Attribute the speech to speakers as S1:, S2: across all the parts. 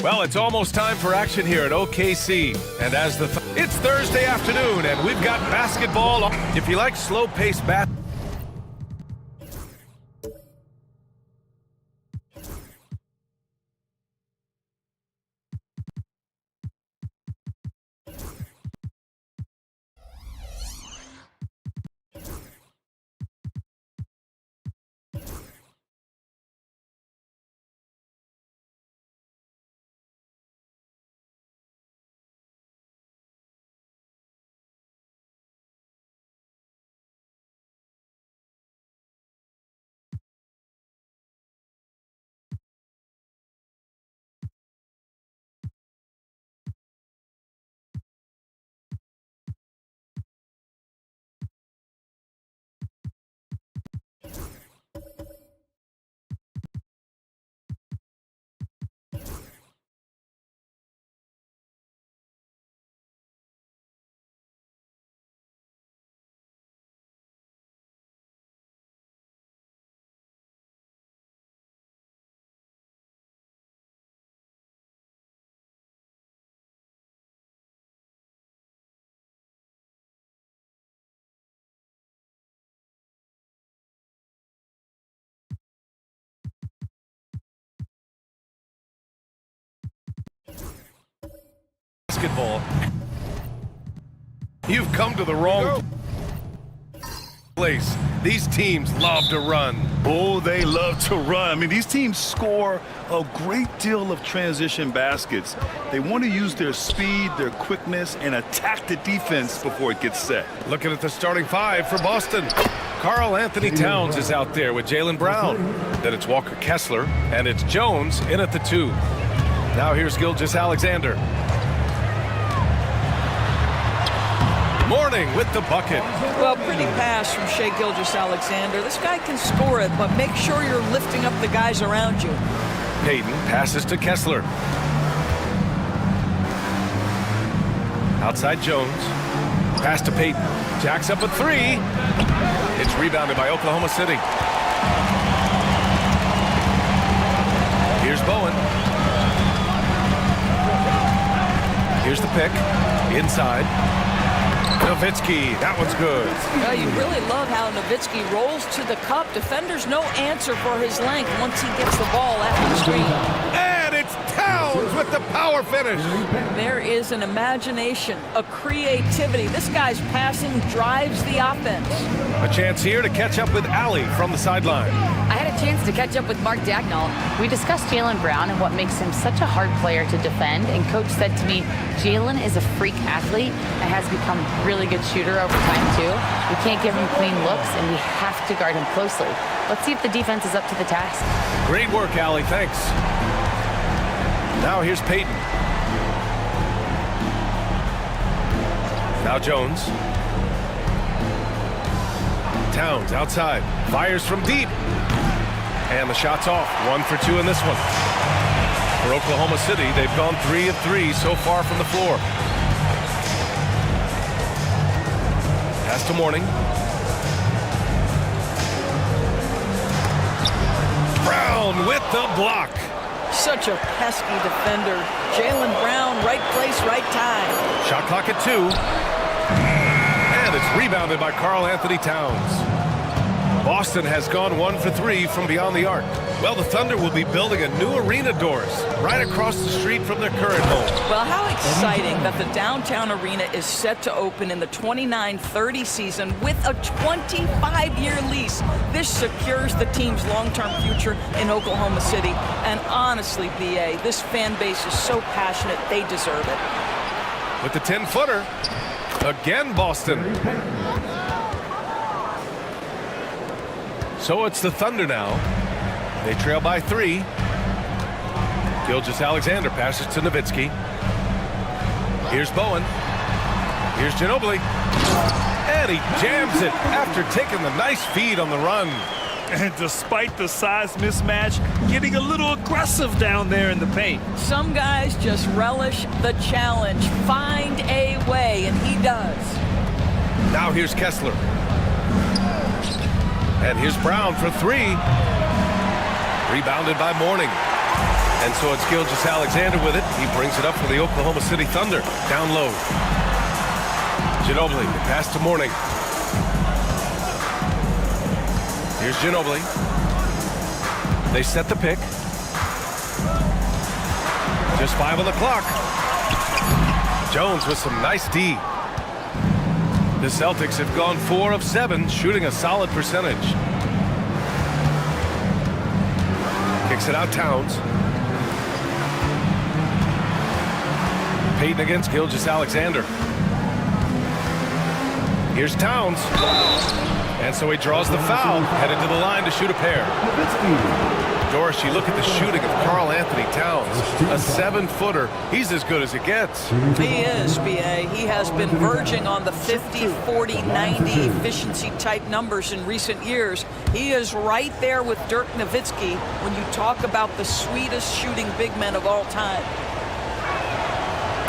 S1: Well, it's almost time for action here at OKC. And as it's Thursday afternoon, and we've got basketball. If you like slow-paced basketball. You've come to the wrong place. These teams love to run.
S2: Oh, they love to run. I mean, these teams score a great deal of transition baskets. They want to use their speed, their quickness, and attack the defense before it gets set.
S1: Looking at the starting five for Boston. Karl Anthony Towns is out there with Jaylen Brown. Then it's Walker Kessler, and it's Jones in at the 2. Now here's Gilgeous-Alexander. Morning with the bucket.
S3: Well, pretty pass from Shai Gilgeous-Alexander. This guy can score it, but make sure you're lifting up the guys around you.
S1: Payton passes to Kessler. Outside Jones. Pass to Payton. Jacks up a 3. It's rebounded by Oklahoma City. Here's Bowen. Here's the pick. Inside. Nowitzki, that one's good.
S3: Well, you really love how Nowitzki rolls to the cup. Defenders no answer for his length once he gets the ball after the screen.
S1: And it's Towns with the power finish.
S3: There is an imagination, a creativity. This guy's passing drives the offense.
S1: A chance here to catch up with Allie from the sideline.
S4: I had a chance to catch up with Mark Dagnall. We discussed Jaylen Brown and what makes him such a hard player to defend, and Coach said to me, Jaylen is a freak athlete and has become a really good shooter over time too. We can't give him clean looks, and we have to guard him closely. Let's see if the defense is up to the task.
S1: Great work, Allie, thanks. Now here's Payton. Now Jones. Towns outside, fires from deep. And the shot's off. 1 for 2 in this one. For Oklahoma City, they've gone 3 of 3 so far from the floor. Pass to Mourning. Brown with the block.
S3: Such a pesky defender. Jaylen Brown, right place, right time.
S1: Shot clock at 2. And it's rebounded by Karl Anthony Towns. Boston has gone 1 for 3 from beyond the arc. Well, the Thunder will be building a new arena, Doris, right across the street from their current home.
S3: Well, how exciting that the downtown arena is set to open in the 29-30 season with a 25-year lease. This secures the team's long-term future in Oklahoma City. And honestly, B.A., this fan base is so passionate, they deserve it.
S1: With the 10-footer, again Boston. So it's the Thunder now. They trail by 3. Gilgeous-Alexander passes to Nowitzki. Here's Bowen. Here's Ginobili. And he jams it after taking the nice feed on the run.
S2: And despite the size mismatch, getting a little aggressive down there in the paint.
S3: Some guys just relish the challenge. Find a way, and he does.
S1: Now here's Kessler. And here's Brown for three. Rebounded by Mourning. And so it's Gilgeous-Alexander with it. He brings it up for the Oklahoma City Thunder. Down low. Ginobili, pass to Mourning. Here's Ginobili. They set the pick. Just 5 on the clock. Jones with some nice D. The Celtics have gone 4 of 7, shooting a solid percentage. Kicks it out Towns. Payton against Gilgeous-Alexander. Here's Towns. And so he draws the foul, headed to the line to shoot a pair. Doris, you look at the shooting of Karl Anthony Towns, a 7-footer. He's as good as it gets.
S3: He is, B.A. He has been verging on the 50, 40, 90 efficiency type numbers in recent years. He is right there with Dirk Nowitzki when you talk about the sweetest shooting big men of all time.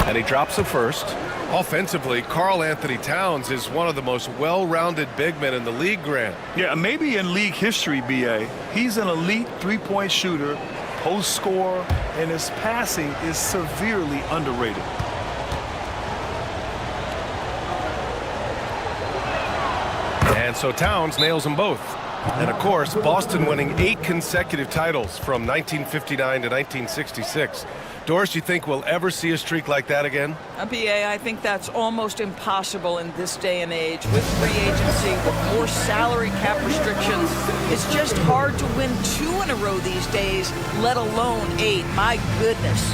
S1: And he drops the first. Offensively, Karl Anthony Towns is one of the most well-rounded big men in the league, Grant.
S2: Yeah, maybe in league history, B.A. He's an elite three-point shooter, post scorer, and his passing is severely underrated.
S1: And so Towns nails them both. And of course, Boston winning 8 consecutive titles from 1959 to 1966. Doris, you think we'll ever see a streak like that again?
S3: B.A., I think that's almost impossible in this day and age. With free agency, with more salary cap restrictions, it's just hard to win 2 in a row these days, let alone 8. My goodness.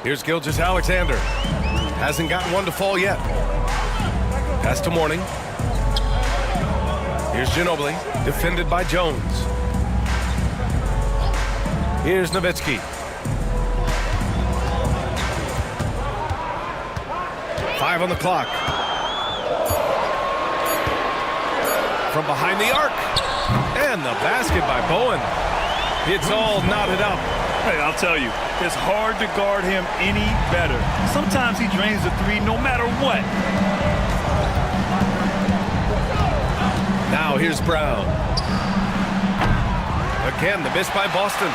S1: Here's Gilgeous-Alexander. Hasn't gotten one to fall yet. Pass to Mourning. Here's Ginobili, defended by Jones. Here's Nowitzki. Five on the clock. From behind the arc. And the basket by Bowen. It's all knotted up.
S2: Hey, I'll tell you, it's hard to guard him any better. Sometimes he drains the three no matter what.
S1: Now here's Brown. Again, the miss by Boston.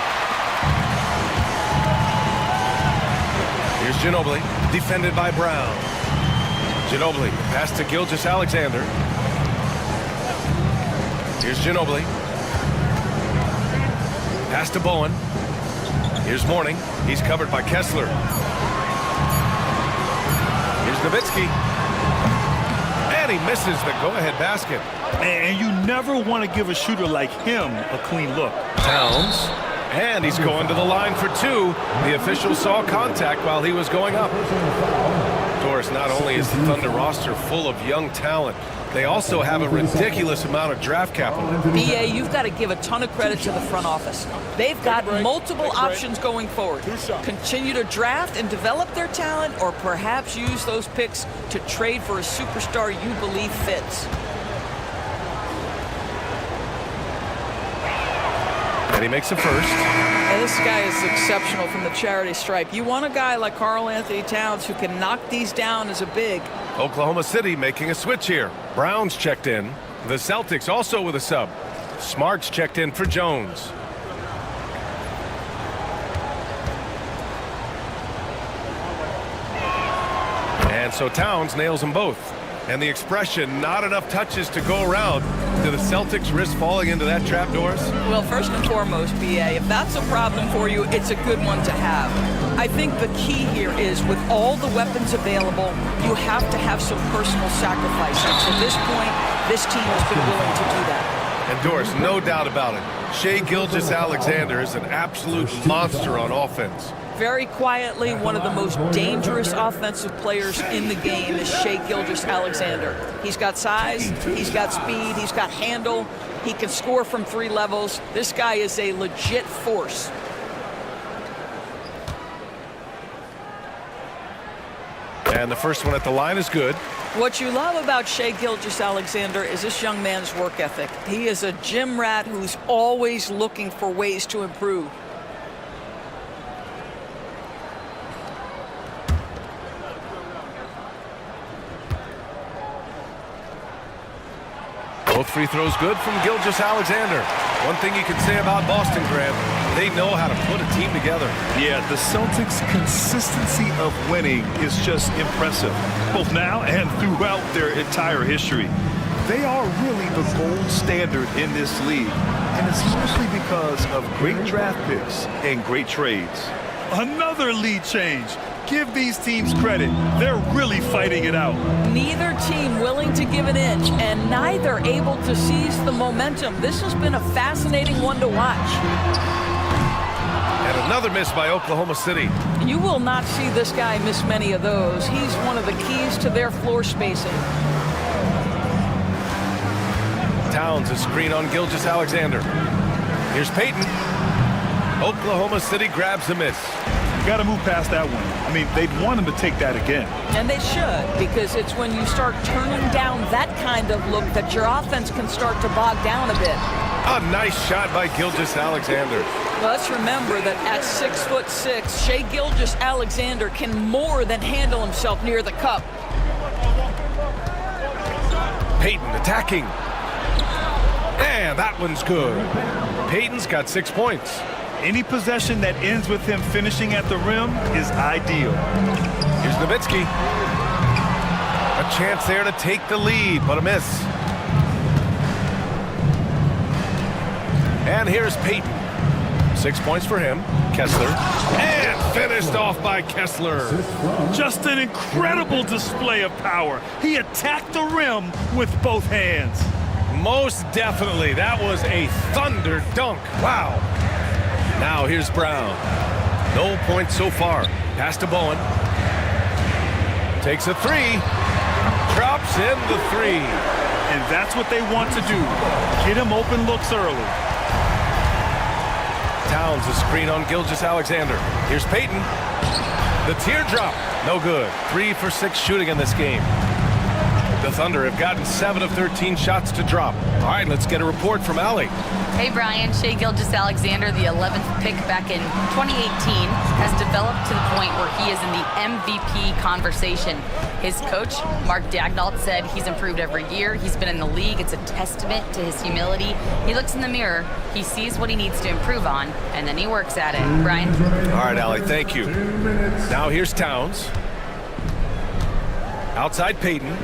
S1: Here's Ginobili, defended by Brown. Ginobili, pass to Gilgeous-Alexander. Here's Ginobili. Pass to Bowen. Here's Mourning. He's covered by Kessler. Here's Nowitzki. And he misses the go-ahead basket.
S2: And you never want to give a shooter like him a clean look.
S1: Towns. And he's going to the line for 2. The official saw contact while he was going up. Doris, not only is the Thunder roster full of young talent, they also have a ridiculous amount of draft capital.
S3: BA, you've got to give a ton of credit to the front office. They've got multiple options going forward. Continue to draft and develop their talent, or perhaps use those picks to trade for a superstar you believe fits.
S1: And he makes a first.
S3: And this guy is exceptional from the charity stripe. You want a guy like Karl Anthony Towns who can knock these down as a big.
S1: Oklahoma City making a switch here. Brown's checked in. The Celtics also with a sub. Smart's checked in for Jones. And so Towns nails them both. And the expression, not enough touches to go around. Do the Celtics risk falling into that trap, Doris?
S3: Well, first and foremost, BA, if that's a problem for you, it's a good one to have. I think the key here is with all the weapons available, you have to have some personal sacrifice. And to this point, this team has been willing to do that.
S1: And Doris, no doubt about it, Shai Gilgeous-Alexander is an absolute monster on offense.
S3: Very quietly, one of the most dangerous offensive players in the game is Shai Gilgeous-Alexander. He's got size, he's got speed, he's got handle, he can score from 3 levels. This guy is a legit force.
S1: And the first one at the line is good.
S3: What you love about Shai Gilgeous-Alexander is this young man's work ethic. He is a gym rat who's always looking for ways to improve.
S1: Both free throws good from Gilgeous-Alexander. One thing you can say about Boston, Grant, they know how to put a team together.
S2: Yeah, the Celtics' consistency of winning is just impressive, both now and throughout their entire history. They are really the gold standard in this league, and it's mostly because of great draft picks and great trades. Another lead change. Give these teams credit. They're really fighting it out.
S3: Neither team willing to give an inch, and neither able to seize the momentum. This has been a fascinating one to watch.
S1: And another miss by Oklahoma City.
S3: You will not see this guy miss many of those. He's one of the keys to their floor spacing.
S1: Towns a screen on Gilgeous-Alexander. Here's Payton. Oklahoma City grabs the miss.
S2: Got to move past that one. I mean, they'd want him to take that again.
S3: And they should, because it's when you start turning down that kind of look that your offense can start to bog down a bit.
S1: A nice shot by Gilgeous-Alexander.
S3: Well, let's remember that at 6'6", Shai Gilgeous-Alexander can more than handle himself near the cup.
S1: Payton attacking. And that one's good. Payton's got 6 points.
S2: Any possession that ends with him finishing at the rim is ideal.
S1: Here's Nowitzki. A chance there to take the lead, but a miss. And here's Payton. 6 points for him. Kessler. And finished off by Kessler.
S2: Just an incredible display of power. He attacked the rim with both hands.
S1: Most definitely. That was a thunder dunk. Wow. Now here's Brown. No points so far. Pass to Bowen. Takes a 3. Drops in the 3.
S2: And that's what they want to do. Get him open looks early.
S1: Towns a screen on Gilgeous-Alexander. Here's Payton. The teardrop. No good. 3 for 6 shooting in this game. The Thunder have gotten 7 of 13 shots to drop. All right, let's get a report from Allie.
S4: Hey, Brian. Shai Gilgeous-Alexander, the 11th pick back in 2018, has developed to the point where he is in the MVP conversation. His coach, Mark Daigneault, said he's improved every year. He's been in the league. It's a testament to his humility. He looks in the mirror, he sees what he needs to improve on, and then he works at it. Brian?
S1: All right, Allie, thank you. Now here's Towns. Outside Payton.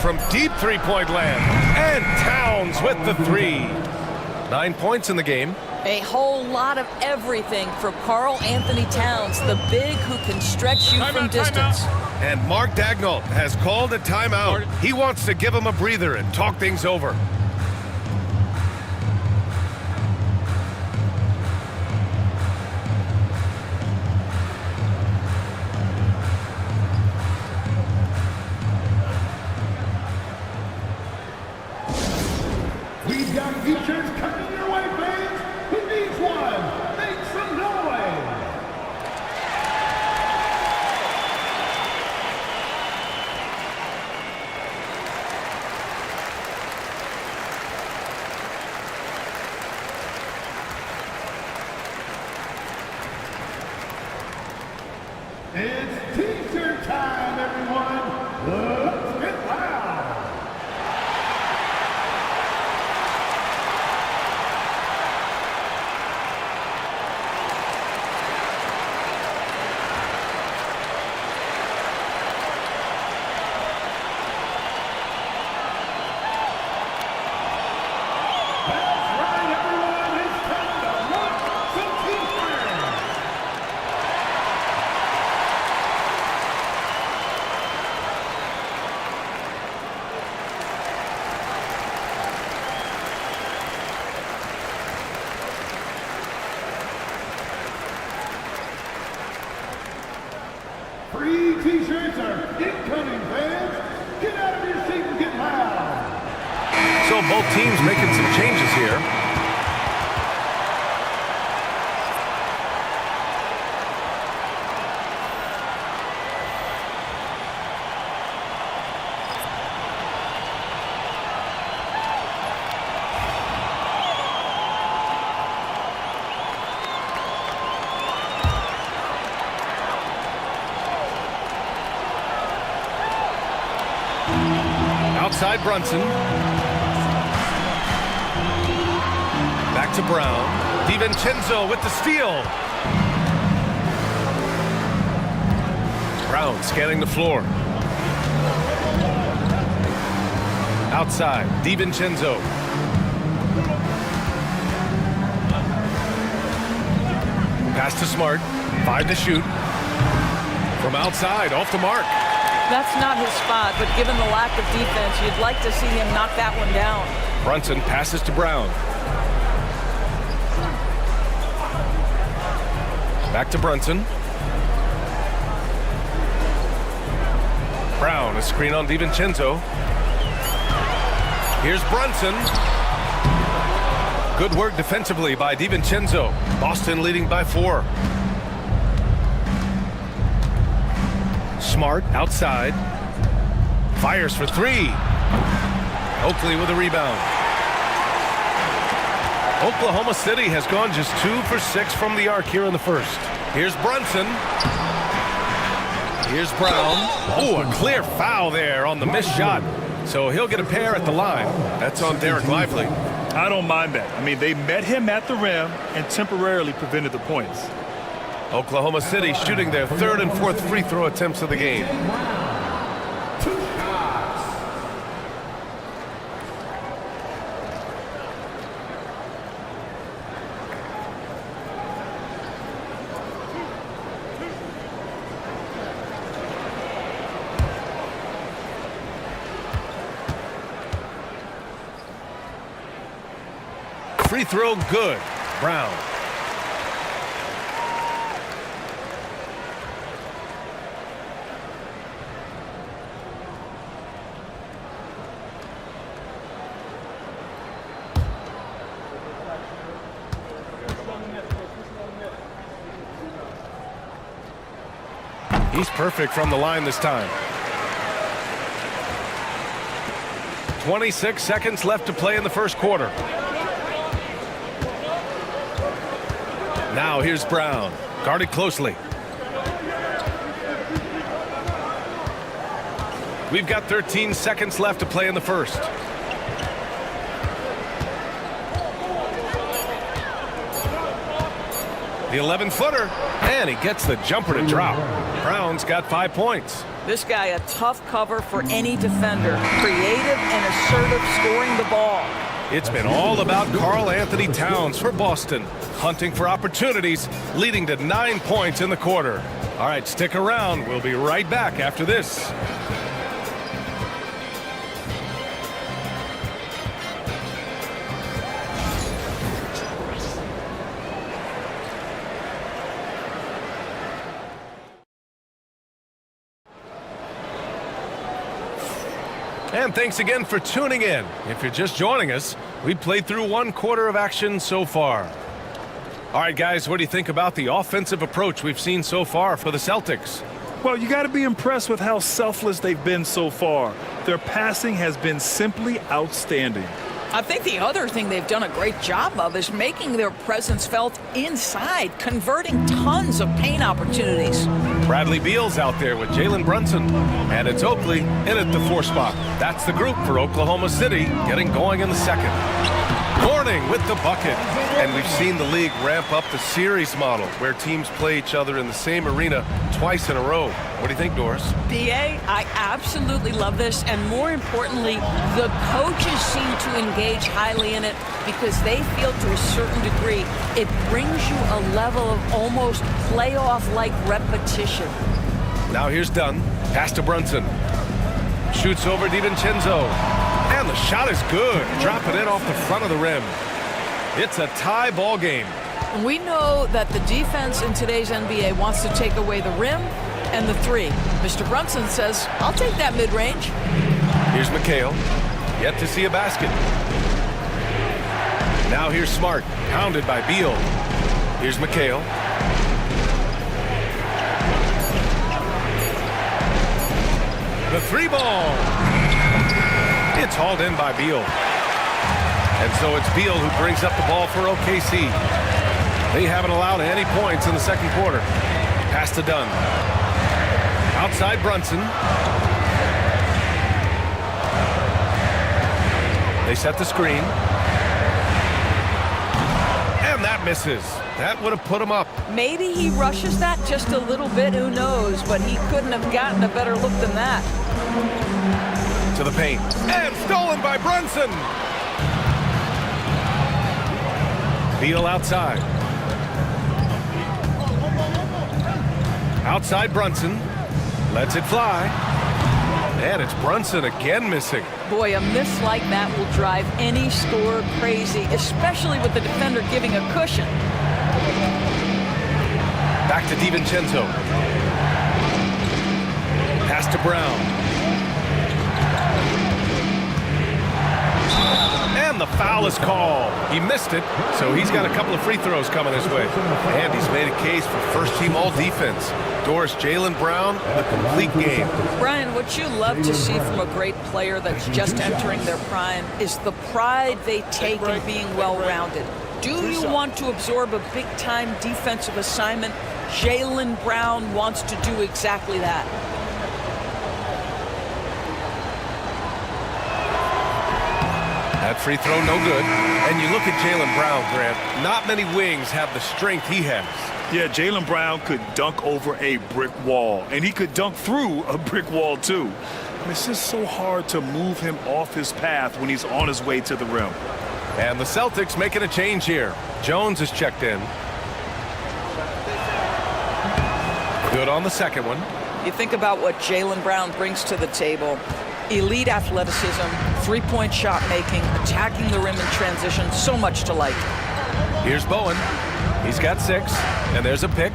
S1: From deep three-point land. And Towns with the 3. 9 points in the game.
S3: A whole lot of everything from Karl Anthony Towns, the big who can stretch you from distance.
S1: And Mark Daigneault has called a timeout. He wants to give him a breather and talk things over.
S5: It's T-shirt time, everyone. Let's get loud. That's right, everyone. It's time to rock some T-shirts. Free T-shirts are incoming, fans. Get out of your seat and get loud.
S1: So both teams making some changes here. Outside Brunson. Back to Brown. DiVincenzo with the steal. Brown scanning the floor. Outside, DiVincenzo. Pass to Smart. 5 to shoot. From outside, off the mark.
S3: That's not his spot, but given the lack of defense, you'd like to see him knock that one down.
S1: Brunson passes to Brown. Back to Brunson. Brown, a screen on DiVincenzo. Here's Brunson. Good work defensively by DiVincenzo. Boston leading by 4. Smart outside. Fires for 3. Oakley with a rebound. Oklahoma City has gone just 2 for 6 from the arc here in the first. Here's Brunson. Here's Brown. Oh, a clear foul there on the missed shot. So he'll get a pair at the line. That's on Derek Lively.
S2: I don't mind that. I mean, they met him at the rim and temporarily prevented the points.
S1: Oklahoma City shooting their 3rd and 4th free throw attempts of the game. Free throw good. Brown. He's perfect from the line this time. 26 seconds left to play in the first quarter. Now here's Brown, guarded closely. We've got 13 seconds left to play in the first. The 11-footer, and he gets the jumper to drop. Brown's got 5 points.
S3: This guy a tough cover for any defender. Creative and assertive scoring the ball.
S1: It's been all about Karl Anthony Towns for Boston, hunting for opportunities, leading to 9 points in the quarter. All right, stick around. We'll be right back after this. And thanks again for tuning in. If you're just joining us, we played through 1 quarter of action so far. All right, guys, what do you think about the offensive approach we've seen so far for the Celtics?
S2: Well, you got to be impressed with how selfless they've been so far. Their passing has been simply outstanding.
S3: I think the other thing they've done a great job of is making their presence felt inside, converting tons of paint opportunities.
S1: Bradley Beal's out there with Jalen Brunson. And it's Oakley in at the 4 spot. That's the group for Oklahoma City getting going in the second. Corning with the bucket. And we've seen the league ramp up the series model where teams play each other in the same arena twice in a row. What do you think, Doris?
S3: BA, I absolutely love this, and more importantly, the coaches seem to engage highly in it because they feel to a certain degree it brings you a level of almost playoff-like repetition.
S1: Now here's Dunn. Pass to Brunson. Shoots over DiVincenzo. And the shot is good. Dropping it off the front of the rim. It's a tie ball game.
S3: We know that the defense in today's NBA wants to take away the rim and the 3. Mr. Brunson says, I'll take that mid-range.
S1: Here's McHale. Yet to see a basket. Now here's Smart. Pounded by Beal. Here's McHale. The 3 ball. It's hauled in by Beal. And so it's Beal who brings up the ball for OKC. They haven't allowed any points in the second quarter. Pass to Dunn. Outside Brunson. They set the screen. And that misses. That would have put him up.
S3: Maybe he rushes that just a little bit, who knows, but he couldn't have gotten a better look than that.
S1: To the paint. And stolen by Brunson. Beal outside. Outside Brunson. Lets it fly. And it's Brunson again missing.
S3: Boy, a miss like that will drive any scorer crazy, especially with the defender giving a cushion.
S1: Back to DiVincenzo. Pass to Brown. And the foul is called. He missed it, so he's got a couple of free throws coming his way. And he's made a case for first-team all-defense. Doris, Jaylen Brown, the complete game.
S3: Brian, what you love to see from a great player that's just entering their prime is the pride they take in being well-rounded. Do you want to absorb a big-time defensive assignment? Jaylen Brown wants to do exactly that.
S1: That free throw, no good. And you look at Jaylen Brown, Grant. Not many wings have the strength he has.
S2: Yeah, Jaylen Brown could dunk over a brick wall, and he could dunk through a brick wall, too. It's just so hard to move him off his path when he's on his way to the rim.
S1: And the Celtics making a change here. Jones is checked in. Good on the second one.
S3: You think about what Jaylen Brown brings to the table. Elite athleticism, three-point shot making, attacking the rim in transition, so much to like.
S1: Here's Bowen. He's got 6, and there's a pick.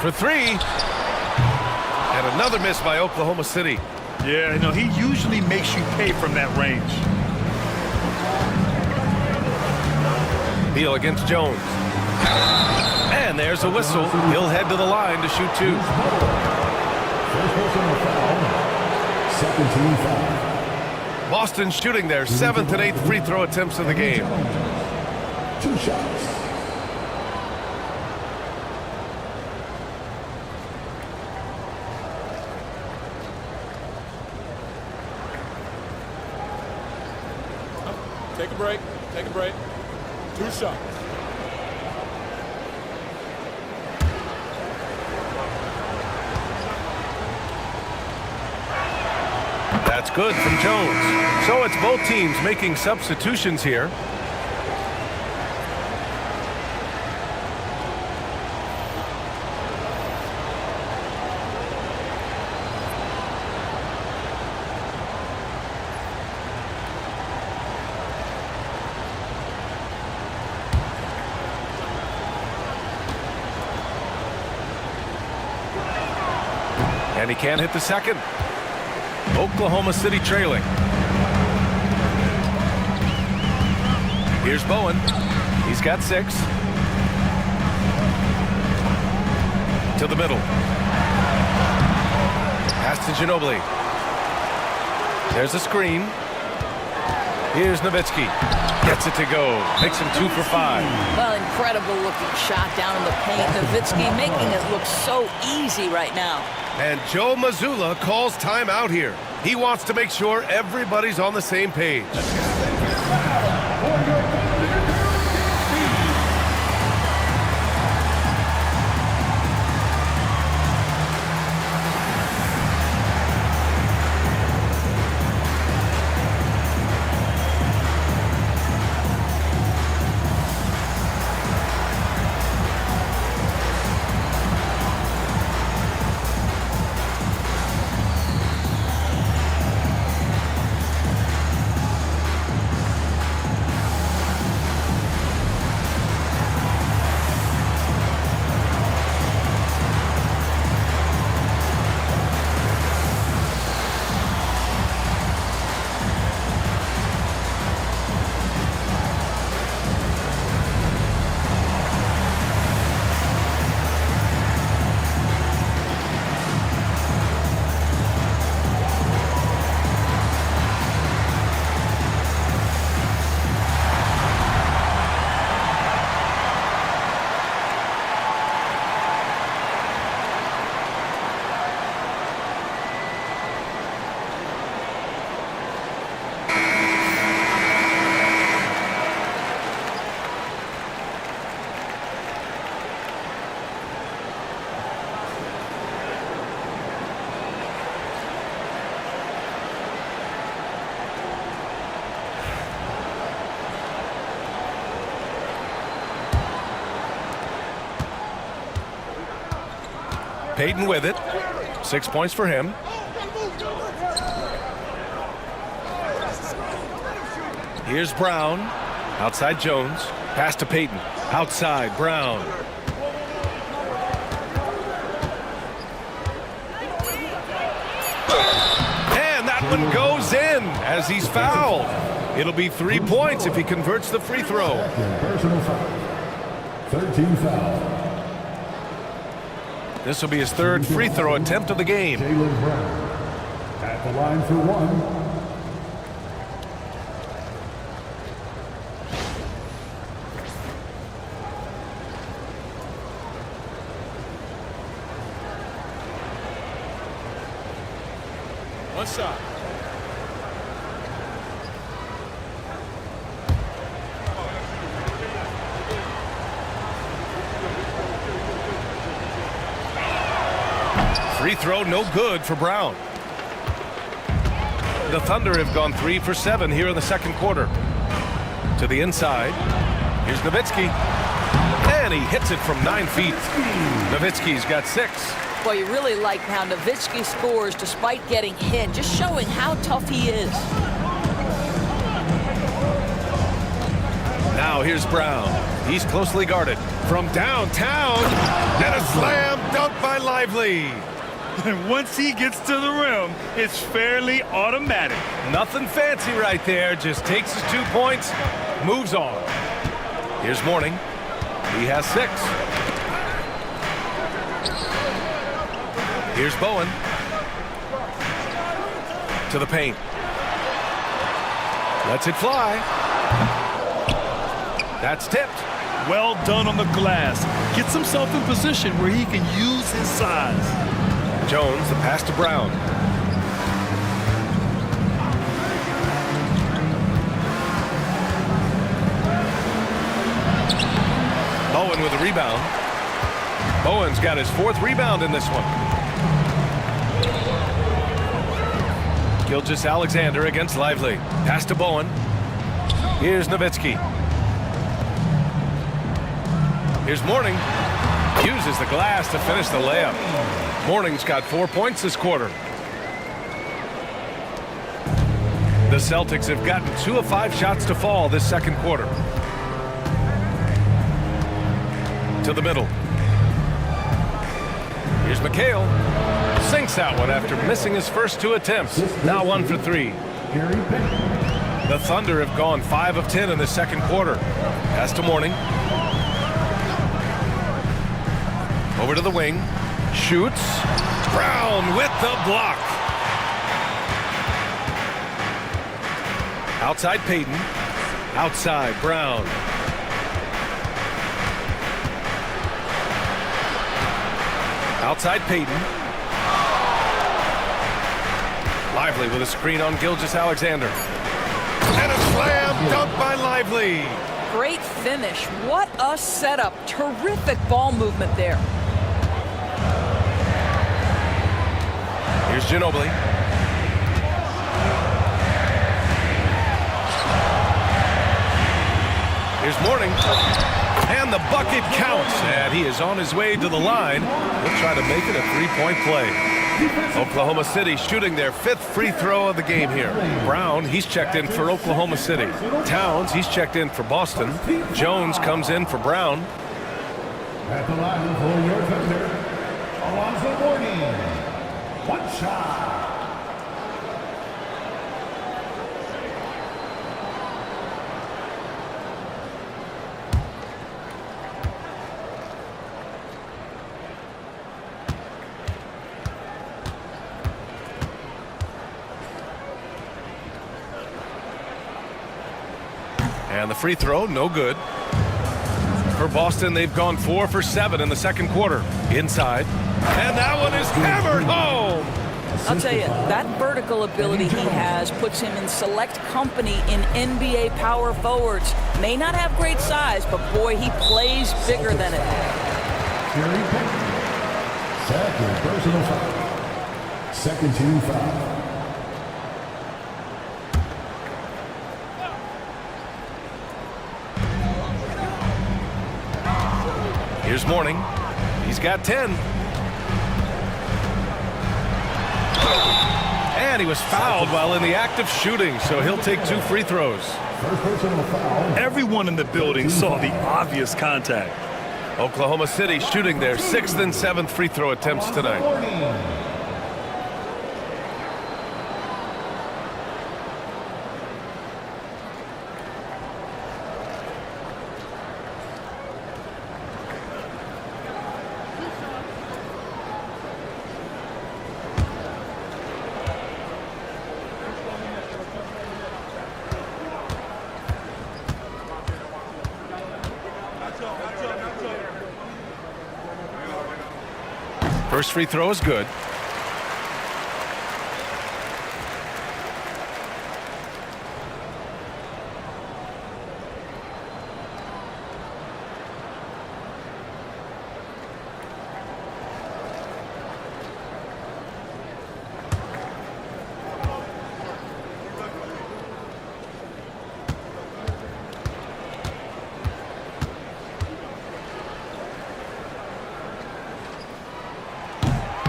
S1: For 3. And another miss by Oklahoma City.
S2: Yeah, no, he usually makes you pay from that range.
S1: Beal against Jones. And there's a whistle. He'll head to the line to shoot 2.
S5: Second team foul.
S1: Boston shooting their 7th and 8th free throw attempts of the game.
S5: 2 shots.
S6: Take a break. Take a break. 2 shots.
S1: That's good from Jones. So it's both teams making substitutions here. And he can't hit the second. Oklahoma City trailing. Here's Bowen. He's got 6. To the middle. Pass to Ginobili. There's a screen. Here's Nowitzki. Gets it to go. Makes him 2 for 5.
S3: Well, incredible looking shot down in the paint. Nowitzki making it look so easy right now.
S1: And Joe Mazzulla calls timeout here. He wants to make sure everybody's on the same page. Payton with it. 6 points for him. Here's Brown. Outside Jones. Pass to Payton. Outside Brown. And that one goes in as he's fouled. It'll be 3 points if he converts the free throw.
S5: Personal foul. 13 foul.
S1: This will be his third free throw attempt of the game.
S5: Jaylen Brown at the line for one.
S6: One shot.
S1: Free throw no good for Brown. The Thunder have gone 3 for 7 here in the second quarter. To the inside. Here's Nowitzki. And he hits it from 9 feet. Nowitzki's got 6.
S3: Well, you really like how Nowitzki scores despite getting hit, just showing how tough he is.
S1: Now here's Brown. He's closely guarded. From downtown. And a slam dunk by Lively.
S2: And once he gets to the rim, it's fairly automatic.
S1: Nothing fancy right there. Just takes his 2 points, moves on. Here's Mourning. He has 6. Here's Bowen. To the paint. Lets it fly. That's tipped.
S2: Well done on the glass. Gets himself in position where he can use his size.
S1: Jones, the pass to Brown. Bowen with a rebound. Bowen's got his 4th rebound in this one. Gilgeous-Alexander against Lively. Pass to Bowen. Here's Nowitzki. Here's Mourning. Uses the glass to finish the layup. Mourning's got 4 points this quarter. The Celtics have gotten 2 of 5 shots to fall this second quarter. To the middle. Here's McHale. Sinks that one after missing his first 2 attempts. Now 1 for 3. The Thunder have gone 5 of 10 in the second quarter. Pass to Mourning. Over to the wing. Shoots. Brown with the block. Outside Payton. Outside, Brown. Outside, Payton. Lively with a screen on Gilgeous-Alexander. And a slam dunk by Lively.
S3: Great finish. What a setup. Terrific ball movement there.
S1: Here's Ginobili. Here's Mourning. And the bucket counts. And he is on his way to the line. He'll try to make it a three-point play. Oklahoma City shooting their 5th free throw of the game here. Brown, he's checked in for Oklahoma City. Towns, he's checked in for Boston. Jones comes in for Brown.
S5: At the line for your Thunder, Alonzo Mourning. One shot.
S1: And the free throw, no good. For Boston, they've gone 4 for 7 in the second quarter. Inside. And that one is hammered home.
S3: I'll tell you, that vertical ability he has puts him in select company in NBA power forwards. May not have great size, but boy, he plays bigger than it.
S5: Gary Payton. Second personal foul. Second team foul.
S1: Here's Mourning. He's got 10. And he was fouled while in the act of shooting, so he'll take 2 free throws.
S5: First personal foul.
S2: Everyone in the building saw the obvious contact.
S1: Oklahoma City shooting their 6th and 7th free throw attempts tonight.
S5: Mourning.
S1: First free throw is good.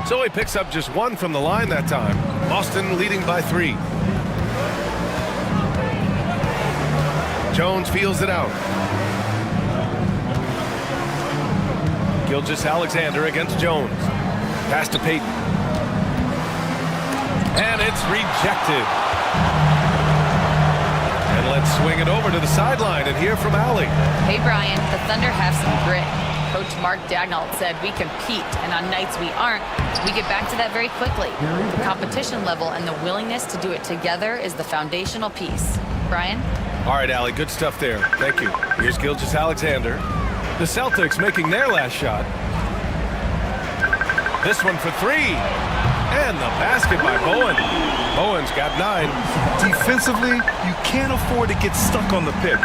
S1: So he picks up just 1 from the line that time. Boston leading by 3. Jones feels it out. Gilgeous-Alexander against Jones. Pass to Payton. And it's rejected. And let's swing it over to the sideline and hear from Allie.
S4: Hey, Brian, the Thunder have some grit. Coach Mark Daigneault said we compete, and on nights we aren't, we get back to that very quickly. The competition level and the willingness to do it together is the foundational piece. Brian?
S1: All right, Allie, good stuff there. Thank you. Here's Gilgeous-Alexander. The Celtics making their last shot. This one for 3. And the basket by Bowen. Bowen's got 9.
S2: Defensively, you can't afford to get stuck on the pick.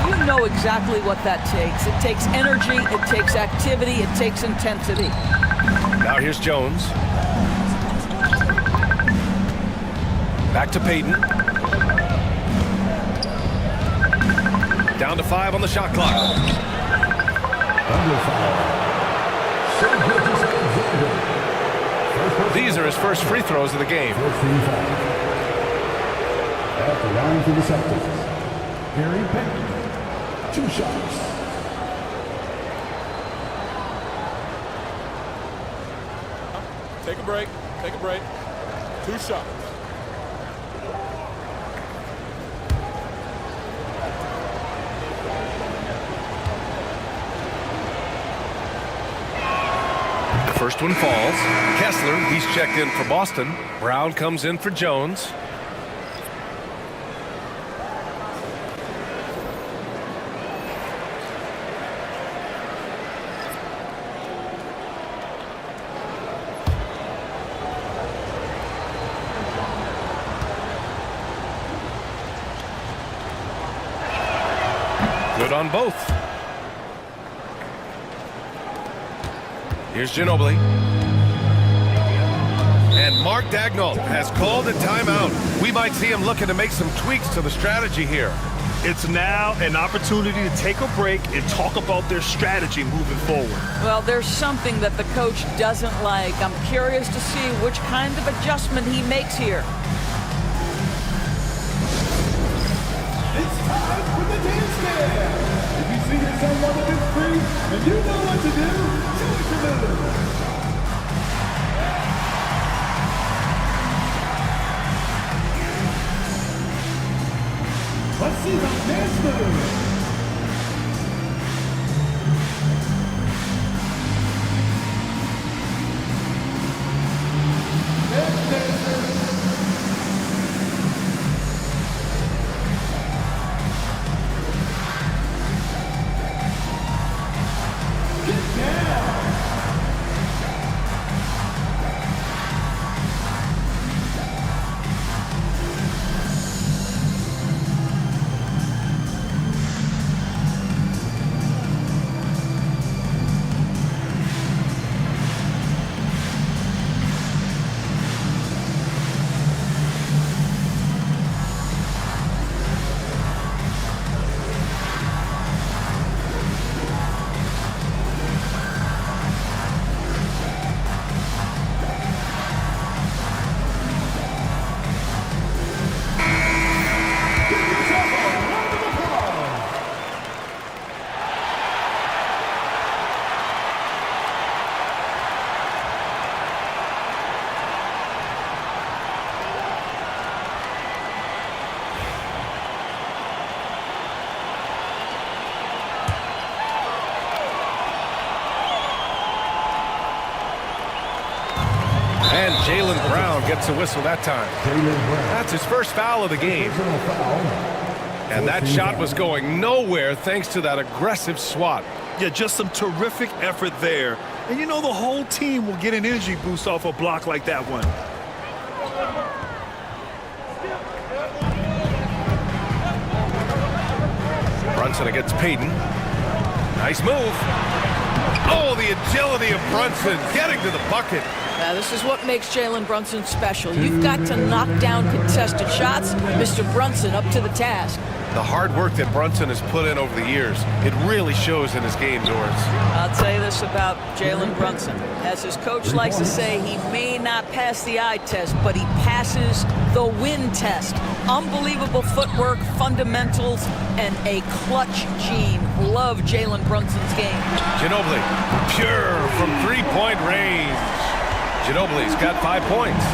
S3: You know exactly what that takes. It takes energy, it takes activity, it takes intensity.
S1: Now here's Jones. Back to Payton. Down to 5 on the shot clock.
S5: Under foul. So Gilgeous-Alexander.
S1: These are his first free throws of the game.
S5: First team foul. At the line for the Celtics, Gary Payton. 2 shots.
S6: Take a break. Take a break. 2 shots.
S1: First one falls. Kessler, he's checked in for Boston. Brown comes in for Jones. good on both. Here's Ginobili. And Mark Daigneault has called a timeout. We might see him looking to make some tweaks to the strategy here.
S2: It's now an opportunity to take a break and talk about their strategy moving forward.
S3: Well, there's something that the coach doesn't like. I'm curious to see which kind of adjustment he makes here.
S5: It's time for the dance stand. If you see yourself on the big screen and you know what to do, show it to them. Let's see the dance move. Dance dancer. Get down.
S1: And Jaylen Brown gets a whistle that time. That's his first foul of the game. And that shot was going nowhere thanks to that aggressive swat.
S2: Yeah, just some terrific effort there. And you know the whole team will get an energy boost off a block like that one.
S1: Brunson against Payton. Nice move. Oh, the agility of Brunson getting to the bucket.
S3: Now, this is what makes Jalen Brunson special. You've got to knock down contested shots. Mr. Brunson up to the task.
S1: The hard work that Brunson has put in over the years, it really shows in his game, Doris.
S3: I'll tell you this about Jalen Brunson. As his coach likes to say, he may not pass the eye test, but he passes the win test. Unbelievable footwork, fundamentals, and a clutch gene. Love Jalen Brunson's game.
S1: Ginobili, pure from three-point range. Ginobili's got 5 points.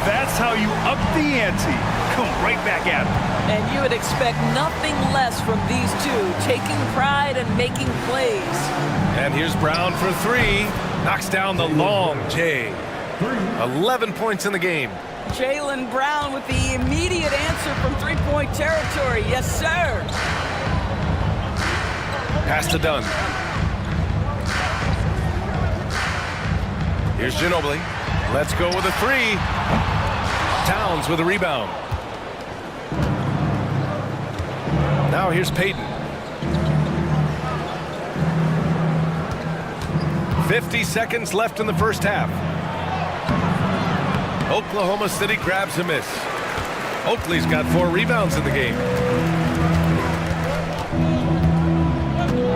S2: That's how you up the ante. Come right back at him.
S3: And you would expect nothing less from these two, taking pride and making plays.
S1: And here's Brown for three. Knocks down the long J. 11 points in the game.
S3: Jaylen Brown with the immediate answer from three-point territory. Yes, sir.
S1: Pass to Dunn. Here's Ginobili. Let's go with a three. Towns with a rebound. Now here's Payton. 50 seconds left in the first half. Oklahoma City grabs a miss. Oakley's got 4 rebounds in the game.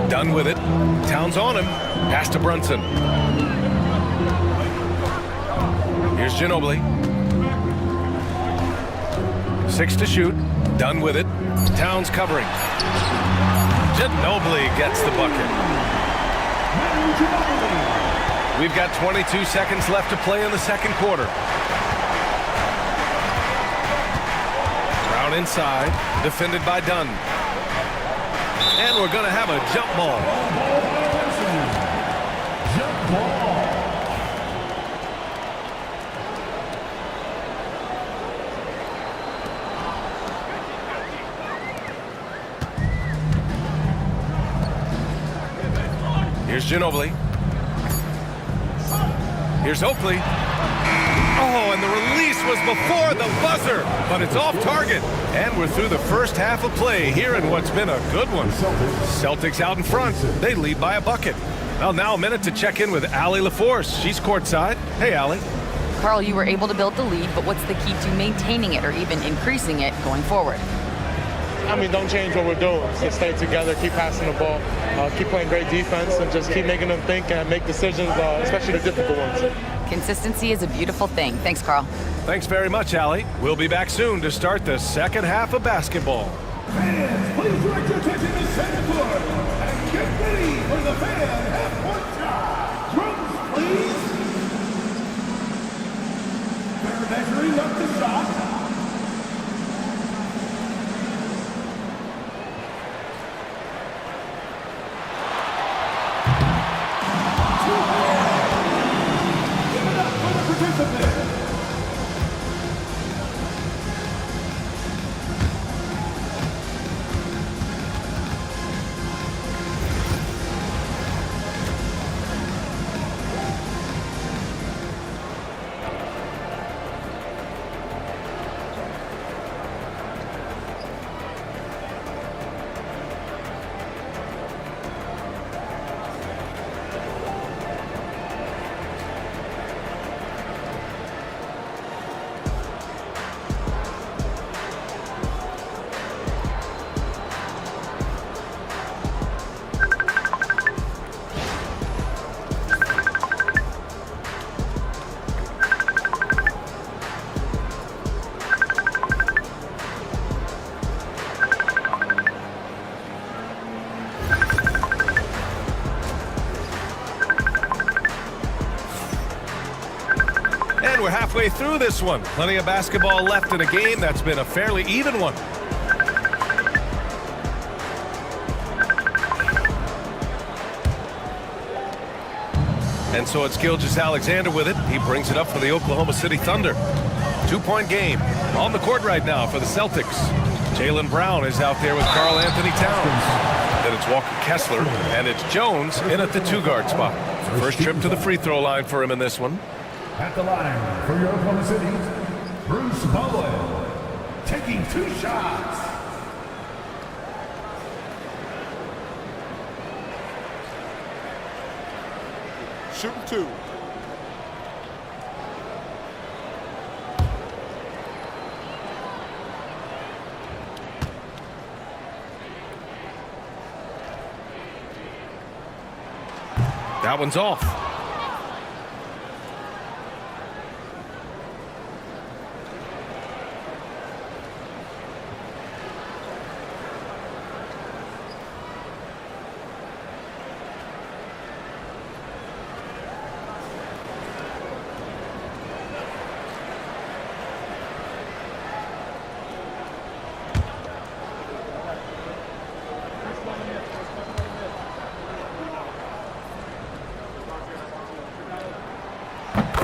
S1: Done with it. Towns on him. Pass to Brunson. Here's Ginobili. 6 to shoot. Done with it. Towns covering. Ginobili gets the bucket. We've got 22 seconds left to play in the second quarter. Brown inside, defended by Dunn. And we're going to have a jump ball.
S5: Jump ball.
S1: Here's Ginobili. Here's Oakley. Oh, and the release was before the buzzer, but it's off target. And we're through the first half of play here in what's been a good one. Celtics out in front. They lead by a bucket. Well, now a minute to check in with Allie LaForce. She's courtside. Hey, Allie.
S4: Carl, you were able to build the lead, but what's the key to maintaining it or even increasing it going forward?
S7: I mean, don't change what we're doing. So stay together, keep passing the ball, keep playing great defense, and just keep making them think and make decisions, especially the difficult ones.
S4: Consistency is a beautiful thing. Thanks, Carl.
S1: Thanks very much, Allie. We'll be back soon to start the second half of basketball.
S5: Fans, please direct your attention to center court and get ready for the fan half-court shot. Drums, please. They're measuring up the shot. Give it up for the participants.
S1: And we're halfway through this one. Plenty of basketball left in a game that's been a fairly even one. And so it's Gilgeous-Alexander with it. He brings it up for the Oklahoma City Thunder. 2-point game on the court right now for the Celtics. Jaylen Brown is out there with Karl Anthony Towns. Then it's Walker Kessler, and it's Jones in at the two-guard spot. First trip to the free throw line for him in this one.
S5: At the line for your Oklahoma City, Bruce Bowen, taking 2 shots.
S6: Shooting 2.
S1: That one's off.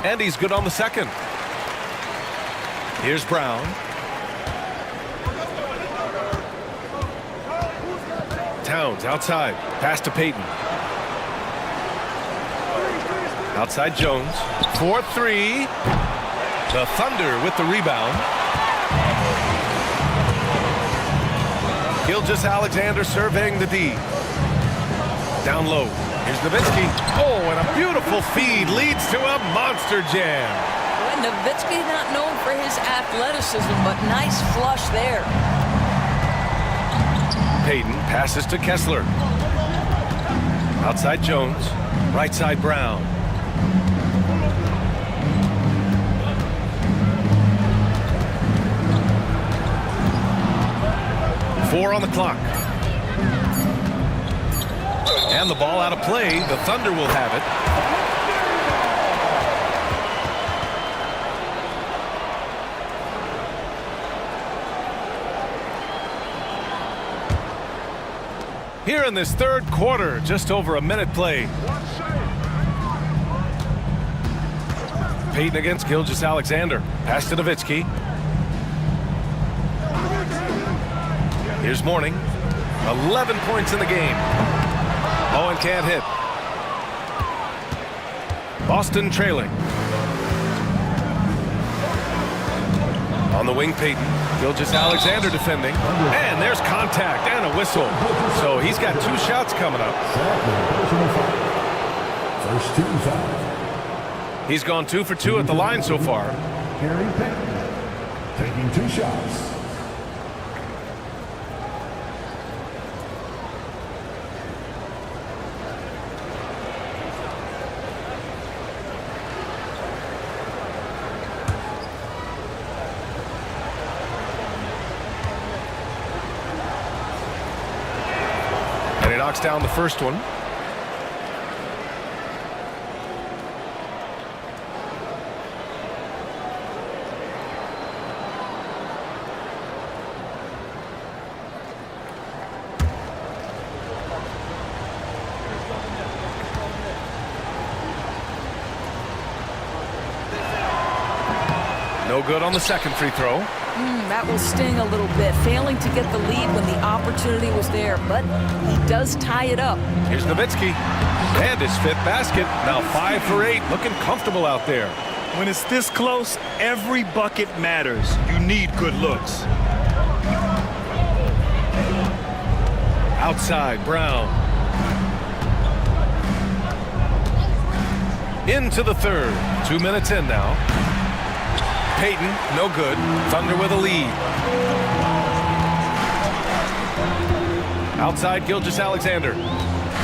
S1: And he's good on the second. Here's Brown. Towns outside. Pass to Payton. Outside Jones. 4-3. The Thunder with the rebound. Gilgeous-Alexander surveying the D. Down low. Here's Nowitzki. Oh, and a beautiful feed leads to a monster jam.
S3: Well, Nowitzki not known for his athleticism, but nice flush there.
S1: Payton passes to Kessler. Outside Jones. Right side Brown. Four on the clock. And the ball out of play. The Thunder will have it. Here in this third quarter, just over a minute played. Payton against Gilgeous-Alexander. Pass to Nowitzki. Here's Mourning. 11 points in the game. Owen can't hit. Boston trailing. On the wing, Peyton. Gilgeous-Alexander defending. And there's contact and a whistle. So he's got 2 shots coming up.
S5: First team foul.
S1: He's gone 2 for 2 at the line so far.
S5: Gary Payton taking 2 shots.
S1: And he knocks down the first one. No good on the second free throw.
S3: That will sting a little bit, failing to get the lead when the opportunity was there, but he does tie it up.
S1: Here's Nowitzki. And his 5th basket. Now 5 for 8, looking comfortable out there.
S2: When it's this close, every bucket matters. You need good looks.
S1: Outside, Brown. Into the third. 2 minutes in now. Peyton, no good. Thunder with a lead. Outside, Gilgeous-Alexander.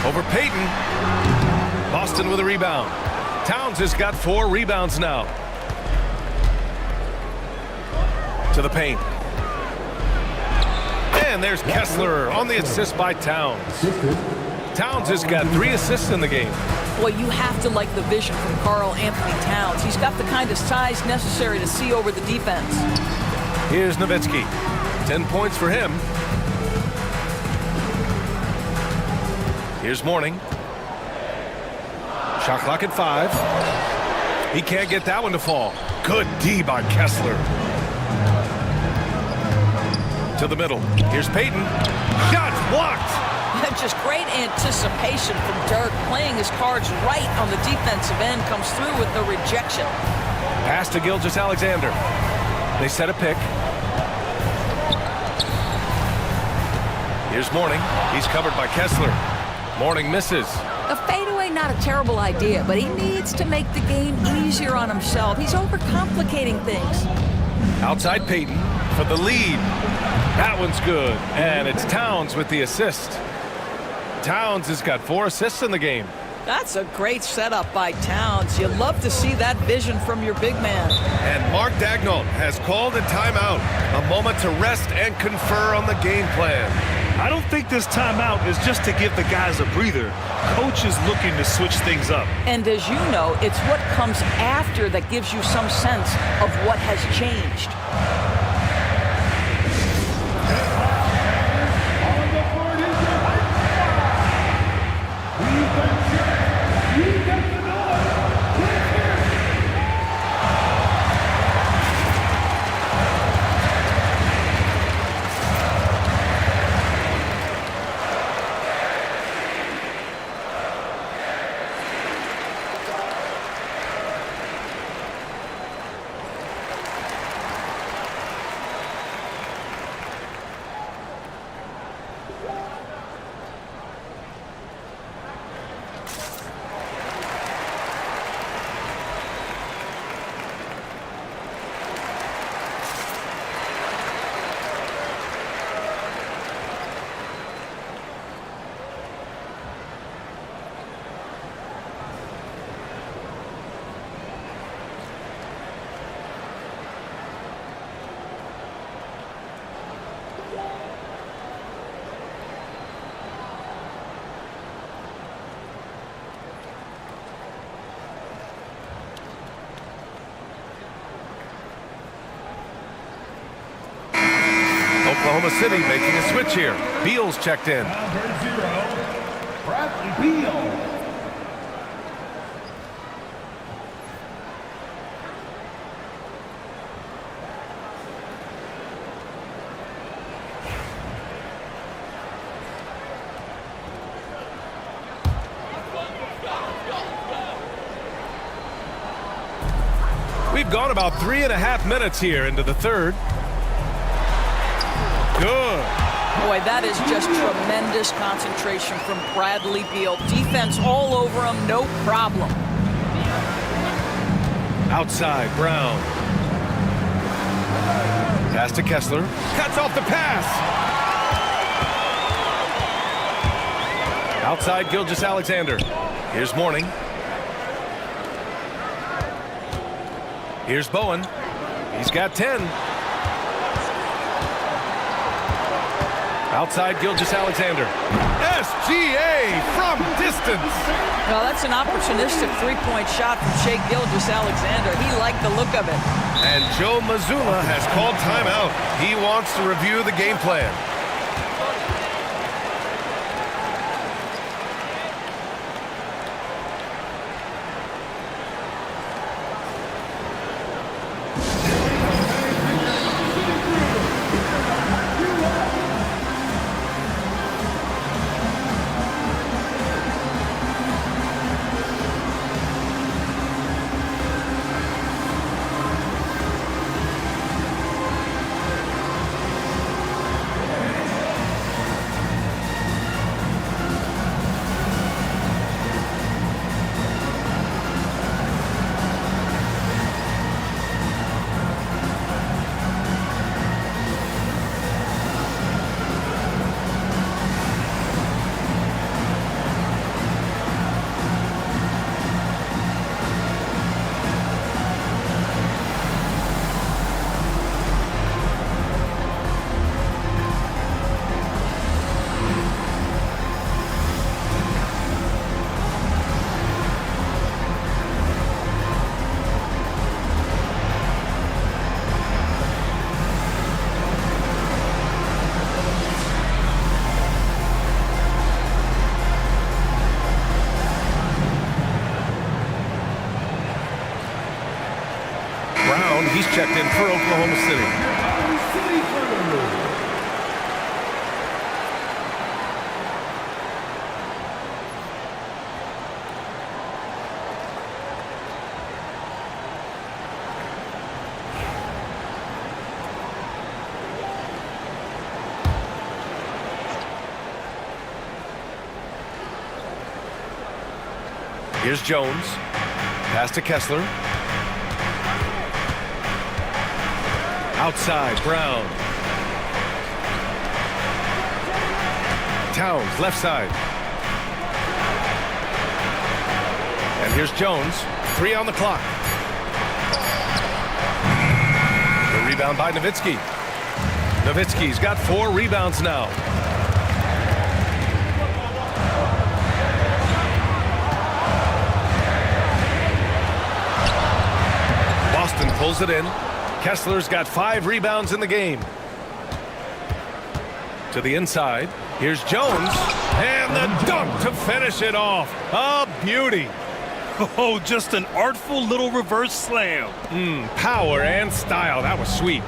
S1: Over Peyton. Boston with a rebound. Towns has got 4 rebounds now. To the paint. And there's Kessler on the assist by Towns. Towns has got 3 assists in the game.
S3: Well, you have to like the vision from Karl Anthony Towns. He's got the kind of size necessary to see over the defense.
S1: Here's Nowitzki. 10 points for him. Here's Mourning. Shot clock at 5. He can't get that one to fall. Good D by Kessler. To the middle. Here's Peyton. Shots blocked.
S3: Just great anticipation from Dirk, playing his cards right on the defensive end, comes through with the rejection.
S1: Pass to Gilgeous-Alexander. They set a pick. Here's Mourning. He's covered by Kessler. Mourning misses.
S3: A fadeaway, not a terrible idea, but he needs to make the game easier on himself. He's overcomplicating things.
S1: Outside Peyton for the lead. That one's good. And it's Towns with the assist. Towns has got 4 assists in the game.
S3: That's a great setup by Towns. You love to see that vision from your big man.
S1: And Mark Daigneault has called a timeout. A moment to rest and confer on the game plan.
S2: I don't think this timeout is just to give the guys a breather. Coach is looking to switch things up.
S3: And as you know, it's what comes after that gives you some sense of what has changed.
S1: Oklahoma City making a switch here. Beal's checked in.
S5: Number 0, Bradley Beal.
S1: We've gone about 3.5 minutes here into the third. Good.
S3: Boy, that is just tremendous concentration from Bradley Beal. Defense all over him, no problem.
S1: Outside, Brown. Pass to Kessler. Cuts off the pass. Outside, Gilgeous-Alexander. Here's Mourning. Here's Bowen. He's got 10. Outside, Gilgeous-Alexander. SGA from distance.
S3: Well, that's an opportunistic three-point shot from Shai Gilgeous-Alexander. He liked the look of it.
S1: And Joe Mazzulla has called timeout. He wants to review the game plan. He's checked in for Oklahoma City. Here's Jones. Pass to Kessler. Outside, Brown. Towns, left side. And here's Jones. 3 on the clock. The rebound by Nowitzki. Nowitzki's got 4 rebounds now. Boston pulls it in. Kessler's got 5 rebounds in the game. To the inside. Here's Jones. And the dunk to finish it off. A beauty.
S2: Oh, just an artful little reverse slam.
S1: Power and style. That was sweet.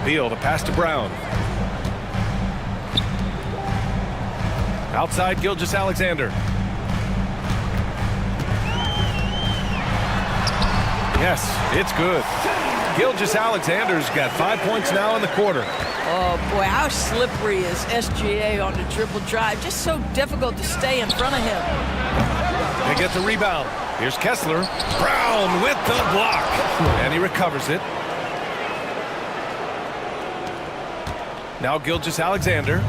S1: Beal, the pass to Brown. Outside, Gilgeous-Alexander. Yes, it's good. Gilgeous-Alexander's got 5 points now in the quarter.
S3: Oh, boy, how slippery is SGA on the triple drive. Just so difficult to stay in front of him.
S1: They get the rebound. Here's Kessler. Brown with the block. And he recovers it. Now Gilgeous-Alexander.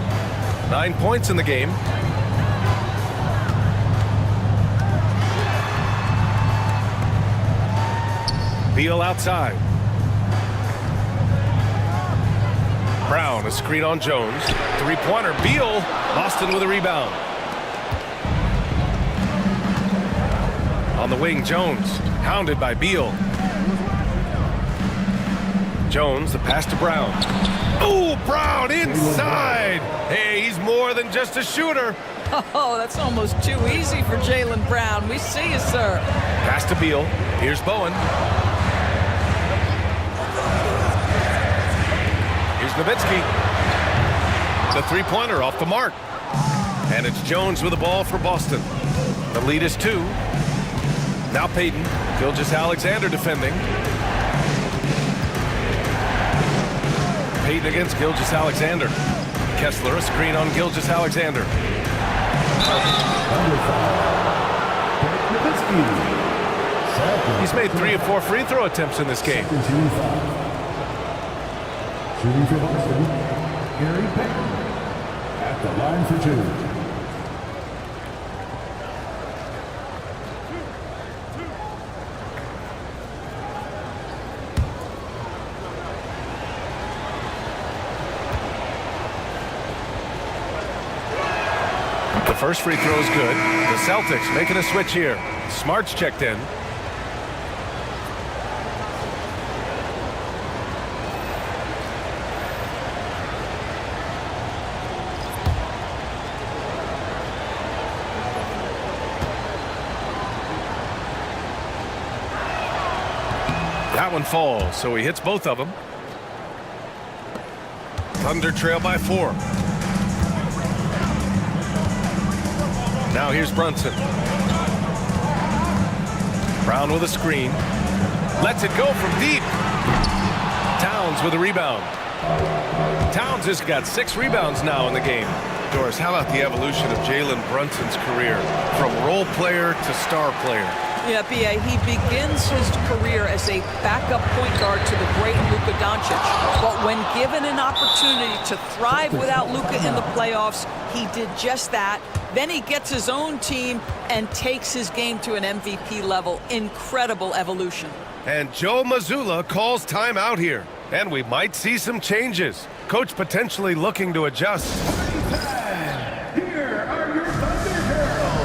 S1: 9 points in the game. Beal outside. Brown, a screen on Jones. Three-pointer, Beal. Boston with a rebound. On the wing, Jones. Hounded by Beal. Jones, the pass to Brown. Oh, Brown inside. Hey, he's more than just a shooter.
S3: Oh, that's almost too easy for Jaylen Brown. We see you, sir.
S1: Pass to Beal. Here's Bowen. Here's Nowitzki. The three-pointer off the mark. And it's Jones with the ball for Boston. The lead is 2. Now Payton to Gilgeous-Alexander defending. Payton against Gilgeous-Alexander. Kessler, a screen on Gilgeous-Alexander. He's made 3 of 4 free throw attempts in this game.
S5: Shooting for Boston, Gary Payton at the line for 2.
S1: The first free throw is good. The Celtics making a switch here. Smart's checked in. That one falls, so he hits both of them. Thunder trail by 4. Now here's Brunson. Brown with a screen. Lets it go from deep. Towns with a rebound. Towns has got 6 rebounds now in the game. Doris, how about the evolution of Jalen Brunson's career from role player to star player?
S3: Yeah, B.A., he begins his career as a backup point guard to the great Luka Doncic. But when given an opportunity to thrive without Luka in the playoffs, he did just that. Then he gets his own team and takes his game to an MVP level. Incredible evolution.
S1: And Joe Mazzulla calls timeout here. And we might see some changes. Coach potentially looking to adjust.
S5: Here are your Thunder Girls.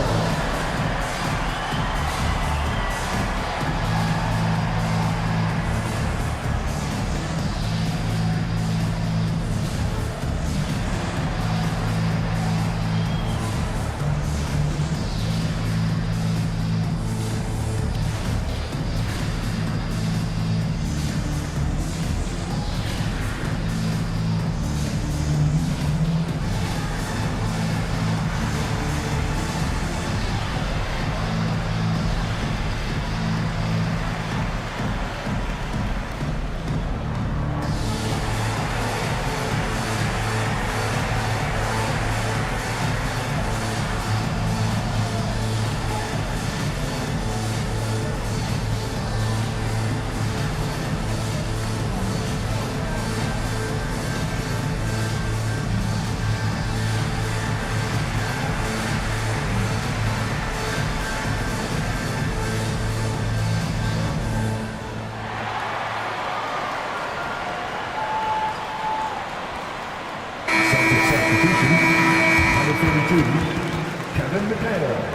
S5: Kevin McHale.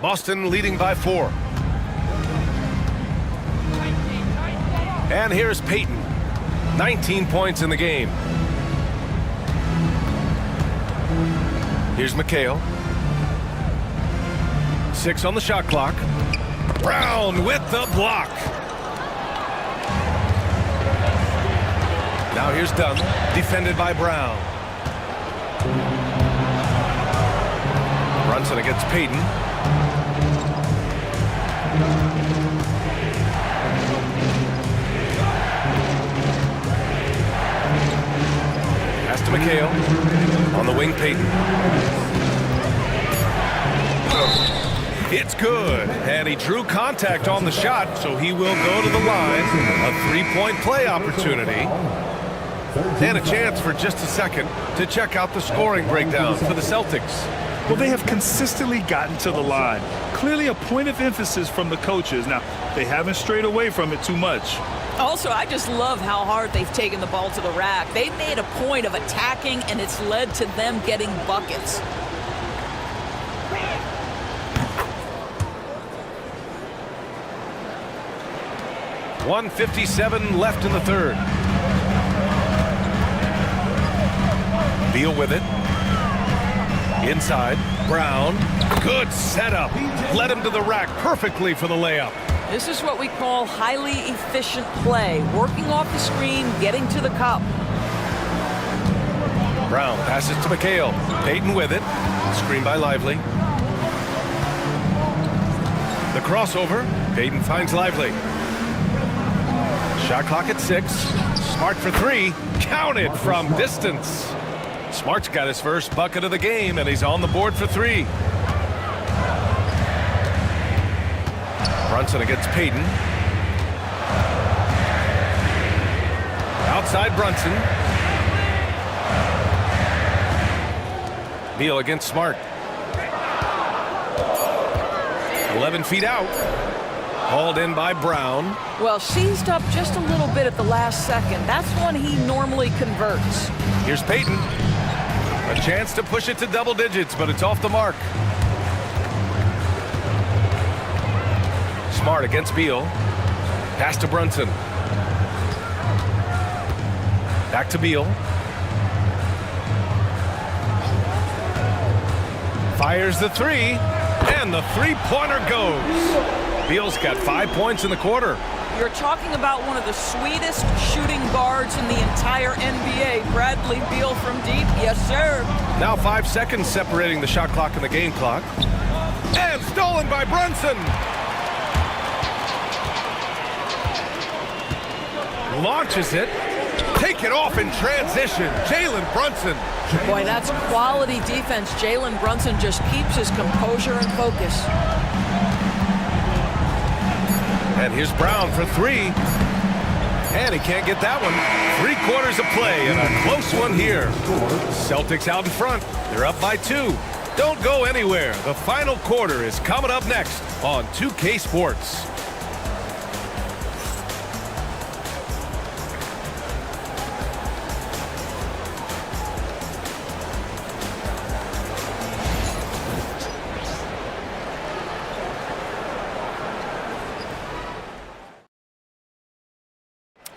S1: Boston leading by 4. And here's Payton. 19 points in the game. Here's McHale. 6 on the shot clock. Brown with the block. Now here's Dunn, defended by Brown. Brunson against Payton. Pass to McHale. On the wing, Payton. It's good. And he drew contact on the shot, so he will go to the line. A 3-point play opportunity. And a chance for just a second to check out the scoring breakdown for the Celtics.
S2: Well, they have consistently gotten to the line. Clearly a point of emphasis from the coaches. Now, they haven't strayed away from it too much.
S3: Also, I just love how hard they've taken the ball to the rack. They've made a point of attacking, and it's led to them getting buckets.
S1: .157 left in the third. Beal with it. Inside. Brown, good setup. Led him to the rack perfectly for the layup.
S3: This is what we call highly efficient play. Working off the screen, getting to the cup.
S1: Brown passes to McHale. Payton with it. Screen by Lively. The crossover. Payton finds Lively. Shot clock at 6. Smart for 3. Counted from distance. Smart's got his first bucket of the game, and he's on the board for 3. Brunson against Payton. Outside Brunson. Beal against Smart. 11 feet out. Hauled in by Brown.
S3: Well, seized up just a little bit at the last second. That's when he normally converts.
S1: Here's Payton. A chance to push it to double digits, but it's off the mark. Smart against Beal. Pass to Brunson. Back to Beal. Fires the 3, and the three-pointer goes. Beal's got 5 points in the quarter.
S3: You're talking about one of the sweetest shooting guards in the entire NBA. Bradley Beal from deep. Yes, sir.
S1: Now 5 seconds separating the shot clock and the game clock. And stolen by Brunson. Launches it. Take it off in transition. Jalen Brunson.
S3: Boy, that's quality defense. Jalen Brunson just keeps his composure and focus.
S1: And here's Brown for 3. And he can't get that one. 3/4 of play and a close one here. Celtics out in front. They're up by 2. Don't go anywhere. The final quarter is coming up next on 2K Sports.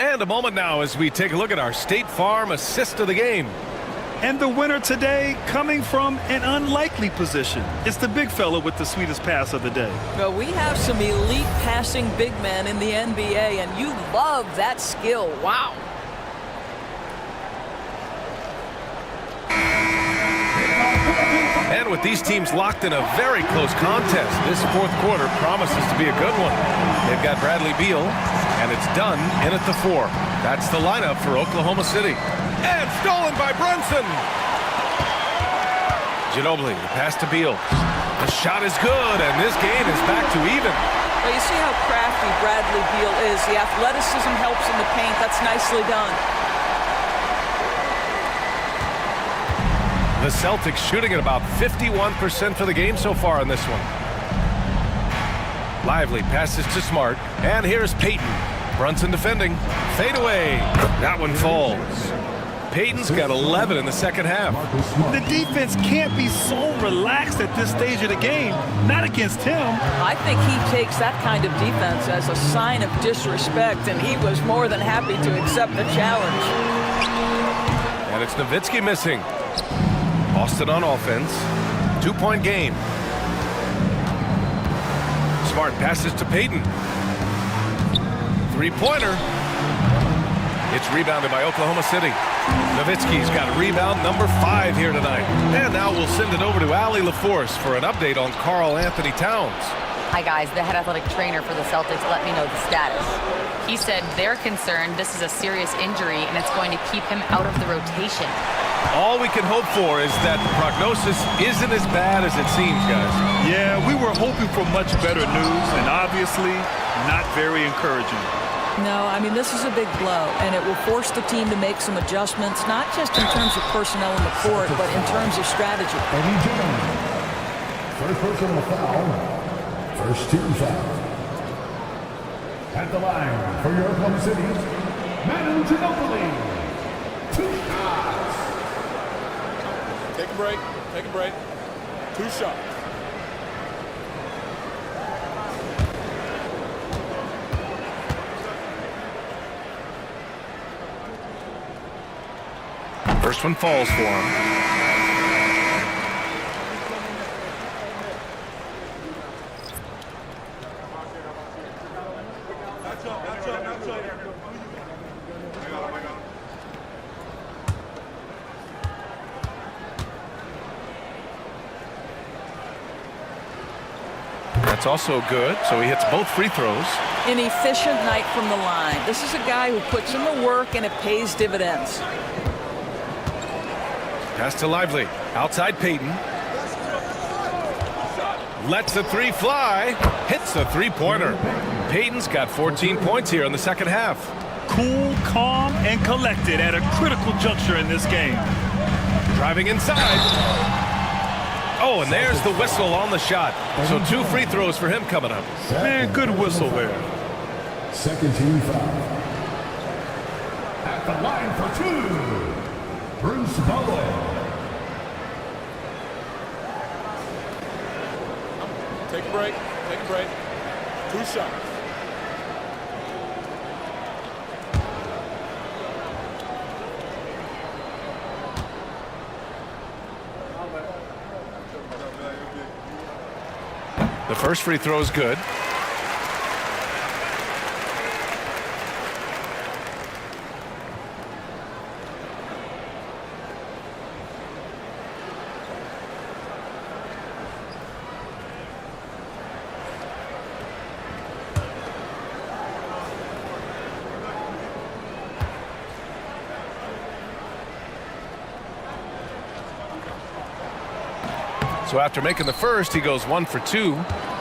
S1: And a moment now as we take a look at our State Farm assist of the game.
S2: And the winner today coming from an unlikely position. It's the big fella with the sweetest pass of the day.
S3: Well, we have some elite passing big men in the NBA, and you love that skill. Wow.
S1: And with these teams locked in a very close contest, this fourth quarter promises to be a good one. They've got Bradley Beal, and it's done in at the 4. That's the lineup for Oklahoma City. And stolen by Brunson. Ginobili, the pass to Beal. The shot is good, and this game is back to even.
S3: Well, you see how crafty Bradley Beal is. The athleticism helps in the paint. That's nicely done.
S1: The Celtics shooting at about 51% for the game so far in this one. Lively passes to Smart, and here's Payton. Brunson defending. Fade away. That one falls. Payton's got 11 in the second half.
S2: The defense can't be so relaxed at this stage of the game. Not against him.
S3: I think he takes that kind of defense as a sign of disrespect, and he was more than happy to accept the challenge.
S1: And it's Nowitzki missing. Boston on offense. 2-point game. Smart passes to Payton. Three-pointer. It's rebounded by Oklahoma City. Nowitzki's got rebound number 5 here tonight. And now we'll send it over to Allie LaForce for an update on Karl Anthony Towns.
S4: Hi guys, the head athletic trainer for the Celtics let me know the status. He said they're concerned this is a serious injury and it's going to keep him out of the rotation.
S1: All we can hope for is that the prognosis isn't as bad as it seems, guys.
S2: Yeah, we were hoping for much better news, and obviously not very encouraging.
S3: No, I mean, this is a big blow, and it will force the team to make some adjustments, not just in terms of personnel in the court, but in terms of strategy.
S5: First personal foul. First team foul. At the line for your Oklahoma City, Manu Ginobili. 2 shots.
S6: Take a break. Take a break. 2 shots.
S1: First one falls for him. That's also good, so he hits both free throws.
S3: An efficient night from the line. This is a guy who puts in the work and it pays dividends.
S1: Pass to Lively. Outside Payton. Lets the three fly. Hits the three-pointer. Payton's got 14 points here in the second half.
S2: Cool, calm, and collected at a critical juncture in this game.
S1: Driving inside. Oh, and there's the whistle on the shot. So 2 free throws for him coming up.
S2: Man, good whistle there.
S5: Second team foul. At the line for 2, Bruce Bowen.
S6: Take a break. Take a break. 2 shots.
S1: The first free throw is good. So after making the first, he goes 1 for 2.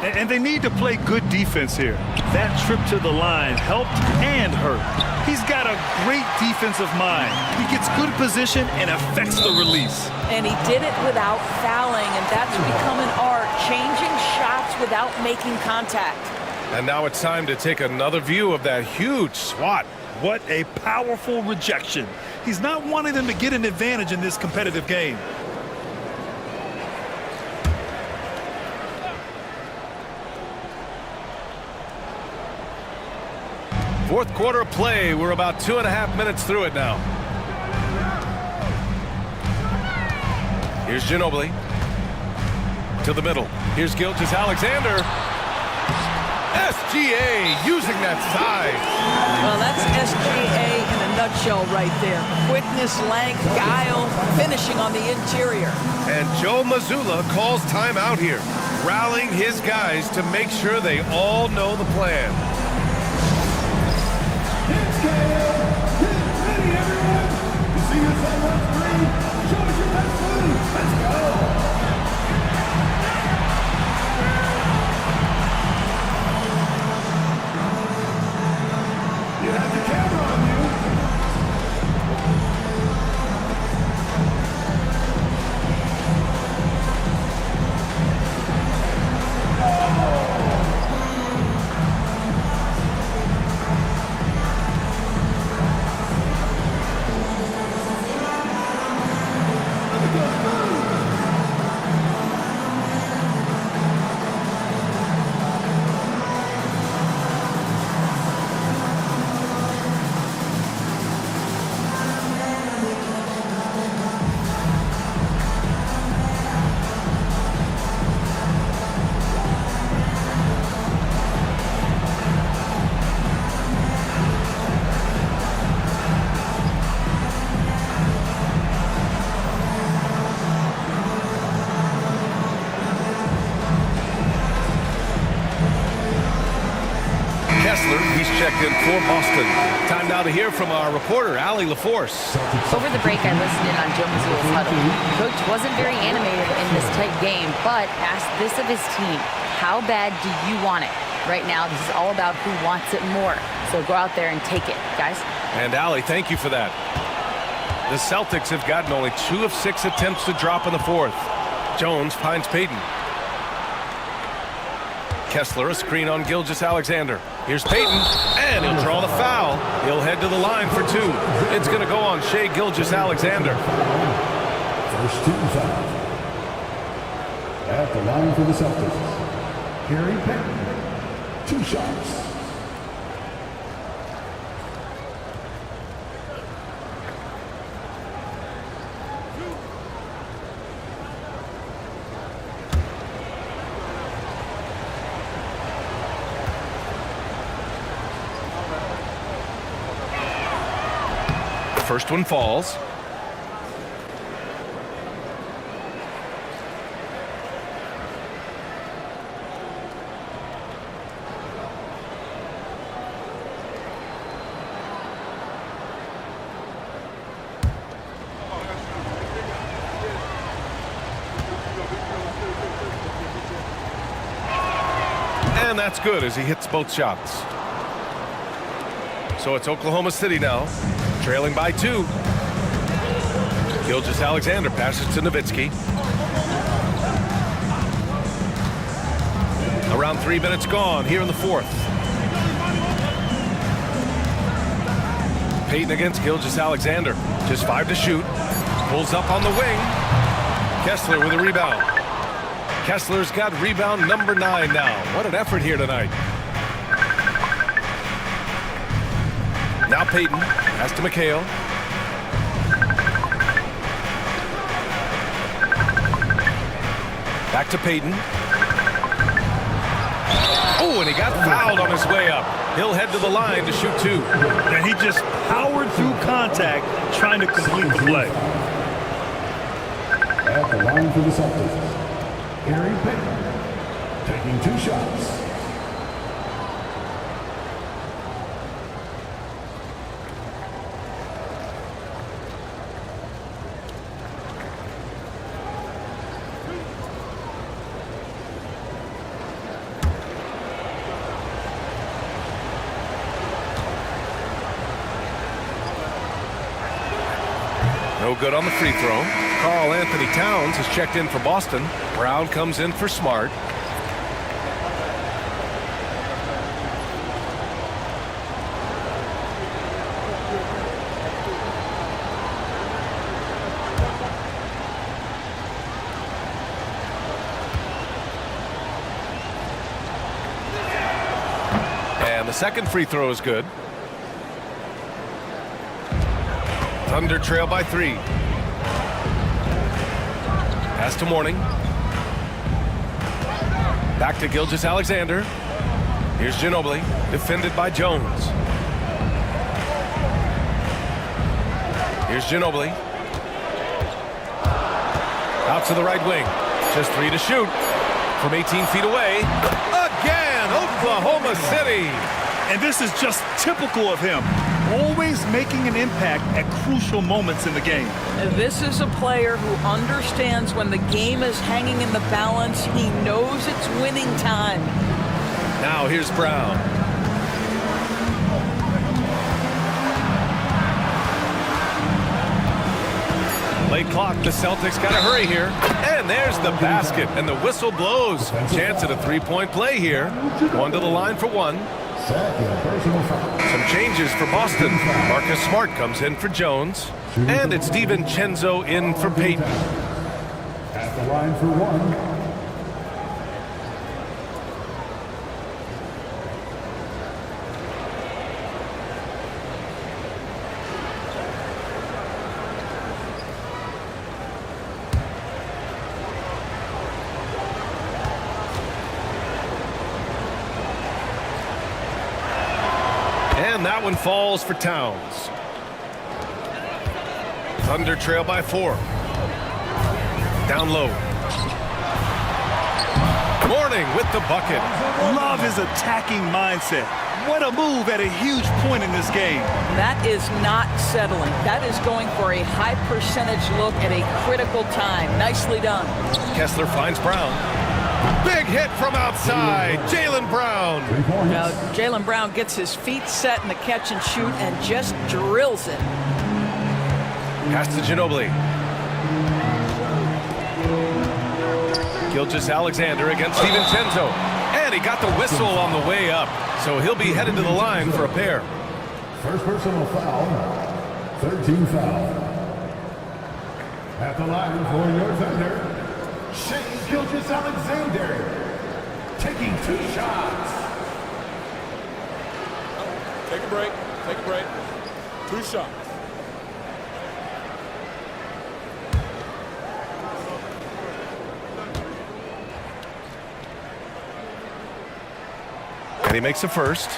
S2: And they need to play good defense here. That trip to the line helped and hurt. He's got a great defensive mind. He gets good position and affects the release.
S3: And he did it without fouling, and that's become an art, changing shots without making contact.
S1: And now it's time to take another view of that huge swat.
S2: What a powerful rejection. He's not wanting them to get an advantage in this competitive game.
S1: Fourth quarter of play. We're about 2.5 minutes through it now. Here's Ginobili. To the middle. Here's Gilgeous-Alexander. SGA using that size.
S3: Well, that's SGA in a nutshell right there. Quickness, length, guile, finishing on the interior.
S1: And Joe Mazzulla calls timeout here, rallying his guys to make sure they all know the plan.
S5: Get ready, everyone. You see yourself on screen. Show us your best move. Let's go. You have the camera on you.
S1: He's checked in for Boston. Time now to hear from our reporter, Allie LaForce.
S4: Over the break, I listened in on Joe Mazzulla's huddle. Coach wasn't very animated in this tight game, but asked this of his team: how bad do you want it? Right now, this is all about who wants it more. So go out there and take it, guys.
S1: And Allie, thank you for that. The Celtics have gotten only 2 of 6 attempts to drop in the fourth. Jones finds Payton. Kessler, a screen on Gilgeous-Alexander. Here's Payton, and he'll draw the foul. He'll head to the line for 2. It's going to go on Shai Gilgeous-Alexander.
S5: First team foul. At the line for the Celtics, Gary Payton. 2 shots.
S1: First one falls. And that's good as he hits both shots. So it's Oklahoma City now, trailing by 2. Gilgeous-Alexander passes to Nowitzki. Around 3 minutes gone here in the fourth. Payton against Gilgeous-Alexander. Just 5 to shoot. Pulls up on the wing. Kessler with a rebound. Kessler's got rebound number 9 now. What an effort here tonight. Now Payton. Pass to McHale. Back to Payton. Oh, and he got fouled on his way up. He'll head to the line to shoot 2.
S2: And he just powered through contact trying to complete the play.
S5: At the line for the Celtics, Gary Payton, taking 2 shots.
S1: No good on the free throw. Karl Anthony Towns has checked in for Boston. Brown comes in for Smart. And the second free throw is good. Thunder trail by 3. Pass to Mourning. Back to Gilgeous-Alexander. Here's Ginobili, defended by Jones. Here's Ginobili. Out to the right wing. Just 3 to shoot. From 18 feet away. Again, Oklahoma City.
S2: And this is just typical of him. Always making an impact at crucial moments in the game.
S3: This is a player who understands when the game is hanging in the balance. He knows it's winning time.
S1: Now here's Brown. Late clock, the Celtics got to hurry here. And there's the basket, and the whistle blows. Chance at a 3-point play here. One to the line for 1. Some changes for Boston. Marcus Smart comes in for Jones. And it's DiVincenzo in for Payton.
S5: At the line for 1.
S1: And that one falls for Towns. Thunder trail by 4. Down low. Mourning with the bucket.
S2: Love his attacking mindset. What a move at a huge point in this game.
S3: That is not settling. That is going for a high percentage look at a critical time. Nicely done.
S1: Kessler finds Brown. Big hit from outside. Jaylen Brown.
S3: Now, Jaylen Brown gets his feet set in the catch and shoot and just drills it.
S1: Pass to Ginobili. Gilgeous-Alexander against DiVincenzo. And he got the whistle on the way up. So he'll be headed to the line for a pair.
S5: First personal foul. 13 foul. At the line for your Thunder, Gilgeous-Alexander, taking 2 shots.
S6: Take a break. Take a break. 2 shots.
S1: And he makes the first.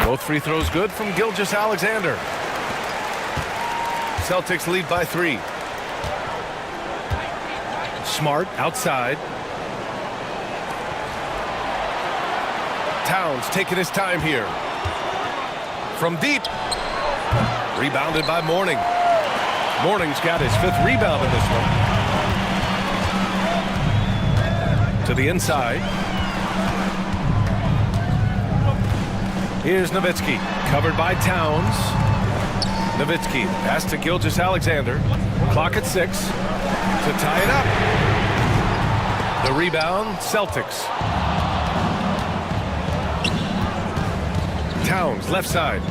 S1: Both free throws good from Gilgeous-Alexander. Celtics lead by 3. Smart outside. Towns taking his time here. From deep. Rebounded by Mourning. Mourning's got his 5th rebound in this one. To the inside. Here's Nowitzki, covered by Towns. Nowitzki, pass to Gilgeous-Alexander. Clock at 6 to tie it up. The rebound, Celtics. Towns, left side.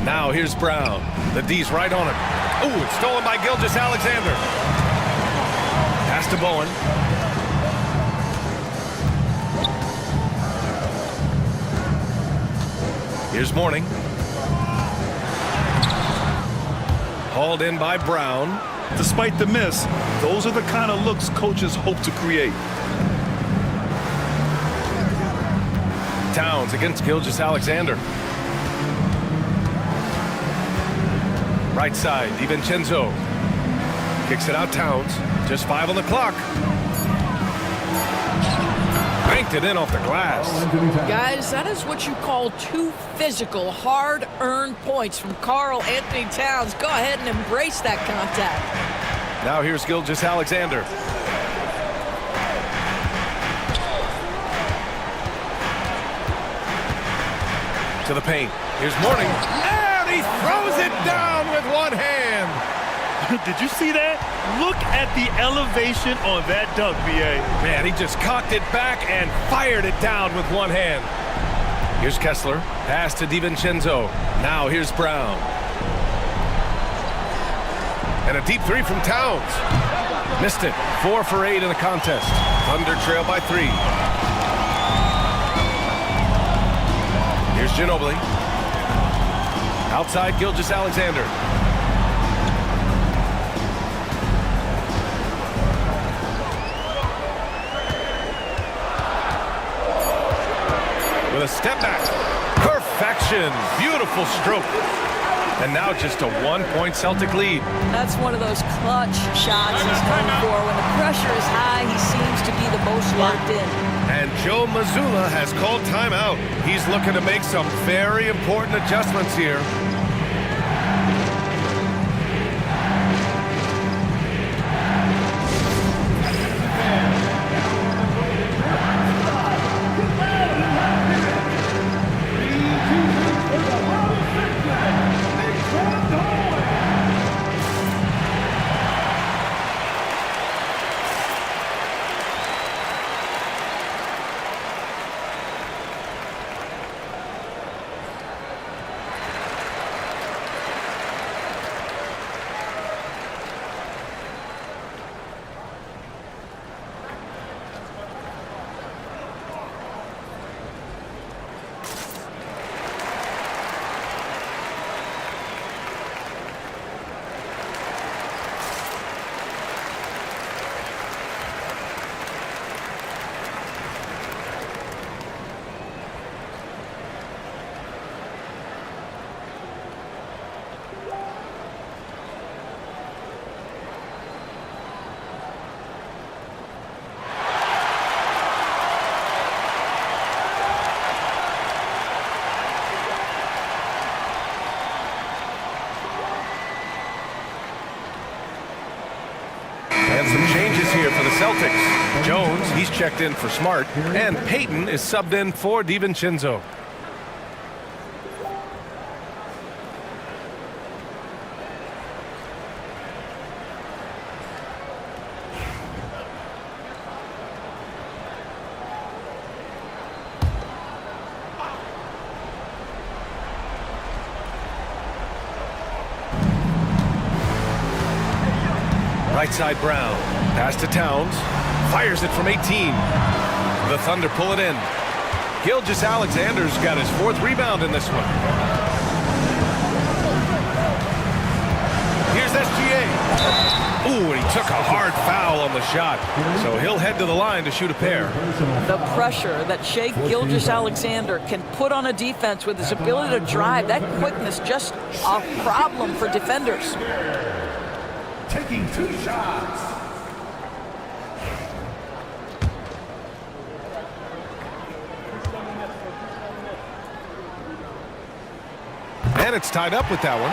S1: Now here's Brown. The D's right on him. Ooh, it's stolen by Gilgeous-Alexander. Pass to Bowen. Here's Mourning. Hauled in by Brown.
S2: Despite the miss, those are the kind of looks coaches hope to create.
S1: Towns against Gilgeous-Alexander. Right side, DiVincenzo. Kicks it out, Towns. Just 5 on the clock. Banked it in off the glass.
S3: Guys, that is what you call 2 physical, hard-earned points from Karl Anthony Towns. Go ahead and embrace that contact.
S1: Now here's Gilgeous-Alexander. To the paint. Here's Mourning. And he throws it down with one hand.
S2: Did you see that? Look at the elevation on that dunk, B.A.
S1: Man, he just cocked it back and fired it down with one hand. Here's Kessler. Pass to DiVincenzo. Now here's Brown. And a deep 3 from Towns. Missed it. 4 for 8 in the contest. Thunder trail by 3. Here's Ginobili. Outside Gilgeous-Alexander. With a step back. Perfection. Beautiful stroke. And now just a 1-point Celtic lead.
S3: That's one of those clutch shots he's known for. When the pressure is high, he seems to be the most locked in.
S1: And Joe Mazzulla has called timeout. He's looking to make some very important adjustments here. And some changes here for the Celtics. Jones, he's checked in for Smart. And Payton is subbed in for DiVincenzo. Right side Brown. Pass to Towns. Fires it from 18. The Thunder pull it in. Gilgeous-Alexander's got his 4th rebound in this one. Here's SGA. Ooh, and he took a hard foul on the shot. So he'll head to the line to shoot a pair.
S3: The pressure that Shai Gilgeous-Alexander can put on a defense with his ability to drive, that quickness, just a problem for defenders.
S5: Taking 2 shots.
S1: And it's tied up with that one.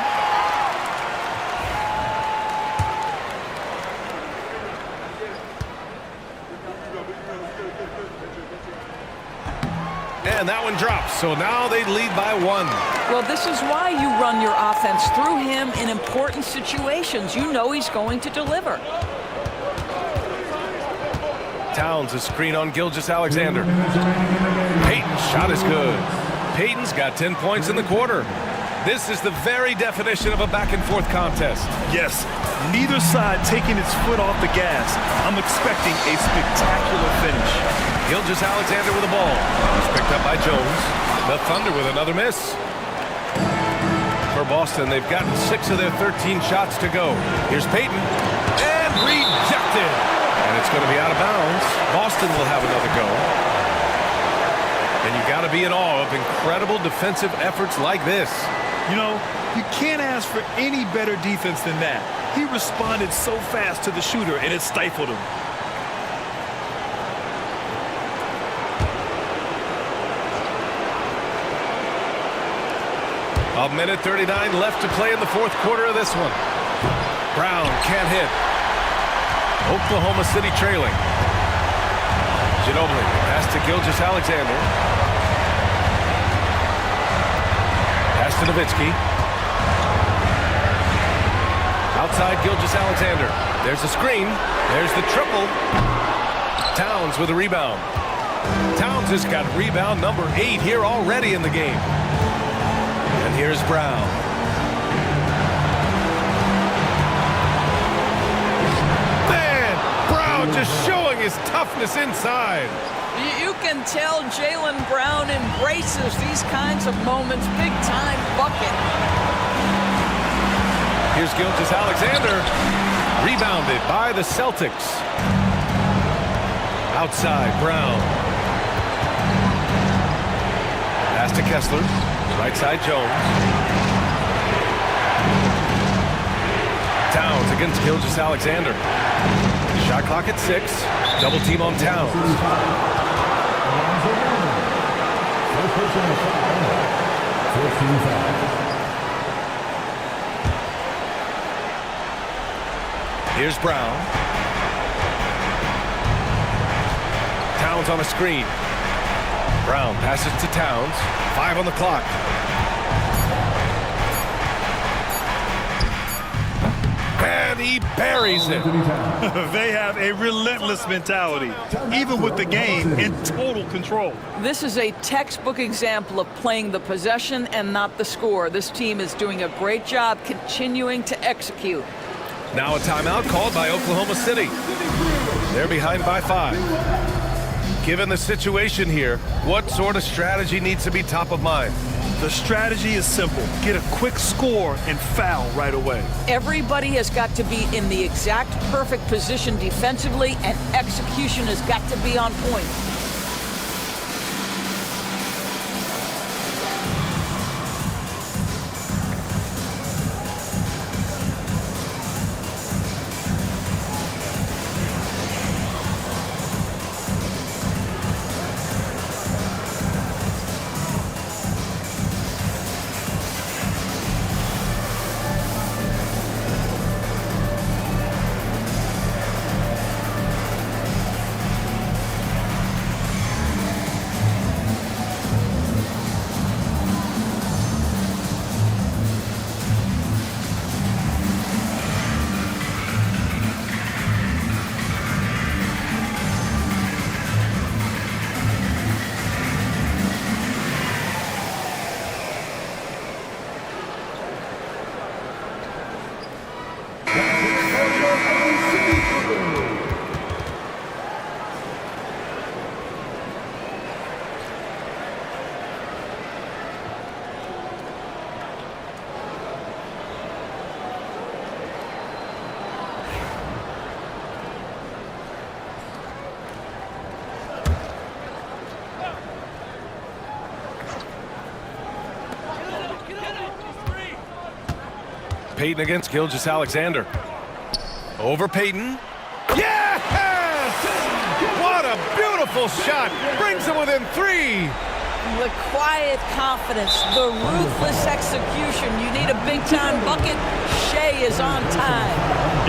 S1: And that one drops. So now they lead by 1.
S3: Well, this is why you run your offense through him in important situations. You know he's going to deliver.
S1: Towns a screen on Gilgeous-Alexander. Payton's shot is good. Payton's got 10 points in the quarter. This is the very definition of a back-and-forth contest.
S2: Yes, neither side taking its foot off the gas. I'm expecting a spectacular finish.
S1: Gilgeous-Alexander with the ball. It's picked up by Jones. The Thunder with another miss. For Boston, they've gotten 6 of their 13 shots to go. Here's Payton. And rejected. And it's going to be out of bounds. Boston will have another go. And you got to be in awe of incredible defensive efforts like this.
S2: You know, you can't ask for any better defense than that. He responded so fast to the shooter, and it stifled him.
S1: A minute 39 left to play in the fourth quarter of this one. Brown can't hit. Oklahoma City trailing. Ginobili pass to Gilgeous-Alexander. Pass to Nowitzki. Outside Gilgeous-Alexander. There's a screen. There's the triple. Towns with a rebound. Towns has got rebound number 8 here already in the game. And here's Brown. Man, Brown just showing his toughness inside.
S3: You can tell Jaylen Brown embraces these kinds of moments. Big-time bucket.
S1: Here's Gilgeous-Alexander. Rebounded by the Celtics. Outside, Brown. Pass to Kessler. Right side, Jones. Towns against Gilgeous-Alexander. Shot clock at 6. Double team on Towns. Here's Brown. Towns on a screen. Brown passes to Towns. 5 on the clock. And he buries it.
S2: They have a relentless mentality, even with the game in total control.
S3: This is a textbook example of playing the possession and not the score. This team is doing a great job continuing to execute.
S1: Now a timeout called by Oklahoma City. They're behind by 5. Given the situation here, what sort of strategy needs to be top of mind?
S2: The strategy is simple. Get a quick score and foul right away.
S3: Everybody has got to be in the exact perfect position defensively, and execution has got to be on point.
S1: Payton against Gilgeous-Alexander. Over Payton. Yes! What a beautiful shot. Brings him within 3.
S3: The quiet confidence, the ruthless execution. You need a big-time bucket. Shea is on time.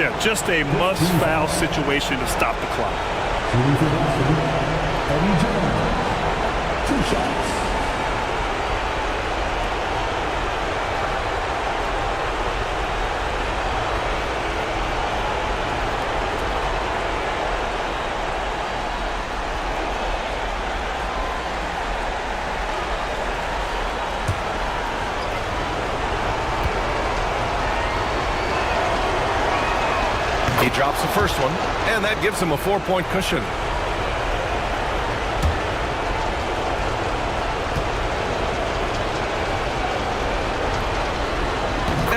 S2: Yeah, just a must-foul situation to stop the clock.
S5: Shooting for Boston, Eddie Jones. 2 shots.
S1: He drops the first one, and that gives him a 4-point cushion.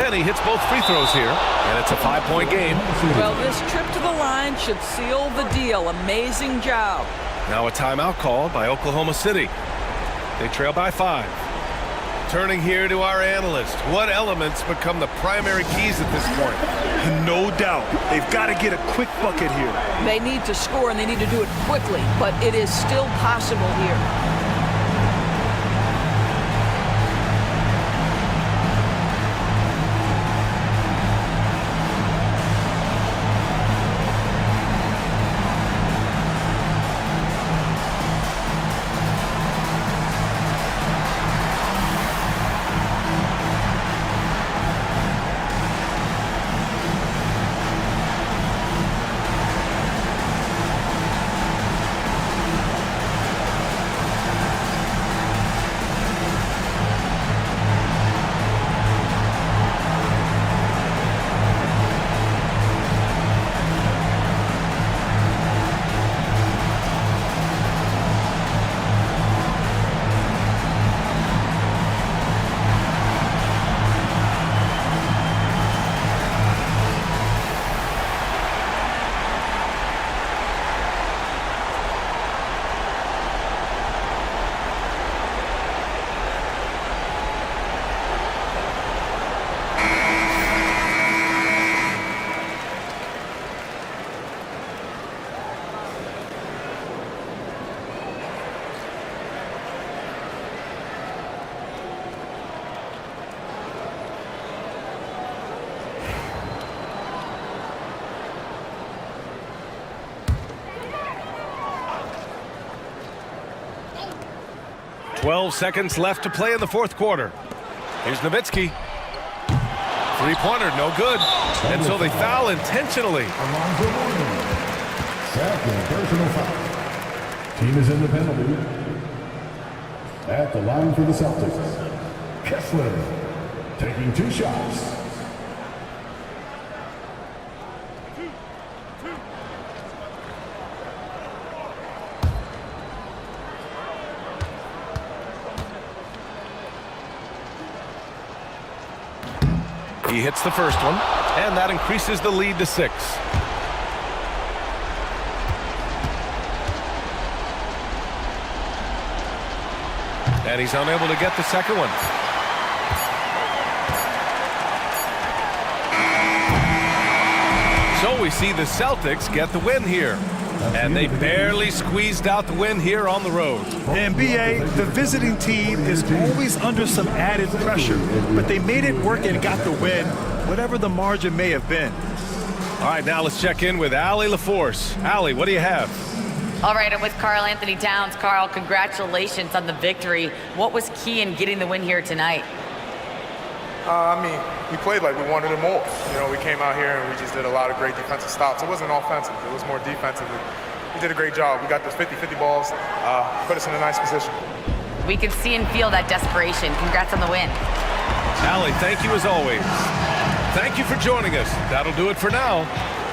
S1: And he hits both free throws here, and it's a 5-point game.
S3: Well, this trip to the line should seal the deal. Amazing job.
S1: Now a timeout called by Oklahoma City. They trail by 5. Turning here to our analyst. What elements become the primary keys at this point?
S2: No doubt. They've got to get a quick bucket here.
S3: They need to score, and they need to do it quickly, but it is still possible here.
S1: "12 seconds left to play in the 4th quarter. Here's Nowitzki. Three-pointer, no good. And so they foul intentionally.
S5: Alonzo Mourning. Second personal foul. Team is in the penalty. At the line for the Celtics, Kessler taking 2 shots.
S1: He hits the first one, and that increases the lead to 6. And he's unable to get the second one. So we see the Celtics get the win here. And they barely squeezed out the win here on the road.
S2: And BA, the visiting team is always under some added pressure, but they made it work and got the win, whatever the margin may have been.
S1: All right, now let's check in with Allie LaForce. Allie, what do you have?
S4: All right, I'm with Karl Anthony Towns. Karl, congratulations on the victory. What was key in getting the win here tonight?
S8: We played like we wanted it more. We came out here and we just did a lot of great defensive stops. It wasn't offensive. It was more defensive. We did a great job. We got those 50-50 balls, put us in a nice position.
S4: We can see and feel that desperation. Congrats on the win.
S1: Allie, thank you as always. Thank you for joining us. That'll do it for now.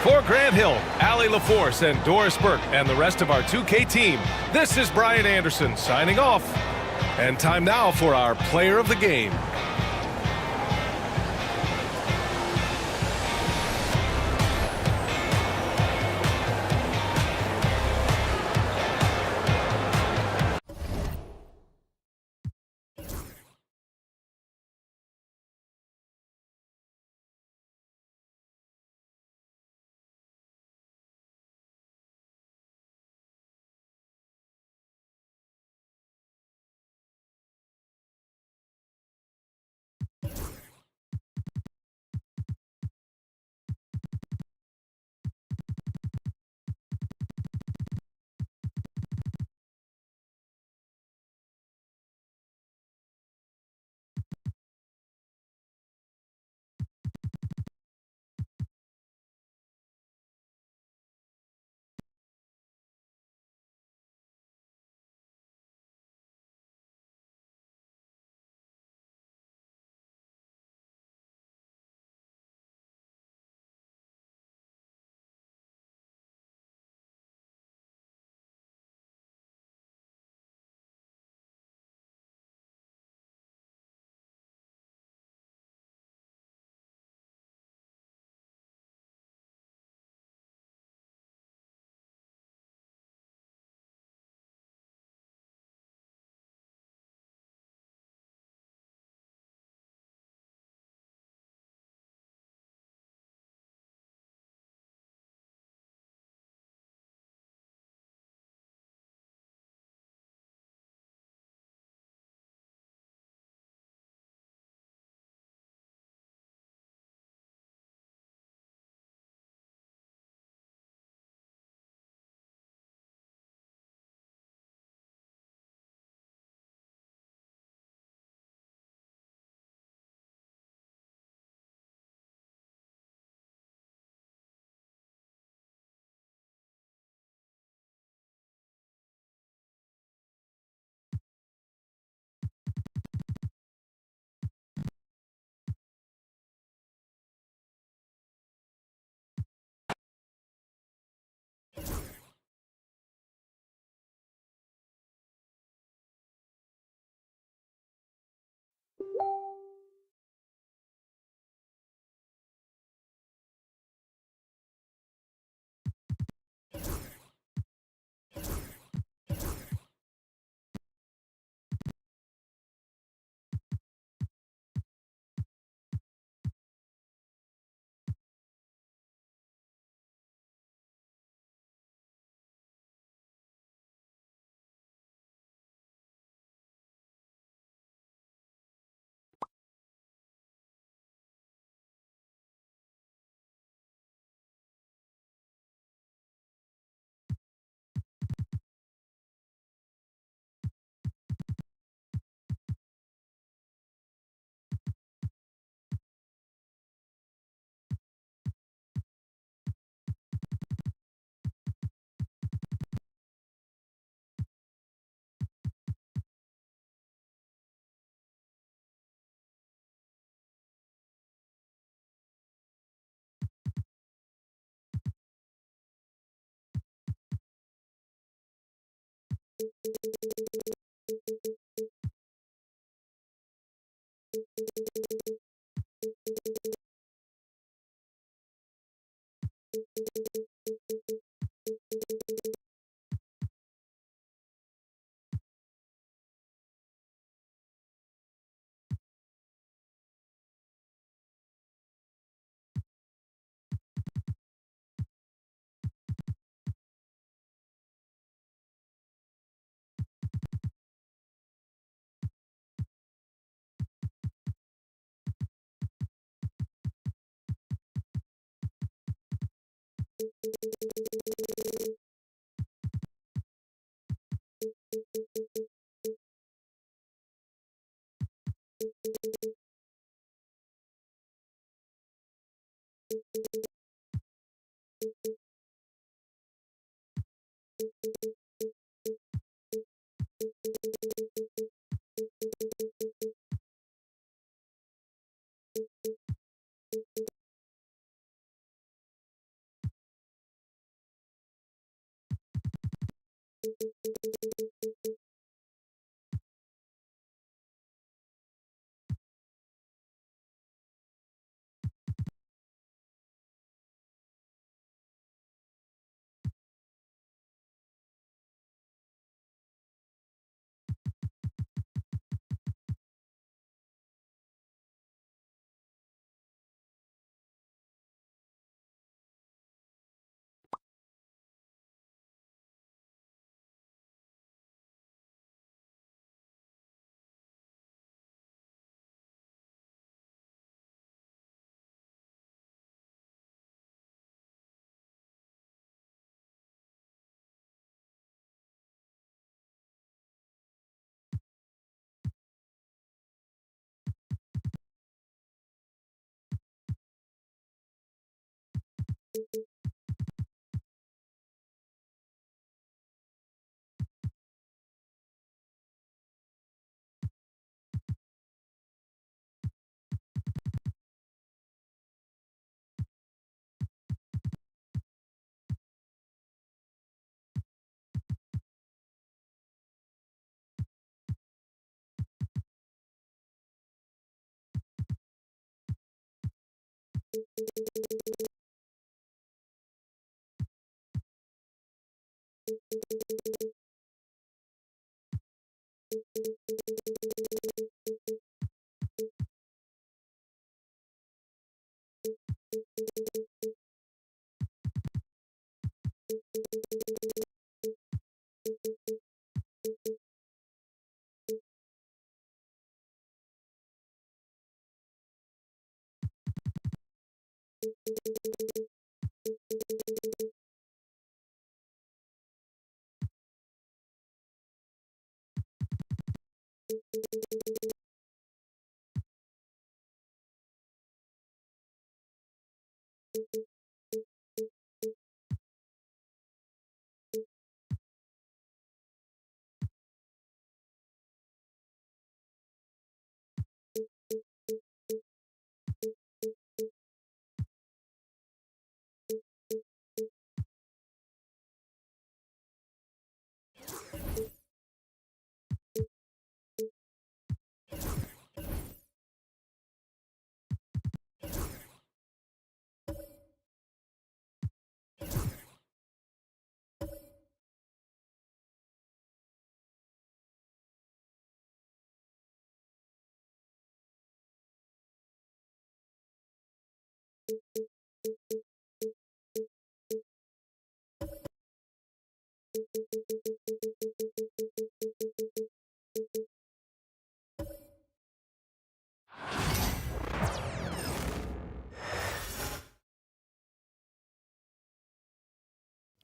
S1: For Grant Hill, Allie LaForce, and Doris Burke, and the rest of our 2K team, this is Brian Anderson signing off. And time now for our player of the game.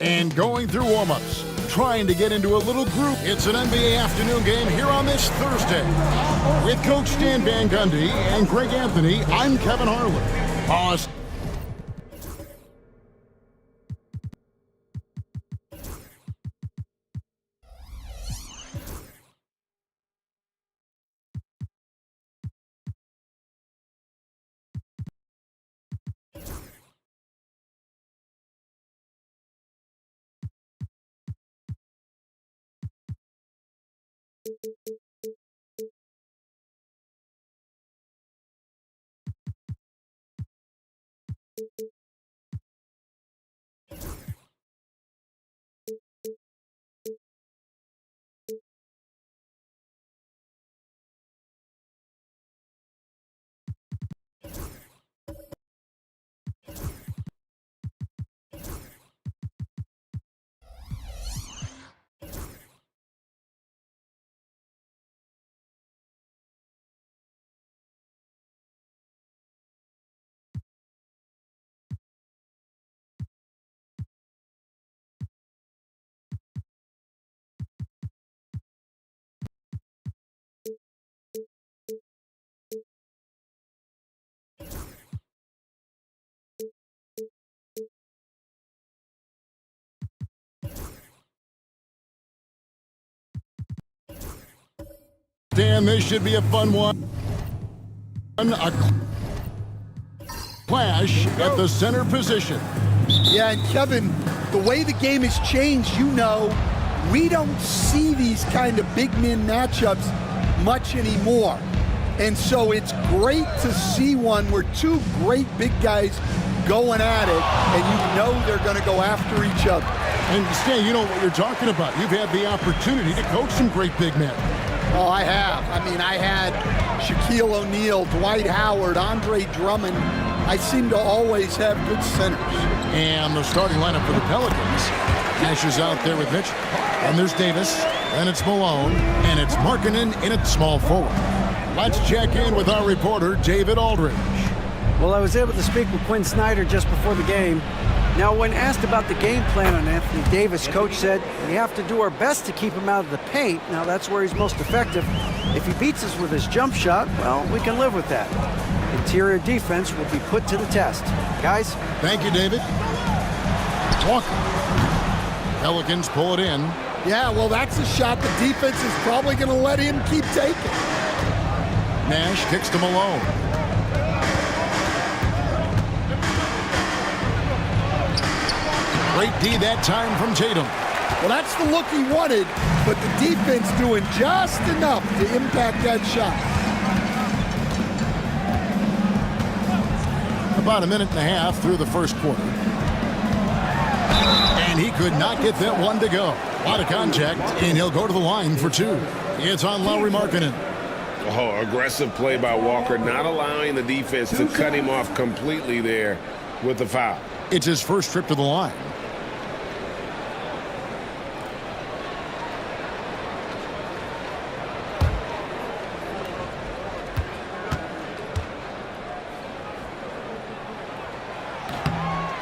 S5: And going through warm-ups, trying to get into a little group. It's an NBA afternoon game here on this Thursday. With Coach Stan Van Gundy and Greg Anthony, I'm Kevin Harlan. Pause. Dan, this should be a fun one. A clash at the center position.
S9: Yeah, and Kevin, the way the game has changed, we don't see these kind of big men matchups much anymore. And so it's great to see one where two great big guys going at it, and they're going to go after each other.
S5: And Stan, you know what you're talking about. You've had the opportunity to coach some great big men.
S9: Oh, I have. I had Shaquille O'Neal, Dwight Howard, Andre Drummond. I seem to always have good centers.
S5: And the starting lineup for the Pelicans. Nash is out there with Mitch. And there's Davis. And it's Malone. And it's Markkanen in at small forward. Let's check in with our reporter, David Aldridge.
S10: Well, I was able to speak with Quinn Snyder just before the game. Now, when asked about the game plan on Anthony Davis, Coach said, we have to do our best to keep him out of the paint. Now, that's where he's most effective. If he beats us with his jump shot, well, we can live with that. Interior defense will be put to the test. Guys?
S5: Thank you, David. Walker. Pelicans pull it in.
S9: Yeah, well, that's a shot the defense is probably going to let him keep taking.
S5: Nash kicks to Malone. Great D that time from Tatum.
S9: Well, that's the look he wanted, but the defense doing just enough to impact that shot.
S5: About a minute and a half through the first quarter. And he could not get that one to go. A lot of contact, and he'll go to the line for two. It's on Lauri Markkanen.
S11: Oh, aggressive play by Walker, not allowing the defense to cut him off completely there with the foul.
S5: It's his first trip to the line.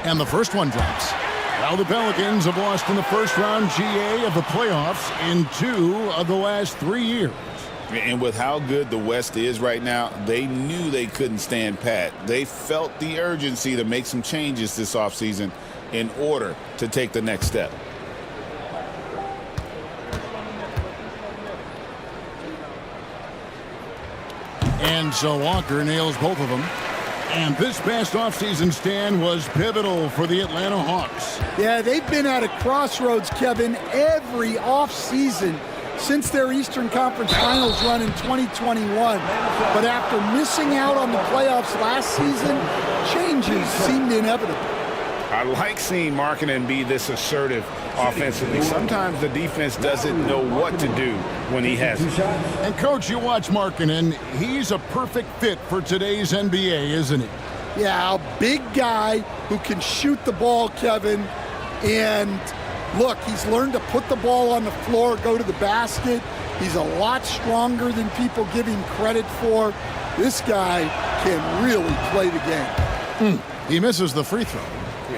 S5: And the first one drops. Now the Pelicans have lost in the first round GA of the playoffs in 2 of the last 3 years.
S12: And with how good the West is right now, they knew they couldn't stand pat. They felt the urgency to make some changes this offseason in order to take the next step.
S5: And so Walker nails both of them. And this past offseason stand was pivotal for the Atlanta Hawks.
S9: Yeah, they've been at a crossroads, Kevin, every offseason since their Eastern Conference Finals run in 2021. But after missing out on the playoffs last season, changes seemed inevitable.
S11: I like seeing Markkanen be this assertive offensively. Sometimes the defense doesn't know what to do when he has it.
S5: And, Coach, you watch Markkanen. He's a perfect fit for today's NBA, isn't he?
S9: Yeah, a big guy who can shoot the ball, Kevin. And, look, he's learned to put the ball on the floor, go to the basket. He's a lot stronger than people give him credit for. This guy can really play the game.
S5: He misses the free throw.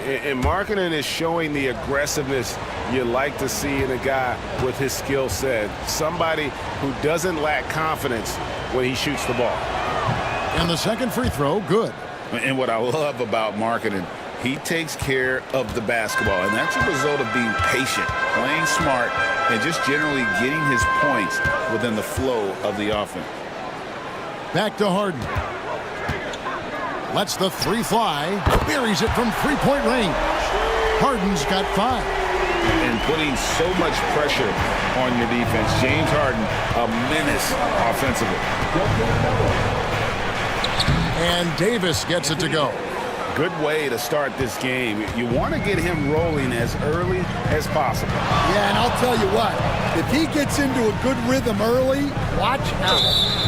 S11: And Markkanen is showing the aggressiveness you like to see in a guy with his skill set. Somebody who doesn't lack confidence when he shoots the ball.
S5: And the second free throw, good.
S12: And what I love about Markkanen, he takes care of the basketball. And that's a result of being patient, playing smart, and just generally getting his points within the flow of the offense.
S5: Back to Harden. Lets the three fly. Buries it from three-point range. Harden's got 5.
S12: and putting so much pressure on your defense. James Harden, a menace offensively.
S13: And Davis gets it to go.
S12: Good way to start this game. You want to get him rolling as early as possible.
S9: Yeah, and I'll tell you what, if he gets into a good rhythm early, watch out.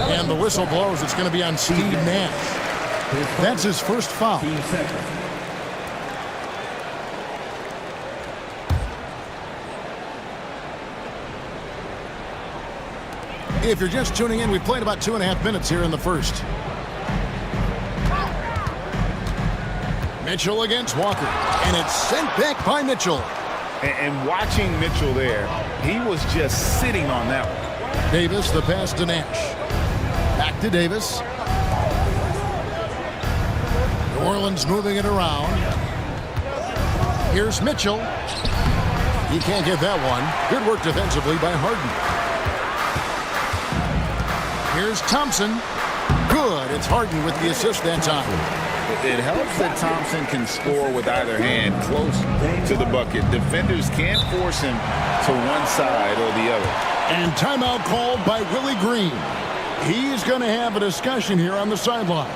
S13: And the whistle blows. It's going to be on Steve Nash. That's his first foul. If you're just tuning in, we've played about 2.5 minutes here in the first. Mitchell against Walker, and it's sent back by Mitchell.
S12: And watching Mitchell there, he was just sitting on that one.
S13: Davis, the pass to Nash. Back to Davis. New Orleans moving it around. Here's Mitchell. He can't get that one. Good work defensively by Harden. Here's Thompson. Good. It's Harden with the assist that time.
S12: It helps that Thompson can score with either hand close to the bucket. Defenders can't force him to one side or the other.
S13: And timeout called by Willie Green. He's going to have a discussion here on the sideline.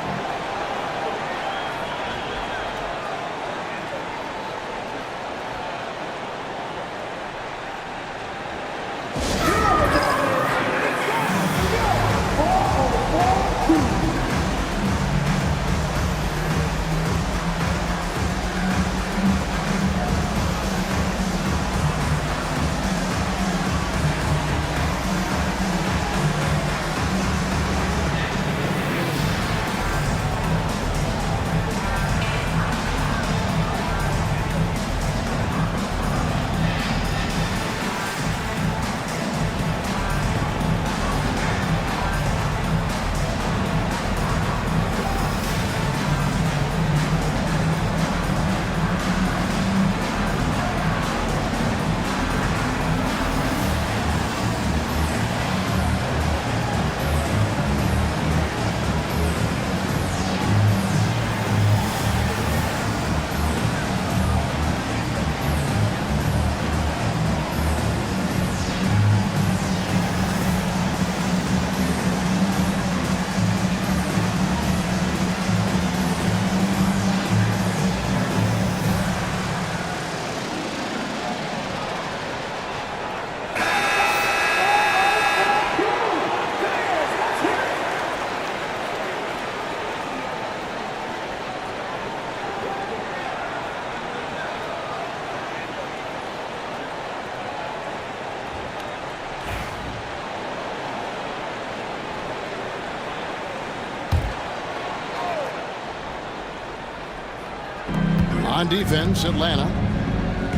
S13: On defense, Atlanta.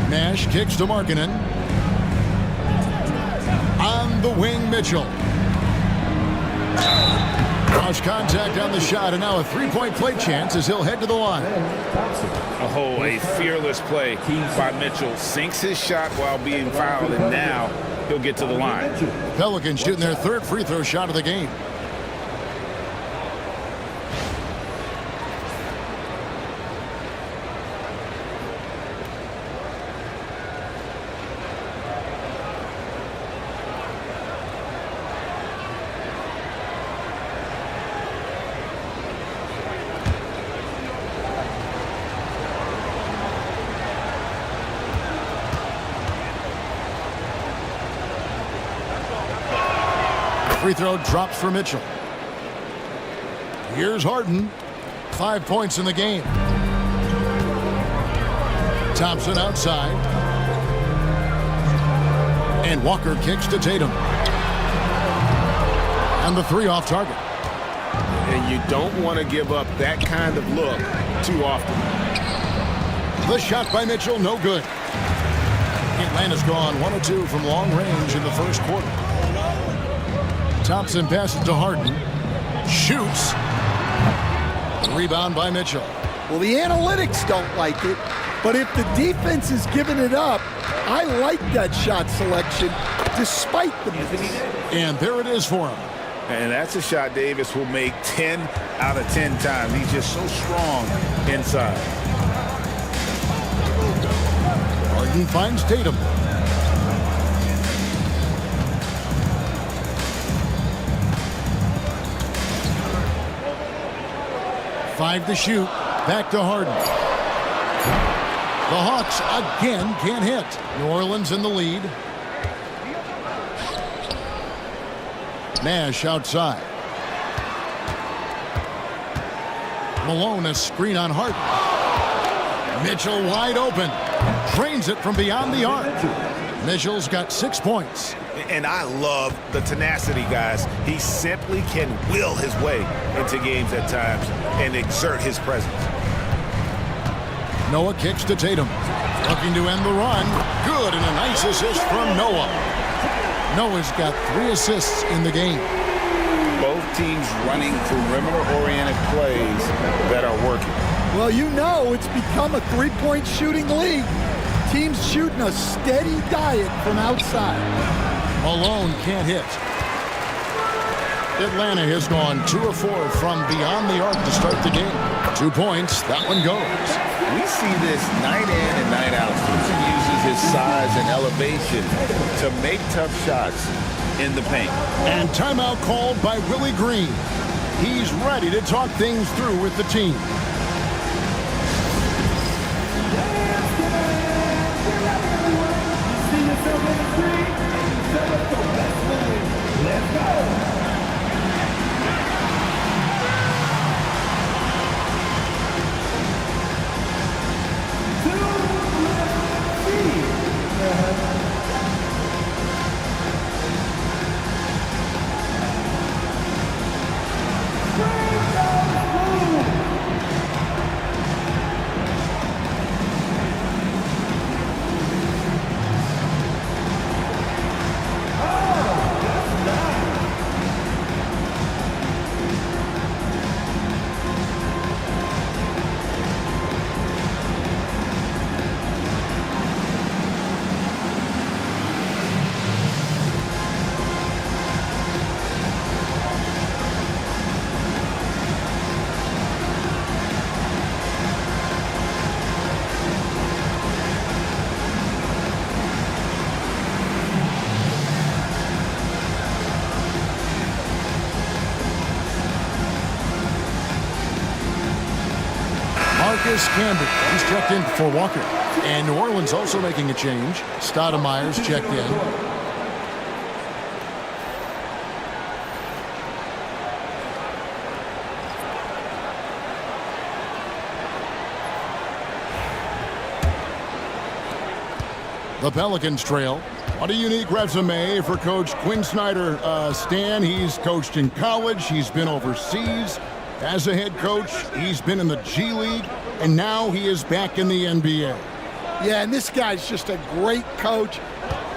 S13: Nash kicks to Markkanen. On the wing, Mitchell. Cross contact on the shot, and now a three-point play chance as he'll head to the line.
S12: Oh, a fearless play by Mitchell. Sinks his shot while being fouled, and now he'll get to the line.
S13: Pelicans shooting their third free throw shot of the game. Free throw drops for Mitchell. Here's Harden. 5 points in the game. Thompson outside. And Walker kicks to Tatum. And the three off target.
S11: And you don't want to give up that kind of look too often.
S13: The shot by Mitchell, no good. Atlanta's gone 1 of 2 from long range in the first quarter. Thompson passes to Harden. Shoots. Rebound by Mitchell.
S9: Well, the analytics don't like it, but if the defense is giving it up, I like that shot selection despite the miss.
S13: And there it is for him.
S12: And that's a shot Davis will make 10 out of 10 times. He's just so strong inside.
S13: Harden finds Tatum. Five to shoot. Back to Harden. The Hawks again can't hit. New Orleans in the lead. Nash outside. Malone a screen on Harden. Mitchell wide open. Drains it from beyond the arc. Mitchell's got 6 points.
S11: And I love the tenacity, guys. He simply can will his way into games at times and exert his presence.
S13: Noah kicks to Tatum. Looking to end the run. Good, and a nice assist from Noah. Noah's got 3 assists in the game.
S12: Both teams running perimeter-oriented plays that are working.
S9: Well, you know it's become a three-point shooting league. Teams shooting a steady diet from outside.
S13: Malone can't hit. Atlanta has gone 2 of 4 from beyond the arc to start the game. 2 points, that one goes.
S12: We see this night in and night out. Houston uses his size and elevation to make tough shots in the paint.
S13: And timeout called by Willie Green. He's ready to talk things through with the team.
S5: Let's go.
S13: Marcus Camby, he's checked in for Walker. And New Orleans also making a change. Stoudemire's checked in. The Pelicans trail. What a unique resume for Coach Quinn Snyder. Stan, he's coached in college. He's been overseas. As a head coach, he's been in the G League, and now he is back in the NBA.
S9: Yeah, and this guy's just a great coach.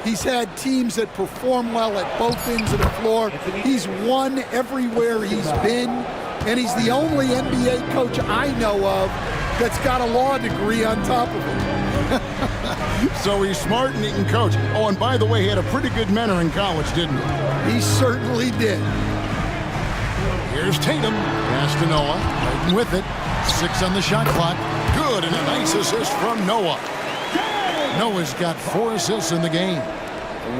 S9: He's had teams that perform well at both ends of the floor. He's won everywhere he's been, and he's the only NBA coach I know of that's got a law degree on top of him.
S13: So he's smart and he can coach. Oh, and by the way, he had a pretty good mentor in college, didn't he?
S9: He certainly did.
S13: Here's Tatum. Pass to Noah. Right with it. 6 on the shot clock. Good, and a nice assist from Noah. Noah's got 4 assists in the game.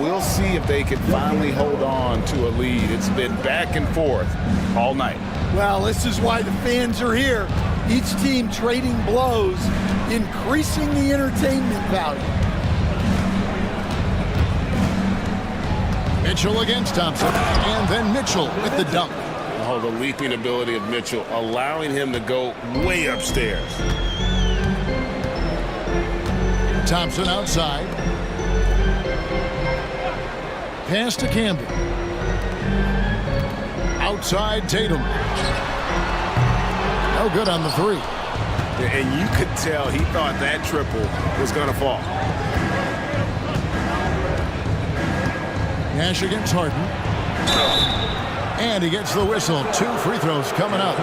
S12: We'll see if they can finally hold on to a lead. It's been back and forth all night.
S9: Well, this is why the fans are here. Each team trading blows, increasing the entertainment value.
S13: Mitchell against Thompson, and then Mitchell with the dunk.
S11: Oh, the leaping ability of Mitchell, allowing him to go way upstairs.
S13: Thompson outside. Pass to Campbell. Outside Tatum. No good on the 3.
S11: And you could tell he thought that triple was going to fall.
S13: Nash against Harden. And he gets the whistle. 2 free throws coming up.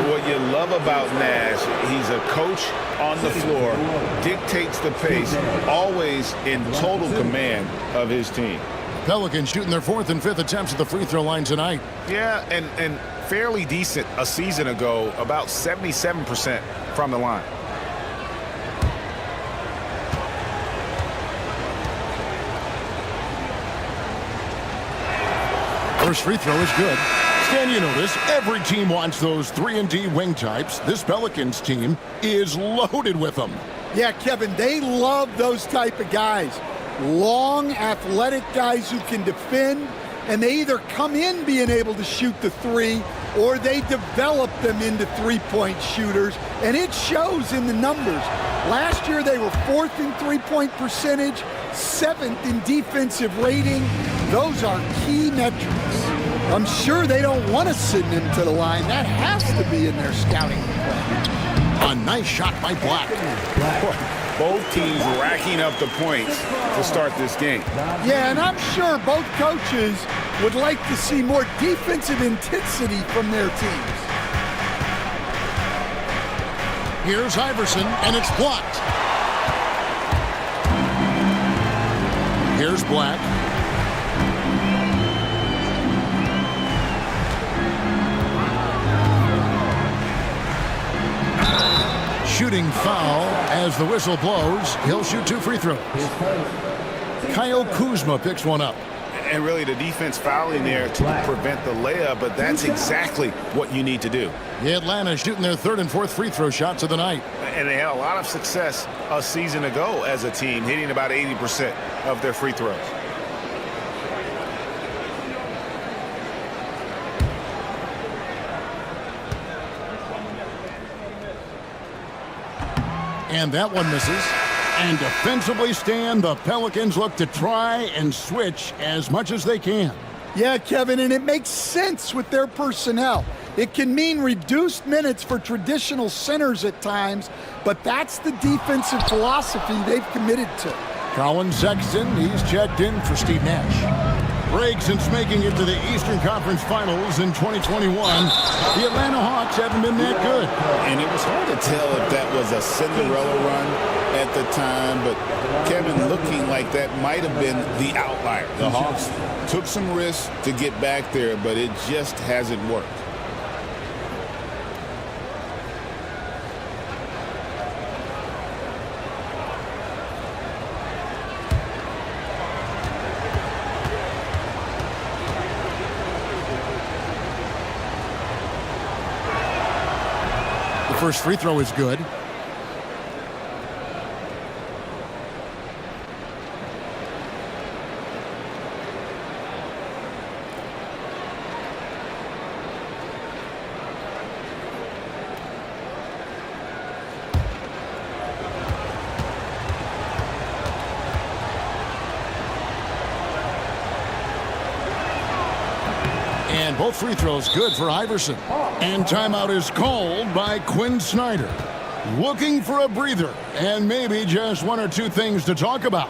S11: What you love about Nash, he's a coach on the floor, dictates the pace, always in total command of his team.
S13: Pelicans shooting their 4th and 5th attempts at the free throw line tonight.
S11: Yeah, and fairly decent a season ago, about 77% from the line.
S13: First free throw is good. Stan, you know this. Every team wants those 3-and-D wing types. This Pelicans team is loaded with them.
S9: Yeah, Kevin, they love those type of guys. Long, athletic guys who can defend, and they either come in being able to shoot the three or they develop them into three-point shooters, and it shows in the numbers. Last year they were 4th in three-point percentage, 7th in defensive rating. Those are key metrics. I'm sure they don't want to send them to the line. That has to be in their scouting plan.
S13: A nice shot by Black.
S11: Both teams racking up the points to start this game.
S9: Yeah, and I'm sure both coaches would like to see more defensive intensity from their teams.
S13: Here's Iverson, and it's blocked. Here's Black. Shooting foul as the whistle blows. He'll shoot 2 free throws. Kyle Kuzma picks one up.
S11: And really the defense fouling there to prevent the layup, but that's exactly what you need to do.
S13: Atlanta shooting their 3rd and 4th free throw shots of the night.
S11: And they had a lot of success a season ago as a team, hitting about 80% of their free throws.
S13: And that one misses. And defensively, Stan, the Pelicans look to try and switch as much as they can.
S9: Yeah, Kevin, and it makes sense with their personnel. It can mean reduced minutes for traditional centers at times, but that's the defensive philosophy they've committed to.
S13: Colin Sexton, he's checked in for Steve Nash. Break since making it to the Eastern Conference Finals in 2021. The Atlanta Hawks haven't been that good.
S12: And it was hard to tell if that was a Cinderella run at the time, but Kevin, looking like that might have been the outlier. The Hawks took some risks to get back there, but it just hasn't worked.
S13: First free throw is good. And both free throws good for Iverson. And timeout is called by Quinn Snyder. Looking for a breather and maybe just 1 or 2 things to talk about.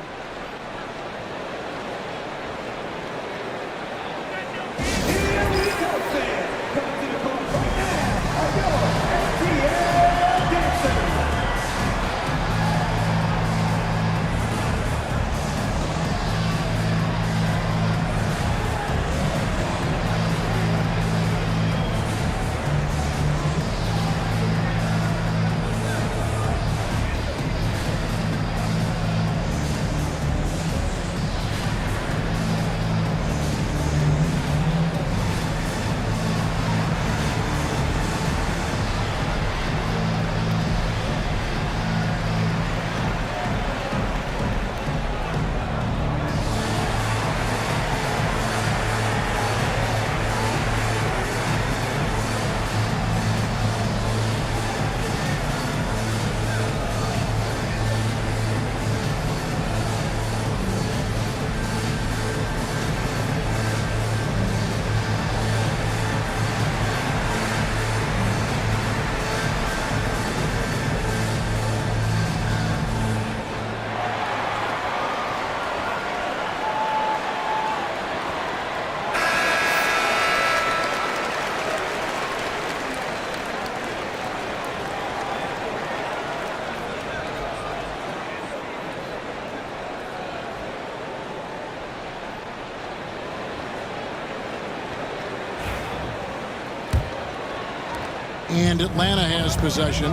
S13: And Atlanta has possession.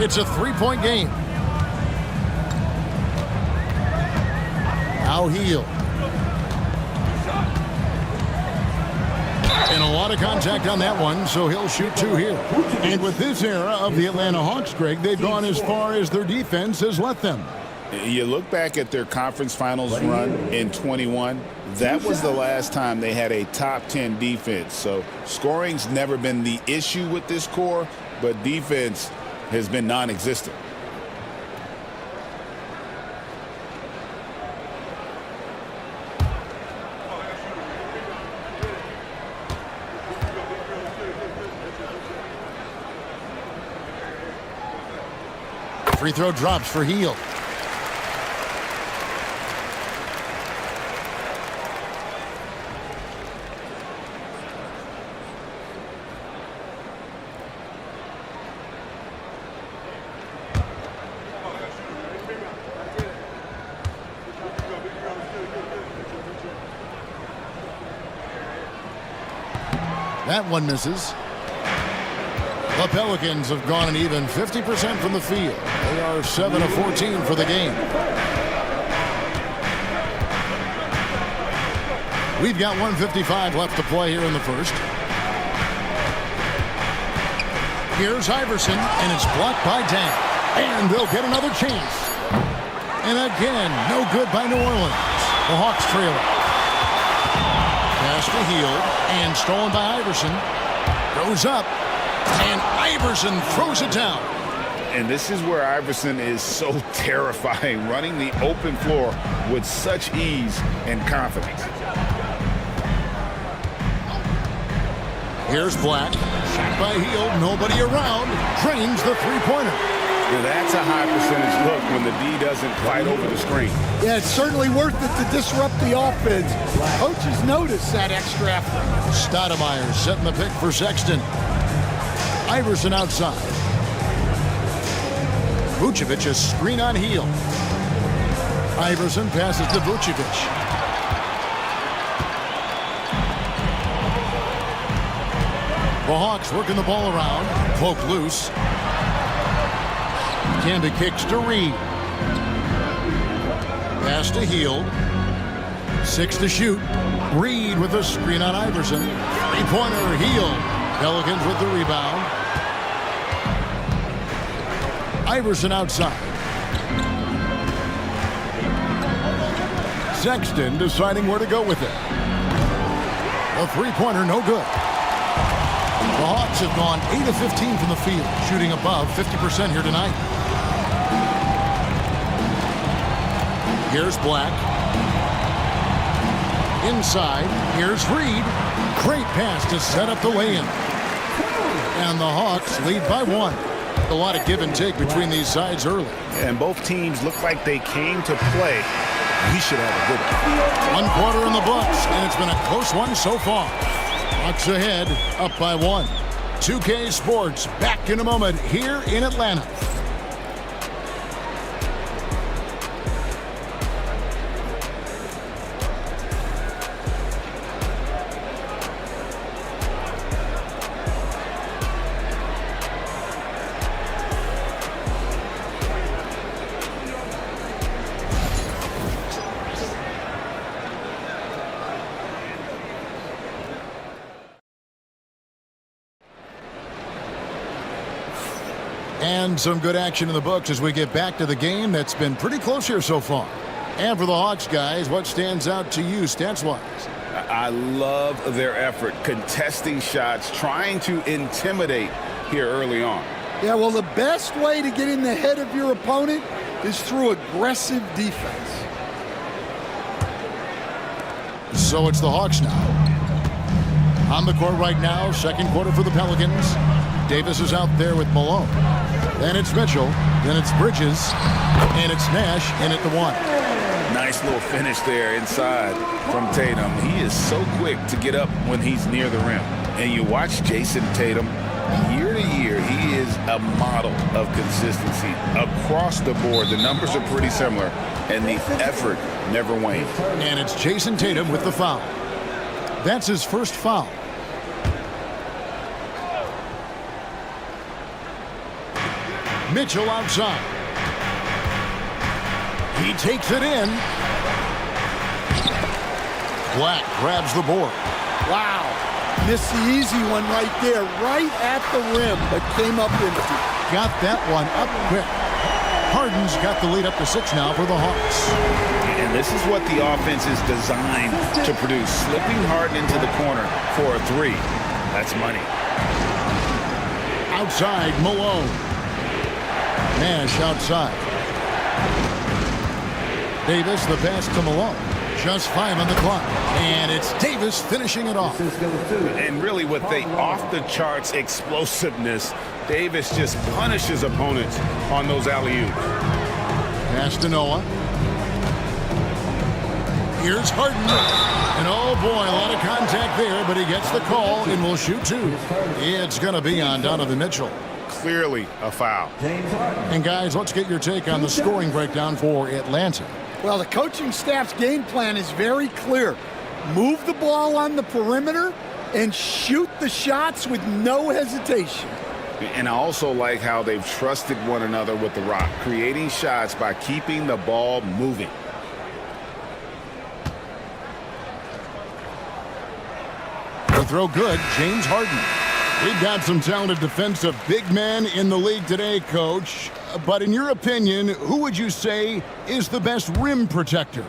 S13: It's a 3-point game. Now Heel. And a lot of contact on that one, so he'll shoot 2 here. And with this era of the Atlanta Hawks, Greg, they've gone as far as their defense has let them.
S12: You look back at their conference finals run in 21, that was the last time they had a top 10 defense. So scoring's never been the issue with this core, but defense has been non-existent.
S13: Free throw drops for Hield. That one misses. The Pelicans have gone an even 50% from the field. They are 7 of 14 for the game. We've got 1:55 left to play here in the first. Here's Iverson, and it's blocked by Dang. And they'll get another chance. And again, no good by New Orleans. The Hawks trail it. Pass to Hield, and stolen by Iverson. Goes up. And Iverson throws it down.
S12: And this is where Iverson is so terrifying, running the open floor with such ease and confidence.
S13: Here's Black. Shot by Hield. Nobody around. Drains the three-pointer.
S12: Now that's a high percentage look when the D doesn't fight over the screen.
S9: Yeah, it's certainly worth it to disrupt the offense. Coaches notice that extra effort.
S13: Stoudemire setting the pick for Sexton. Iverson outside. Vucevic a screen on Hield. Iverson passes to Vucevic. The Hawks working the ball around. Poke loose. Canby kicks to Reed. Pass to Hield. 6 to shoot. Reed with a screen on Iverson. Three-pointer, Hield. Pelicans with the rebound. Iverson outside. Sexton deciding where to go with it. A three-pointer, no good. The Hawks have gone 8 of 15 from the field, shooting above 50% here tonight. Here's Black. Inside, here's Reed. Great pass to set up the lay-in. And the Hawks lead by 1. A lot of give and take between these sides early.
S12: And both teams look like they came to play. We should have a good one.
S13: 1 quarter in the books, and it's been a close one so far. Hawks ahead, up by 1. 2K Sports back in a moment here in Atlanta. And some good action in the books as we get back to the game that's been pretty close here so far. And for the Hawks, guys, what stands out to you stats-wise?
S12: I love their effort, contesting shots, trying to intimidate here early on.
S9: Yeah, well, the best way to get in the head of your opponent is through aggressive defense.
S13: So it's the Hawks now. On the court right now, second quarter for the Pelicans. Davis is out there with Malone. Then it's Mitchell. Then it's Bridges. And it's Nash in at the 1.
S12: Nice little finish there inside from Tatum. He is so quick to get up when he's near the rim. And you watch Jason Tatum, year to year, he is a model of consistency. Across the board, the numbers are pretty similar, and the effort never wanes.
S13: And it's Jason Tatum with the foul. That's his first foul. Mitchell outside. He takes it in. Black grabs the board.
S9: Wow. Missed the easy one right there, right at the rim, but came up empty.
S13: Got that one up quick. Harden's got the lead up to 6 now for the Hawks.
S12: And this is what the offense is designed to produce. Slipping Harden into the corner for a 3. That's money.
S13: Outside, Malone. Nash outside. Davis, the pass to Malone. Just 5 on the clock. And it's Davis finishing it off.
S11: And really with the off-the-charts explosiveness, Davis just punishes opponents on those alley-oops.
S13: Pass to Noah. Here's Harden. And oh boy, a lot of contact there, but he gets the call and will shoot 2. It's going to be on Donovan Mitchell.
S11: Clearly a foul.
S13: And guys, let's get your take on the scoring breakdown for Atlanta.
S9: Well, the coaching staff's game plan is very clear. Move the ball on the perimeter and shoot the shots with no hesitation.
S11: And I also like how they've trusted one another with the rock, creating shots by keeping the ball moving.
S13: The throw good, James Harden. We've got some talented defensive big men in the league today, Coach. But in your opinion, who would you say is the best rim protector?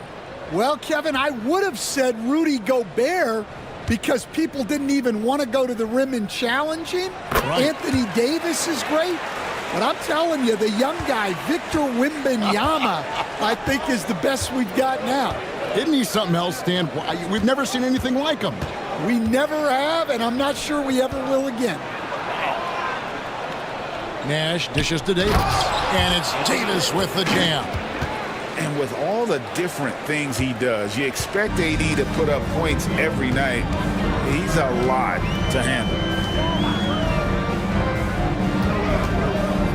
S9: Well, Kevin, I would have said Rudy Gobert because people didn't even want to go to the rim and challenge him. Right. Anthony Davis is great. But I'm telling you, the young guy, Victor Wembanyama, I think is the best we've got now.
S13: Isn't he something else, Stan? We've never seen anything like him.
S9: We never have, and I'm not sure we ever will again.
S13: Nash dishes to Davis, and it's Davis with the jam.
S11: And with all the different things he does, you expect AD to put up points every night. He's a lot to handle.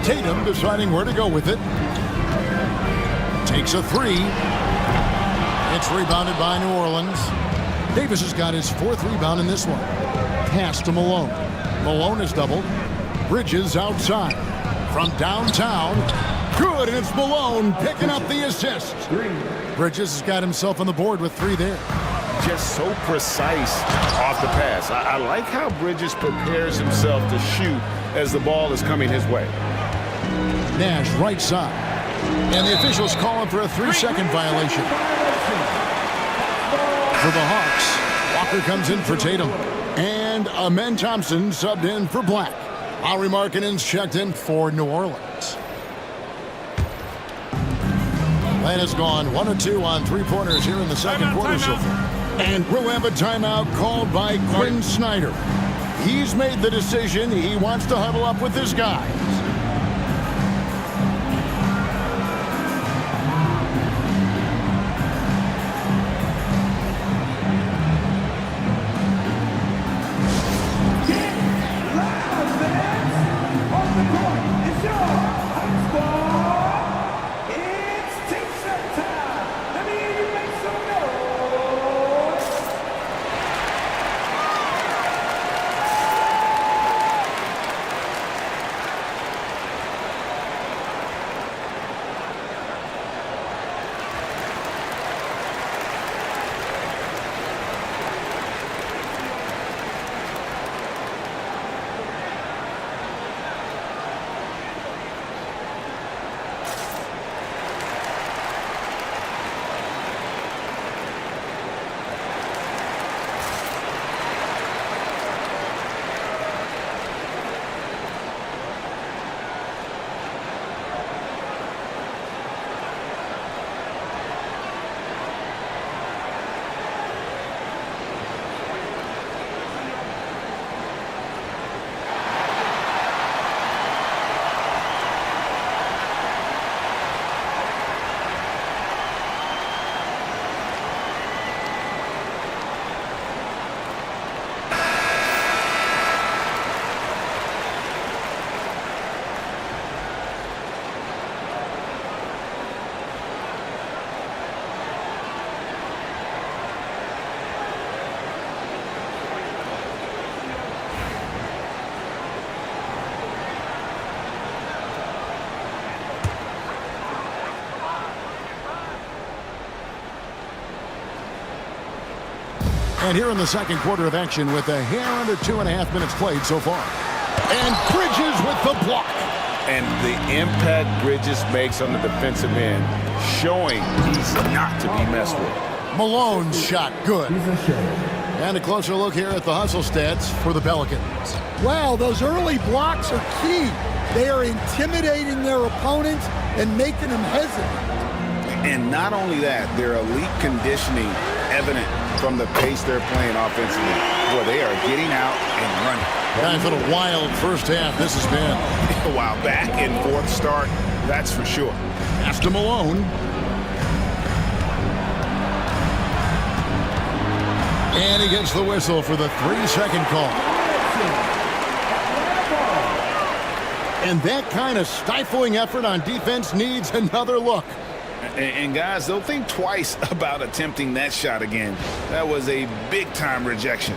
S13: Tatum deciding where to go with it. Takes a 3. It's rebounded by New Orleans. Davis has got his 4th rebound in this one. Pass to Malone. Malone is doubled. Bridges outside. From downtown. Good, and it's Malone picking up the assist. Bridges has got himself on the board with 3 there.
S11: Just so precise off the pass. I like how Bridges prepares himself to shoot as the ball is coming his way.
S13: Nash right side. And the officials call him for a 3-second violation. For the Hawks, Walker comes in for Tatum. And Amen Thompson subbed in for Black. Lauri Markkanen's checked in for New Orleans. Atlanta's gone 1 of 2 on 3-pointers here in the second quarter so far. And we'll have a timeout called by Quinn Snyder. He's made the decision. He wants to huddle up with his guys. And here in the second quarter of action with a hair under 2.5 minutes played so far. And Bridges with the block.
S11: And the impact Bridges makes on the defensive end, showing he's not to be messed with.
S13: Malone's shot good. And a closer look here at the hustle stats for the Pelicans.
S9: Wow, those early blocks are key. They are intimidating their opponents and making them hesitant.
S11: And not only that, their elite conditioning evident from the pace they're playing offensively. Boy, they are getting out and running.
S13: Guys, what a wild first half this has been.
S11: A while back and fourth start, that's for sure.
S13: Pass to Malone. And he gets the whistle for the 3-second call. And that kind of stifling effort on defense needs another look.
S11: And guys, they'll think twice about attempting that shot again. That was a big-time rejection.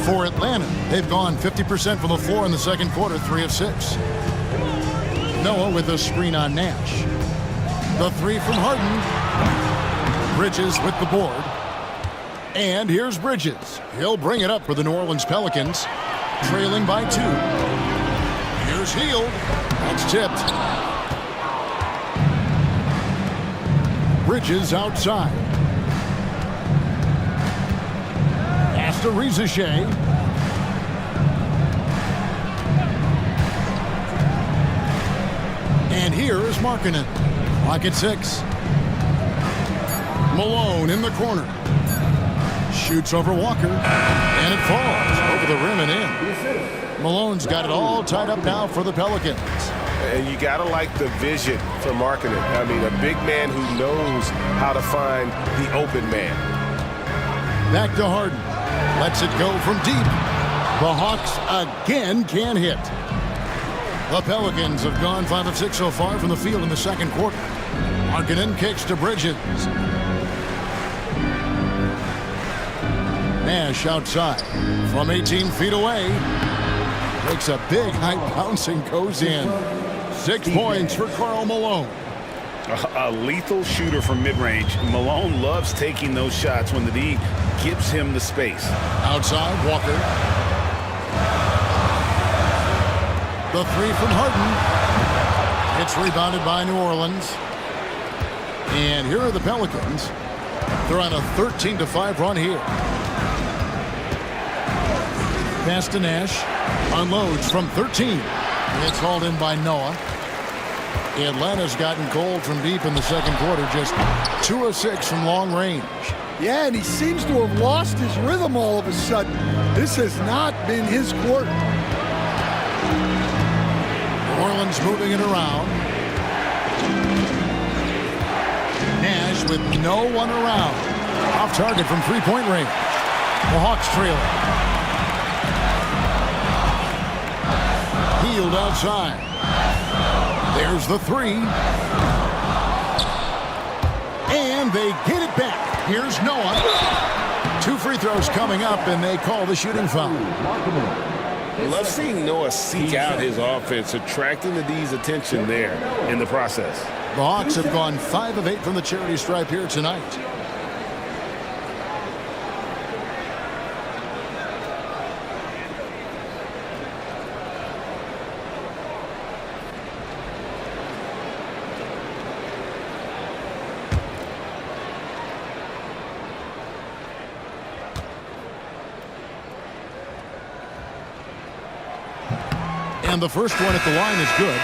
S13: For Atlanta, they've gone 50% from the floor in the second quarter, 3 of 6. Noah with a screen on Nash. The 3 from Harden. Bridges with the board. And here's Bridges. He'll bring it up for the New Orleans Pelicans, trailing by 2. Here's Hield. That's tipped. Bridges outside. Pass to Rizichet. And here is Markkanen. Clock at 6. Malone in the corner. Shoots over Walker. And it falls over the rim and in. Malone's got it all tied up now for the Pelicans.
S11: And you got to like the vision for Markkanen. I mean, a big man who knows how to find the open man.
S13: Back to Harden. Lets it go from deep. The Hawks again can't hit. The Pelicans have gone 5 of 6 so far from the field in the second quarter. Markkanen kicks to Bridges. Nash outside from 18 feet away. Takes a big high bounce and goes in. 6 points for Karl Malone.
S11: A lethal shooter from mid-range. Malone loves taking those shots when the D gives him the space.
S13: Outside, Walker. The 3 from Harden. It's rebounded by New Orleans. And here are the Pelicans. They're on a 13-5 run here. Pass to Nash. Unloads from 13. It's hauled in by Noah. Atlanta's gotten cold from deep in the second quarter. Just 2 of 6 from long range.
S9: Yeah, and he seems to have lost his rhythm all of a sudden. This has not been his quarter.
S13: New Orleans moving it around. Nash with no one around. Off target from three-point range. The Hawks trailing. Hield outside. There's the 3. And they get it back. Here's Noah. 2 free throws coming up, and they call the shooting foul.
S11: Love seeing Noah seek out his offense, attracting the D's attention there in the process.
S13: The Hawks have gone 5 of 8 from the charity stripe here tonight. And the first one at the line is good.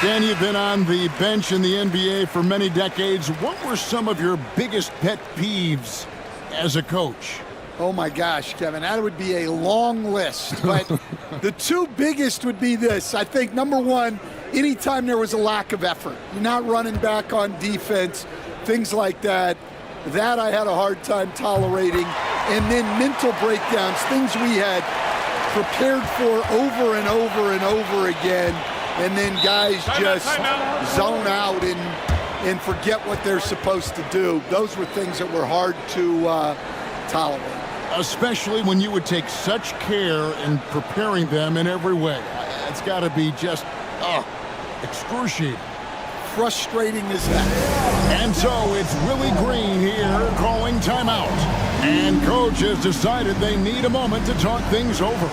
S13: Dan, you've been on the bench in the NBA for many decades. What were some of your biggest pet peeves as a coach?
S9: Oh my gosh, Kevin, that would be a long list. But the 2 biggest would be this. I think number 1, anytime there was a lack of effort, you're not running back on defense, things like that. That I had a hard time tolerating. And then mental breakdowns, things we had prepared for over and over and over again, and then guys just zone out and forget what they're supposed to do. Those were things that were hard to tolerate.
S13: especially when you would take such care in preparing them in every way. It's got to be just excruciating.
S9: Frustrating as heck.
S13: And so it's Willie Green here calling timeout. And coach has decided they need a moment to talk things over.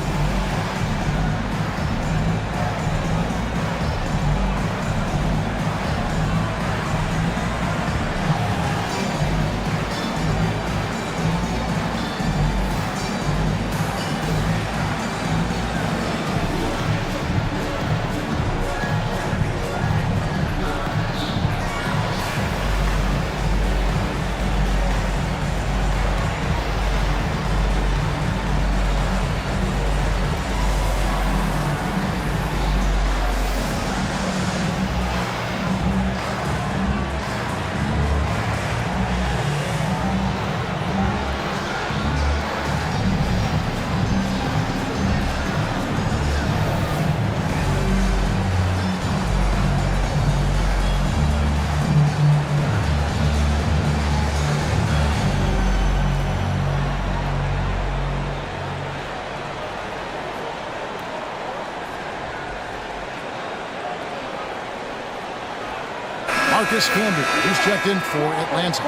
S13: Marcus Camby, he's checked in for Atlanta.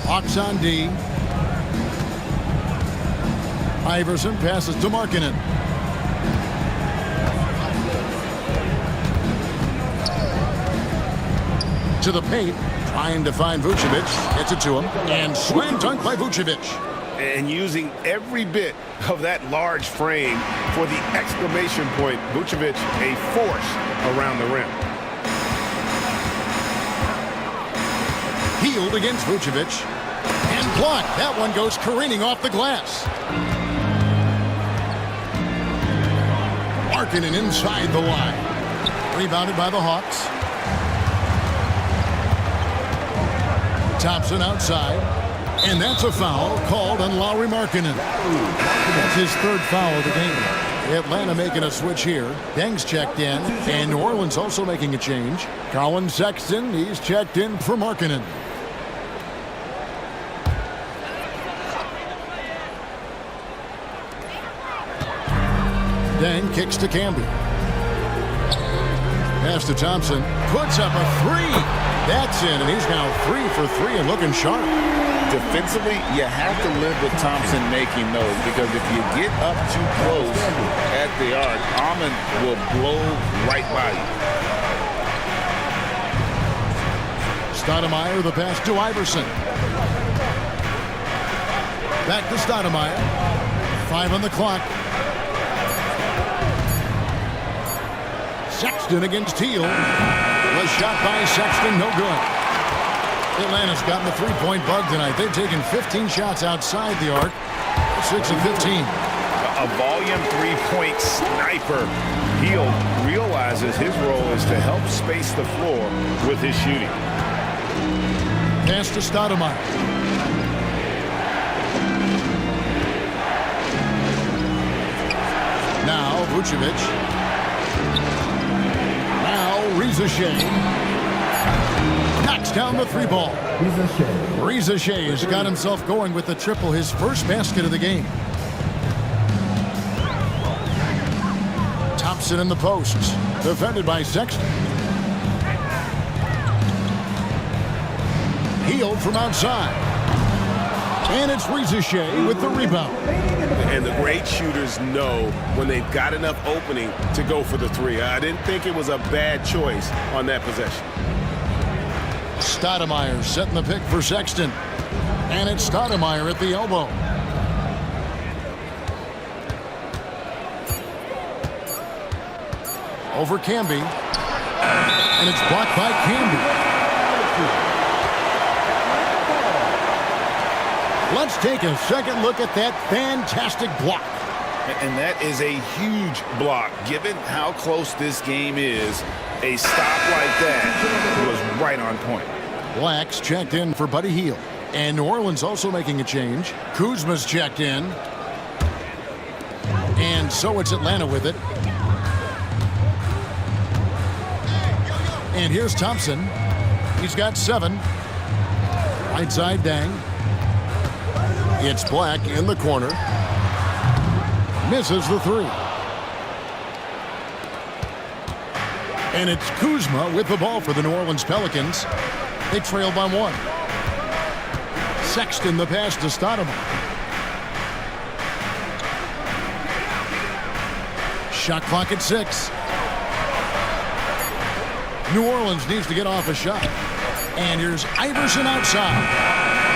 S13: Hawks on D. Iverson passes to Markkanen. To the paint, trying to find Vucevic. Gets it to him, and slam dunk by Vucevic.
S11: And using every bit of that large frame for the exclamation point. Vucevic, a force around the rim.
S13: Healed against Vucevic. And blocked. That one goes careening off the glass. Markkanen inside the line. Rebounded by the Hawks. Thompson outside. And that's a foul called on Lauri Markkanen. That's his third foul of the game. Atlanta making a switch here. Deng's checked in. And New Orleans also making a change. Colin Sexton, he's checked in for Markkanen. Deng kicks to Camby. Pass to Thompson. Puts up a three. That's in, and he's now 3 for 3 and looking sharp.
S12: Defensively, you have to live with Thompson making those, because if you get up too close at the arc, Almond will blow right by you.
S13: Stoudemire, the pass to Iverson. Back to Stoudemire. 5 on the clock. Sexton against Teal. Was shot by Sexton, no good. Atlanta's gotten the three-point bug tonight. They've taken 15 shots outside the arc. 6 of 15.
S11: A volume three-point sniper. Teal realizes his role is to help space the floor with his shooting.
S13: Pass to Stoudemire. Now Vucevic. Reza Shea knocks down the three ball. Reza Shea has got himself going with the triple, his first basket of the game. Thompson in the posts, defended by Sexton. Healed from outside. And it's Reza Shea with the rebound.
S11: And the great shooters know when they've got enough opening to go for the three. I didn't think it was a bad choice on that possession.
S13: Stoudemire setting the pick for Sexton. And it's Stoudemire at the elbow. Over Camby. And it's blocked by Camby. Let's take a second look at that fantastic block.
S11: And that is a huge block. Given how close this game is, a stop like that was right on point.
S13: Black's checked in for Buddy Hield. And New Orleans also making a change. Kuzma's checked in. And so it's Atlanta with it. And here's Thompson. He's got 7. Right side, Dang. It's Black in the corner. Misses the 3. And it's Kuzma with the ball for the New Orleans Pelicans. They trail by 1. Sexton the pass to Stoudemire. Shot clock at 6. New Orleans needs to get off a shot. And here's Iverson outside.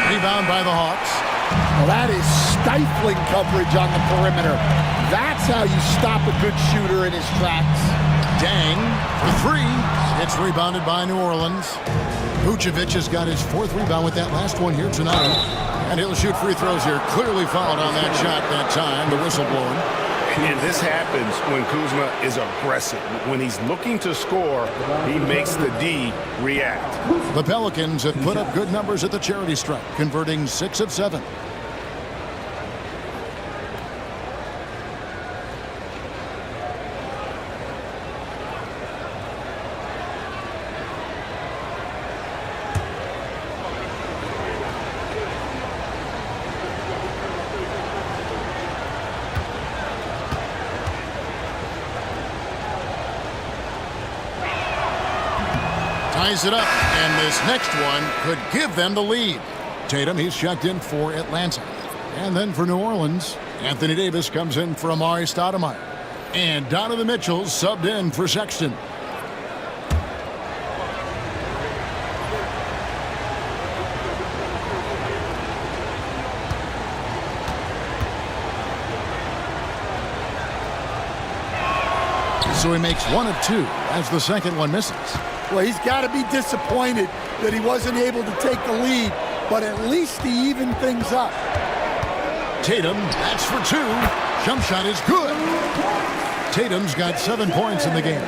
S13: Rebound by the Hawks.
S9: Well, that is stifling coverage on the perimeter. That's how you stop a good shooter in his tracks.
S13: Dang for 3. It's rebounded by New Orleans. Vucevic has got his 4th rebound with that last one here tonight. And he'll shoot free throws here. Clearly fouled on that shot that time. The whistle blowing.
S11: And this happens when Kuzma is aggressive. When he's looking to score, he makes the D react.
S13: The Pelicans have put up good numbers at the charity stripe, converting 6 of 7. Ties it up, and this next one could give them the lead. Tatum, he's checked in for Atlanta. And then for New Orleans, Anthony Davis comes in for Amari Stoudemire. And Donovan Mitchell subbed in for Sexton. So he makes 1 of 2 as the second one misses.
S9: Well, he's got to be disappointed that he wasn't able to take the lead, but at least he evened things up.
S13: Tatum, that's for 2. Jump shot is good. Tatum's got 7 points in the game.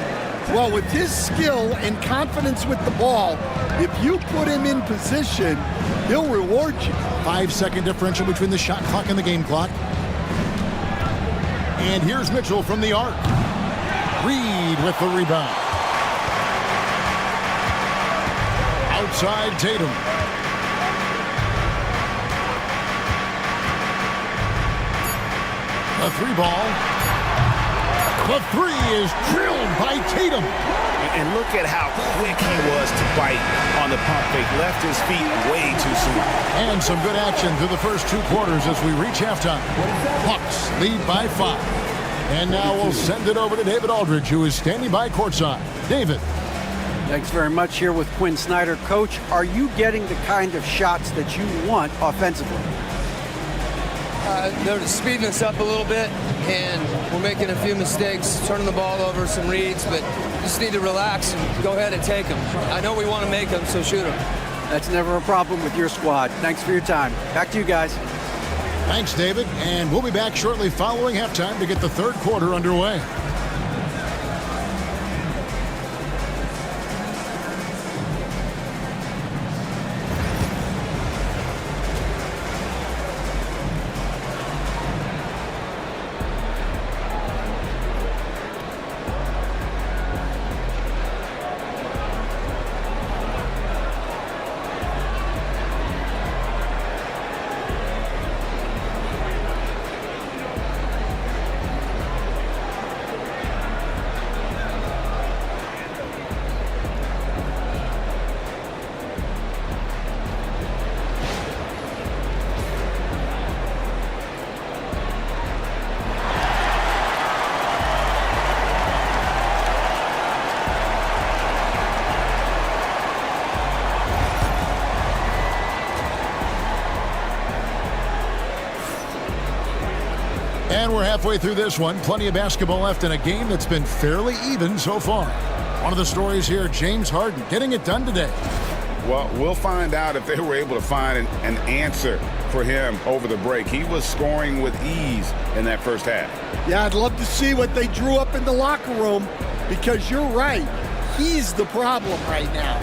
S9: Well, with his skill and confidence with the ball, if you put him in position, he'll reward you.
S13: 5-second differential between the shot clock and the game clock. And here's Mitchell from the arc. Reed with the rebound. Outside Tatum. The 3 ball. The 3 is drilled by Tatum.
S11: And look at how quick he was to bite on the pump fake. Left his feet way too soon.
S13: And some good action through the first 2 quarters as we reach halftime. Hawks lead by 5. And now we'll send it over to David Aldridge, who is standing by courtside. David.
S10: Thanks very much here with Quinn Snyder. Coach, are you getting the kind of shots that you want offensively?
S14: They're speeding us up a little bit, and we're making a few mistakes, turning the ball over, some reads, but just need to relax and go ahead and take them. I know we want to make them, so shoot them.
S10: That's never a problem with your squad. Thanks for your time. Back to you guys.
S13: Thanks, David. And we'll be back shortly following halftime to get the third quarter underway. And we're halfway through this one. Plenty of basketball left in a game that's been fairly even so far. One of the stories here, James Harden getting it done today.
S12: Well, we'll find out if they were able to find an answer for him over the break. He was scoring with ease in that first half.
S9: Yeah, I'd love to see what they drew up in the locker room, because you're right. He's the problem right now.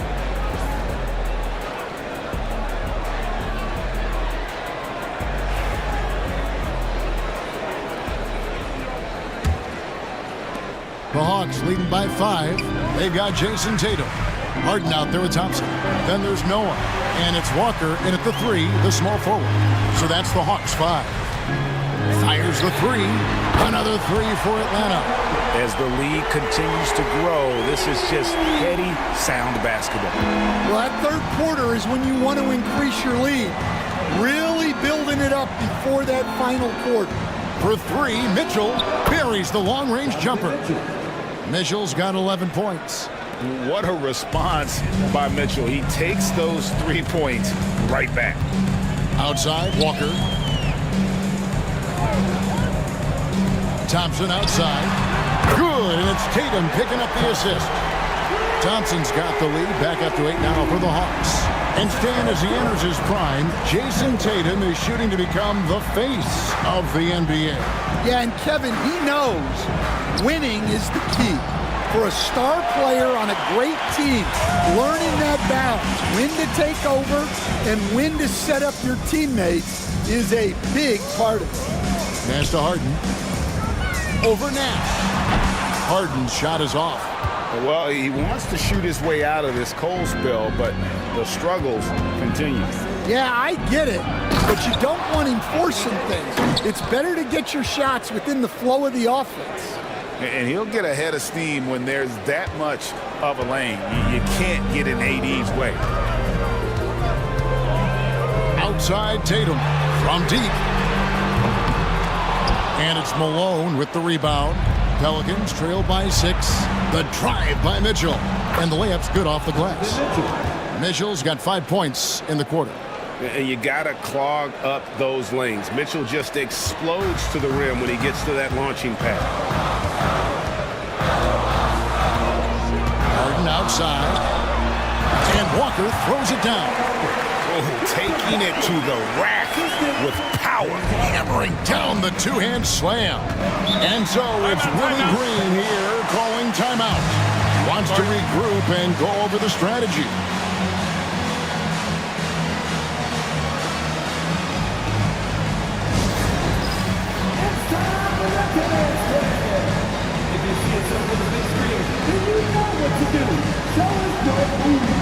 S13: The Hawks leading by 5. They've got Jason Tatum. Harden out there with Thompson. Then there's Noah. And it's Walker in at the 3, the small forward. So that's the Hawks 5. Fires the 3. Another 3 for Atlanta.
S11: As the league continues to grow, this is just heady, sound basketball.
S9: Well, that third quarter is when you want to increase your lead. Really building it up before that final quarter.
S13: For 3, Mitchell buries the long-range jumper. Mitchell's got 11 points.
S12: What a response by Mitchell. He takes those 3 points right back.
S13: Outside, Walker. Thompson outside. Good, and it's Tatum picking up the assist. Thompson's got the lead, back up to 8 now for the Hawks. And Stan, as he enters his prime, Jason Tatum is shooting to become the face of the NBA.
S9: Yeah, and Kevin, he knows winning is the key. For a star player on a great team, learning that balance, when to take over and when to set up your teammates is a big part of it.
S13: Pass to Harden. Over Nash. Harden's shot is off.
S12: Well, he wants to shoot his way out of this cold spell, but the struggles continue.
S9: Yeah, I get it, but you don't want him forcing things. It's better to get your shots within the flow of the offense.
S12: And he'll get a head of steam when there's that much of a lane. You can't get in AD's way.
S13: Outside Tatum from deep. And it's Malone with the rebound. Pelicans trail by 6. The drive by Mitchell. And the layup's good off the glass. Mitchell's got 5 points in the quarter.
S12: And you got to clog up those lanes. Mitchell just explodes to the rim when he gets to that launching pad.
S13: Harden outside. And Walker throws it down.
S12: Oh, taking it to the rack with power.
S13: Hammering down the two-hand slam. And so it's Willie Green here calling timeout. Wants to regroup and go over the strategy.
S5: If you see yourself on the big screen, then you know what to do. Show us your move.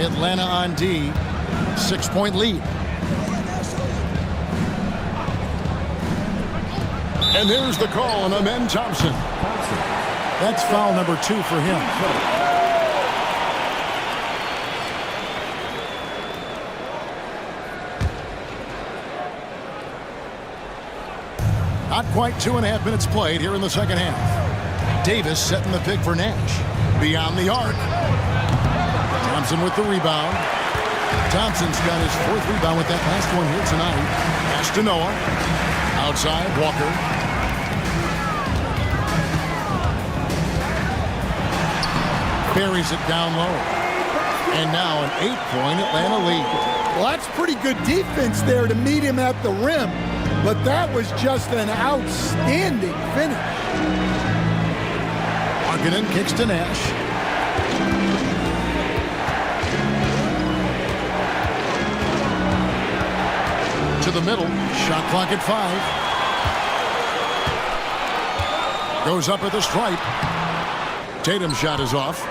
S13: Atlanta on D. 6-point lead. And there's the call on Amen Thompson. That's foul number 2 for him. Not quite 2.5 minutes played here in the second half. Davis setting the pick for Nash. Beyond the arc. Thompson with the rebound. Thompson's got his 4th rebound with that last one here tonight. Pass to Noah. Outside, Walker. Buries it down low. And now an 8-point Atlanta lead.
S9: Well, that's pretty good defense there to meet him at the rim. But that was just an outstanding finish.
S13: Markkanen kicks to Nash. To the middle. Shot clock at 5. Goes up at the stripe. Tatum's shot is off.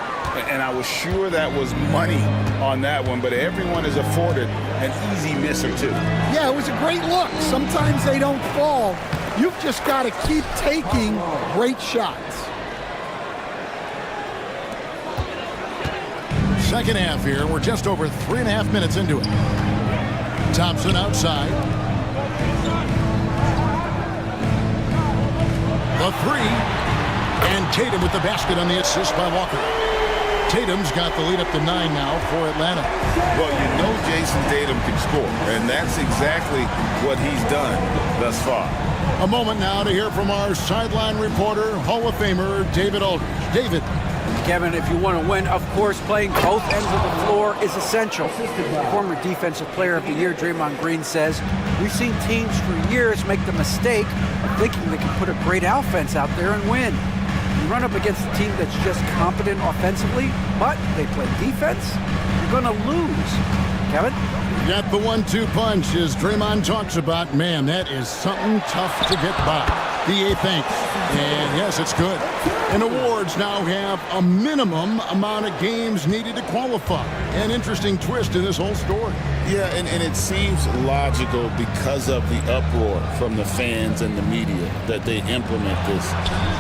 S11: And I was sure that was money on that one, but everyone is afforded an easy miss or two.
S9: Yeah, it was a great look. Sometimes they don't fall. You've just got to keep taking great shots.
S13: Second half here. We're just over 3.5 minutes into it. Thompson outside. The 3. And Tatum with the basket on the assist by Walker. Tatum's got the lead up to 9 now for Atlanta.
S11: Well, you know Jason Tatum can score, and that's exactly what he's done thus far.
S13: A moment now to hear from our sideline reporter, Hall of Famer David Aldridge. David.
S10: Kevin, if you want to win, of course, playing both ends of the floor is essential. Former Defensive Player of the Year Draymond Green says, we've seen teams for years make the mistake of thinking they can put a great offense out there and win. You run up against a team that's just competent offensively, but they play defense, you're going to lose. Kevin?
S13: Got the 1-2 punch as Draymond talks about. Man, that is something tough to get by. DA thanks. And yes, it's good. And awards now have a minimum amount of games needed to qualify. An interesting twist in this whole story.
S12: Yeah, and it seems logical because of the uproar from the fans and the media that they implement this.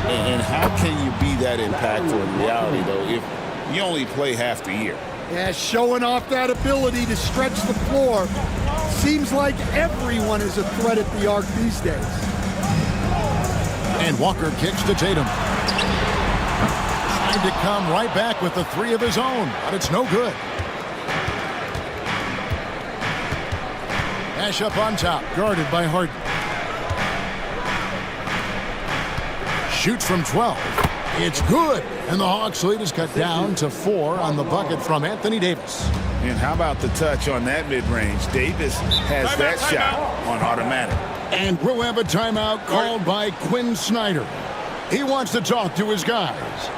S12: And how can you be that impactful in reality, though, if you only play half the year?
S9: Yeah, showing off that ability to stretch the floor. Seems like everyone is a threat at the arc these days.
S13: And Walker kicks to Tatum. Trying to come right back with the 3 of his own, but it's no good. Nash up on top, guarded by Harden. Shoots from 12. It's good. And the Hawks lead is cut down to 4 on the bucket from Anthony Davis.
S12: And how about the touch on that mid-range? Davis has that shot on automatic.
S13: And we'll have a timeout called by Quinn Snyder. He wants to talk to his guys.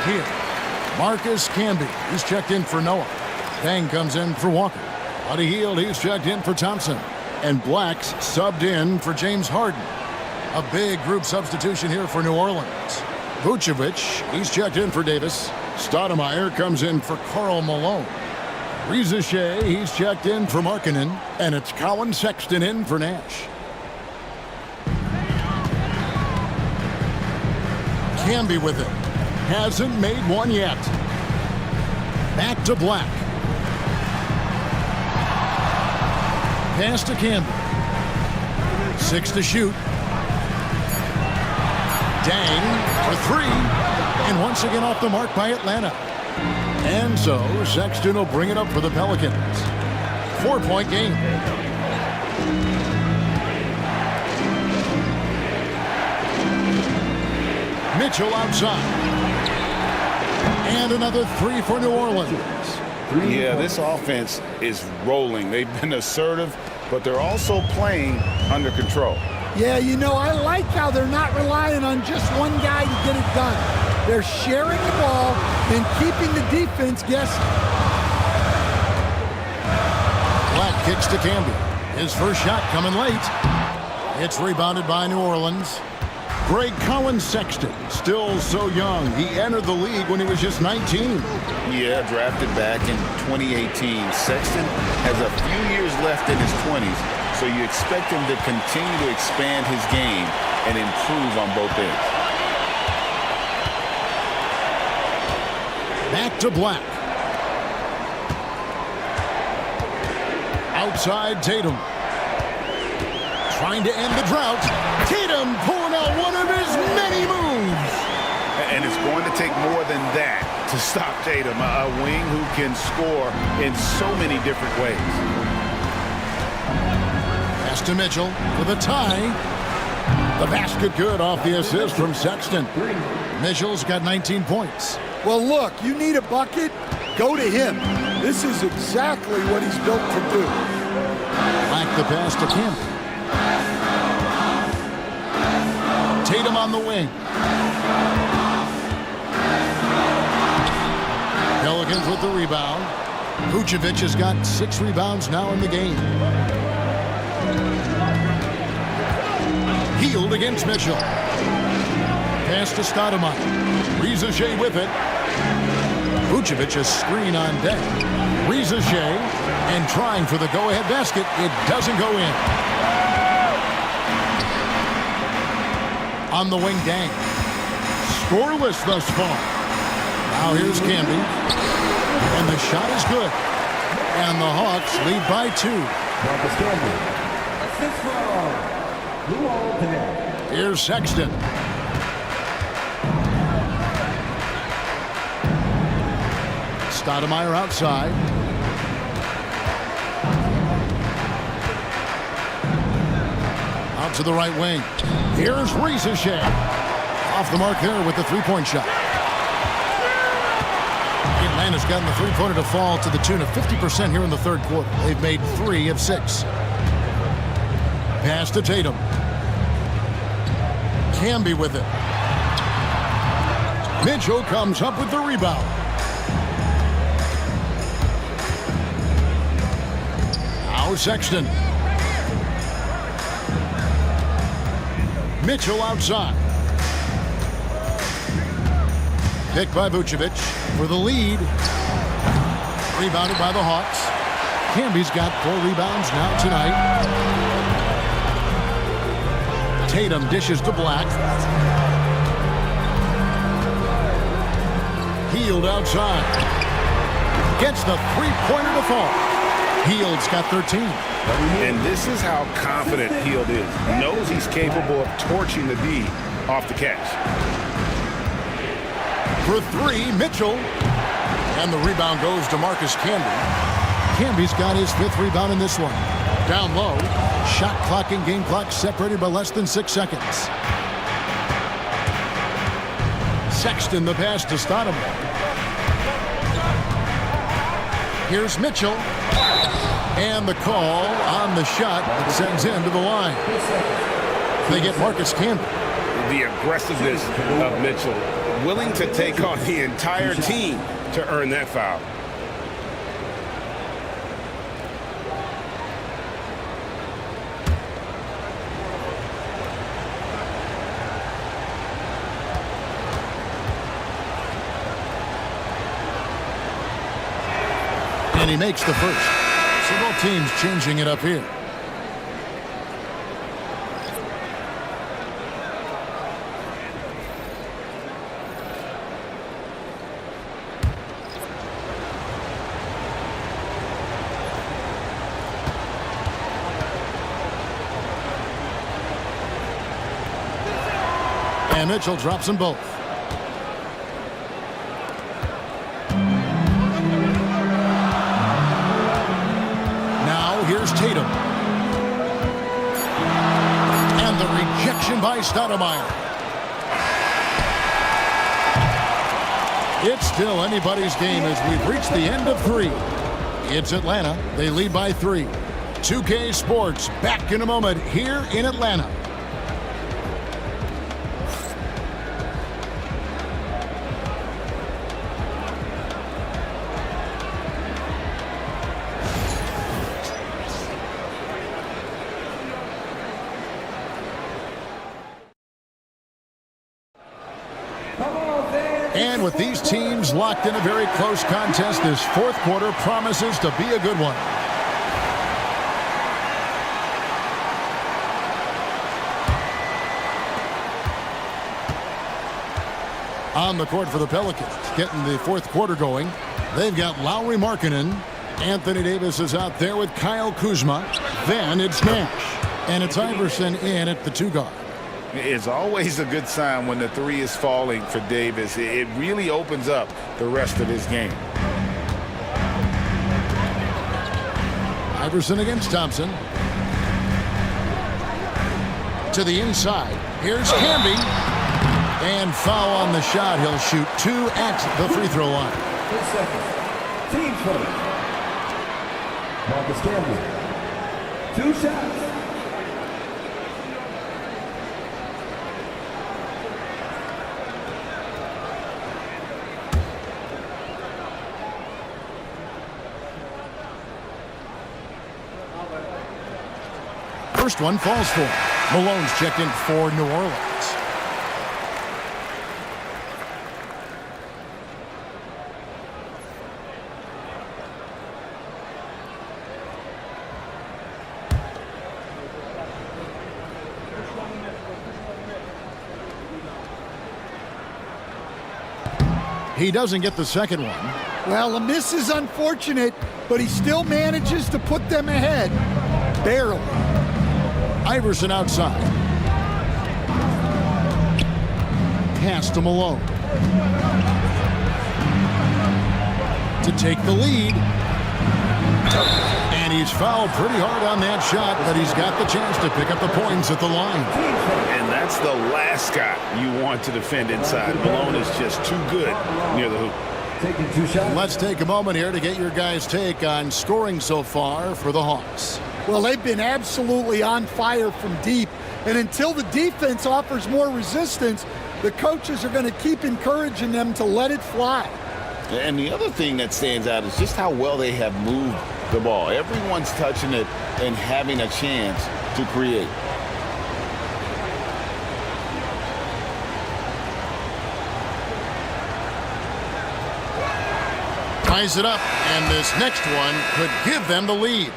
S13: Here, Marcus Camby, he's checked in for Noah. Bang comes in for Walker. Buddy Hield, he's checked in for Thompson. And Black's subbed in for James Harden. A big group substitution here for New Orleans. Vucevic, he's checked in for Davis. Stoudemire comes in for Karl Malone. Reza Shea, he's checked in for Markkanen. And it's Colin Sexton in for Nash. Camby with it. Hasn't made one yet. Back to Black. Pass to Camby. 6 to shoot. Dang for three. And once again off the mark by Atlanta. And so Sexton will bring it up for the Pelicans. 4-point game. Mitchell outside. And another three for New Orleans.
S12: Yeah, this offense is rolling. They've been assertive, but they're also playing under control.
S9: Yeah, you know, I like how they're not relying on just one guy to get it done. They're sharing the ball and keeping the defense guessing.
S13: Black kicks to Camby. His first shot coming late. It's rebounded by New Orleans. Greg Collins Sexton, still so young. He entered the league when he was just 19.
S12: Yeah, drafted back in 2018. Sexton has a few years left in his 20s, so you expect him to continue to expand his game and improve on both ends.
S13: Back to Black. Outside Tatum. Trying to end the drought. Tatum pulling out one of his many moves.
S12: And it's going to take more than that to stop Tatum, a wing who can score in so many different ways.
S13: Pass to Mitchell for the tie. The basket good off the assist from Sexton. Mitchell's got 19 points.
S9: Well, look, you need a bucket, go to him. This is exactly what he's built to do.
S13: Black the pass to Camby. Tatum on the wing. Pelicans with the rebound. Vucevic has got 6 rebounds now in the game. Healed against Mitchell. Pass to Stoudemire. Reza Shea with it. Vucevic a screen on deck. Reza Shea and trying for the go-ahead basket. It doesn't go in. On the wing, Dang. Scoreless thus far. Now here's Camby. And the shot is good. And the Hawks lead by 2. Here's Sexton. Stoudemire outside. Out to the right wing. Here's Reza Shea. Off the mark there with the three-point shot. Atlanta's gotten the three-pointer to fall to the tune of 50% here in the third quarter. They've made 3 of 6. Pass to Tatum. Camby with it. Mitchell comes up with the rebound. Now Sexton. Mitchell outside. Picked by Vucevic for the lead. Rebounded by the Hawks. Camby's got 4 rebounds now tonight. Tatum dishes to Black. Hield outside. Gets the three-pointer to fall. Hield's got 13.
S11: And this is how confident Hield is. He knows he's capable of torching the D off the catch.
S13: For 3, Mitchell. And the rebound goes to Marcus Camby. Camby's got his 5th rebound in this one. Down low. Shot clock and game clock separated by less than 6 seconds. Sexton the pass to Stoudemire. Here's Mitchell. And the call on the shot that sends him to the line. They get Marcus Camby.
S11: The aggressiveness of Mitchell, willing to take on the entire team to earn that foul.
S13: And he makes the first. So both teams changing it up here. And Mitchell drops them both. Now here's Tatum. And the rejection by Stoudemire. It's still anybody's game as we've reached the end of 3. It's Atlanta. They lead by 3. 2K Sports back in a moment here in Atlanta. And with these teams locked in a very close contest, this fourth quarter promises to be a good one. On the court for the Pelicans, getting the fourth quarter going. They've got Lauri Markkanen. Anthony Davis is out there with Kyle Kuzma. Then it's Nash. And it's Iverson in at the 2 guard.
S12: It's always a good sign when the 3 is falling for Davis. It really opens up the rest of his game.
S13: Iverson against Thompson. To the inside. Here's Camby. And foul on the shot. He'll shoot 2 at the free throw line.
S5: 10 seconds. Team foul. Marcus Camby. 2 shots.
S13: First one falls for him. Malone's checked in for New Orleans. He doesn't get the second one.
S9: Well, a miss is unfortunate, but he still manages to put them ahead. Barely.
S13: Iverson outside. Pass to Malone. To take the lead. And he's fouled pretty hard on that shot, but he's got the chance to pick up the points at the line.
S12: And that's the last guy you want to defend inside. Malone is just too good near the hoop.
S5: Taking 2 shots.
S13: Let's take a moment here to get your guys' take on scoring so far for the Hawks.
S9: Well, they've been absolutely on fire from deep. And until the defense offers more resistance, the coaches are going to keep encouraging them to let it fly.
S12: And the other thing that stands out is just how well they have moved the ball. Everyone's touching it and having a chance to create.
S13: Ties it up, and this next one could give them the lead.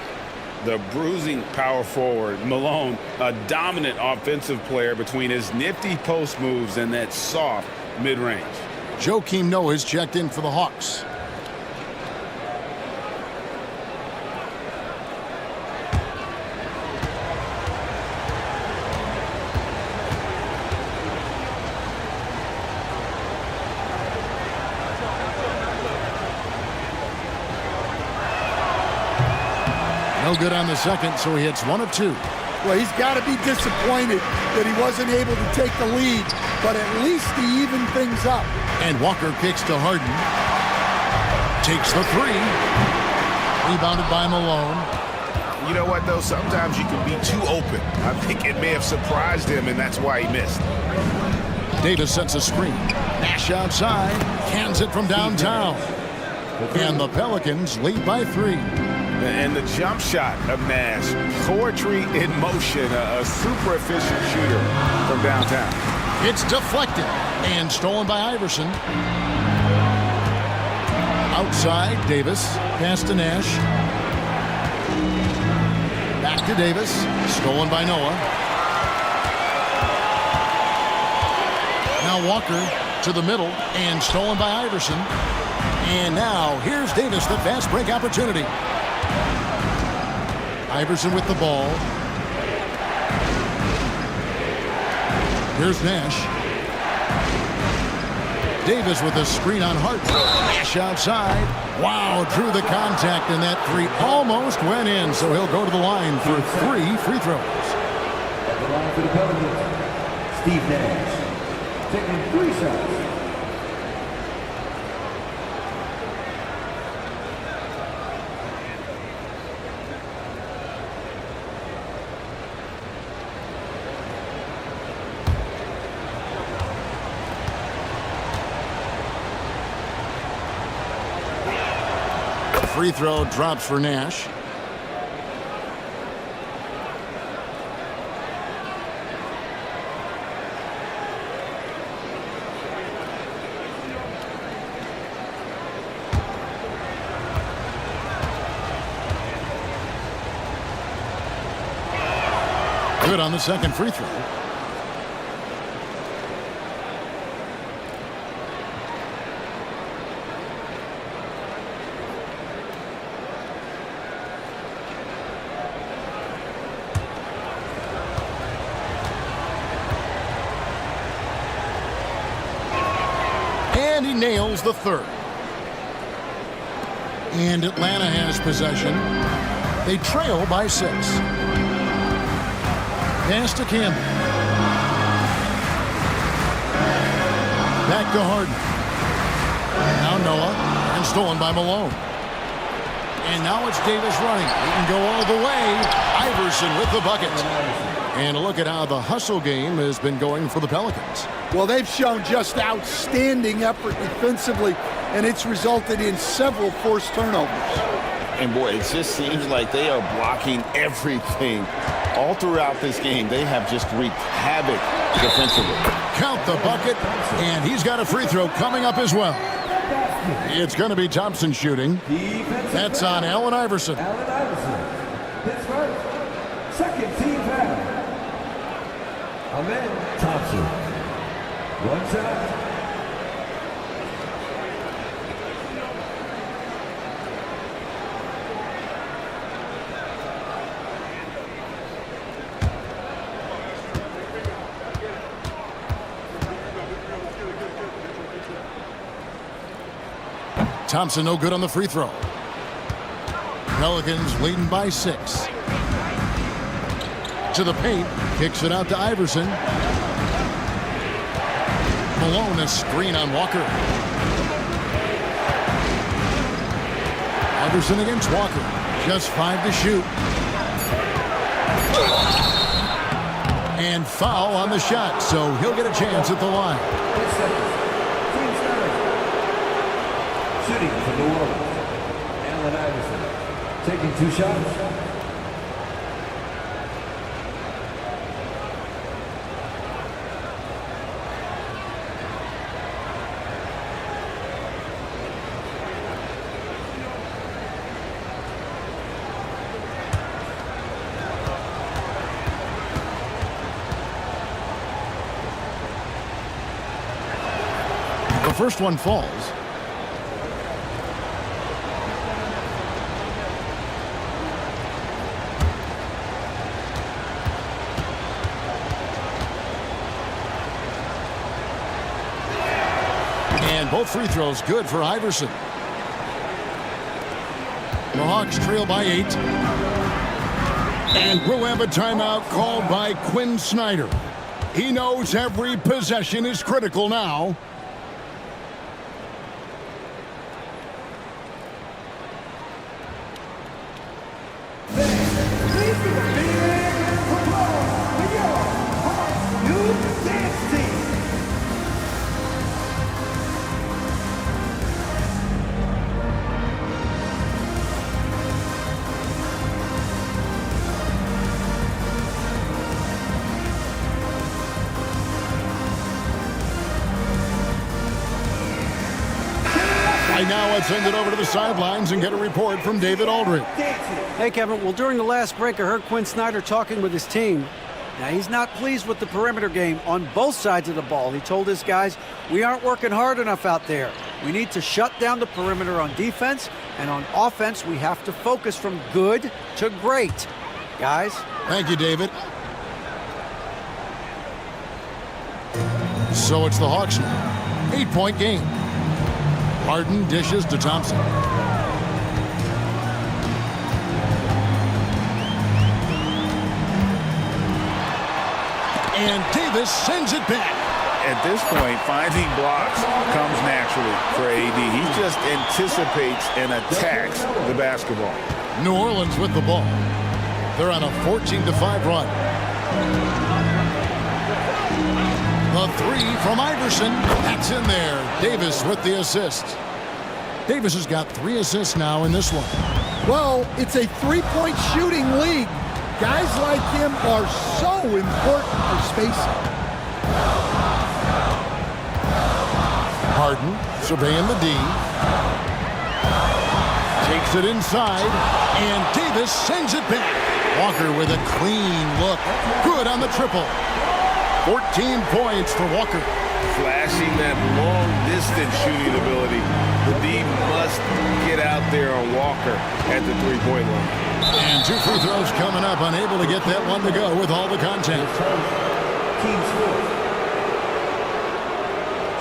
S12: The bruising power forward, Malone, a dominant offensive player between his nifty post moves and that soft mid-range.
S13: Joakim Noah is checked in for the Hawks. No good on the second, so he hits 1 of 2.
S9: Well, he's got to be disappointed that he wasn't able to take the lead, but at least he evened things up.
S13: And Walker kicks to Harden. Takes the 3. Rebounded by Malone.
S11: You know what, though? Sometimes you can be too open. I think it may have surprised him, and that's why he missed.
S13: Davis sets a screen. Nash outside. Cans it from downtown. And the Pelicans lead by 3.
S11: And the jump shot of Nash. Poetry in motion. A super efficient shooter from downtown.
S13: It's deflected and stolen by Iverson. Outside, Davis. Pass to Nash. Back to Davis. Stolen by Noah. Now Walker to the middle and stolen by Iverson. And now here's Davis, the fast break opportunity. Iverson with the ball. Here's Nash. Davis with a screen on Hart. Nash outside. Wow, drew the contact, and that three almost went in, so he'll go to the line for 3 free throws.
S5: At the line for the Pelicans, Steve Nash, taking 3 shots.
S13: Free throw drops for Nash. Good on the second free throw. And he nails the third. And Atlanta has possession. They trail by 6. Pass to Campbell. Back to Harden. Now Noah, and stolen by Malone. And now it's Davis running. He can go all the way. Iverson with the bucket. And look at how the hustle game has been going for the Pelicans.
S9: Well, they've shown just outstanding effort defensively, and it's resulted in several forced turnovers.
S11: And boy, it just seems like they are blocking everything. All throughout this game, they have just wreaked havoc defensively.
S13: Count the bucket, and he's got a free throw coming up as well. It's going to be Thompson shooting. That's on Allen Iverson.
S5: Allen Iverson, his first, second team foul. Amen. Thompson, 1 shot.
S13: Thompson no good on the free throw. Pelicans leading by 6. To the paint, kicks it out to Iverson. Malone a screen on Walker. Iverson against Walker. Just 5 to shoot. And foul on the shot, so he'll get a chance at the line.
S5: Shooting for New Orleans, Allen Iverson, taking 2 shots.
S13: The first one falls. And both free throws good for Iverson. The Hawks trail by 8. And we'll have a timeout called by Quinn Snyder. He knows every possession is critical now. Now let's send it over to the sidelines and get a report from David Aldridge.
S10: Hey, Kevin. Well, during the last break, I heard Quinn Snyder talking with his team. Now, he's not pleased with the perimeter game on both sides of the ball. He told his guys, we aren't working hard enough out there. We need to shut down the perimeter on defense, and on offense, we have to focus from good to great. Guys?
S13: Thank you, David. So it's the Hawks now. 8-point game. Harden dishes to Thompson. And Davis sends it back.
S12: At this point, finding blocks comes naturally for AD. He just anticipates and attacks the basketball.
S13: New Orleans with the ball. They're on a 14-5 run. The three from Iverson. That's in there. Davis with the assist. Davis has got 3 assists now in this one.
S9: Well, it's a three-point shooting league. Guys like him are so important for spacing.
S13: Harden surveying the D. Takes it inside, and Davis sends it back. Walker with a clean look. Good on the triple. 14 points for Walker.
S11: Flashing that long-distance shooting ability. The D must get out there on Walker at the three-point line.
S13: And 2 free throws coming up. Unable to get that one to go with all the contact.
S5: Team score.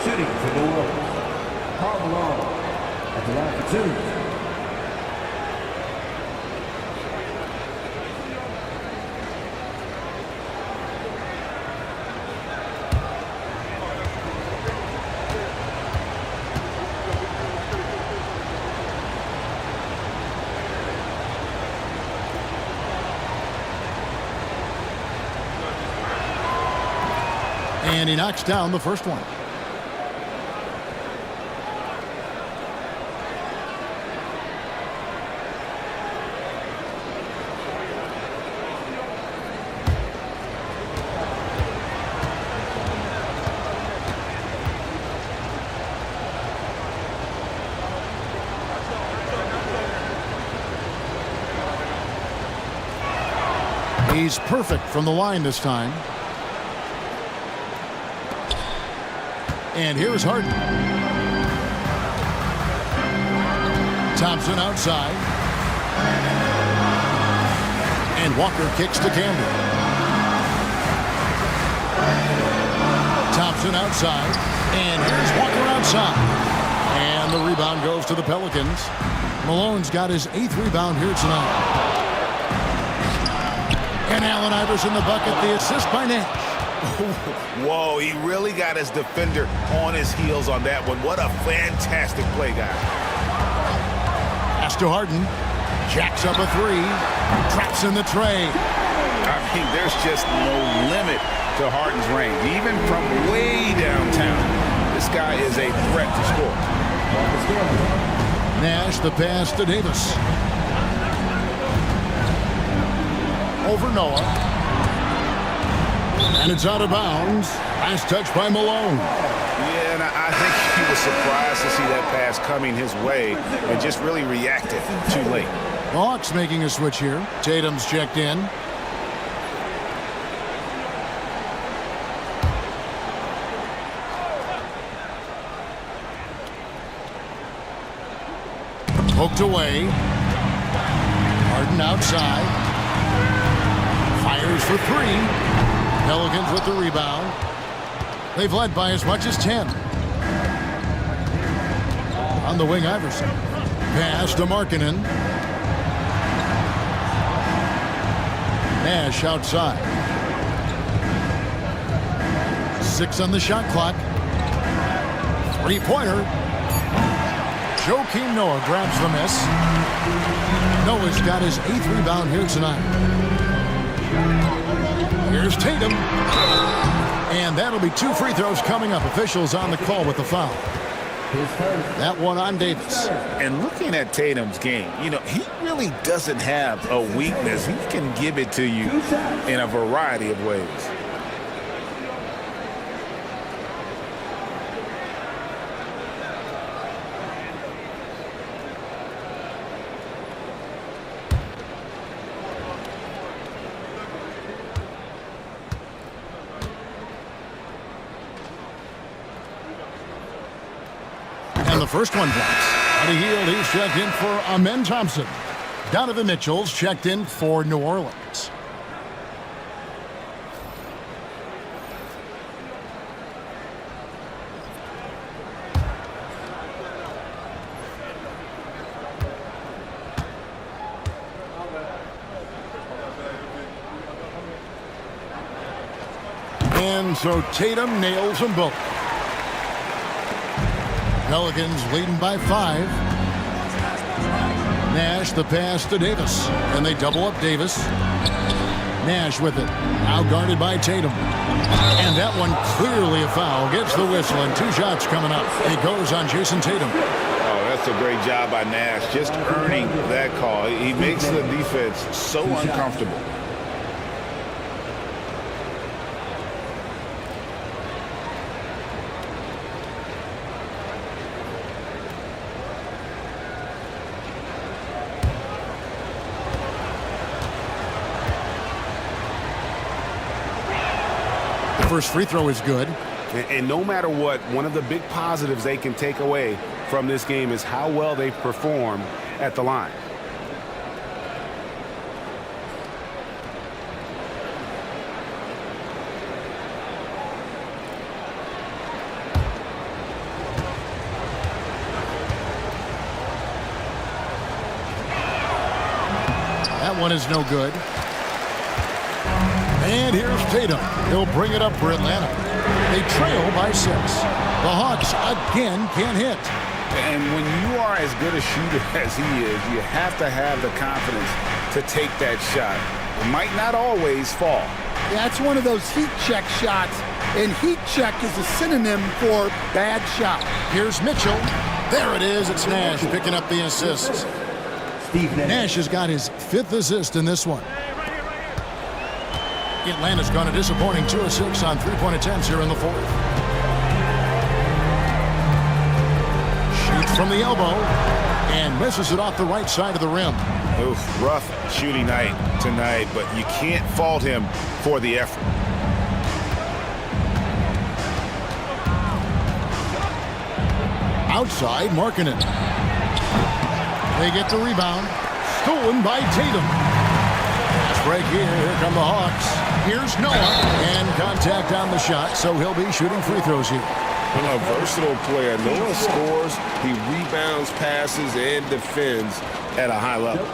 S5: Shooting for New Orleans. Karl Malone at the line for 2.
S13: And he knocks down the first one. He's perfect from the line this time. And here's Harden. Thompson outside. And Walker kicks to Camden. Thompson outside. And here's Walker outside. And the rebound goes to the Pelicans. Malone's got his 8th rebound here tonight. And Allen Iverson the bucket, the assist by Nash.
S12: Whoa, he really got his defender on his heels on that one. What a fantastic play, guys.
S13: Pass to Harden. Jacks up a 3. Traps in the tray.
S12: I mean, there's just no limit to Harden's range. Even from way downtown, this guy is a threat to score.
S13: Nash the pass to Davis. Over Noah. And it's out of bounds. Last touch by Malone.
S12: Yeah, and I think he was surprised to see that pass coming his way and just really reacted too late.
S13: Hawks making a switch here. Tatum's checked in. Poked away. Harden outside. Fires for 3. Pelicans with the rebound. They've led by as much as 10. On the wing, Iverson. Pass to Markkanen. Nash outside. 6 on the shot clock. 3-pointer. Joakim Noah grabs the miss. Noah's got his 8th rebound here tonight. Here's Tatum. And that'll be 2 free throws coming up. Officials on the call with the foul. That one on Davis.
S12: And looking at Tatum's game, you know, he really doesn't have a weakness. He can give it to you in a variety of ways.
S13: And the first one drops. Buddy Hield, he's checked in for Amen Thompson. Donovan Mitchell's checked in for New Orleans. And so Tatum nails them both. Pelicans leading by 5. Nash the pass to Davis. And they double up Davis. Nash with it. Now guarded by Tatum. And that one clearly a foul. Gets the whistle and 2 shots coming up. It goes on Jason Tatum.
S12: Oh, that's a great job by Nash. Just earning that call. He makes the defense so uncomfortable.
S13: First free throw is good.
S11: And no matter what, one of the big positives they can take away from this game is how well they perform at the line.
S13: That one is no good. And here's Tatum. He'll bring it up for Atlanta. They trail by 6. The Hawks again can't hit.
S12: And when you are as good a shooter as he is, you have to have the confidence to take that shot. It might not always fall.
S9: Yeah, it's one of those heat check shots, and heat check is a synonym for bad shot.
S13: Here's Mitchell. There it is. It's Nash picking up the assist. Nash has got his 5th assist in this one. Atlanta's gone a disappointing 2 of 6 on 3-point attempts here in the 4th. Shoots from the elbow and misses it off the right side of the rim.
S12: Oof, rough shooting night tonight, but you can't fault him for the effort.
S13: Outside, Markkanen. They get the rebound. Stolen by Tatum. Fast break here. Here come the Hawks. Here's Noah. And contact on the shot, so he'll be shooting free throws here.
S11: A versatile player. Noah scores, he rebounds, passes, and defends at a high level.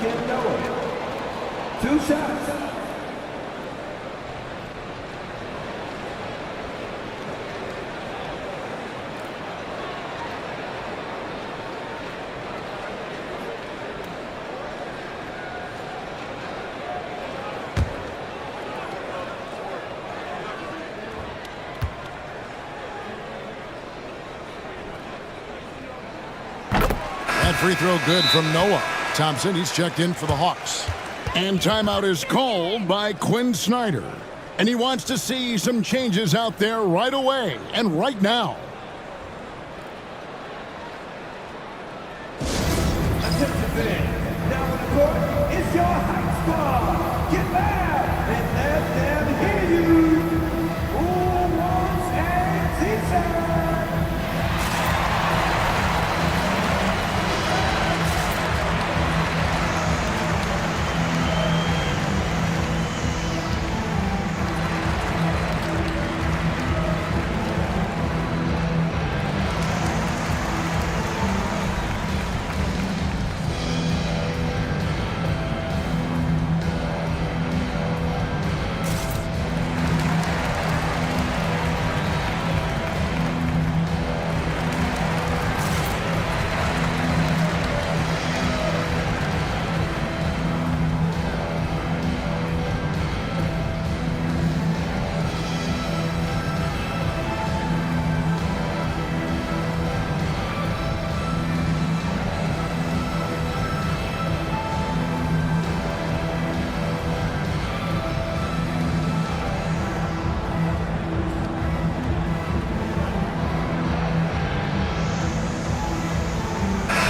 S5: 2 shots.
S13: Free throw good from Noah. Thompson, he's checked in for the Hawks. And timeout is called by Quinn Snyder. And he wants to see some changes out there right away and right now.
S5: Attention fans, now on the court is your hype squad. Get loud and let them hear you. Who wants a t-shirt?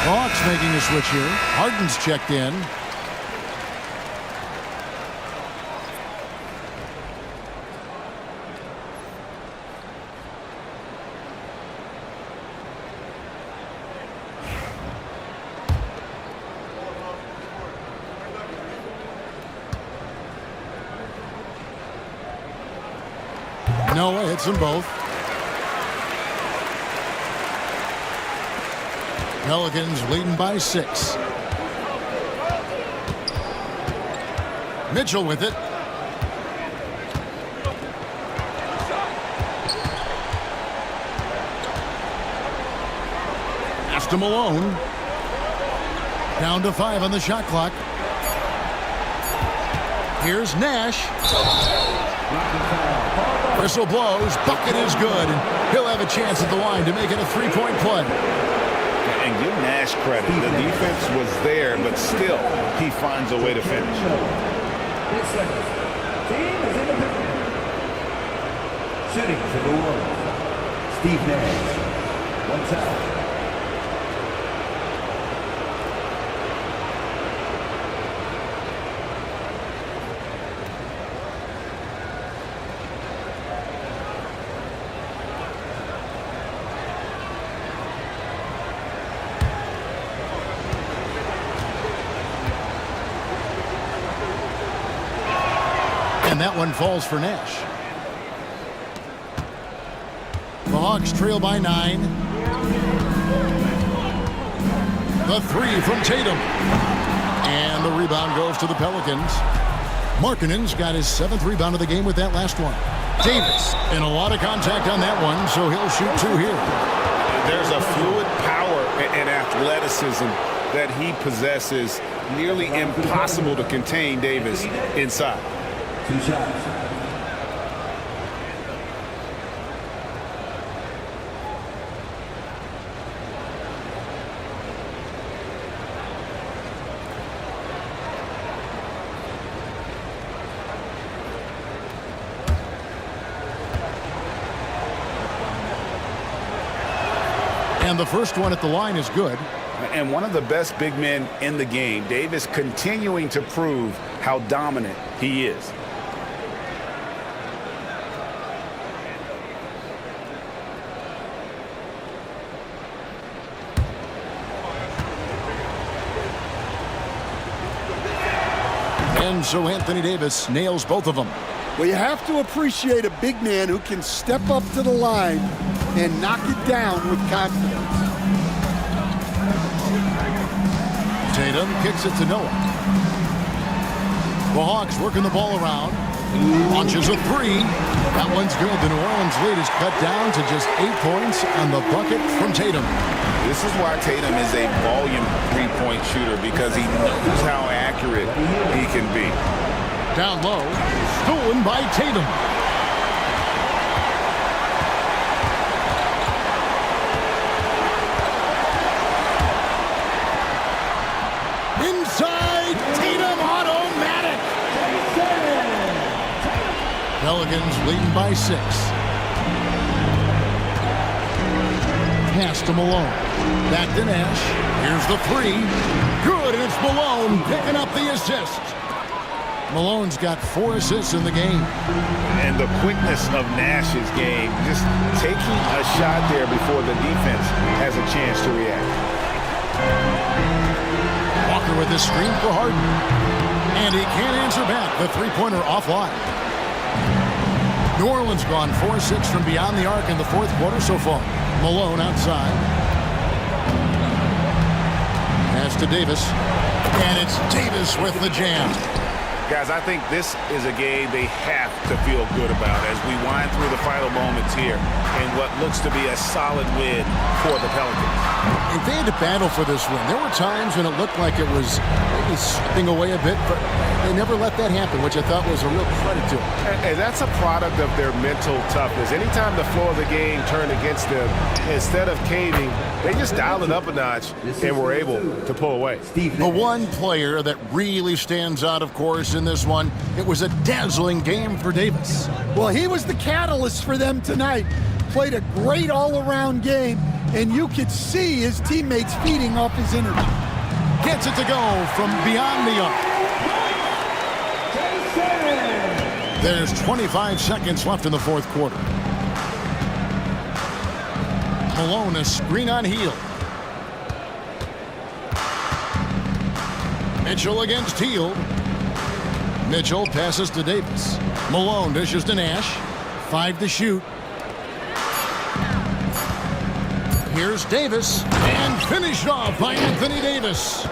S13: Hawks making a switch here. Harden's checked in. Noah hits them both. Pelicans leading by 6. Mitchell with it. to Malone. Down to 5 on the shot clock. Here's Nash. Whistle blows. Bucket is good. And he'll have a chance at the line to make it a three-point play.
S12: And give Nash credit. The defense was there, but still, he finds a way to finish.
S5: Shooting for New Orleans, Steve Nash. 1 foul.
S13: And that one falls for Nash. The Hawks trail by 9. The 3 from Tatum. And the rebound goes to the Pelicans. Markkanen's got his 7th rebound of the game with that last one. Davis in a lot of contact on that one, so he'll shoot 2 here.
S11: There's a fluid power and athleticism that he possesses. Nearly impossible to contain Davis inside.
S5: 2 shots.
S13: And the first one at the line is good.
S11: And one of the best big men in the game, Davis, continuing to prove how dominant he is.
S13: And so Anthony Davis nails both of them.
S9: Well, you have to appreciate a big man who can step up to the line and knock it down with confidence.
S13: Tatum kicks it to Noah. The Hawks working the ball around. Launches a 3. That one's good. The New Orleans lead is cut down to just 8 points on the bucket from Tatum.
S12: This is why Tatum is a volume three-point shooter, because he knows how accurate he can be.
S13: Down low. Stolen by Tatum. Inside, Tatum automatic. Pelicans leading by 6. Pass to Malone. Back to Nash. Here's the 3. Good, and it's Malone picking up the assist. Malone's got 4 assists in the game.
S11: And the quickness of Nash's game, just taking a shot there before the defense has a chance to react.
S13: Walker with his screen for Harden. And he can't answer back. The three-pointer offline. New Orleans gone 4-6 from beyond the arc in the 4th quarter so far. Malone outside. Pass to Davis. And it's Davis with the jam.
S11: Guys, I think this is a game they have to feel good about as we wind through the final moments here in what looks to be a solid win for the Pelicans.
S13: And they had to battle for this win. There were times when it looked like it was maybe slipping away a bit, but they never let that happen, which I thought was a real credit to them.
S11: And that's a product of their mental toughness. Anytime the flow of the game turned against them, instead of caving, they just dialed it up a notch and were able to pull away.
S13: The one player that really stands out, of course, in this one, it was a dazzling game for Davis.
S9: Well, he was the catalyst for them tonight. Played a great all-around game, and you could see his teammates feeding off his energy.
S13: Gets it to go from beyond the arc. There's 25 seconds left in the 4th quarter. Malone, a screen on Hield. Mitchell against Hield. Mitchell passes to Davis. Malone dishes to Nash. 5 to shoot. Here's Davis, and finished off by Anthony Davis.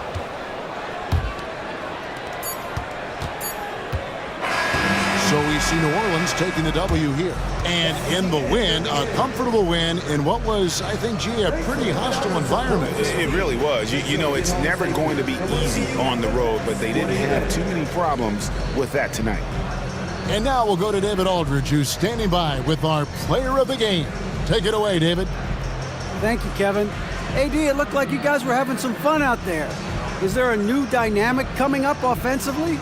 S13: So we see New Orleans taking the W here. And in the win, a comfortable win in what was, I think, G, a pretty hostile environment.
S11: It really was. You know, it's never going to be easy on the road, but they didn't have too many problems with that tonight.
S13: And now we'll go to David Aldridge, who's standing by with our player of the game. Take it away, David.
S10: Thank you, Kevin. AD, it looked like you guys were having some fun out there. Is there a new dynamic coming up offensively?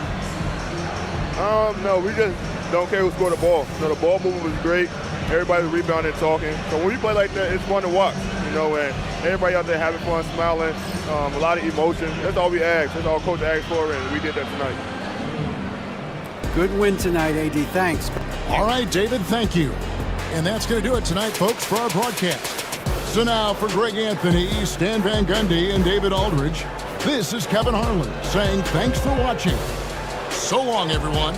S15: No, we just don't care who scored the ball. You know, the ball movement was great. Everybody's rebounding and talking. So when we play like that, it's fun to watch, you know, and everybody out there having fun, smiling, a lot of emotion. That's all we asked. That's all Coach asked for, and we did that tonight.
S10: Good win tonight, AD. Thanks.
S13: All right, David, thank you. And that's going to do it tonight, folks, for our broadcast. So now for Greg Anthony, Stan Van Gundy, and David Aldridge, this is Kevin Harlan saying thanks for watching. So long, everyone.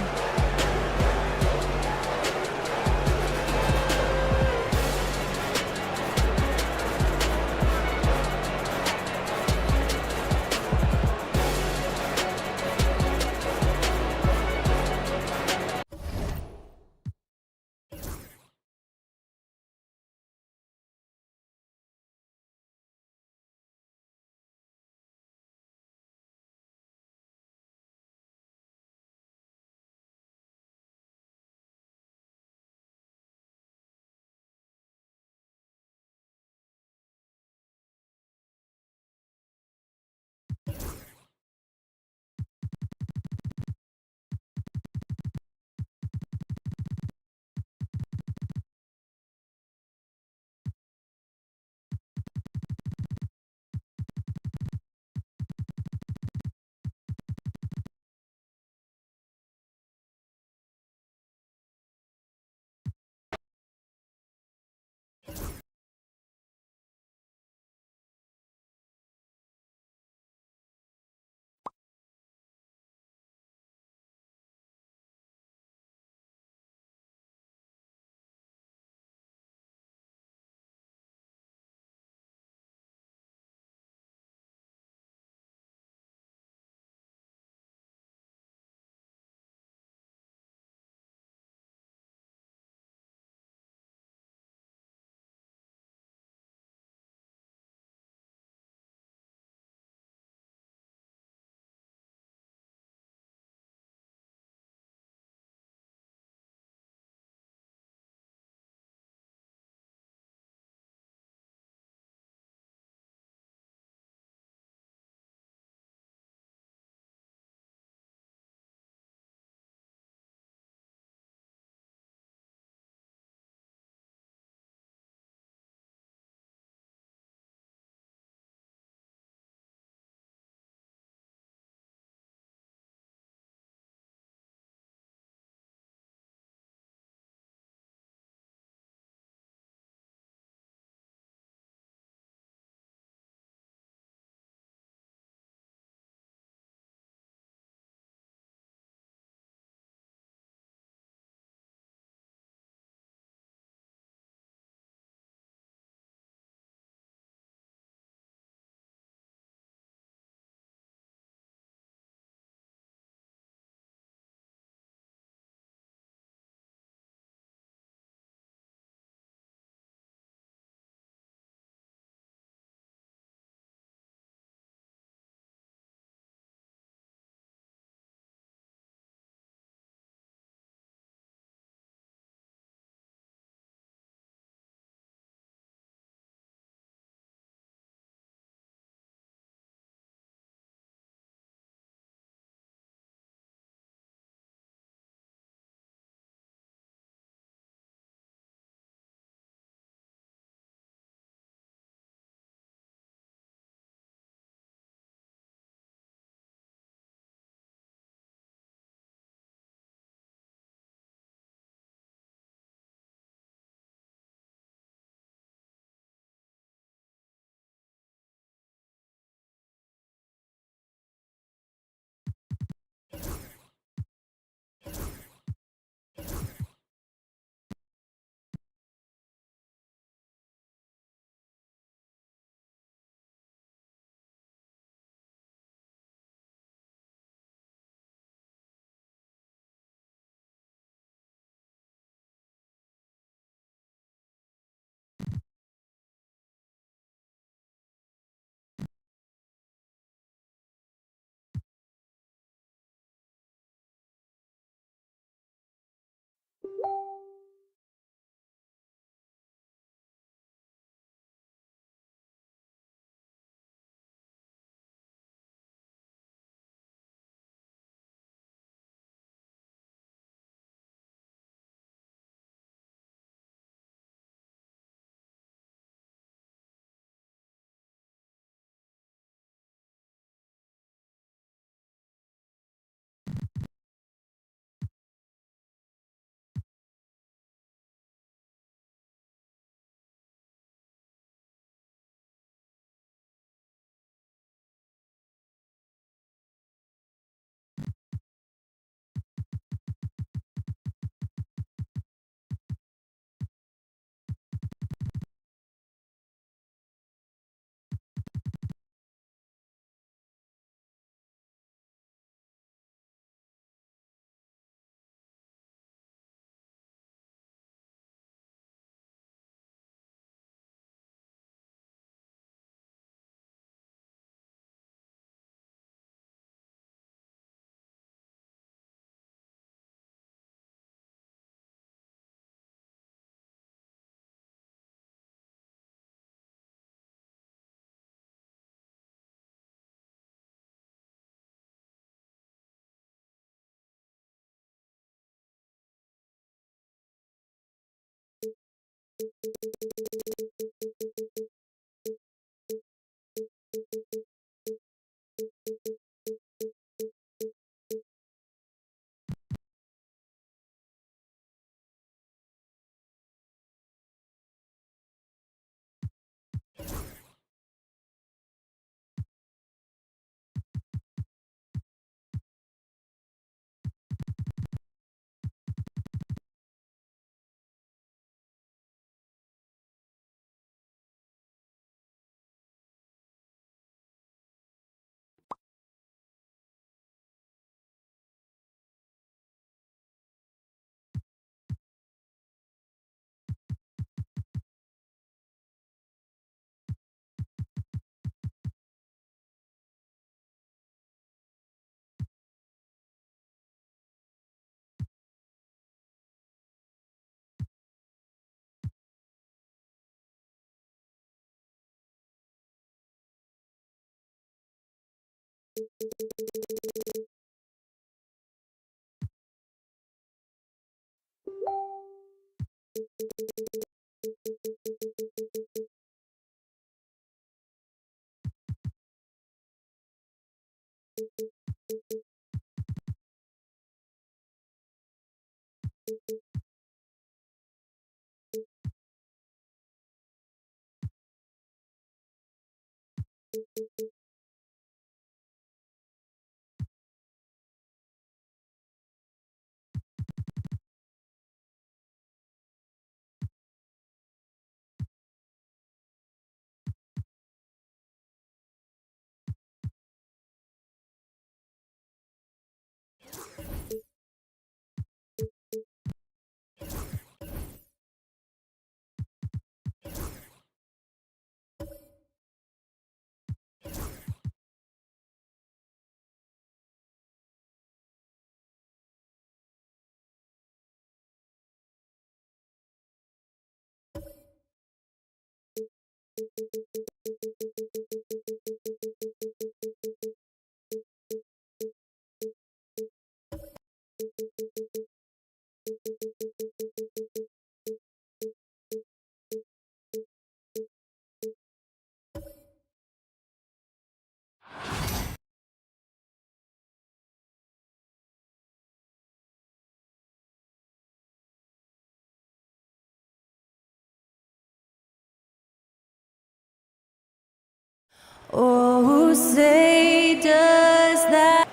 S16: Oh, say does that.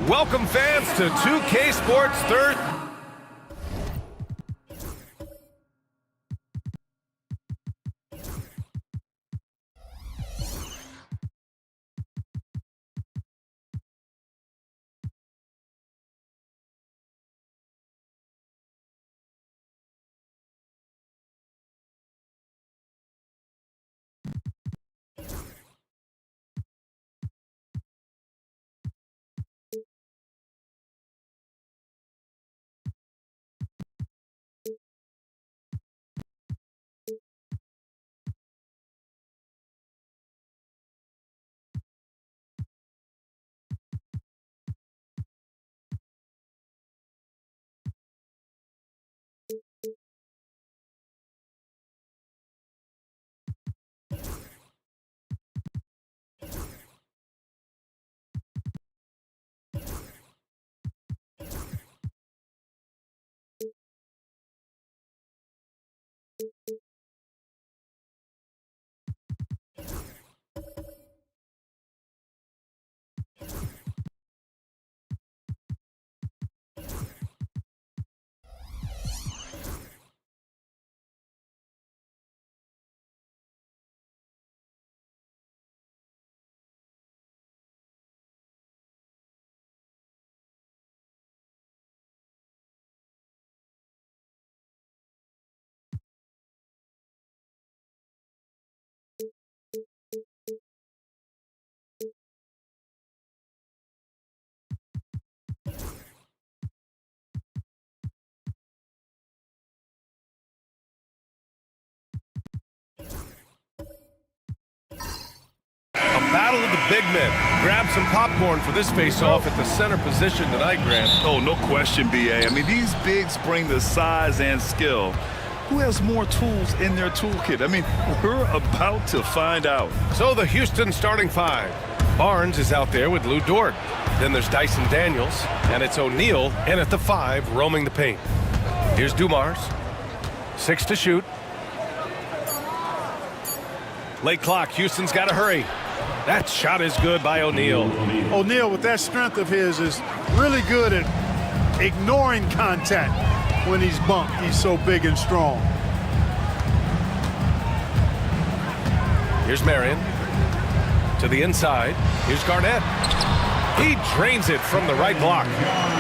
S1: Welcome fans to 2K Sports third. big men. Grab some popcorn for this face-off at the center position tonight, Grant.
S2: Oh, no question, B.A. I mean, these bigs bring the size and skill. Who has more tools in their toolkit? I mean, we're about to find out.
S1: So the Houston starting five. Barnes is out there with Lou Dort. Then there's Dyson Daniels, and it's O'Neal in at the 5, roaming the paint. Here's Dumars. 6 to shoot. Late clock. Houston's got to hurry. That shot is good by O'Neal.
S17: O'Neal, with that strength of his, is really good at ignoring contact when he's bumped. He's so big and strong.
S1: Here's Marion. To the inside. Here's Garnett. He drains it from the right block.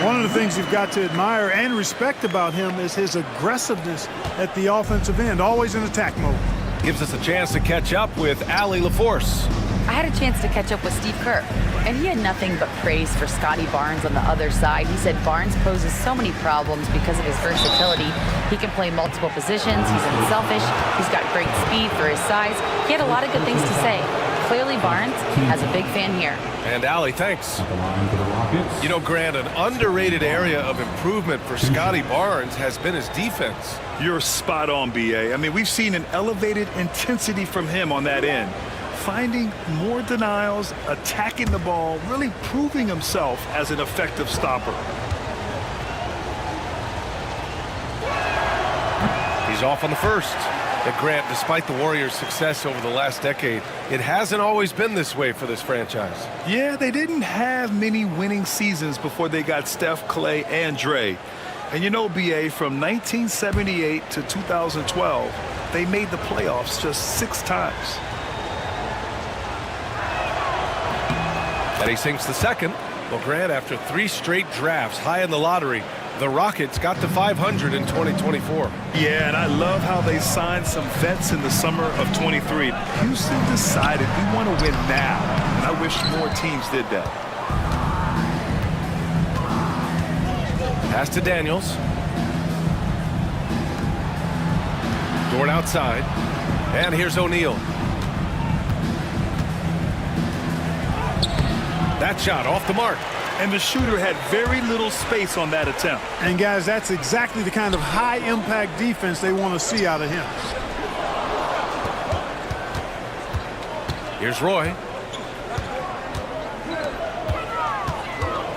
S17: One of the things you've got to admire and respect about him is his aggressiveness at the offensive end, always in attack mode.
S1: Gives us a chance to catch up with Allie LaForce.
S4: I had a chance to catch up with Steve Kerr, and he had nothing but praise for Scotty Barnes on the other side. He said Barnes poses so many problems because of his versatility. He can play multiple positions. He's unselfish. He's got great speed for his size. He had a lot of good things to say. Clearly, Barnes has a big fan here.
S1: And Allie, thanks. You know, Grant, an underrated area of improvement for Scotty Barnes has been his defense.
S2: You're spot on, B.A. I mean, we've seen an elevated intensity from him on that end. Finding more denials, attacking the ball, really proving himself as an effective stopper.
S1: He's off on the first. But Grant, despite the Warriors' success over the last decade, it hasn't always been this way for this franchise.
S2: Yeah, they didn't have many winning seasons before they got Steph, Clay, and Dre. And you know, B.A., from 1978 to 2012, they made the playoffs just 6 times.
S1: And he sinks the second. Well, Grant, after 3 straight drafts high in the lottery, the Rockets got to 500 in 2024.
S2: Yeah, and I love how they signed some vets in the summer of 23. Houston decided we want to win now, and I wish more teams did that.
S1: Pass to Daniels. Dort outside. And here's O'Neal. That shot off the mark.
S2: And the shooter had very little space on that attempt.
S17: And guys, that's exactly the kind of high-impact defense they want to see out of him.
S1: Here's Roy.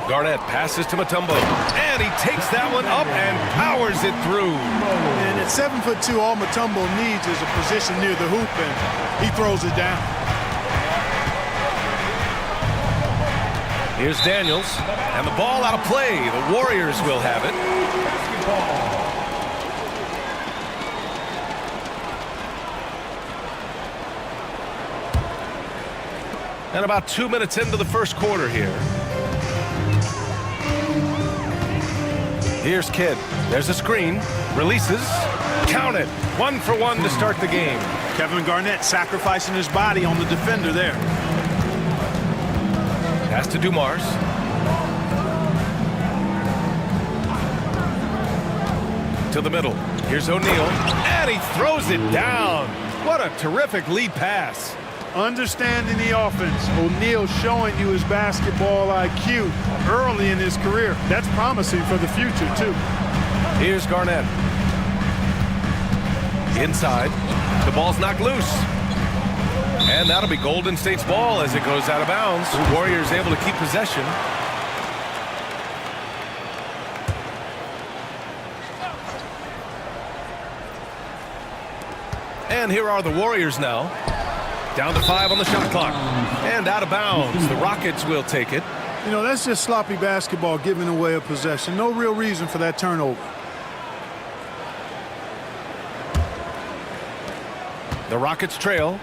S1: Garnett passes to Mutombo. And he takes that one up and powers it through.
S17: And at 7'2", all Mutombo needs is a position near the hoop, and he throws it down.
S1: Here's Daniels, and the ball out of play. The Warriors will have it. And about 2 minutes into the first quarter here. Here's Kidd. There's a screen. Releases. Count it. 1 for 1 to start the game.
S17: Kevin Garnett sacrificing his body on the defender there.
S1: Pass to Dumars. To the middle. Here's O'Neal. And he throws it down. What a terrific lead pass.
S17: Understanding the offense. O'Neal showing you his basketball IQ early in his career. That's promising for the future, too.
S1: Here's Garnett. Inside. The ball's knocked loose. And that'll be Golden State's ball as it goes out of bounds. The Warriors able to keep possession. And here are the Warriors now. Down to 5 on the shot clock. And out of bounds. The Rockets will take it.
S17: You know, that's just sloppy basketball, giving away a possession. No real reason for that turnover.
S1: The Rockets trail.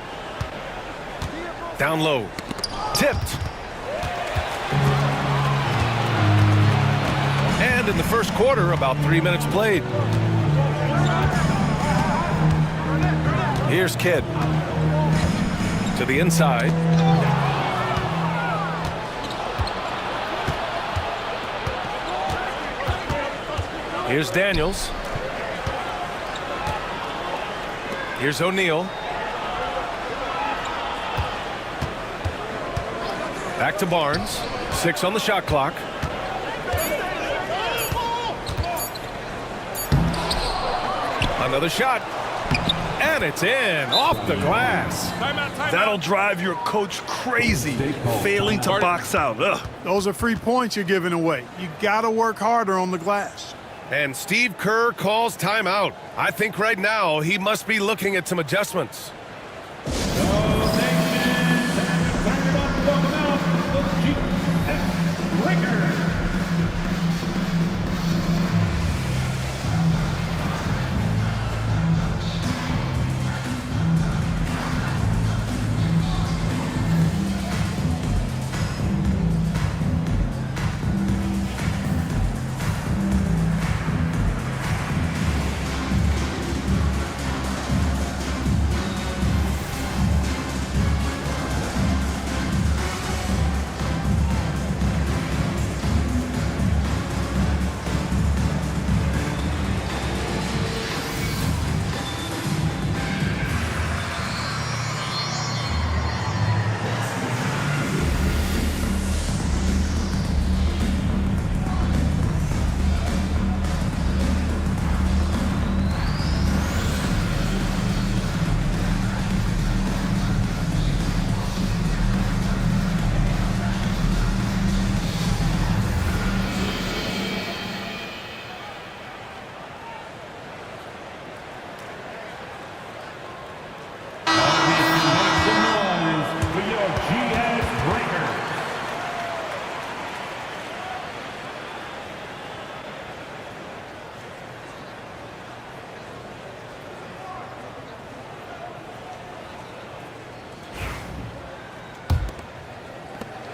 S1: Down low. Tipped. And in the first quarter, about 3 minutes played. Here's Kidd. To the inside. Here's Daniels. Here's O'Neal. Back to Barnes. 6 on the shot clock. Another shot. And it's in. Off the glass.
S2: That'll drive your coach crazy, failing to box out. Ugh.
S17: Those are free points you're giving away. You got to work harder on the glass.
S1: And Steve Kerr calls timeout. I think right now he must be looking at some adjustments.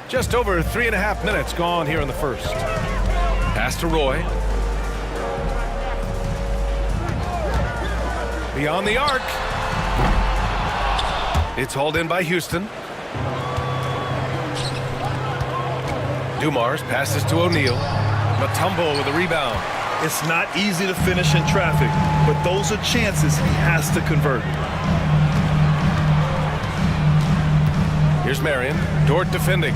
S1: Just over 3.5 minutes gone here in the first. Pass to Roy. Beyond the arc. It's hauled in by Houston. Dumars passes to O'Neal. Mutombo with a rebound.
S2: It's not easy to finish in traffic, but those are chances he has to convert.
S1: Here's Marion. Dort defending.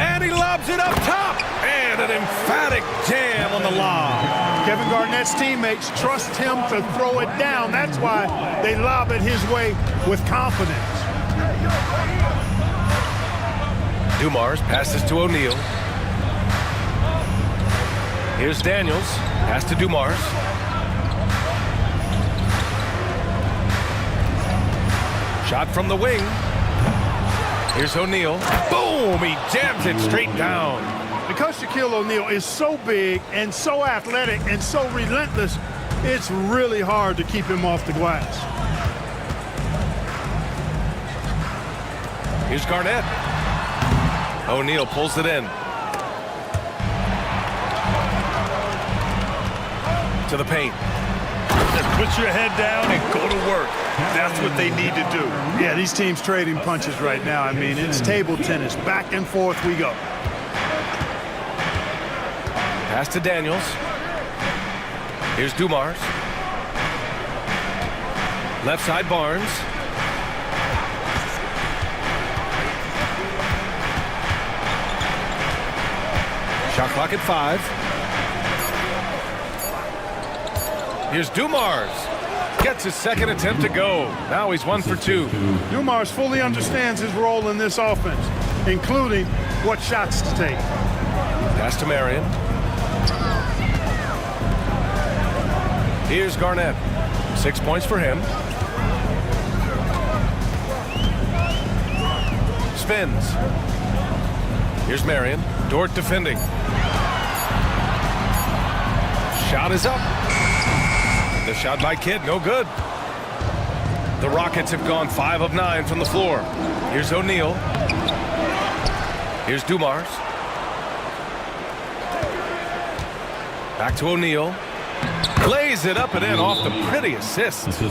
S1: And he lobs it up top. And an emphatic jam on the lob.
S17: Kevin Garnett's teammates trust him to throw it down. That's why they lob it his way with confidence.
S1: Dumars passes to O'Neal. Here's Daniels. Pass to Dumars. Shot from the wing. Here's O'Neal. Boom! He jams it straight down.
S17: Because Shaquille O'Neal is so big and so athletic and so relentless, it's really hard to keep him off the glass.
S1: Here's Garnett. O'Neal pulls it in. To the paint.
S2: Just put your head down and go to work. That's what they need to do.
S17: Yeah, these teams trading punches right now. I mean, it's table tennis. Back and forth we go.
S1: Pass to Daniels. Here's Dumars. Left side Barnes. Shot clock at 5. Here's Dumars. Gets his second attempt to go. Now he's 1 for 2.
S17: Dumars fully understands his role in this offense, including what shots to take.
S1: Pass to Marion. Here's Garnett. 6 points for him. Spins. Here's Marion. Dort defending. Shot is up. The shot by Kidd, no good. The Rockets have gone 5 of 9 from the floor. Here's O'Neal. Here's Dumars. Back to O'Neal. Lays it up and in off the pretty assist.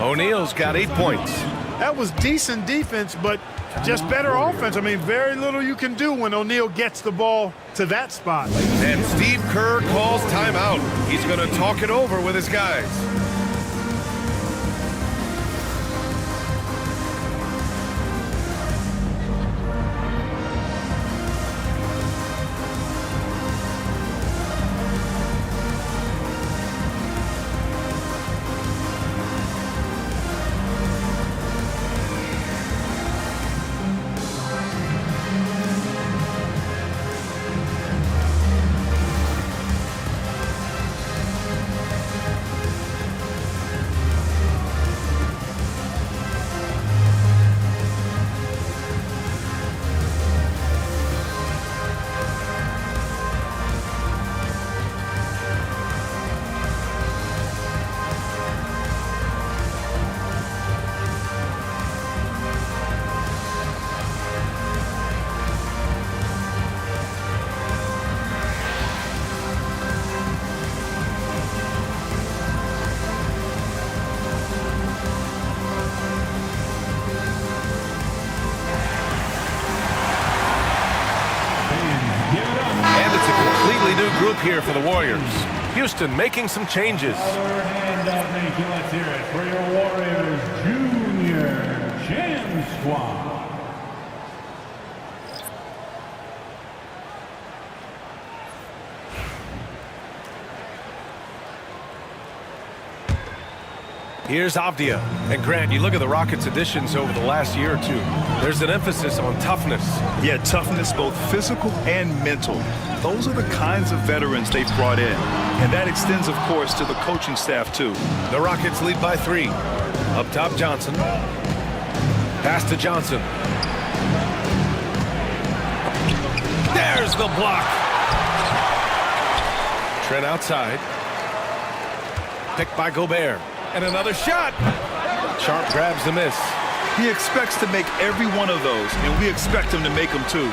S1: O'Neal's got 8 points.
S17: That was decent defense, but just better offense. I mean, very little you can do when O'Neal gets the ball to that spot.
S1: And Steve Kerr calls timeout. He's going to talk it over with his guys. new group here for the Warriors. Houston making some changes.
S5: Handout nation, let's hear it for your Warriors Junior Jam Squad.
S1: Here's Avdia. And Grant, you look at the Rockets' additions over the last year or two. There's an emphasis on toughness.
S2: Yeah, toughness, both physical and mental. Those are the kinds of veterans they've brought in. And that extends, of course, to the coaching staff, too.
S1: The Rockets lead by 3. Up top, Johnson. Pass to Johnson. There's the block. Trent outside. Picked by Gobert. And another shot. Sharp grabs the miss.
S2: He expects to make every one of those, and we expect him to make them too.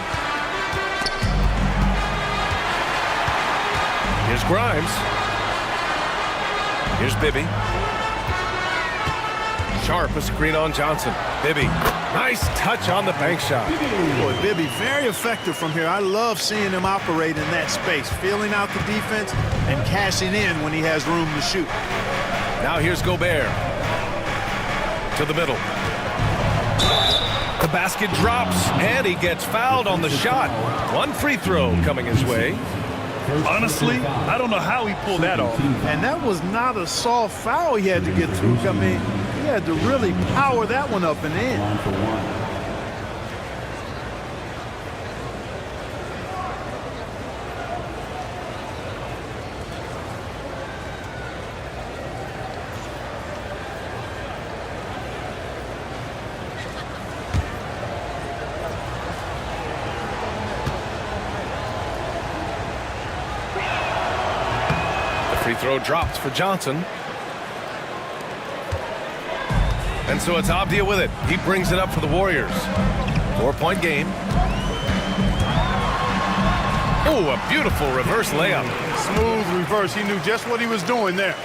S1: Here's Grimes. Here's Bibby. Sharp, a screen on Johnson. Bibby, nice touch on the bank shot.
S17: Boy, Bibby, very effective from here. I love seeing him operate in that space, feeling out the defense and cashing in when he has room to shoot.
S1: Now here's Gobert. To the middle. The basket drops, and he gets fouled on the shot. One free throw coming his way.
S2: Honestly, I don't know how he pulled that off.
S17: And that was not a soft foul he had to get through. I mean, he had to really power that one up and in.
S1: Free throw dropped for Johnson. And so it's Avdia with it. He brings it up for the Warriors. 4-point game. Oh, a beautiful reverse layup.
S17: Smooth reverse. He knew just what he was doing there.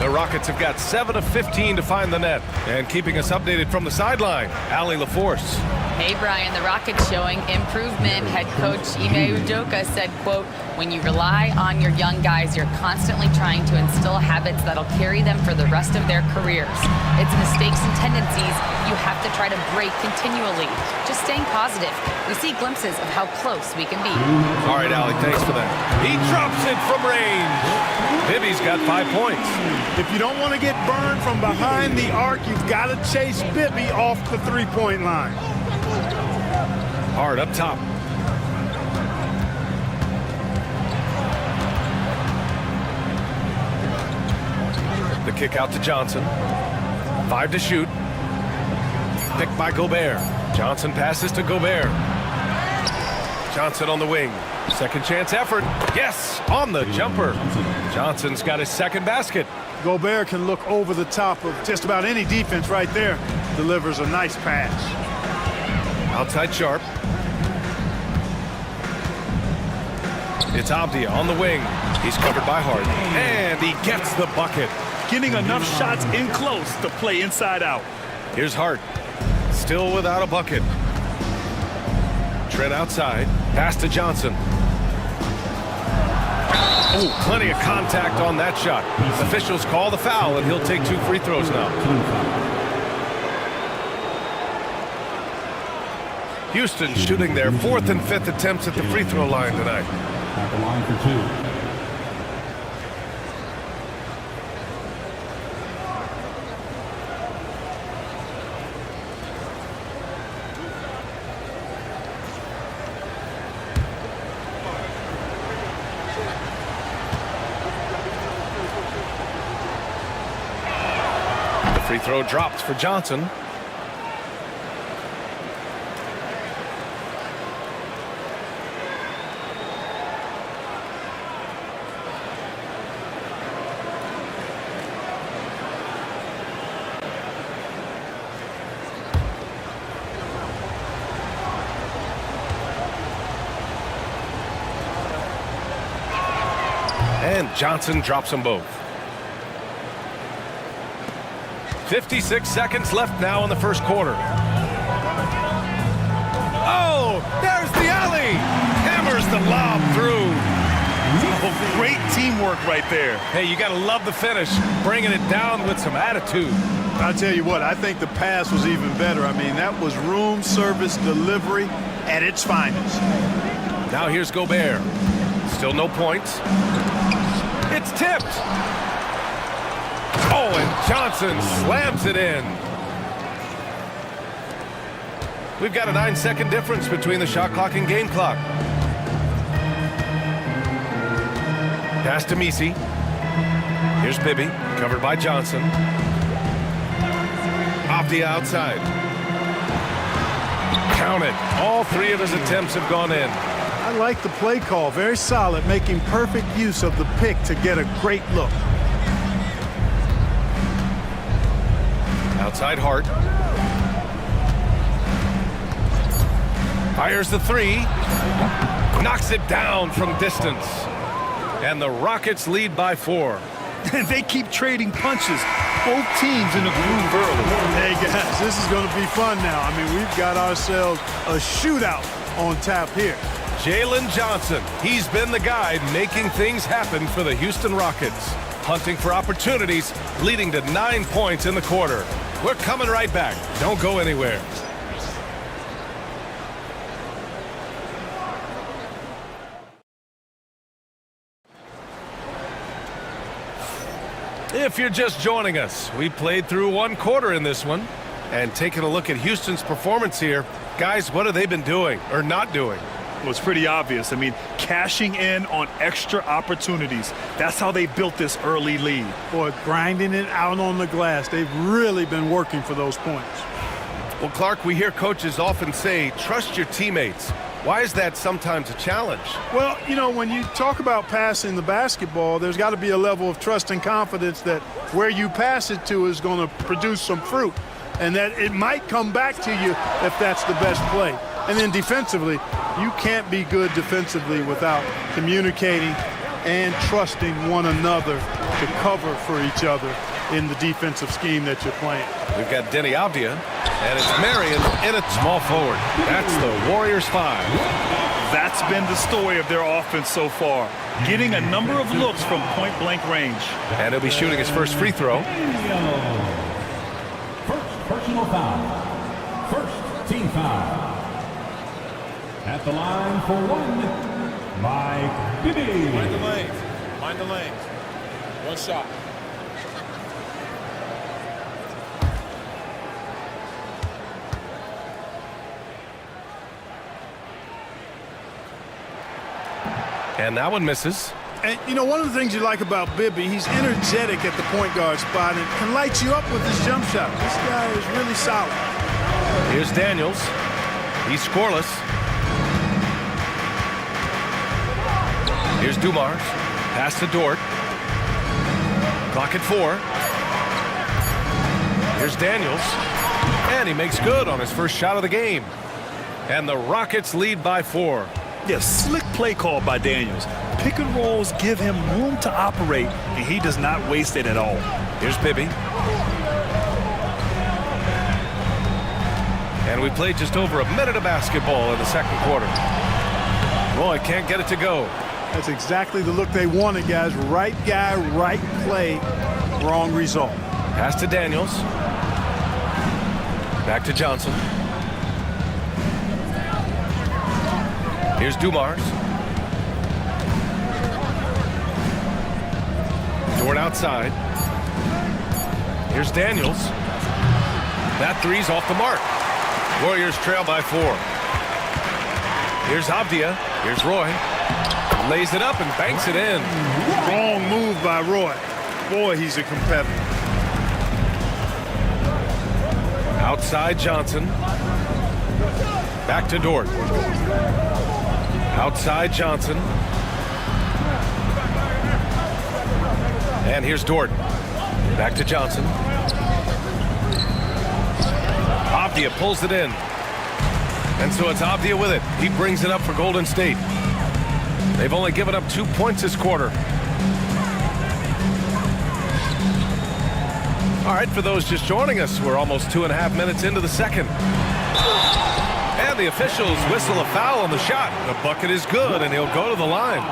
S1: The Rockets have got 7 of 15 to find the net. And keeping us updated from the sideline, Allie LaForce.
S4: Hey, Brian, the Rockets showing improvement. Head coach Ime Udoka said, quote, when you rely on your young guys, you're constantly trying to instill habits that'll carry them for the rest of their careers. It's mistakes and tendencies you have to try to break continually. Just staying positive. We see glimpses of how close we can be.
S1: All right, Allie, thanks for that. He drops it from range. Bibby's got 5 points.
S17: If you don't want to get burned from behind the arc, you've got to chase Bibby off the three-point line.
S1: Hard up top. The kick out to Johnson. 5 to shoot. Picked by Gobert. Johnson passes to Gobert. Johnson on the wing. Second chance effort. Yes, on the jumper. Johnson's got his second basket.
S17: Gobert can look over the top of just about any defense right there. Delivers a nice pass.
S1: Outside Sharp. It's Avdia on the wing. He's covered by Hart. And he gets the bucket.
S2: Getting enough shots in close to play inside out.
S1: Here's Hart. Still without a bucket. Trent outside. Pass to Johnson. Oh, plenty of contact on that shot. Officials call the foul, and he'll take 2 free throws now. Houston shooting their 4th and 5th attempts at the free throw line tonight.
S5: At the line for 2.
S1: Free throw dropped for Johnson. And Johnson drops them both. 56 seconds left now in the first quarter. Oh, there's the alley. Hammers the lob through.
S2: Oh, great teamwork right there.
S1: Hey, you got to love the finish, bringing it down with some attitude.
S17: I'll tell you what, I think the pass was even better. I mean, that was room service delivery at its finest.
S1: Now here's Gobert. Still no points. It's tipped. Oh, and Johnson slams it in. We've got a 9-second difference between the shot clock and game clock. Pass to Messi. Here's Bibby, covered by Johnson. Off the outside. Count it. All three of his attempts have gone in.
S17: I like the play call. Very solid, making perfect use of the pick to get a great look.
S1: Outside Hart. Fires the three. Knocks it down from distance. And the Rockets lead by 4.
S2: And they keep trading punches. Both teams in the groove early.
S17: Hey, guys, this is going to be fun now. I mean, we've got ourselves a shootout on tap here.
S1: Jalen Johnson, he's been the guy making things happen for the Houston Rockets. Hunting for opportunities, leading to 9 points in the quarter. We're coming right back. Don't go anywhere. If you're just joining us, we played through 1 quarter in this one. And taking a look at Houston's performance here, guys, what have they been doing or not doing?
S2: Well, it's pretty obvious. I mean, cashing in on extra opportunities. That's how they built this early lead.
S17: Boy, grinding it out on the glass. They've really been working for those points.
S1: Well, Clark, we hear coaches often say, trust your teammates. Why is that sometimes a challenge?
S17: Well, you know, when you talk about passing the basketball, there's got to be a level of trust and confidence that where you pass it to is going to produce some fruit, and that it might come back to you if that's the best play. And then defensively, you can't be good defensively without communicating and trusting one another to cover for each other in the defensive scheme that you're playing.
S1: We've got Denny Avdia, and it's Marion in at small forward. That's the Warriors 5.
S2: That's been the story of their offense so far, getting a number of looks from point-blank range.
S1: And he'll be shooting his first free throw.
S5: First personal foul. First team foul. At the line for 1, Mike Bibby.
S6: Mind the lanes. Mind the lanes. 1 shot.
S1: And that one misses.
S17: And, you know, one of the things you like about Bibby, he's energetic at the point guard spot and can light you up with his jump shot. This guy is really solid.
S1: Here's Daniels. He's scoreless. Here's Dumars. Pass to Dort. Clock at 4. Here's Daniels. And he makes good on his first shot of the game. And the Rockets lead by 4.
S2: Yeah, slick play call by Daniels. Pick and rolls give him room to operate, and he does not waste it at all.
S1: Here's Bibby. And we played just over a minute of basketball in the second quarter. Boy, can't get it to go.
S17: That's exactly the look they wanted, guys. Right guy, right play, wrong result.
S1: Pass to Daniels. Back to Johnson. Here's Dumars. Dort outside. Here's Daniels. That three's off the mark. Warriors trail by 4. Here's Avdia. Here's Roy. Lays it up and banks it in.
S17: Wrong move by Roy. Boy, he's a competitor.
S1: Outside Johnson. Back to Dort. Outside Johnson. And here's Dort. Back to Johnson. Avdia pulls it in. And so it's Avdia with it. He brings it up for Golden State. They've only given up 2 points this quarter. All right, for those just joining us, we're almost 2.5 minutes into the second. And the officials whistle a foul on the shot. The bucket is good, and he'll go to the line.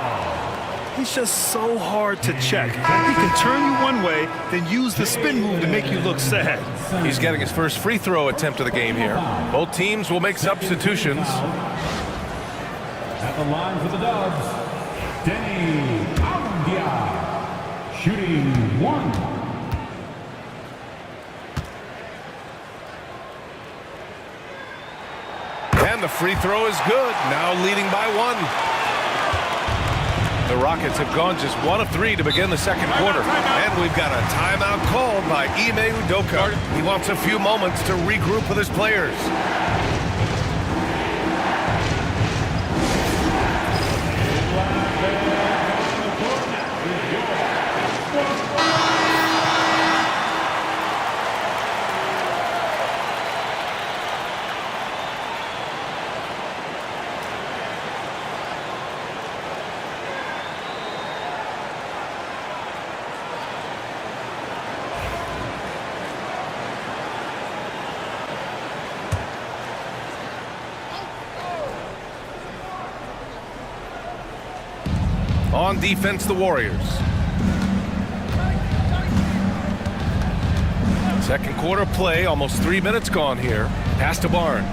S2: he's just so hard to check. He can turn you one way, then use the spin move to make you look sad.
S1: He's getting his first free throw attempt of the game here. Both teams will make substitutions.
S5: At the line for the Dubs, Denny Audia, shooting 1.
S1: And the free throw is good, now leading by 1. The Rockets have gone just 1 of 3 to begin the second quarter. And we've got a timeout called by Ime Udoka. He wants a few moments to regroup with his players. On defense, the Warriors. Second quarter play, almost 3 minutes gone here. Pass to Barnes.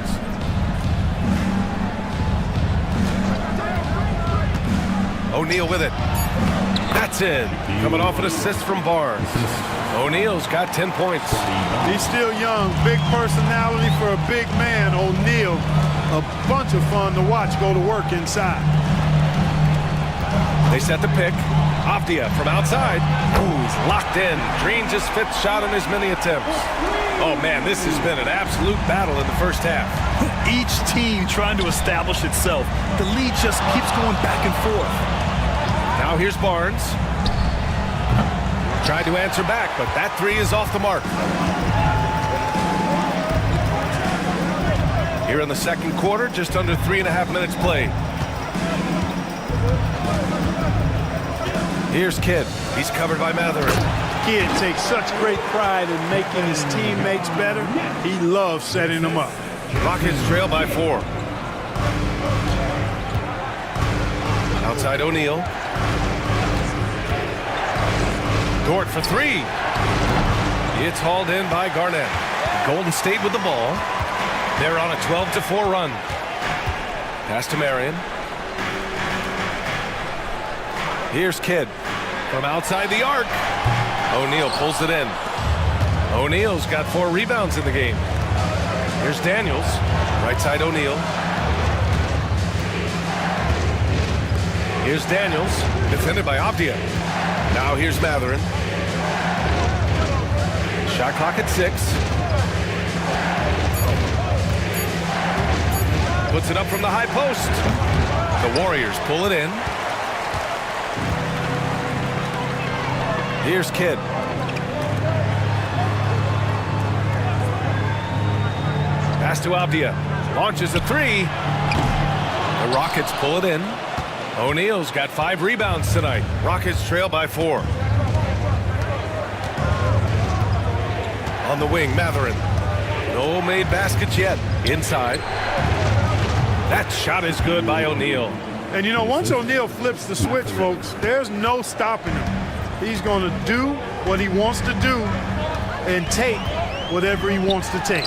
S1: O'Neal with it. That's in. Coming off an assist from Barnes. O'Neal's got 10 points.
S17: He's still young, big personality for a big man. O'Neal, a bunch of fun to watch go to work inside.
S1: They set the pick. Avdia from outside. Ooh, locked in. Green just fifth shot on his many attempts. Oh, man, this has been an absolute battle in the first half.
S2: Each team trying to establish itself. The lead just keeps going back and forth.
S1: Now here's Barnes. Tried to answer back, but that three is off the mark. Here in the second quarter, just under 3.5 minutes played. Here's Kidd. He's covered by Matherin.
S17: Kidd takes such great pride in making his teammates better. He loves setting them up.
S1: Rockets trail by 4. Outside O'Neal. Dort for 3. It's hauled in by Garnett. Golden State with the ball. They're on a 12-4 run. Pass to Marion. Here's Kidd from outside the arc. O'Neal pulls it in. O'Neal's got 4 rebounds in the game. Here's Daniels. Right side O'Neal. Here's Daniels. Defended by Avdia. Now here's Matherin. Shot clock at 6. Puts it up from the high post. The Warriors pull it in. Here's Kidd. Pass to Avdia. Launches a 3. The Rockets pull it in. O'Neal's got 5 rebounds tonight. Rockets trail by 4. On the wing, Matherin. No made baskets yet. Inside. That shot is good by O'Neal.
S17: And you know, once O'Neal flips the switch, folks, there's no stopping him. He's going to do what he wants to do and take whatever he wants to take.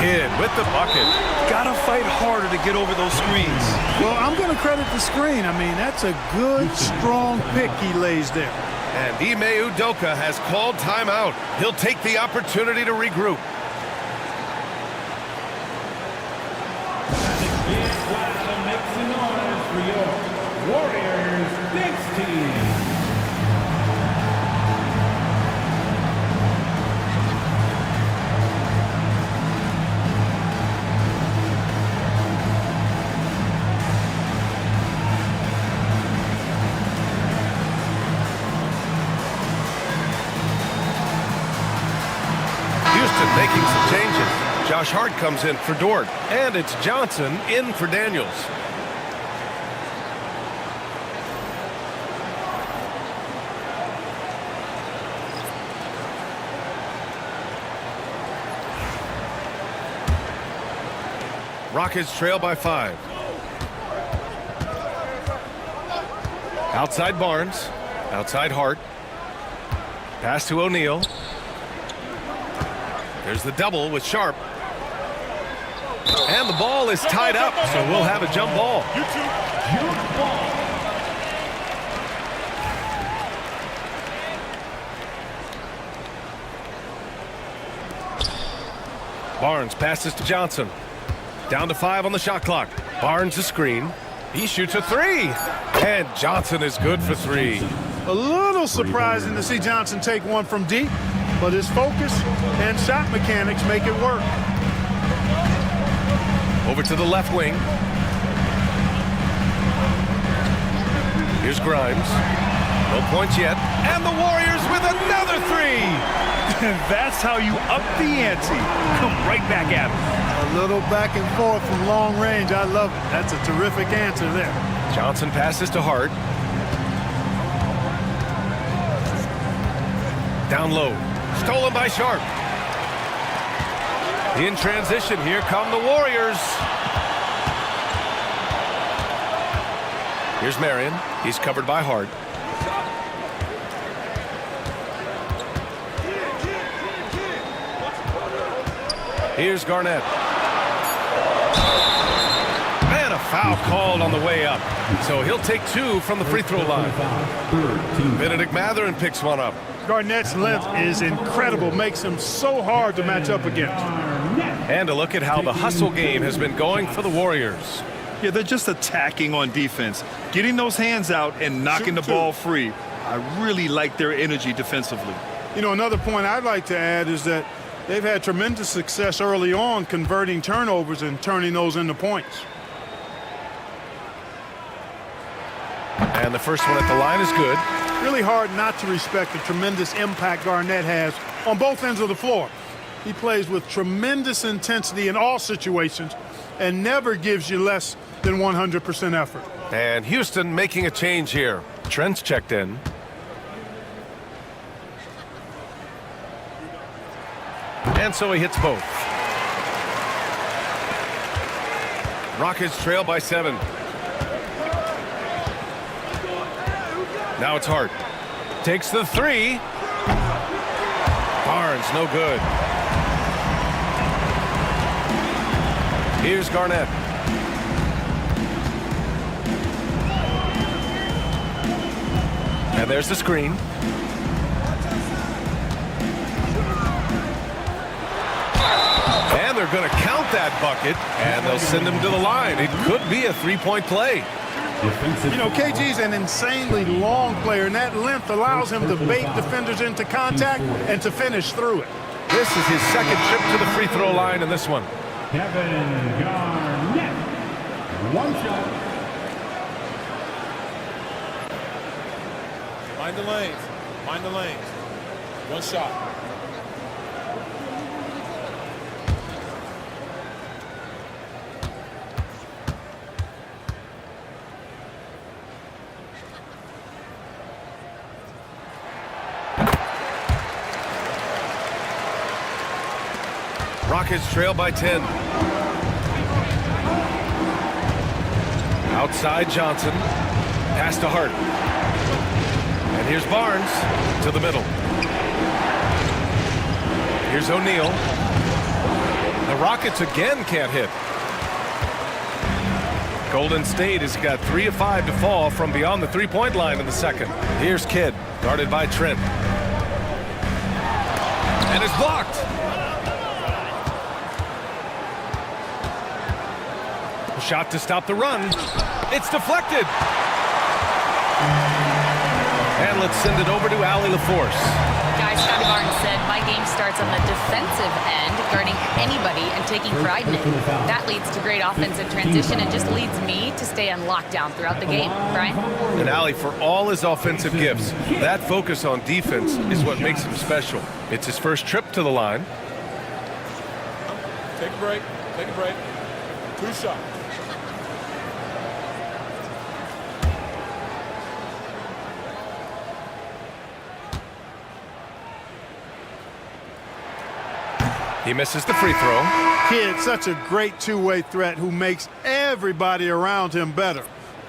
S1: Kidd with the bucket.
S2: Gotta fight harder to get over those screens.
S17: Well, I'm going to credit the screen. I mean, that's a good, strong pick he lays there.
S1: And Ime Udoka has called timeout. He'll take the opportunity to regroup.
S5: Make some noise for your Warriors Knicks team.
S1: Making some changes. Josh Hart comes in for Dort, and it's Johnson in for Daniels. Rockets trail by 5. Outside Barnes. Outside Hart. Pass to O'Neal. There's the double with Sharp. And the ball is tied up, so we'll have a jump ball. Barnes passes to Johnson. Down to 5 on the shot clock. Barnes a screen. He shoots a 3. And Johnson is good for 3.
S17: A little surprising to see Johnson take one from deep, but his focus and shot mechanics make it work.
S1: Over to the left wing. Here's Grimes. No points yet. And the Warriors with another 3.
S2: That's how you up the ante. Come right back at him.
S17: A little back and forth from long range. I love it. That's a terrific answer there.
S1: Johnson passes to Hart. Down low. Stolen by Sharp. In transition, here come the Warriors. Here's Marion. He's covered by Hart. Here's Garnett. And a foul called on the way up. So he'll take 2 from the free throw line. Benedict Mathurin picks one up.
S17: Garnett's length is incredible. Makes him so hard to match up against.
S1: And a look at how the hustle game has been going for the Warriors.
S2: Yeah, they're just attacking on defense. Getting those hands out and knocking the ball free. I really like their energy defensively.
S17: You know, another point I'd like to add is that they've had tremendous success early on converting turnovers and turning those into points.
S1: And the first one at the line is good.
S17: Really hard not to respect the tremendous impact Garnett has on both ends of the floor. He plays with tremendous intensity in all situations and never gives you less than 100% effort.
S1: And Houston making a change here. Trent's checked in. And so he hits both. Rockets trail by 7. Now it's Hart. Takes the 3. Barnes, no good. Here's Garnett. And there's the screen. And they're going to count that bucket, and they'll send him to the line. It could be a 3-point play.
S17: You know, KG's an insanely long player, and that length allows him to bait defenders into contact and to finish through it.
S1: This is his second trip to the free throw line in this one.
S5: Kevin Garnett. One shot.
S6: Mind the lanes. Mind the lanes. One shot.
S1: Rockets trail by 10. Outside Johnson. Pass to Hart. And here's Barnes to the middle. Here's O'Neal. The Rockets again can't hit. Golden State has got 3 of 5 to fall from beyond the three-point line in the second. Here's Kidd, guarded by Trent. And it's blocked. Shot to stop the run. It's deflected. And let's send it over to Allie LaForce.
S4: Guys, Scotty Barnes said, my game starts on the defensive end, guarding anybody and taking pride in it. That leads to great offensive transition and just leads me to stay on lockdown throughout the game. Brian?
S1: And Allie, for all his offensive gifts, that focus on defense is what makes him special. It's his first trip to the line.
S6: Take a break. Take a break. 2 shots.
S1: He misses the free throw.
S17: Kidd, such a great two-way threat who makes everybody around him better.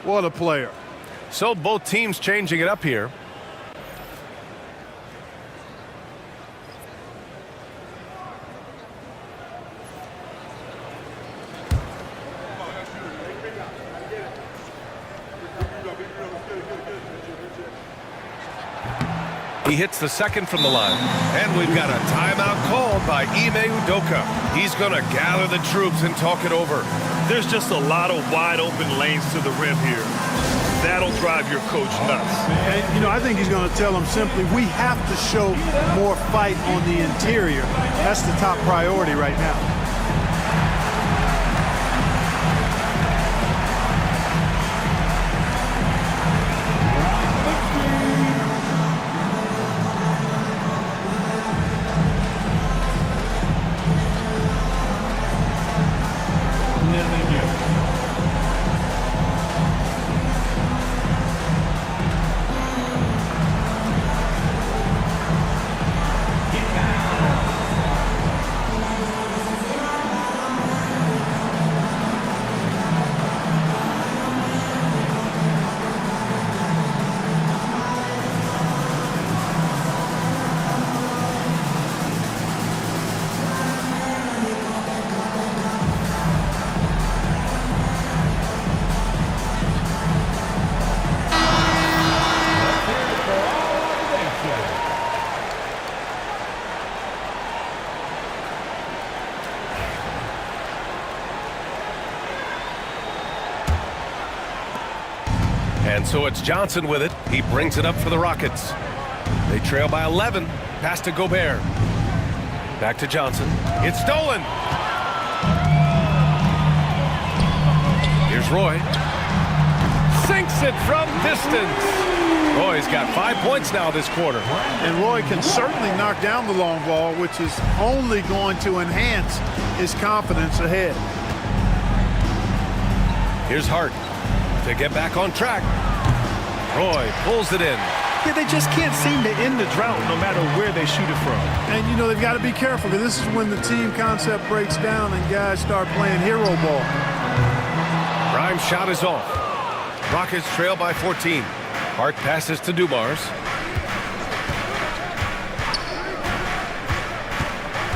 S17: What a player.
S1: So both teams changing it up here. He hits the second from the line. And we've got a timeout called by Ime Udoka. He's going to gather the troops and talk it over.
S2: There's just a lot of wide open lanes to the rim here. That'll drive your coach nuts.
S17: And, you know, I think he's going to tell them simply, we have to show more fight on the interior. That's the top priority right now.
S1: And so it's Johnson with it. He brings it up for the Rockets. They trail by 11. Pass to Gobert. Back to Johnson. It's stolen. Here's Roy. Sinks it from distance. Roy's got 5 points now this quarter.
S17: And Roy can certainly knock down the long ball, which is only going to enhance his confidence ahead.
S1: Here's Hart to get back on track. Roy pulls it in.
S2: Yeah, they just can't seem to end the drought no matter where they shoot it from.
S17: And, you know, they've got to be careful because this is when the team concept breaks down and guys start playing hero ball.
S1: Grimes' shot is off. Rockets trail by 14. Hart passes to Dumars.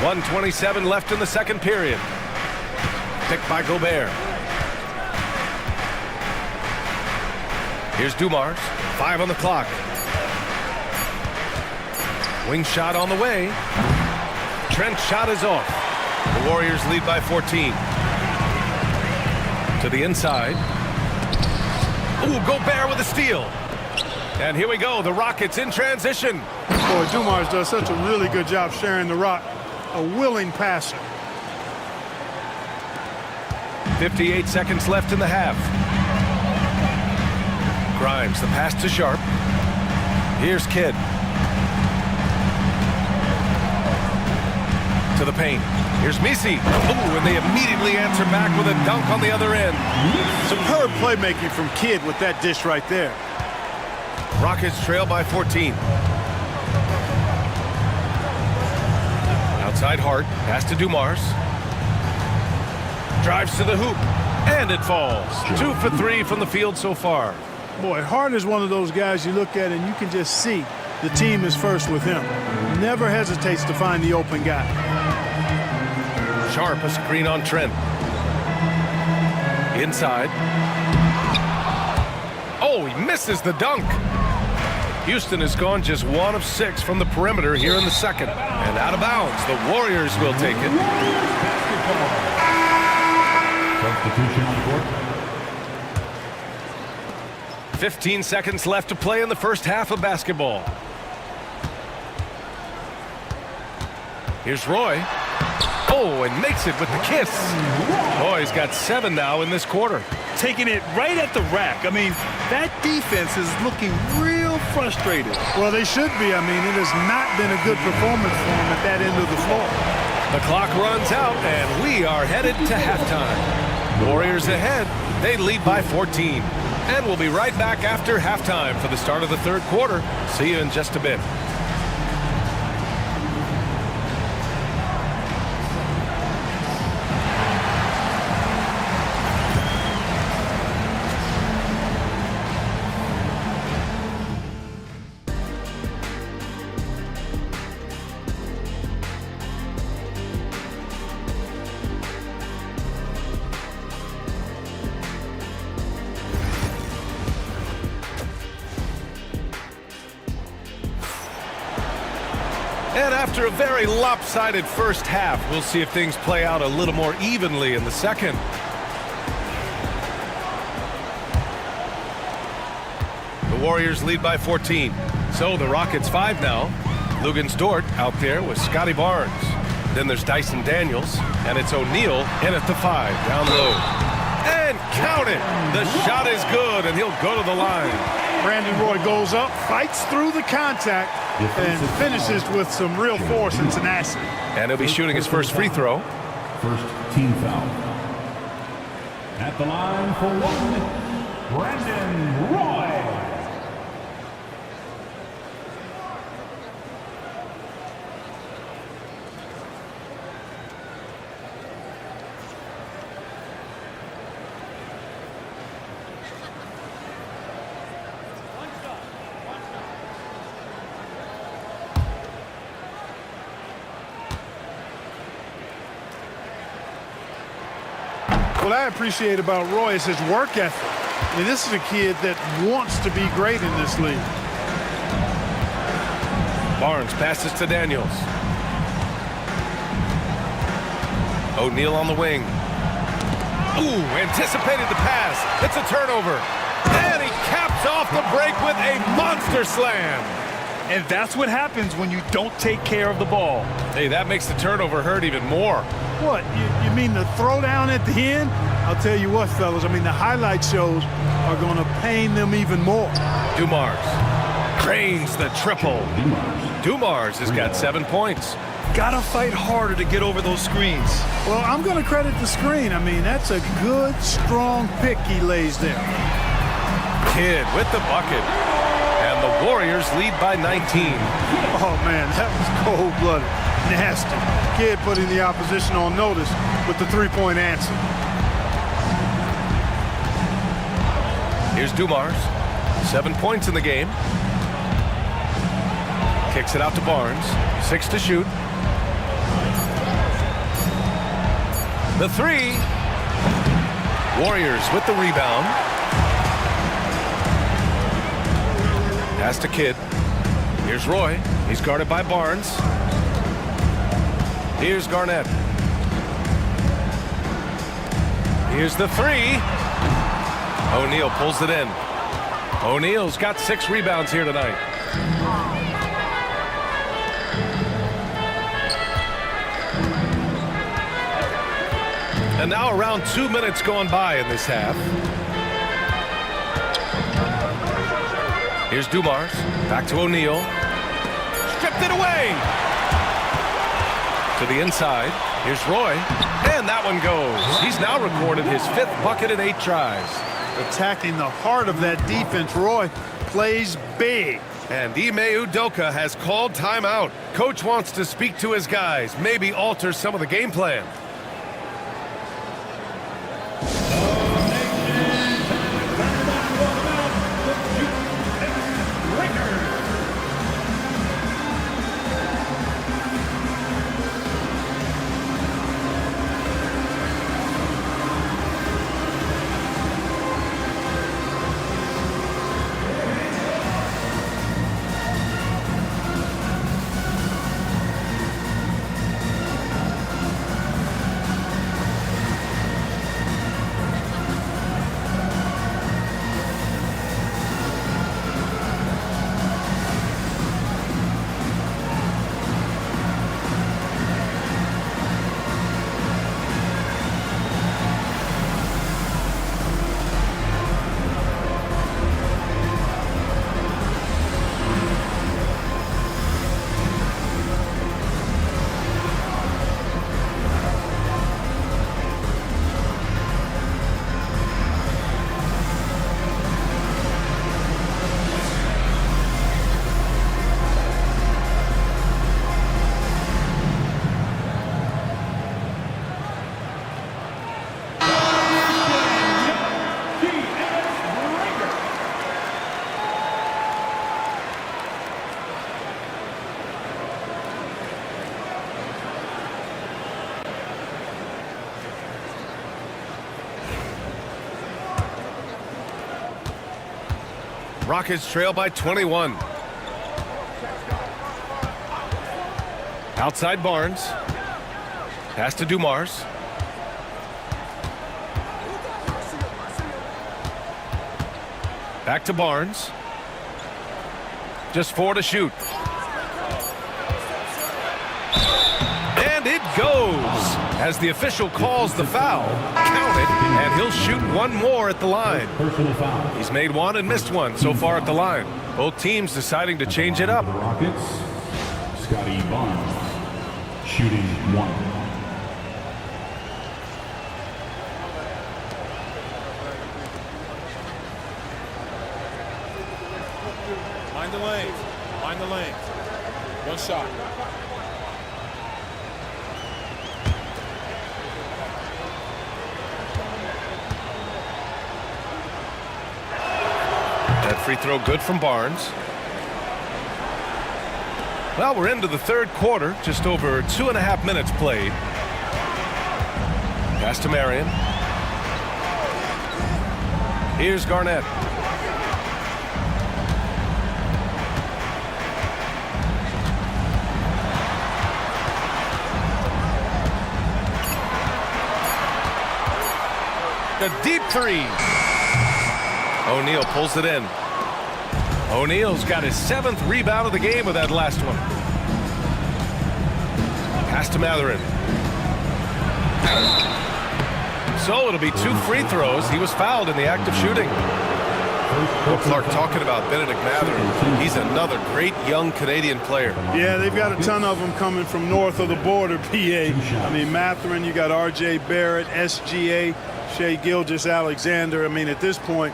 S1: 1:27 left in the second period. Picked by Gobert. Here's Dumars. 5 on the clock. Wing shot on the way. Trent's shot is off. The Warriors lead by 14. To the inside. Ooh, Gobert with a steal. And here we go. The Rockets in transition.
S17: Boy, Dumars does such a really good job sharing the rock. A willing passer.
S1: 58 seconds left in the half. Grimes, the pass to Sharp. Here's Kidd. To the paint. Here's Misi. Ooh, and they immediately answer back with a dunk on the other end.
S17: Superb playmaking from Kidd with that dish right there.
S1: Rockets trail by 14. Outside Hart. Pass to Dumars. Drives to the hoop. And it falls. 2 for 3 from the field so far.
S17: Boy, Hart is one of those guys you look at and you can just see the team is first with him. Never hesitates to find the open guy.
S1: Sharp, a screen on Trent. Inside. Oh, he misses the dunk. Houston has gone just 1 of 6 from the perimeter here in the second. And out of bounds, the Warriors will take it.
S5: Substitution on the court.
S1: 15 seconds left to play in the first half of basketball. Here's Roy. Oh, and makes it with the kiss. Roy's got 7 now in this quarter.
S2: Taking it right at the rack. I mean, that defense is looking real frustrated.
S17: Well, they should be. I mean, it has not been a good performance for them at that end of the floor.
S1: The clock runs out, and we are headed to halftime. Warriors ahead. They lead by 14. And we'll be right back after halftime for the start of the third quarter. See you in just a bit. And after a very lopsided first half, we'll see if things play out a little more evenly in the second. The Warriors lead by 14. So the Rockets 5 now. Lugens Dort out there with Scotty Barnes. Then there's Dyson Daniels, and it's O'Neal in at the 5, down low. And count it! The shot is good, and he'll go to the line.
S17: Brandon Roy goes up, fights through the contact, and finishes with some real force and tenacity.
S1: And he'll be shooting his first free throw.
S5: First team foul. At the line for one, Brandon Roy.
S17: What I appreciate about Roy is his work ethic. I mean, this is a kid that wants to be great in this league.
S1: Barnes passes to Daniels. O'Neal on the wing. Ooh, anticipated the pass. It's a turnover. And he caps off the break with a monster slam.
S2: And that's what happens when you don't take care of the ball.
S1: Hey, that makes the turnover hurt even more.
S17: What, you mean the throwdown at the end? I'll tell you what, fellas, I mean, the highlight shows are going to pain them even more.
S1: Dumars cranes the triple. Dumars has got 7 points.
S2: Gotta fight harder to get over those screens.
S17: Well, I'm going to credit the screen. I mean, that's a good, strong pick he lays there.
S1: Kidd with the bucket. And the Warriors lead by 19.
S17: Oh, man, that was cold-blooded. Nasty. Kidd putting the opposition on notice with the three-point answer.
S1: Here's Dumars. 7 points in the game. Kicks it out to Barnes. 6 to shoot. The 3. Warriors with the rebound. Pass to Kidd. Here's Roy. He's guarded by Barnes. Here's Garnett. Here's the 3. O'Neal pulls it in. O'Neal's got 6 rebounds here tonight. And now around 2 minutes gone by in this half. Here's Dumars. Back to O'Neal. Stripped it away. To the inside. Here's Roy. And that one goes. He's now recorded his 5th bucket in 8 tries.
S17: Attacking the heart of that defense, Roy plays big.
S1: And Ime Udoka has called timeout. Coach wants to speak to his guys, maybe alter some of the game plan. Rockets trail by 21. Outside Barnes. Pass to Dumars. Back to Barnes. Just 4 to shoot. And it goes as the official calls the foul. Counted, and he'll shoot one more at the line.
S5: Personal foul.
S1: He's made one and missed one so far at the line. Both teams deciding to change it up.
S5: The Rockets, Scotty Barnes, shooting 1.
S6: Mind the lane. Mind the lane. One shot.
S1: That free throw good from Barnes. Well, we're into the third quarter. Just over 2.5 minutes played. Pass to Marion. Here's Garnett. A deep three. O'Neal pulls it in. O'Neal's got his 7th rebound of the game with that last one. Pass to Matherin. So it'll be 2 free throws. He was fouled in the act of shooting. Well, Clark, talking about Benedict Matherin, he's another great young Canadian player.
S17: Yeah, they've got a ton of them coming from north of the border, PA. I mean, Matherin, you got R.J. Barrett, SGA, Shai Gilgeous-Alexander. I mean, at this point,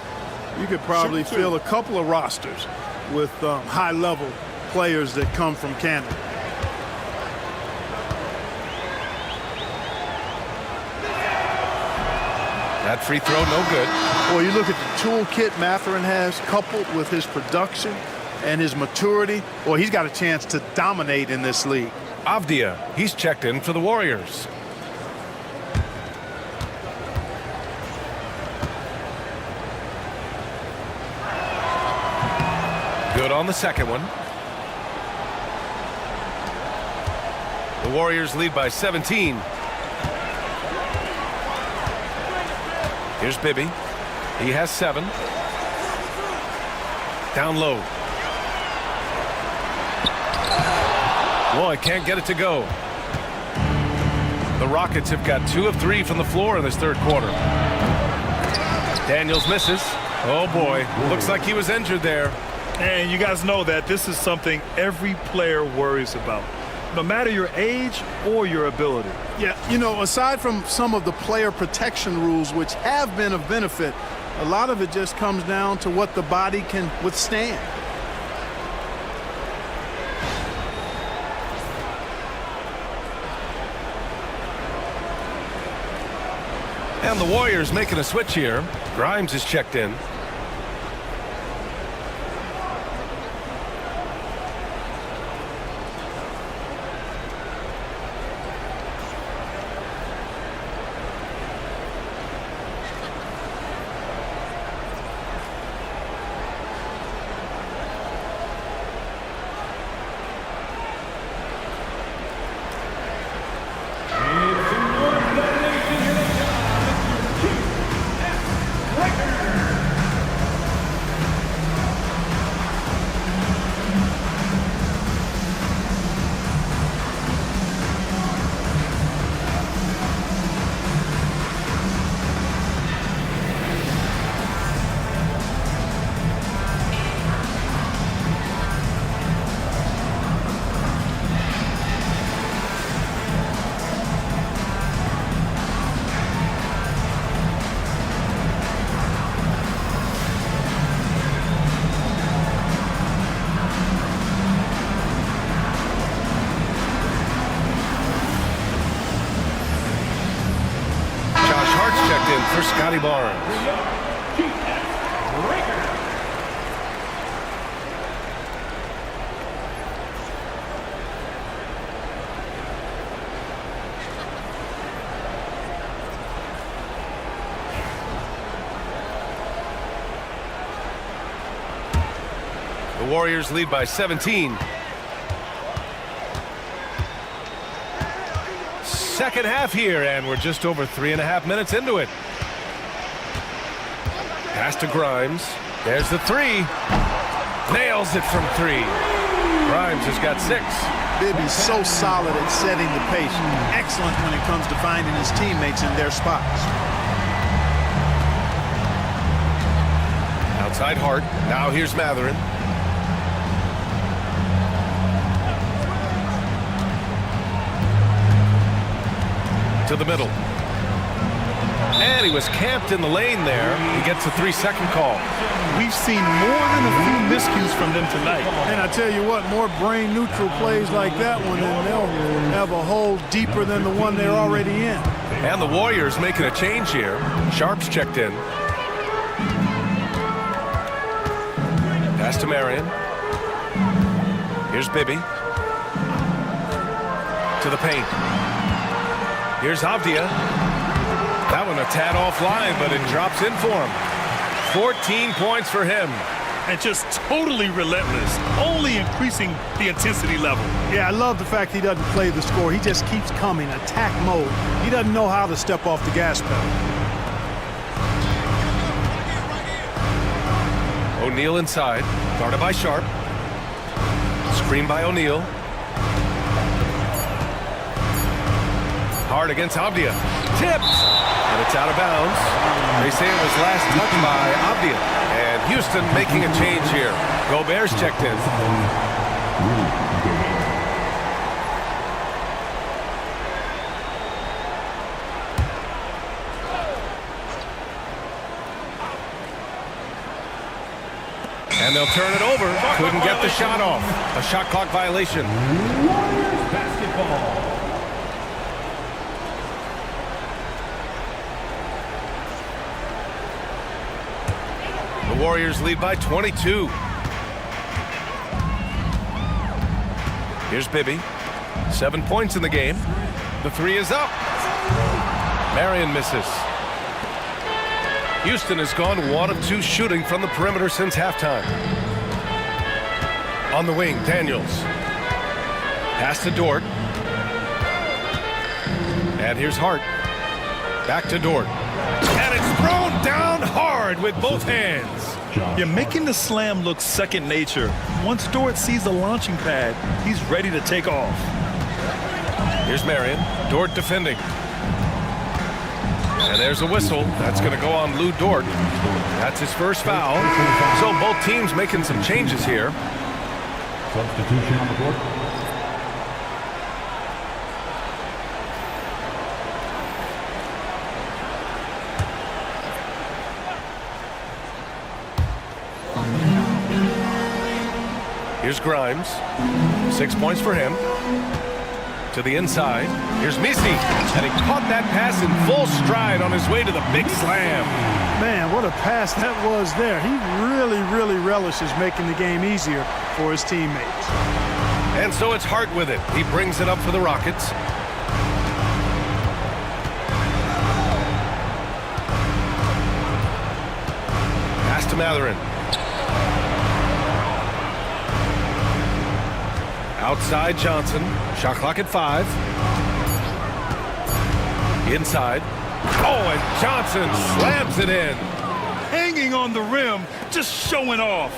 S17: you could probably fill a couple of rosters with high-level players that come from Canada.
S1: That free throw, no good.
S17: Well, you look at the toolkit Matherin has, coupled with his production and his maturity. Well, he's got a chance to dominate in this league.
S1: Avdia, he's checked in for the Warriors. Good on the second one. The Warriors lead by 17. Here's Bibby. He has 7. Down low. Boy, can't get it to go. The Rockets have got 2 of 3 from the floor in this third quarter. Daniels misses. Oh boy, looks like he was injured there.
S2: And you guys know that this is something every player worries about, no matter your age or your ability.
S17: Yeah, you know, aside from some of the player protection rules, which have been of benefit, a lot of it just comes down to what the body can withstand.
S1: And the Warriors making a switch here. Grimes is checked in. For Scotty Barnes. The Warriors lead by 17. second half here, and we're just over 3.5 minutes into it. Pass to Grimes. There's the three. Nails it from three. Grimes has got 6.
S17: Bibby's so solid at setting the pace. Excellent when it comes to finding his teammates in their spots.
S1: Outside Hart. Now here's Matherin. To the middle. And he was camped in the lane there. He gets a 3-second call.
S2: We've seen more than a few miscues from them tonight.
S17: And I tell you what, more brain-neutral plays like that one, and they'll have a hole deeper than the one they're already in.
S1: And the Warriors making a change here. Sharp's checked in. Pass to Marion. Here's Bibby. To the paint. Here's Avdia. That one a tad offline, but it drops in for him. 14 points for him.
S2: And just totally relentless, only increasing the intensity level.
S17: Yeah, I love the fact he doesn't play the score. He just keeps coming, attack mode. He doesn't know how to step off the gas pedal.
S1: O'Neal inside, guarded by Sharp. Screen by O'Neal. Hard against Avdia. Tipped! And it's out of bounds. They say it was last touched by Avdia. And Houston making a change here. Gobert's checked in. And they'll turn it over. Couldn't get the shot off. A shot clock violation.
S5: Warriors basketball.
S1: The Warriors lead by 22. Here's Bibby. 7 points in the game. The three is up. Marion misses. Houston has gone 1 of 2 shooting from the perimeter since halftime. On the wing, Daniels. Pass to Dort. And here's Hart. Back to Dort. And it's thrown down hard with both hands.
S2: You're making the slam look second nature. Once Dort sees the launching pad, he's ready to take off.
S1: Here's Marion. Dort defending. And there's a whistle. That's going to go on Lou Dort. That's his first foul. So both teams making some changes here.
S5: Substitution on the court.
S1: Here's Grimes. 6 points for him. To the inside. Here's Misi. And he caught that pass in full stride on his way to the big slam.
S17: Man, what a pass that was there. He really relishes making the game easier for his teammates.
S1: And so it's Hart with it. He brings it up for the Rockets. Pass to Matherin. Outside Johnson. Shot clock at 5. Inside. Oh, and Johnson slams it in.
S2: Hanging on the rim, just showing off.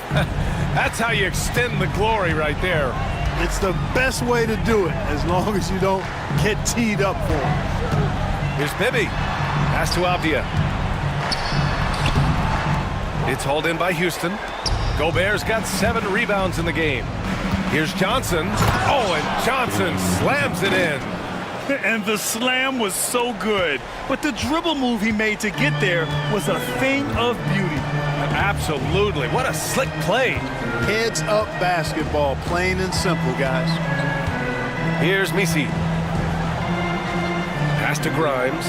S1: That's how you extend the glory right there.
S17: It's the best way to do it, as long as you don't get teed up for it.
S1: Here's Bibby. Pass to Avdia. It's hauled in by Houston. Gobert's got 7 rebounds in the game. Here's Johnson. Oh, and Johnson slams it in.
S2: And the slam was so good. But the dribble move he made to get there was a thing of beauty.
S1: Absolutely. What a slick play.
S17: Heads up basketball, plain and simple, guys.
S1: Here's Misi. Pass to Grimes.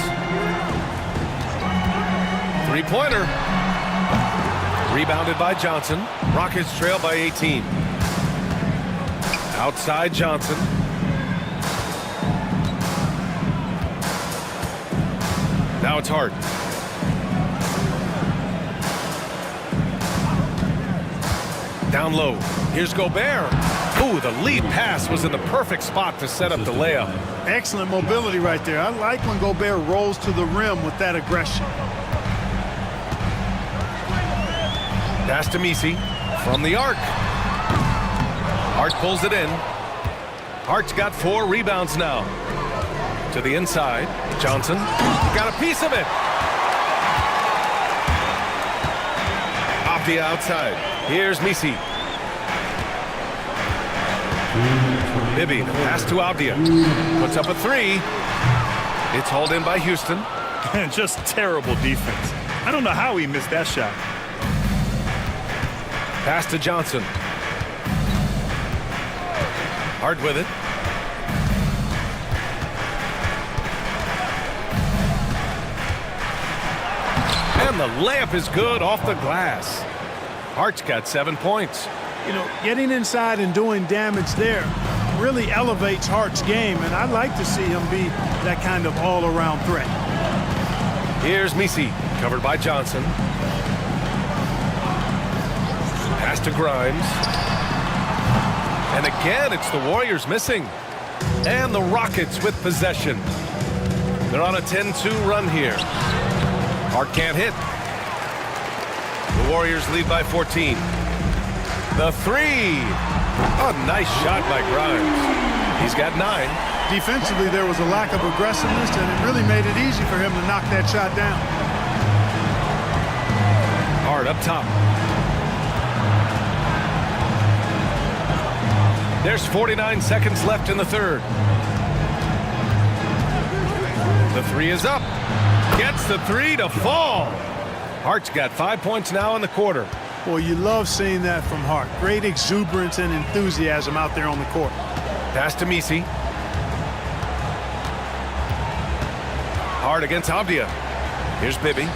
S1: 3-pointer. Rebounded by Johnson. Rockets trail by 18. Outside Johnson. Now it's Hart. Down low. Here's Gobert. Ooh, the lead pass was in the perfect spot to set up the layup.
S17: Excellent mobility right there. I like when Gobert rolls to the rim with that aggression.
S1: Pass to Misi from the arc. Hart pulls it in. Hart's got 4 rebounds now. To the inside. Johnson got a piece of it. Off the outside. Here's Misi. Bibby, the pass to Avdia. Puts up a 3. It's hauled in by Houston.
S2: And just terrible defense. I don't know how he missed that shot.
S1: Pass to Johnson. Hart with it. And the layup is good off the glass. Hart's got 7 points.
S17: You know, getting inside and doing damage there really elevates Hart's game, and I'd like to see him be that kind of all-around threat.
S1: Here's Misi, covered by Johnson. Pass to Grimes. And again, it's the Warriors missing. And the Rockets with possession. They're on a 10-2 run here. Hart can't hit. The Warriors lead by 14. The 3. A nice shot by Grimes. He's got 9.
S17: Defensively, there was a lack of aggressiveness, and it really made it easy for him to knock that shot down.
S1: Hart up top. There's 49 seconds left in the third. The 3 is up. Gets the 3 to fall. Hart's got 5 points now in the quarter.
S17: Well, you love seeing that from Hart. Great exuberance and enthusiasm out there on the court.
S1: Pass to Misi. Hart against Avdia. Here's Bibby.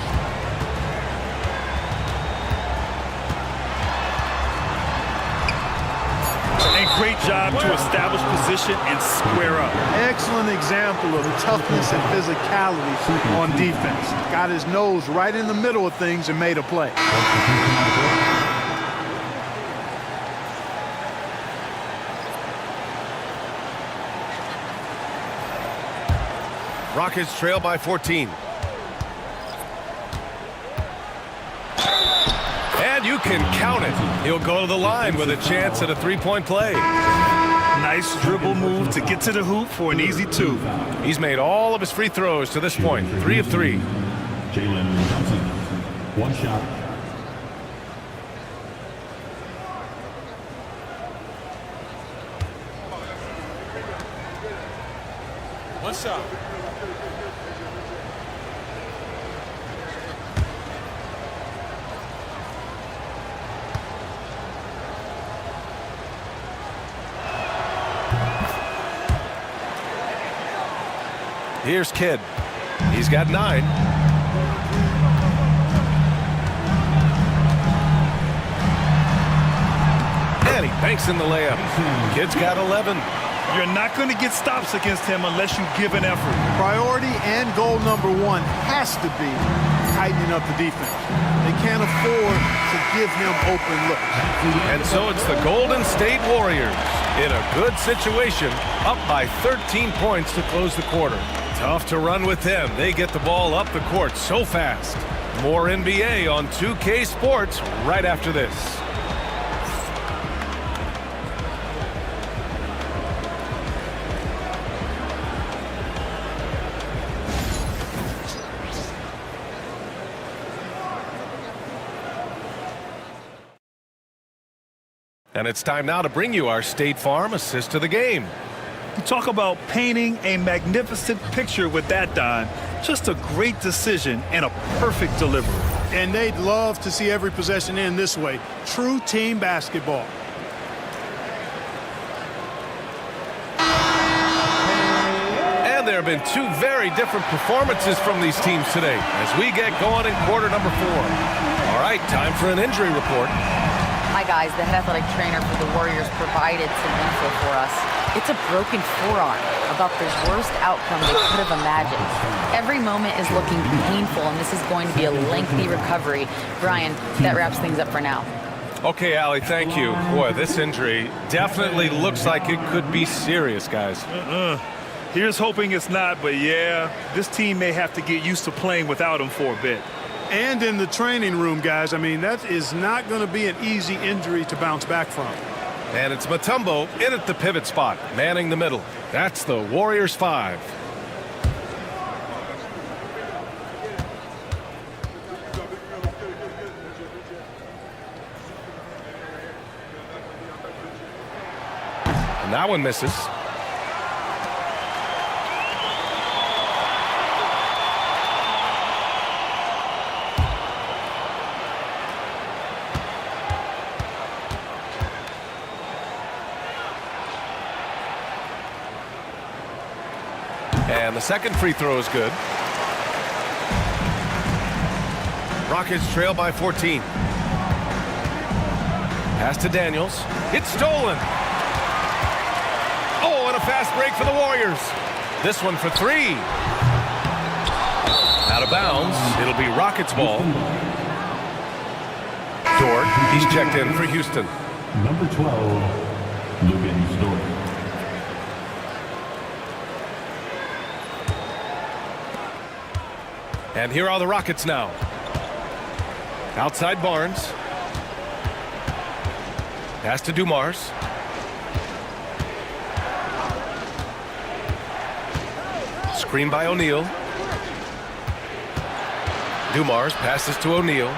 S2: And great job to establish position and square up.
S17: Excellent example of toughness and physicality on defense. Got his nose right in the middle of things and made a play.
S1: Rockets trail by 14. And you can count it. He'll go to the line with a chance at a 3-point play.
S2: Nice dribble move to get to the hoop for an easy 2.
S1: He's made all of his free throws to this point. 3 of 3.
S5: Jalen Johnson, 1 shot.
S6: One shot.
S1: Here's Kidd. He's got 9. And he banks in the layup. Kidd's got 11.
S2: You're not going to get stops against him unless you give an effort.
S17: Priority and goal number 1 has to be tightening up the defense. They can't afford to give him open looks.
S1: And so it's the Golden State Warriors in a good situation, up by 13 points to close the quarter. Tough to run with them. They get the ball up the court so fast. More NBA on 2K Sports right after this. And it's time now to bring you our State Farm assist to the game.
S2: You talk about painting a magnificent picture with that, Don. Just a great decision and a perfect delivery.
S17: And they'd love to see every possession end this way. True team basketball.
S1: And there have been 2 very different performances from these teams today as we get going in quarter number 4. All right, time for an injury report.
S4: Hi, guys. The head athletic trainer for the Warriors provided some info for us. It's a broken forearm, about the worst outcome they could have imagined. Every moment is looking painful, and this is going to be a lengthy recovery. Brian, that wraps things up for now.
S1: Okay, Allie, thank you. Boy, this injury definitely looks like it could be serious, guys.
S2: Here's hoping it's not, but yeah, this team may have to get used to playing without him for a bit.
S17: And in the training room, guys, I mean, that is not going to be an easy injury to bounce back from.
S1: And it's Mutombo in at the pivot spot, manning the middle. That's the Warriors 5. And that one misses. And the second free throw is good. Rockets trail by 14. Pass to Daniels. It's stolen. Oh, and a fast break for the Warriors. This one for 3. Out of bounds. It'll be Rockets ball. Dort, he's checked in for Houston.
S5: Number 12, Lugens Dort.
S1: And here are the Rockets now. Outside Barnes. Pass to Dumars. Screen by O'Neal. Dumars passes to O'Neal.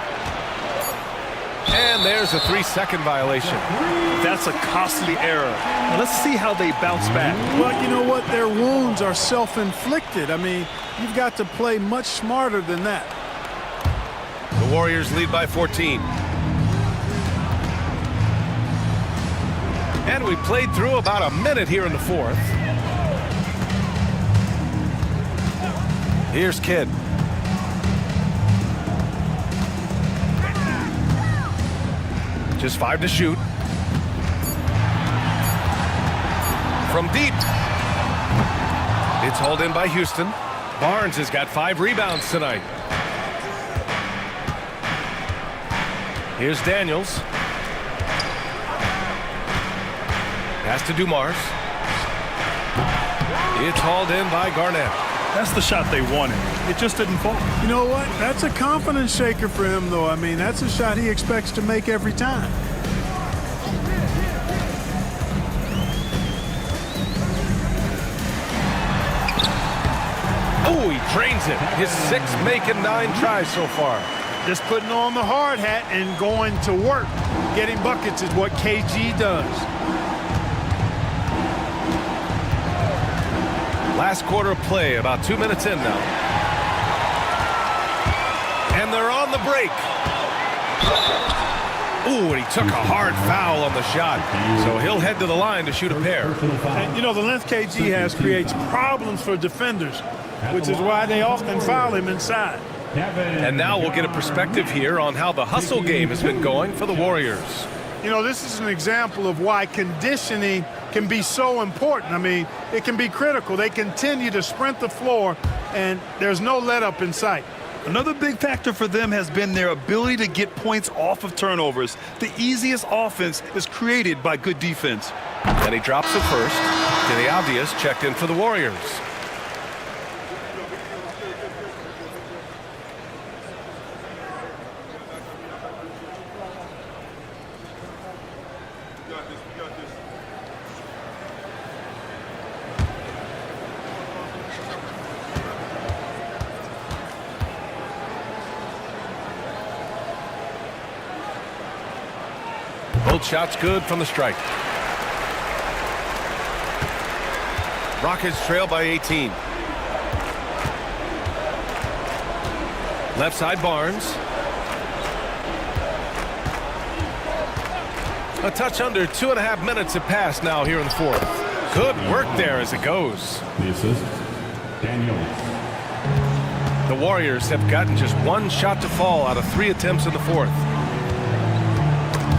S1: And there's a 3-second violation.
S2: That's a costly error. Now let's see how they bounce back.
S17: Well, you know what? Their wounds are self-inflicted. I mean, you've got to play much smarter than that.
S1: The Warriors lead by 14. And we played through about a minute here in the fourth. Here's Kidd. Just 5 to shoot. From deep. It's hauled in by Houston. Barnes has got 5 rebounds tonight. Here's Daniels. Pass to Dumars. It's hauled in by Garnett.
S2: That's the shot they wanted. It just didn't fall.
S17: You know what? That's a confidence shaker for him, though. I mean, that's a shot he expects to make every time.
S1: Oh, he drains it. His 6th make and 9 tries so far.
S17: Just putting on the hard hat and going to work. Getting buckets is what KG does.
S1: Last quarter of play, about 2 minutes in now. And they're on the break. Ooh, and he took a hard foul on the shot. So he'll head to the line to shoot a pair.
S17: And, you know, the length KG has creates problems for defenders, which is why they often foul him inside.
S1: And now we'll get a perspective here on how the hustle game has been going for the Warriors.
S17: You know, this is an example of why conditioning can be so important. I mean, it can be critical. They continue to sprint the floor, and there's no let-up in sight.
S2: Another big factor for them has been their ability to get points off of turnovers. The easiest offense is created by good defense.
S1: And he drops it first. Denny Obvious checked in for the Warriors. Both shots good from the strike. Rockets trail by 18. Left side Barnes. A touch under 2.5 minutes have passed now here in the fourth. Good work there as it goes.
S5: The assist, Daniels.
S1: The Warriors have gotten just 1 shot to fall out of 3 attempts in the fourth.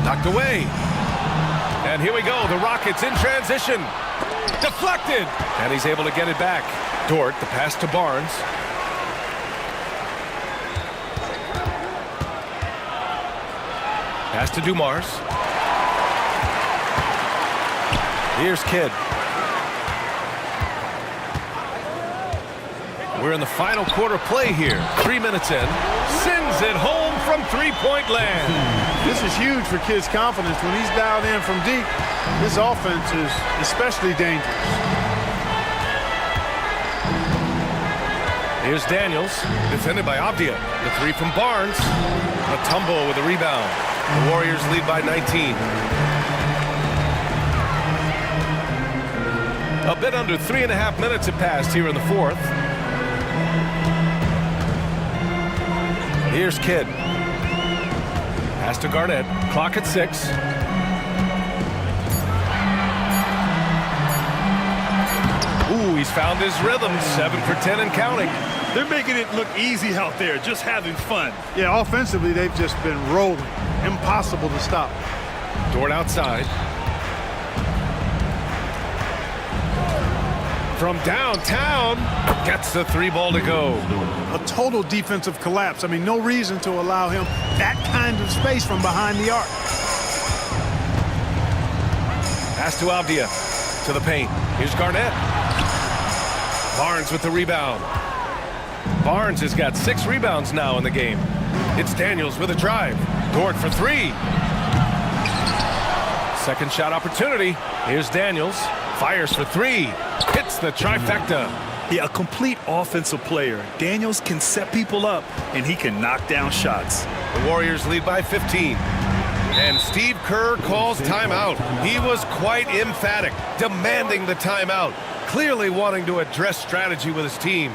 S1: Knocked away. And here we go. The Rockets in transition. Deflected. And he's able to get it back. Dort, the pass to Barnes. Pass to Dumars. Here's Kidd. We're in the final quarter play here. 3 minutes in. Sends it home from three-point land.
S17: This is huge for Kidd's confidence. When he's dialed in from deep, this offense is especially dangerous.
S1: Here's Daniels, defended by Abdia. The three from Barnes. A tumble with a rebound. The Warriors lead by 19. A bit under 3.5 minutes have passed here in the fourth. Here's Kidd. Pass to Garnett. Clock at 6. Ooh, he's found his rhythm. 7 for 10 and counting.
S2: They're making it look easy out there, just having fun.
S17: Yeah, offensively, they've just been rolling. Impossible to stop.
S1: Dort outside. From downtown, gets the 3 ball to go.
S17: A total defensive collapse. I mean, no reason to allow him that kind of space from behind the arc.
S1: Pass to Abdia. To the paint. Here's Garnett. Barnes with the rebound. Barnes has got 6 rebounds now in the game. It's Daniels with a drive. Dort for 3. Second shot opportunity. Here's Daniels. Fires for 3. Hits the trifecta.
S2: Yeah, a complete offensive player. Daniels can set people up, and he can knock down shots.
S1: The Warriors lead by 15. And Steve Kerr calls timeout. He was quite emphatic, demanding the timeout, clearly wanting to address strategy with his team.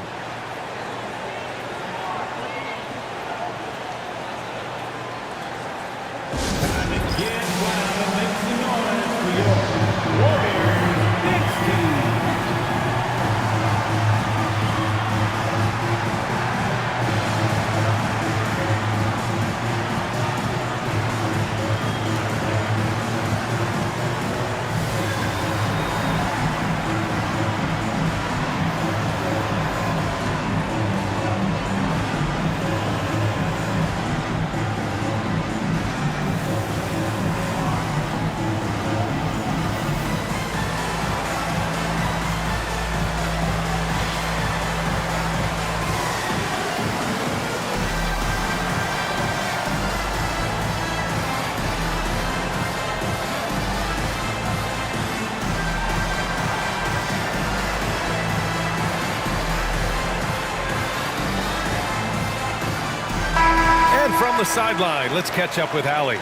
S1: From the sideline, let's catch up with Allie.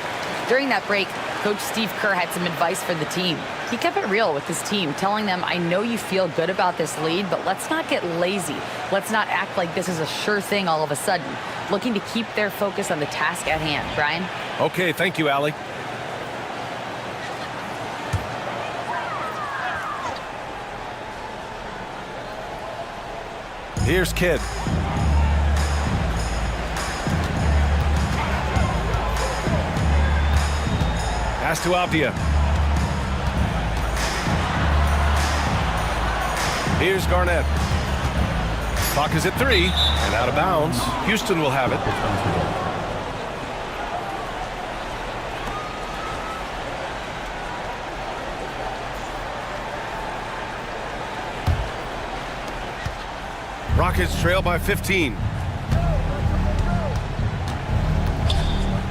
S4: During that break, Coach Steve Kerr had some advice for the team. He kept it real with his team, telling them, I know you feel good about this lead, but let's not get lazy. Let's not act like this is a sure thing all of a sudden. Looking to keep their focus on the task at hand. Brian?
S1: Okay, thank you, Allie. Here's Kidd. Pass to Abdia. Here's Garnett. Clock is at 3 and out of bounds. Houston will have it. Rockets trail by 15.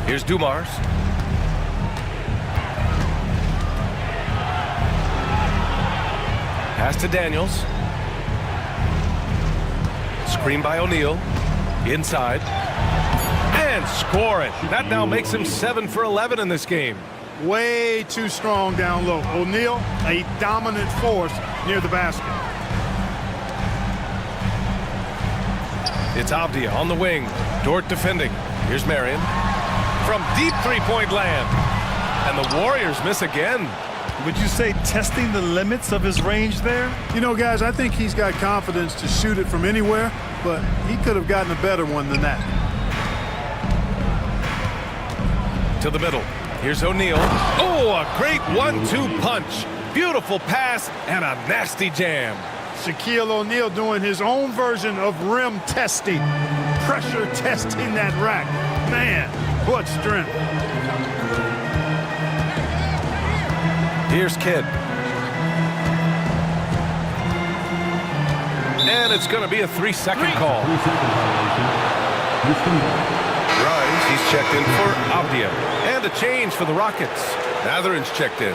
S1: Here's Dumars. Pass to Daniels. Screen by O'Neal. Inside. And score it. That now makes him 7 for 11 in this game.
S17: Way too strong down low. O'Neal, a dominant force near the basket.
S1: It's Abdia on the wing. Dort defending. Here's Marion. From deep three-point land. And the Warriors miss again.
S2: Would you say testing the limits of his range there?
S17: You know, guys, I think he's got confidence to shoot it from anywhere, but he could have gotten a better one than that.
S1: To the middle. Here's O'Neal. Oh, a great 1-2 punch. Beautiful pass and a nasty jam.
S17: Shaquille O'Neal doing his own version of rim testing. Pressure testing that rack. Man, what strength.
S1: Here's Kidd. And it's going to be a 3-second call. Grimes, he's checked in for Abdia. And a change for the Rockets. Matherin's checked in.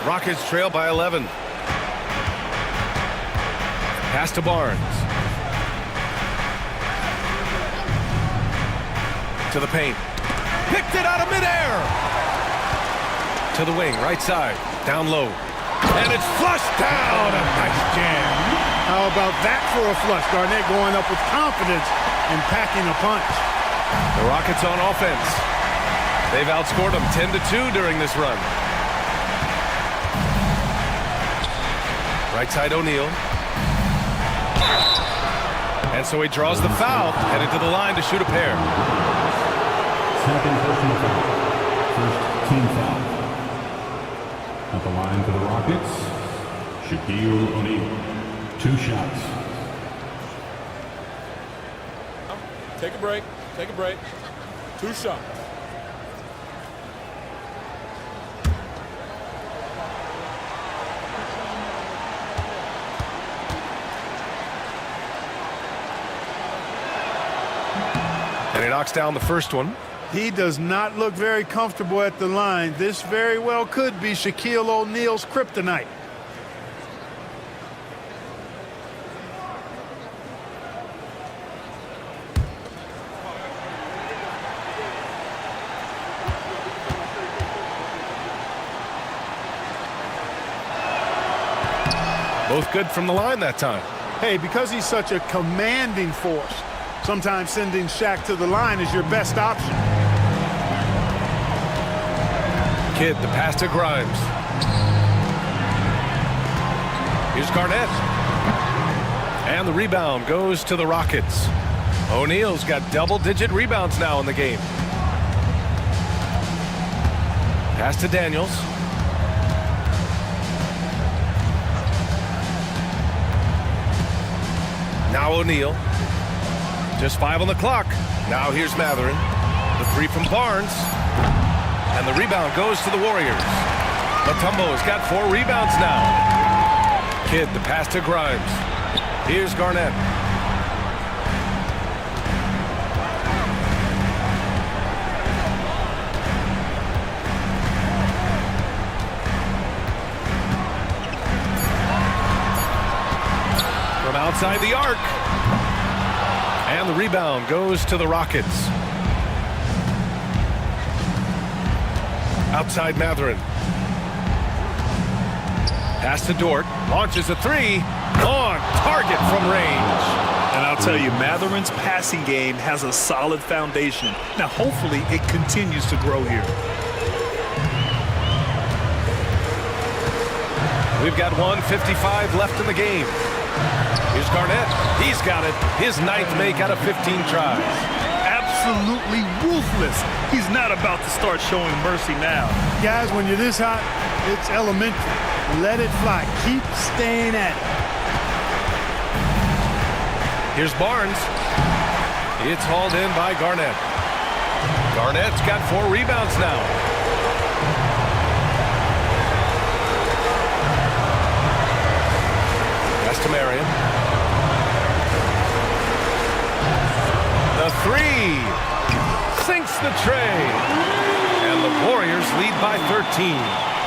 S1: Rockets trail by 11. Pass to Barnes. To the paint. Picked it out of midair. To the wing, right side. Down low. And it's flushed down. A nice jam.
S17: How about that for a flush? Garnett going up with confidence and packing a punch.
S1: The Rockets on offense. They've outscored them 10-2 during this run. Right side O'Neal. And so he draws the foul, headed to the line to shoot a pair.
S5: Second personal foul. First team foul. At the line for the Rockets, Shaquille O'Neal. 2 shots.
S6: Take a break. Take a break. 2 shots.
S1: And he knocks down the first one.
S17: He does not look very comfortable at the line. This very well could be Shaquille O'Neal's kryptonite.
S1: Both good from the line that time.
S17: Hey, because he's such a commanding force, sometimes sending Shaq to the line is your best option.
S1: Kidd, the pass to Grimes. Here's Garnett. And the rebound goes to the Rockets. O'Neal's got double-digit rebounds now in the game. Pass to Daniels. Now O'Neal. Just 5 on the clock. Now here's Matherin. The 3 from Barnes. And the rebound goes to the Warriors. Mutombo's got 4 rebounds now. Kidd, the pass to Grimes. Here's Garnett. From outside the arc. And the rebound goes to the Rockets. Outside Matherin. Pass to Dort. Launches a 3. On target from range.
S2: And I'll tell you, Matherin's passing game has a solid foundation. Now, hopefully, it continues to grow here.
S1: We've got 1:55 left in the game. Here's Garnett. He's got it. His 9th make out of 15 tries.
S2: Absolutely ruthless. He's not about to start showing mercy now.
S17: Guys, when you're this hot, it's elementary. Let it fly. Keep staying at it.
S1: Here's Barnes. It's hauled in by Garnett. Garnett's got 4 rebounds now. Pass to Marion. The 3. Sinks the tray. And the Warriors lead by 13.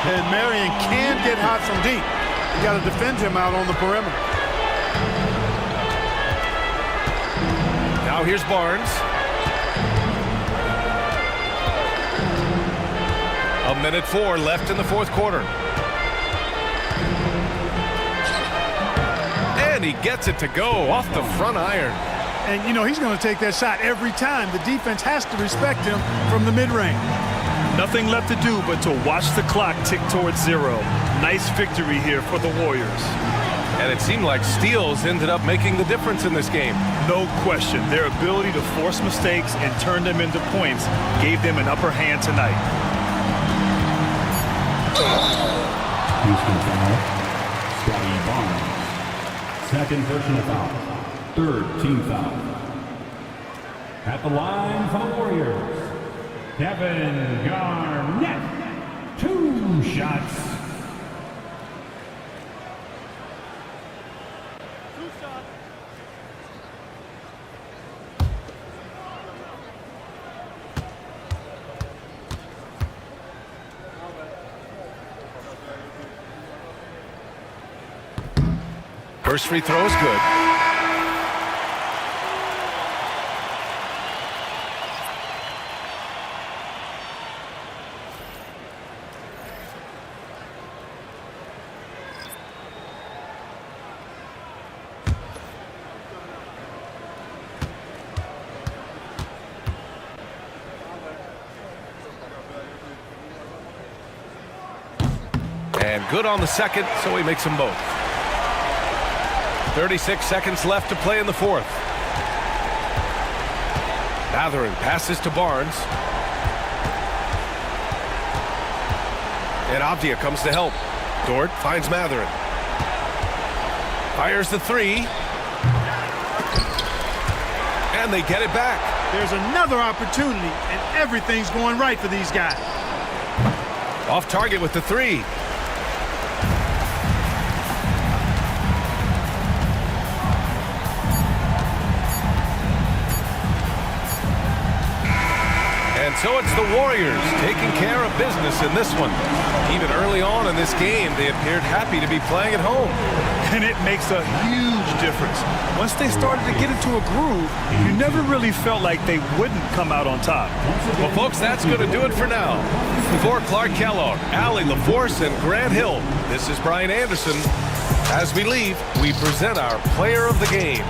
S17: And Marion can get hot from deep. You got to defend him out on the perimeter.
S1: Now here's Barnes. A minute 4 left in the 4th quarter. And he gets it to go off the front iron.
S17: And, you know, he's going to take that shot every time. The defense has to respect him from the mid-range.
S2: Nothing left to do but to watch the clock tick towards 0. Nice victory here for the Warriors.
S1: And it seemed like steals ended up making the difference in this game.
S2: No question. Their ability to force mistakes and turn them into points gave them an upper hand tonight.
S5: Houston foul. Scotty Barnes. Second personal foul. Third team foul. At the line for the Warriors, Kevin Garnett. 2 shots.
S1: First free throw is good. And good on the second, so he makes them both. 36 seconds left to play in the fourth. Mathurin passes to Barnes. And Avdia comes to help. Dort finds Mathurin. Fires the three. And they get it back.
S17: There's another opportunity, and everything's going right for these guys.
S1: Off target with the three. And so it's the Warriors taking care of business in this one. Even early on in this game, they appeared happy to be playing at home.
S2: And it makes a huge difference. Once they started to get into a groove, you never really felt like they wouldn't come out on top.
S1: Well, folks, that's going to do it for now. For Clark Kellogg, Allie LaForce, and Grant Hill, this is Brian Anderson. As we leave, we present our player of the game.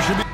S13: There should be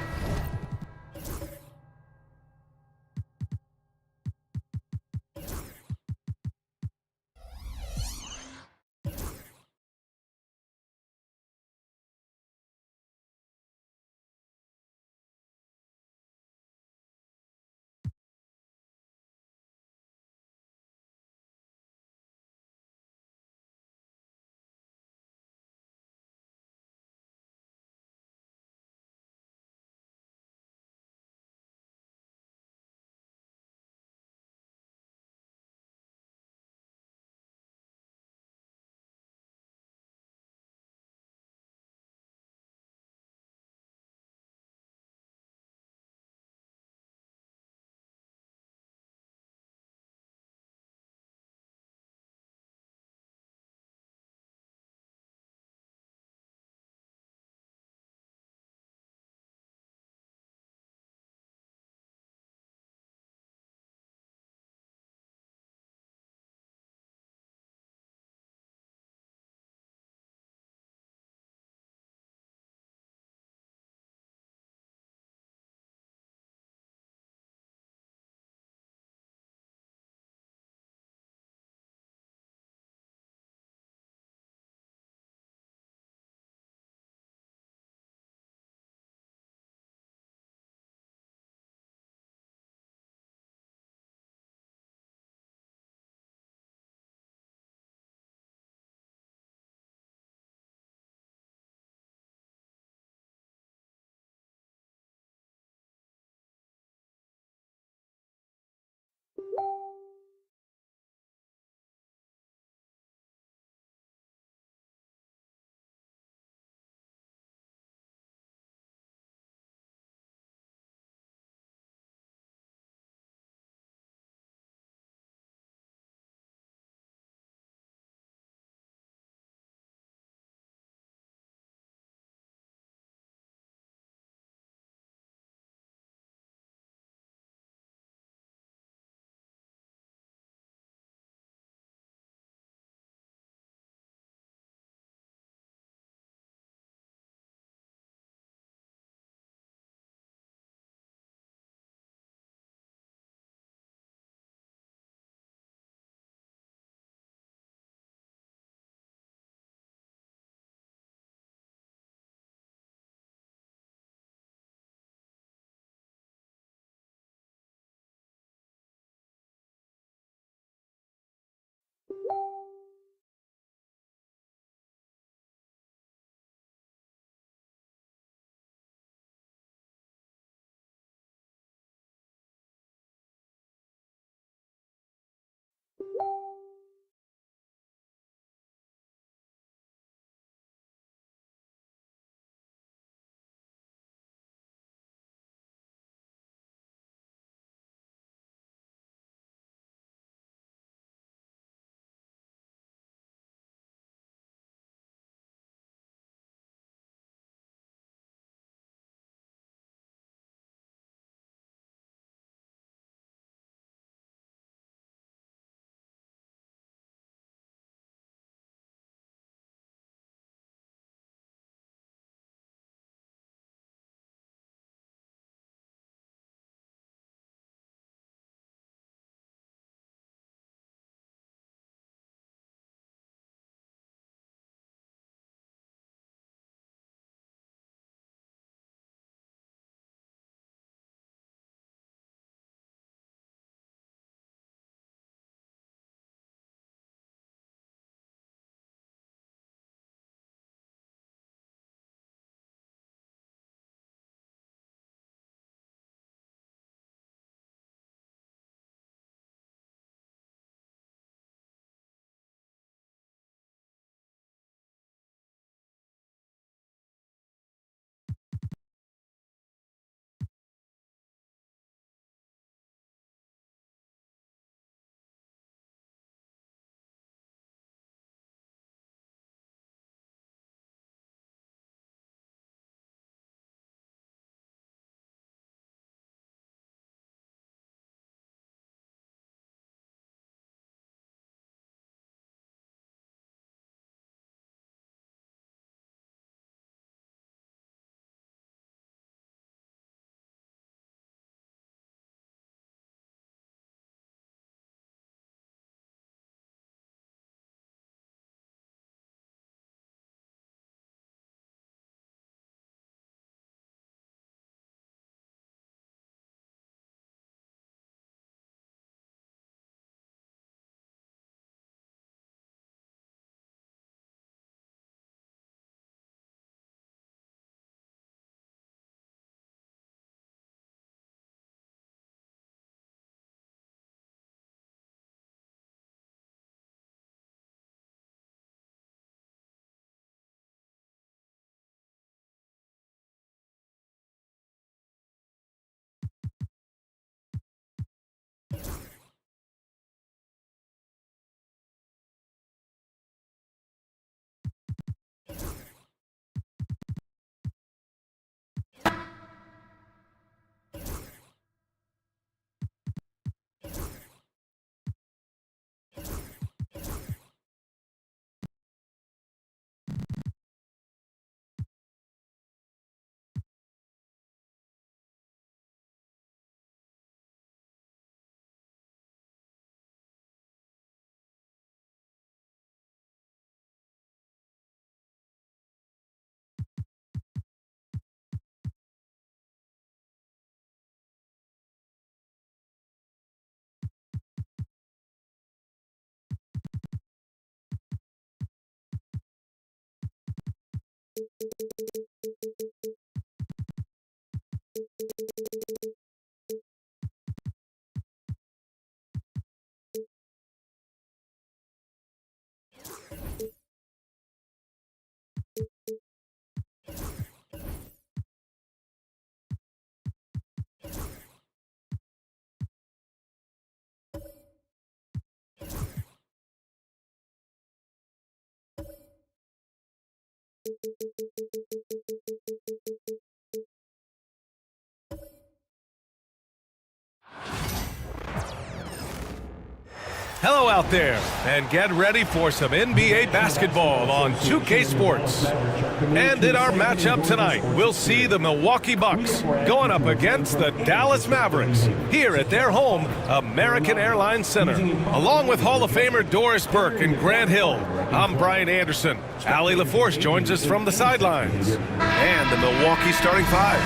S1: Hello out there, and get ready for some NBA basketball on 2K Sports. And in our matchup tonight, we'll see the Milwaukee Bucks going up against the Dallas Mavericks here at their home, American Airlines Center. Along with Hall of Famer Doris Burke and Grant Hill, I'm Brian Anderson. Allie LaForce joins us from the sidelines. And the Milwaukee starting five.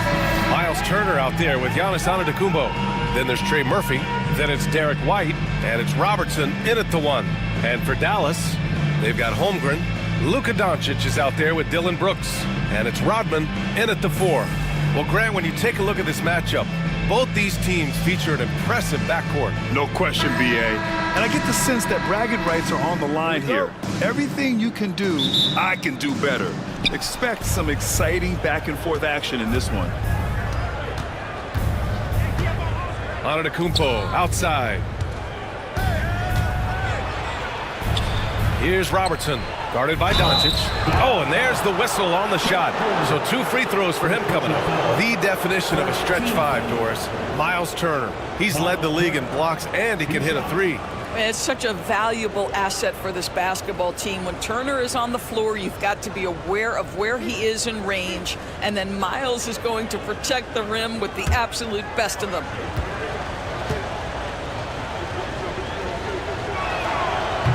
S1: Miles Turner out there with Giannis Antetokounmpo. Then there's Trey Murphy. Then it's Derek White. And it's Robertson in at the one. And for Dallas, they've got Holmgren. Luka Doncic is out there with Dylan Brooks. And it's Rodman in at the four. Well, Grant, when you take a look at this matchup, both these teams feature an impressive backcourt.
S2: No question, B.A. And I get the sense that bragging rights are on the line here. Everything you can do, I can do better. Expect some exciting back-and-forth action in this one.
S1: Antetokounmpo outside. Here's Robertson, guarded by Doncic. Oh, and there's the whistle on the shot. So 2 free throws for him coming up. The definition of a stretch five, Doris. Miles Turner. He's led the league in blocks, and he can hit a three.
S3: It's such a valuable asset for this basketball team. When Turner is on the floor, you've got to be aware of where he is in range, and then Miles is going to protect the rim with the absolute best of them.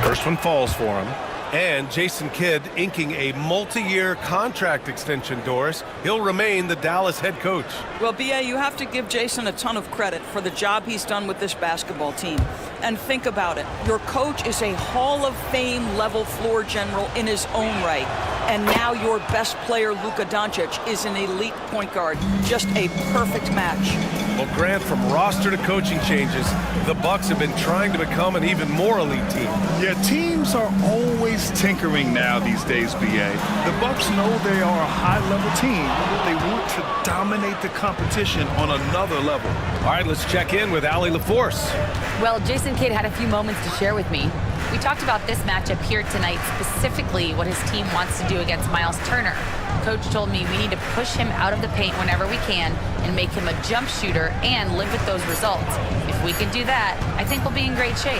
S1: First one falls for him. And Jason Kidd inking a multi-year contract extension, Doris. He'll remain the Dallas head coach.
S3: Well, B.A., you have to give Jason a ton of credit for the job he's done with this basketball team. And think about it. Your coach is a Hall of Fame level floor general in his own right. And now your best player, Luka Doncic, is an elite point guard. Just a perfect match.
S1: Well, Grant, from roster to coaching changes, the Bucks have been trying to become an even more elite team.
S2: Yeah, teams are always tinkering now these days, B.A. The Bucks know they are a high-level team. They want to dominate the competition on another level.
S1: All right, let's check in with Allie LaForce.
S4: Well, Jason Kidd had a few moments to share with me. We talked about this matchup here tonight, specifically what his team wants to do against Miles Turner. Coach told me we need to push him out of the paint whenever we can and make him a jump shooter and live with those results. If we can do that, I think we'll be in great shape.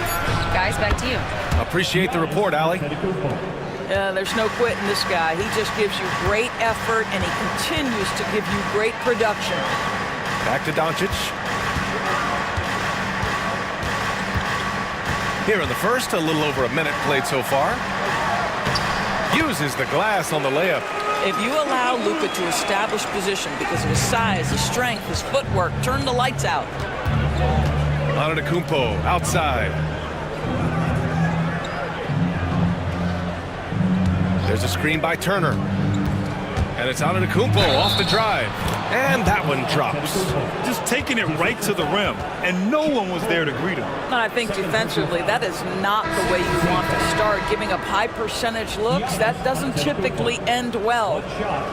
S4: Guys, back to you.
S1: Appreciate the report, Allie.
S3: There's no quitting this guy. He just gives you great effort, and he continues to give you great production.
S1: Back to Doncic. Here in the first, a little over a minute played so far. Uses the glass on the layup.
S3: If you allow Luka to establish position because of his size, his strength, his footwork, turn the lights out.
S1: Antetokounmpo outside. There's a screen by Turner. And it's Antetokounmpo off the drive. And that one drops.
S2: Just taking it right to the rim, and no one was there to greet him.
S3: And I think defensively, that is not the way you want to start. Giving up high percentage looks, that doesn't typically end well.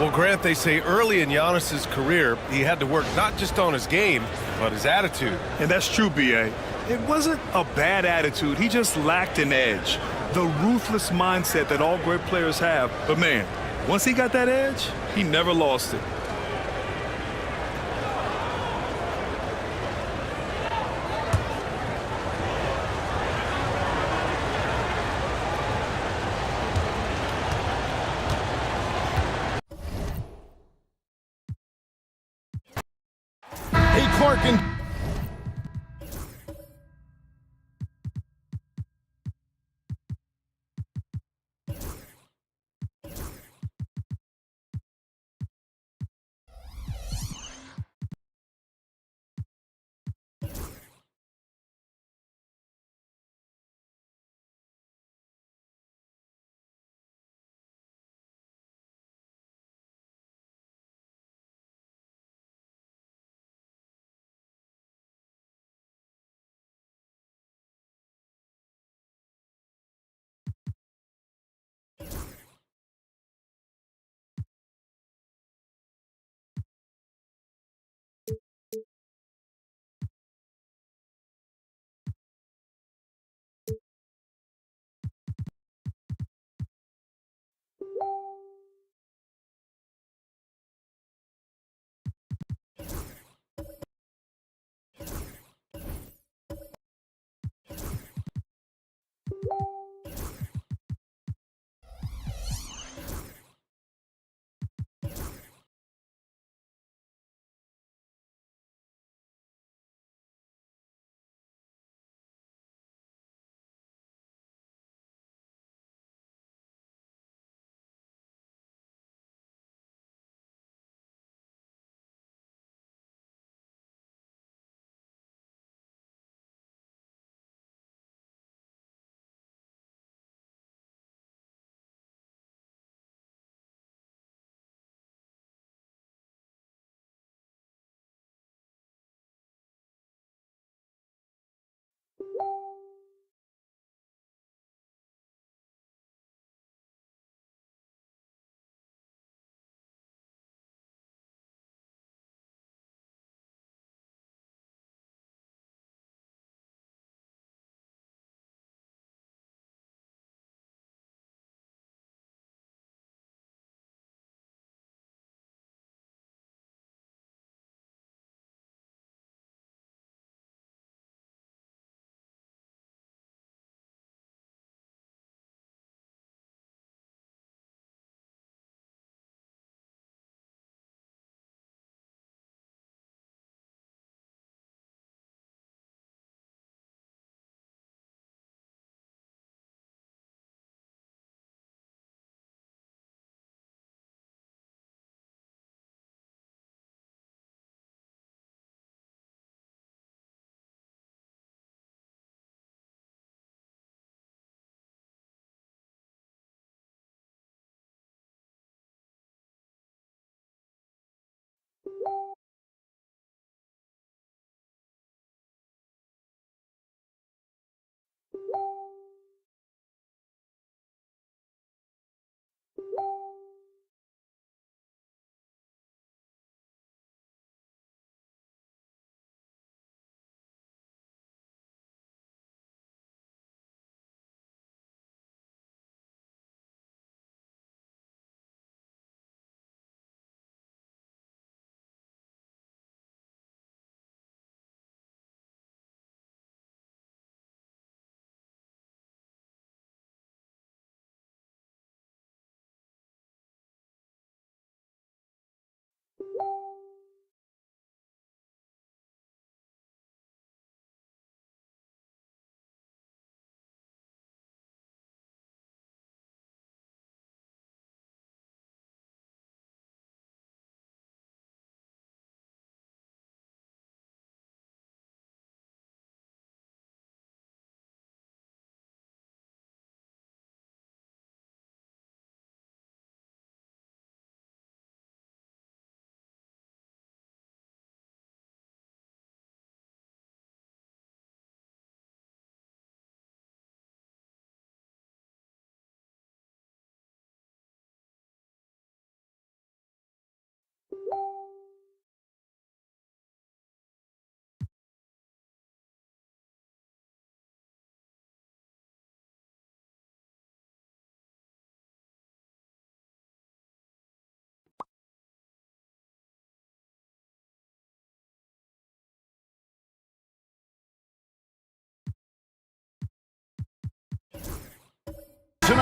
S1: Well, Grant, they say early in Giannis's career, he had to work not just on his game, but his attitude.
S2: And that's true, B.A. It wasn't a bad attitude. He just lacked an edge. The ruthless mindset that all great players have. But, man, once he got that edge, he never lost it.
S13: Clark and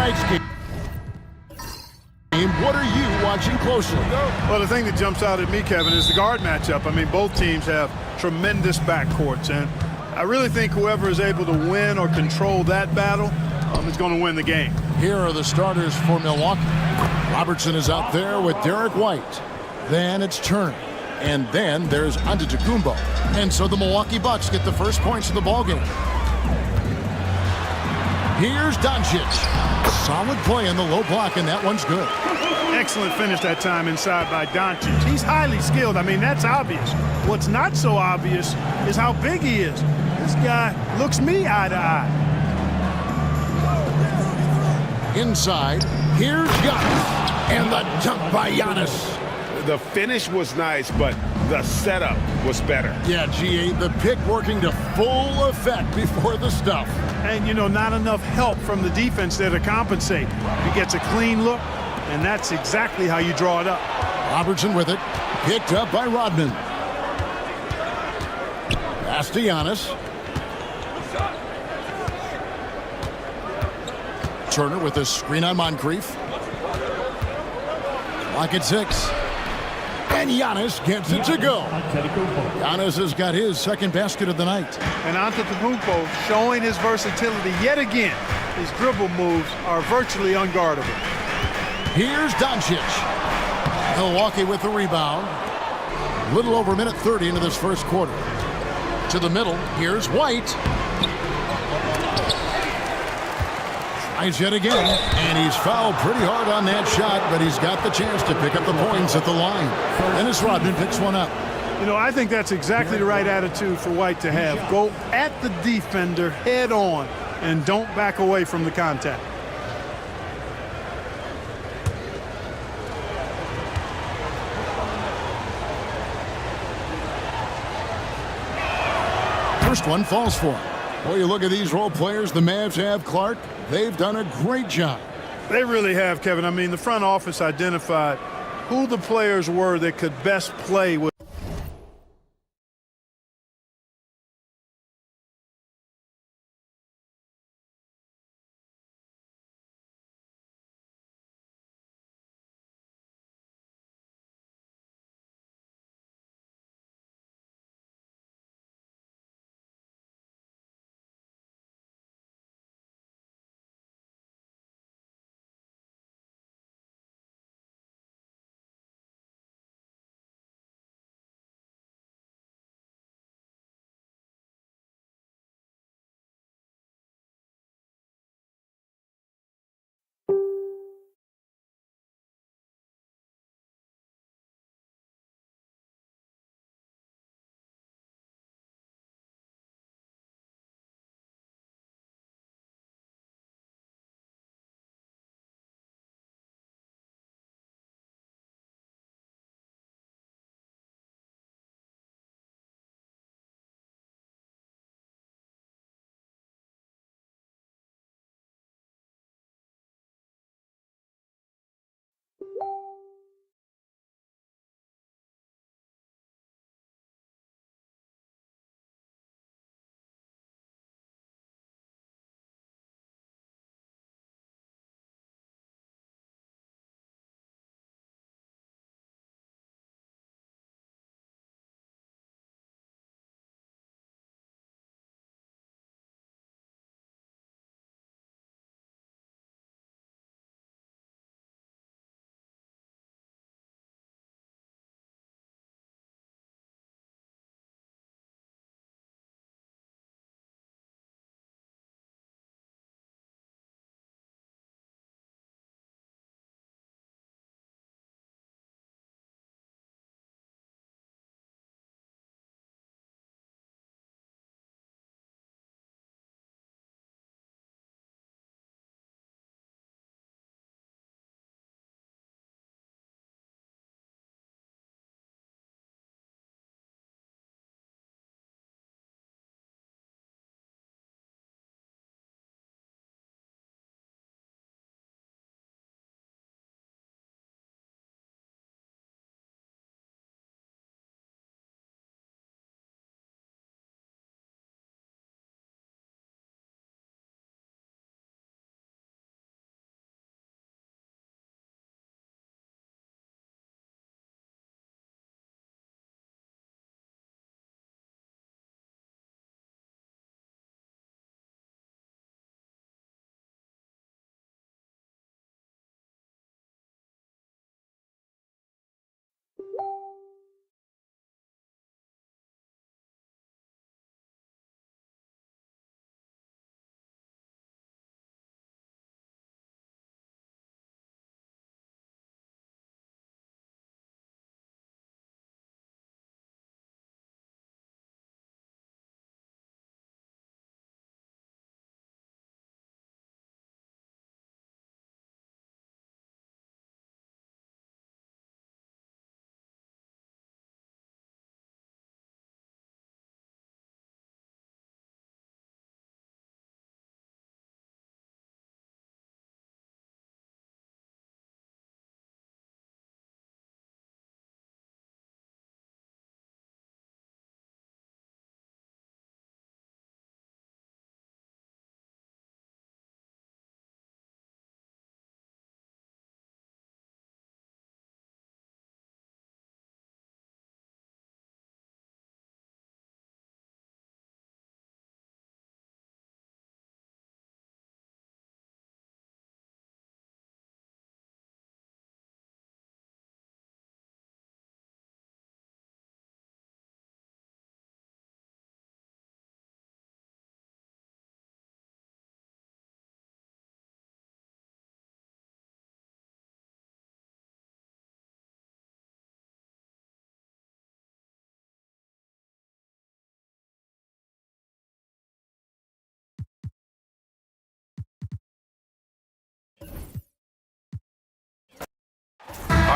S13: tonight's game. What are you watching closely?
S17: Well, the thing that jumps out at me, Kevin, is the guard matchup. I mean, both teams have tremendous backcourts, and I really think whoever is able to win or control that battle is going to win the game.
S13: Here are the starters for Milwaukee. Robertson is out there with Derek White. Then it's Turner. And then there's Antetokounmpo. And so the Milwaukee Bucks get the first points of the ballgame. Here's Doncic. Solid play in the low block, and that one's good.
S17: Excellent finish that time inside by Doncic. He's highly skilled. I mean, that's obvious. What's not so obvious is how big he is. This guy looks me eye to eye.
S13: Inside, here's Giannis. And the dunk by Giannis.
S11: The finish was nice, but the setup was better.
S13: Yeah, G8, the pick working to full effect before the stuff.
S17: And, you know, not enough help from the defense there to compensate. He gets a clean look, and that's exactly how you draw it up.
S13: Robertson with it. Picked up by Rodman. Pass to Giannis. Turner with a screen on Moncrief. Clock at 6. And Giannis gets it to go. Giannis has got his second basket of the night.
S17: And Antetokounmpo showing his versatility yet again. His dribble moves are virtually unguardable.
S13: Here's Doncic. Milwaukee with the rebound. A little over a minute 30 into this first quarter. To the middle. Here's White. Tries yet again. And he's fouled pretty hard on that shot, but he's got the chance to pick up the points at the line. Dennis Rodman picks one up.
S17: You know, I think that's exactly the right attitude for White to have. Go at the defender head on and don't back away from the contact.
S13: First one falls for him. Well, you look at these role players the Mavs have, Clark. They've done a great job.
S17: They really have, Kevin. I mean, the front office identified who the players were that could best play with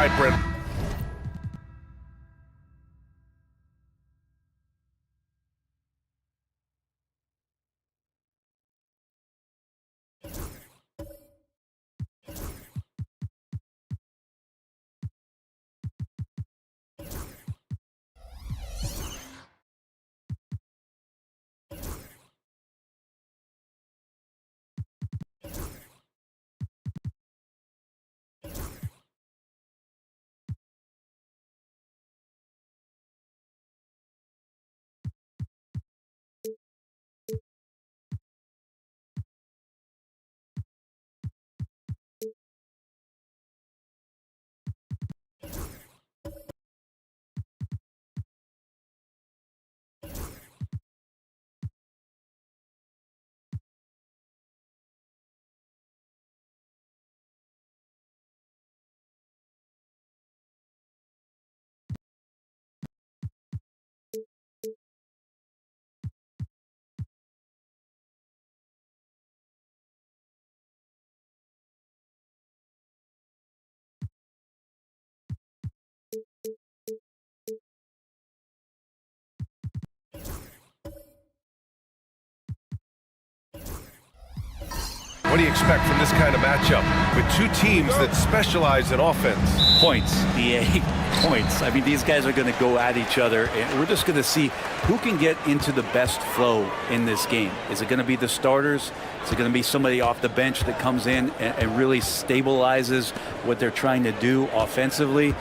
S1: right, Brent. What do you expect from this kind of matchup with two teams that specialize in offense?
S18: Points, BA, points. I mean, these guys are going to go at each other, and we're just going to see who can get into the best flow in this game. Is it going to be the starters? Is it going to be somebody off the bench that comes in and really stabilizes what they're trying to do offensively?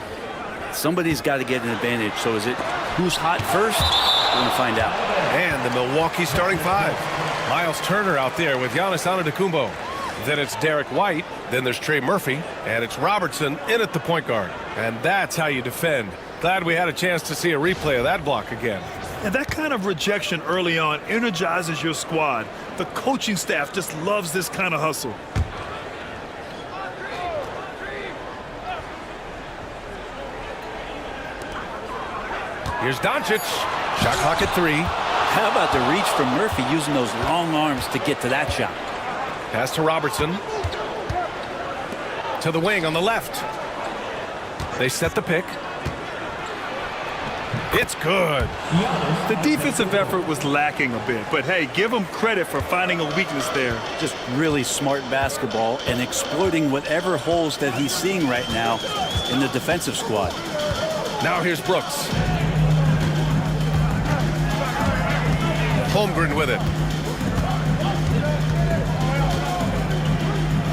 S18: Somebody's got to get an advantage. So is it who's hot first? We're going to find out.
S1: And the Milwaukee starting five. Miles Turner out there with Giannis Antetokounmpo. Then it's Derek White. Then there's Trey Murphy. And it's Robertson in at the point guard. And that's how you defend. Glad we had a chance to see a replay of that block again.
S2: And that kind of rejection early on energizes your squad. The coaching staff just loves this kind of hustle.
S1: Here's Doncic. Shot clock at 3.
S18: How about the reach from Murphy using those long arms to get to that shot?
S1: Pass to Robertson. To the wing on the left. They set the pick. It's good.
S2: The defensive effort was lacking a bit, but hey, give them credit for finding a weakness there.
S18: Just really smart basketball and exploiting whatever holes that he's seeing right now in the defensive squad.
S1: Now here's Brooks. Holmgren with it.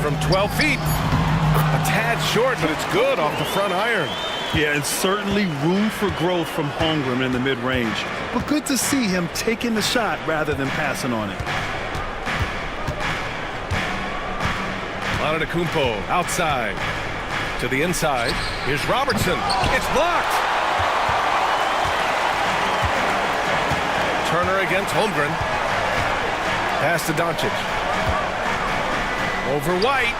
S1: From 12 feet. A tad short, but it's good off the front iron.
S2: Yeah, and certainly room for growth from Holmgren in the mid-range. But good to see him taking the shot rather than passing on it.
S1: Antetokounmpo outside. To the inside. Here's Robertson. It's blocked. Turner against Holmgren. Pass to Doncic. Over White.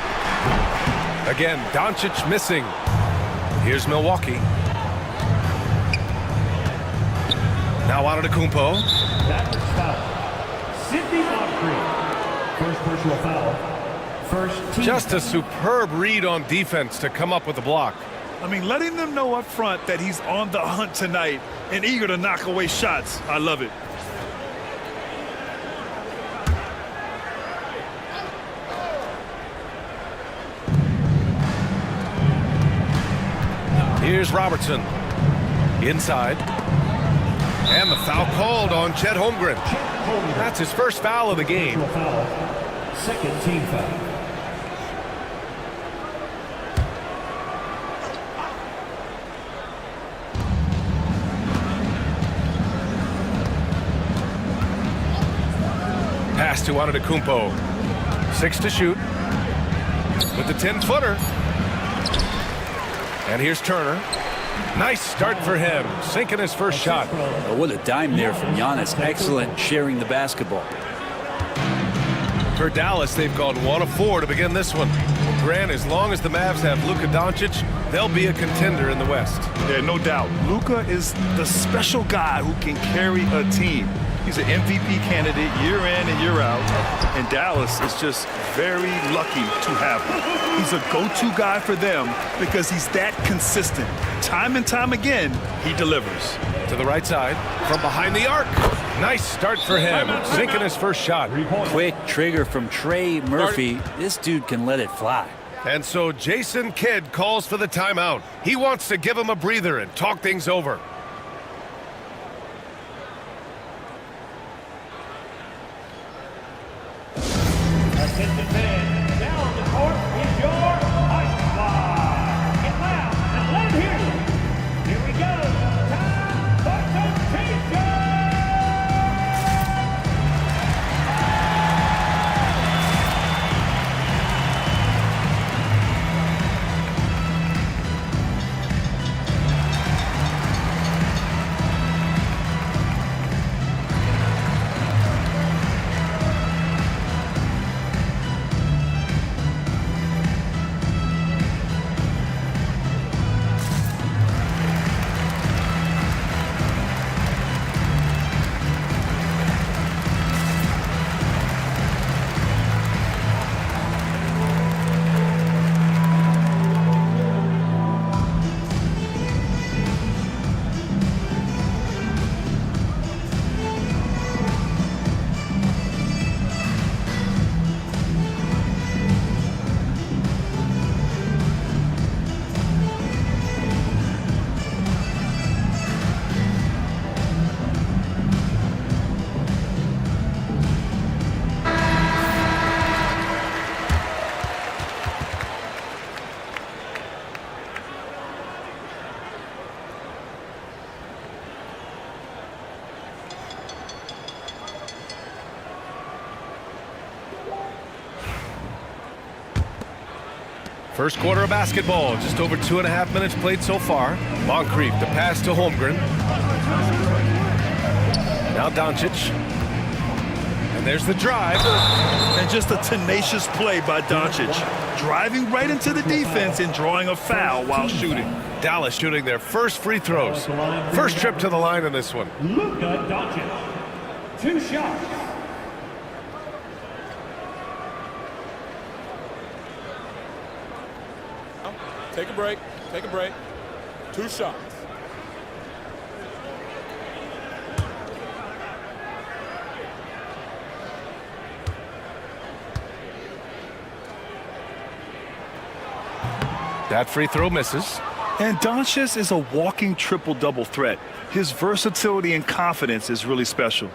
S1: Again, Doncic missing. Here's Milwaukee. Now Antetokounmpo.
S5: That was foul. Sidney Moncrief. First personal foul. First team.
S1: Just a superb read on defense to come up with the block.
S2: I mean, letting them know up front that he's on the hunt tonight and eager to knock away shots. I love it.
S1: Here's Robertson. Inside. And the foul called on Chet Holmgren. That's his first foul of the game.
S5: Second team foul.
S1: Pass to Antetokounmpo. 6 to shoot. With the 10-footer. And here's Turner. Nice start for him. Sinking his first shot.
S18: Oh, what a dime there from Giannis. Excellent sharing the basketball.
S1: For Dallas, they've gone 1 of 4 to begin this one. Grant, as long as the Mavs have Luka Doncic, they'll be a contender in the West.
S2: Yeah, no doubt. Luka is the special guy who can carry a team. He's an MVP candidate year in and year out, and Dallas is just very lucky to have him. He's a go-to guy for them because he's that consistent. Time and time again, he delivers.
S1: To the right side, from behind the arc. Nice start for him, sinking his first shot.
S18: Quick trigger from Trey Murphy. This dude can let it fly.
S1: And so Jason Kidd calls for the timeout. He wants to give him a breather and talk things over.
S19: Attention fans, now on the court is your ice fly. Get loud and let him hear you. Here we go. Time for rotation.
S1: First quarter of basketball, just over 2.5 minutes played so far. Moncrief, the pass to Holmgren. Now Doncic. And there's the drive.
S2: And just a tenacious play by Doncic. Driving right into the defense and drawing a foul while shooting.
S1: Dallas shooting their first free throws. First trip to the line in this one.
S19: Luka Doncic. 2 shots.
S6: Take a break. Take a break. 2 shots.
S1: That free throw misses.
S2: And Doncic is a walking triple-double threat. His versatility and confidence is really special.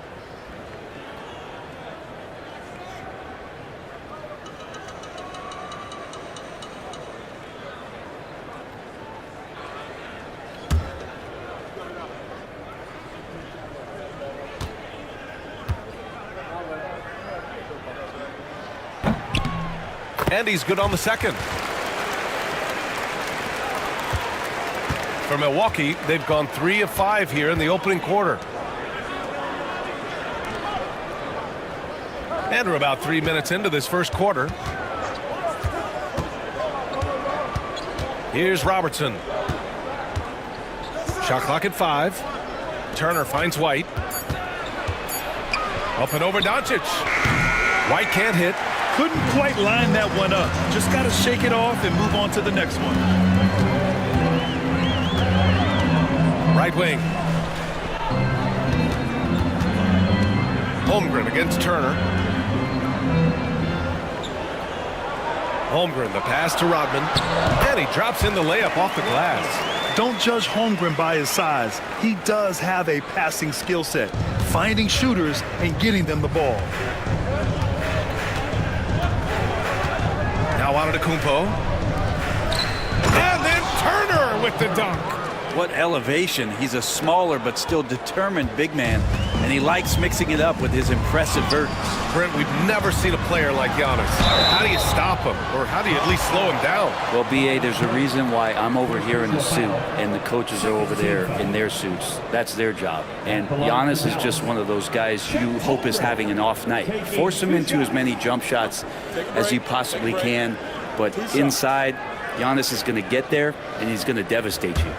S1: And he's good on the second. For Milwaukee, they've gone 3 of 5 here in the opening quarter. And we're about 3 minutes into this first quarter. Here's Robertson. Shot clock at 5. Turner finds White. Up and over Doncic. White can't hit.
S2: Couldn't quite line that one up. Just got to shake it off and move on to the next one.
S1: Right wing. Holmgren against Turner. Holmgren, the pass to Rodman. And he drops in the layup off the glass.
S2: Don't judge Holmgren by his size. He does have a passing skill set, finding shooters and getting them the ball.
S1: Now Antetokounmpo. And then Turner with the dunk.
S18: What elevation. He's a smaller but still determined big man, and he likes mixing it up with his impressive vertical.
S1: Brent, we've never seen a player like Giannis. How do you stop him, or how do you at least slow him down?
S18: Well, B.A., there's a reason why I'm over here in a suit and the coaches are over there in their suits. That's their job. And Giannis is just one of those guys you hope is having an off night. Force him into as many jump shots as you possibly can, but inside, Giannis is going to get there, and he's going to devastate you.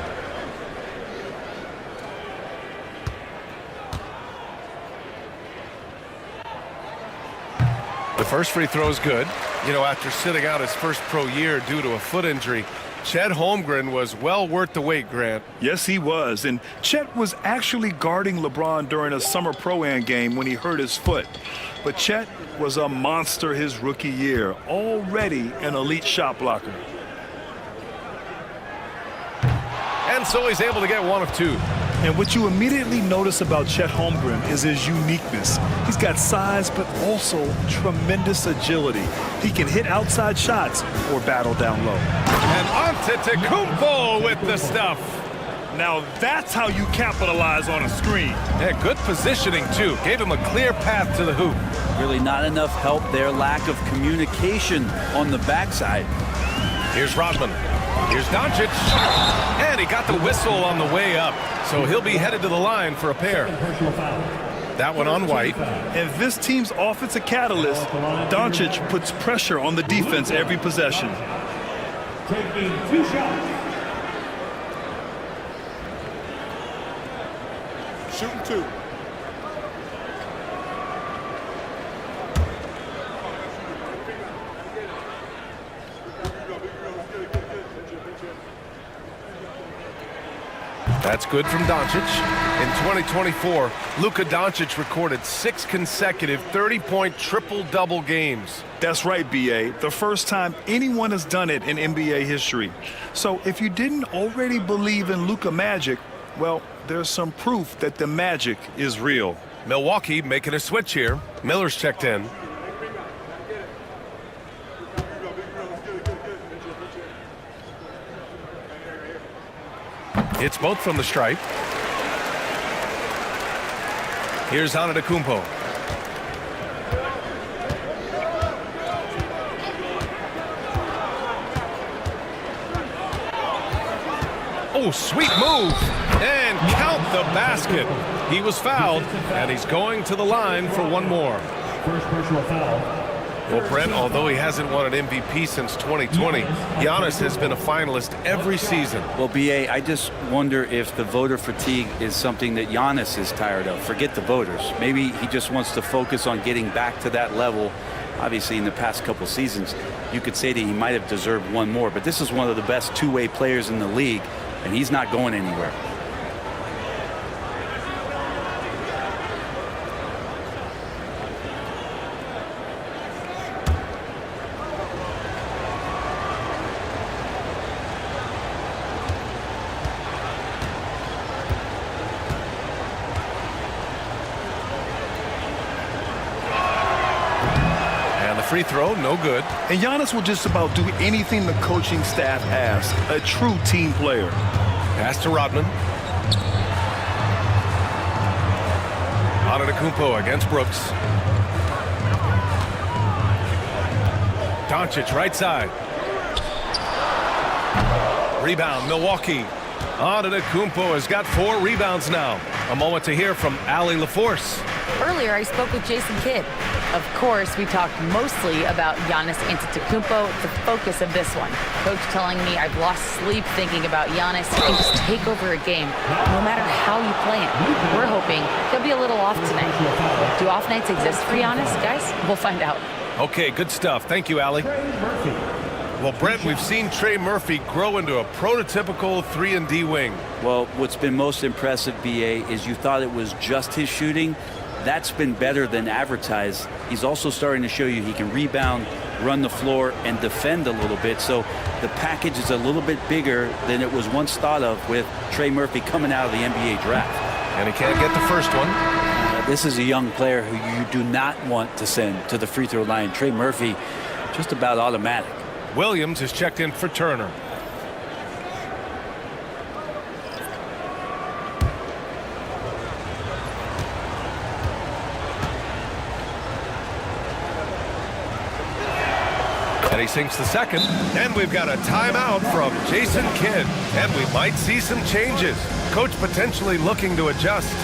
S1: first free throw is good. You know, after sitting out his first pro year due to a foot injury, Chet Holmgren was well worth the wait, Grant.
S2: Yes, he was. And Chet was actually guarding LeBron during a summer Pro-Am game when he hurt his foot. But Chet was a monster his rookie year, already an elite shot blocker.
S1: And so he's able to get one of two.
S2: And what you immediately notice about Chet Holmgren is his uniqueness. He's got size, but also tremendous agility. He can hit outside shots or battle down low.
S1: And Antetokounmpo with the stuff.
S2: Now that's how you capitalize on a screen.
S1: Yeah, good positioning, too. Gave him a clear path to the hoop.
S18: Really not enough help there. Lack of communication on the backside.
S1: Here's Rodman. Here's Doncic. And he got the whistle on the way up. So he'll be headed to the line for a pair. That one on White.
S2: And this team's offensive catalyst, Doncic, puts pressure on the defense every possession.
S19: Taking 2 shots.
S6: Shooting 2.
S1: That's good from Doncic. In 2024, Luka Doncic recorded 6 consecutive 30-point triple-double games.
S2: That's right, B.A. The first time anyone has done it in NBA history. So if you didn't already believe in Luka magic, well, there's some proof that the magic is real.
S1: Milwaukee making a switch here. Miller's checked in. It's both from the stripe. Here's Antetokounmpo. Oh, sweet move. And count the basket. He was fouled, and he's going to the line for one more.
S19: First personal foul.
S1: Well, Brent, although he hasn't won an MVP since 2020, Giannis has been a finalist every season.
S18: Well, B.A., I just wonder if the voter fatigue is something that Giannis is tired of. Forget the voters. Maybe he just wants to focus on getting back to that level. Obviously, in the past couple seasons, you could say that he might have deserved one more, but this is one of the best two-way players in the league, and he's not going anywhere.
S1: Free throw, no good.
S2: And Giannis will just about do anything the coaching staff asks. A true team player.
S1: Pass to Rodman. Antetokounmpo against Brooks. Doncic right side. Rebound, Milwaukee. Antetokounmpo has got 4 rebounds now. A moment to hear from Allie LaForce.
S4: Earlier, I spoke with Jason Kidd. Of course, we talked mostly about Giannis Antetokounmpo, the focus of this one. Coach telling me I've lost sleep thinking about Giannis. He can just take over a game, no matter how you play him. We're hoping he'll be a little off tonight. Do off nights exist for Giannis, guys? We'll find out.
S1: Okay, good stuff. Thank you, Allie. Well, Brent, we've seen Trey Murphy grow into a prototypical 3-and-D wing.
S18: Well, what's been most impressive, B.A., is you thought it was just his shooting. That's been better than advertised. He's also starting to show you he can rebound, run the floor, and defend a little bit. So the package is a little bit bigger than it was once thought of with Trey Murphy coming out of the NBA draft.
S1: And he can't get the first one.
S18: This is a young player who you do not want to send to the free throw line. Trey Murphy, just about automatic.
S1: Williams is checked in for Turner. And he sinks the second. And we've got a timeout from Jason Kidd. And we might see some changes. Coach potentially looking to adjust.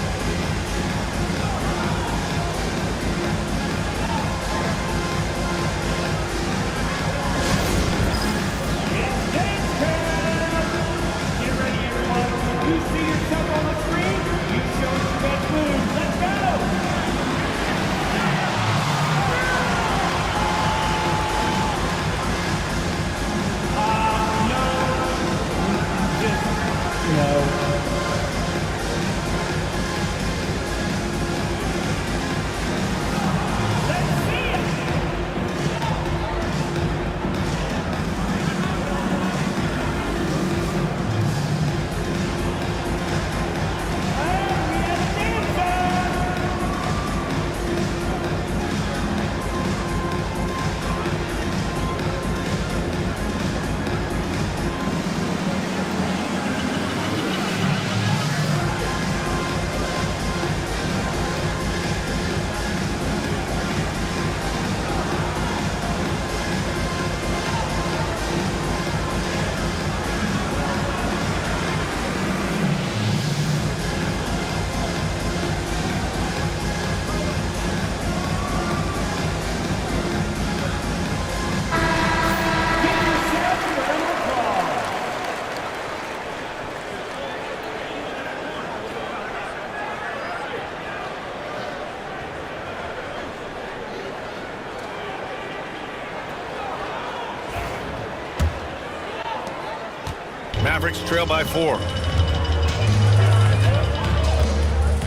S1: Mavericks trail by 4.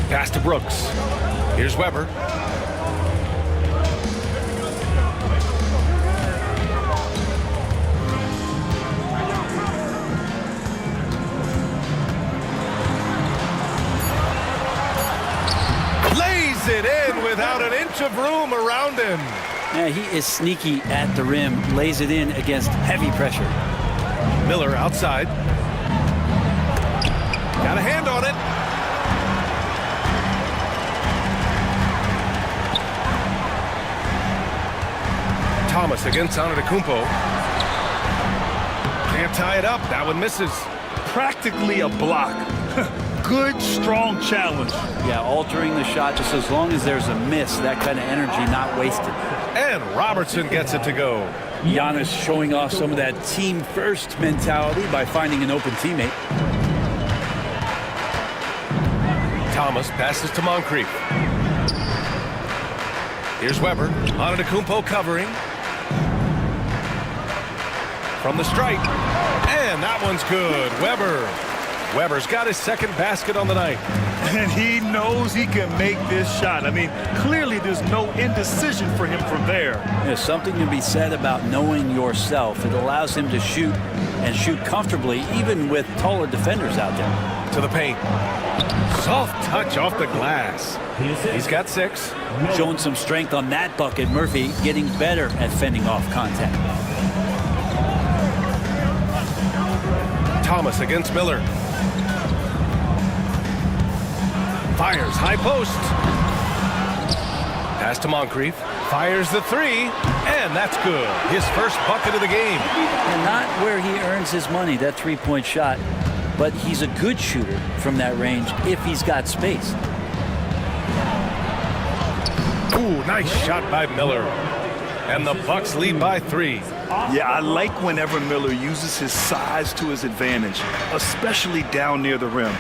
S1: Pass to Brooks. Here's Weber. Lays it in without an inch of room around him.
S18: Yeah, he is sneaky at the rim, lays it in against heavy pressure.
S1: Miller outside. Got a hand on it. Thomas against Antetokounmpo. Can't tie it up. That one misses.
S2: Practically a block. Good, strong challenge.
S18: Yeah, altering the shot just as long as there's a miss. That kind of energy not wasted.
S1: And Robertson gets it to go.
S18: Giannis showing off some of that team-first mentality by finding an open teammate.
S1: Thomas passes to Moncrief. Here's Weber. Antetokounmpo covering. From the stripe. And that one's good. Weber's got his second basket on the night.
S2: And he knows he can make this shot. I mean, clearly there's no indecision for him from there.
S18: There's something to be said about knowing yourself. It allows him to shoot and shoot comfortably, even with taller defenders out there.
S1: To the paint. Soft touch off the glass. He's got 6.
S18: Showing some strength on that bucket. Murphy getting better at fending off contact.
S1: Thomas against Miller. Fires high post. Pass to Moncrief. Fires the 3. And that's good. His first bucket of the game.
S18: And not where he earns his money, that three-point shot. But he's a good shooter from that range if he's got space.
S1: Ooh, nice shot by Miller. And the Bucks lead by 3.
S2: Yeah, I like whenever Miller uses his size to his advantage, especially down near the rim.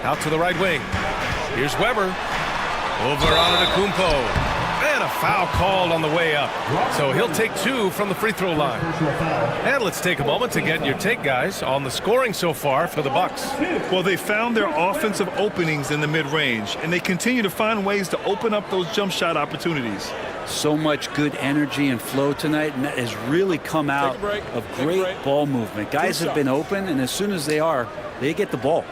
S1: Out to the right wing. Here's Weber. Over Antetokounmpo. And a foul called on the way up. So he'll take 2 from the free throw line. And let's take a moment to get your take, guys, on the scoring so far for the Bucks.
S2: Well, they found their offensive openings in the mid-range, and they continue to find ways to open up those jump shot opportunities.
S18: So much good energy and flow tonight, and that has really come out of great ball movement. Guys have been open, and as soon as they are, they get the ball.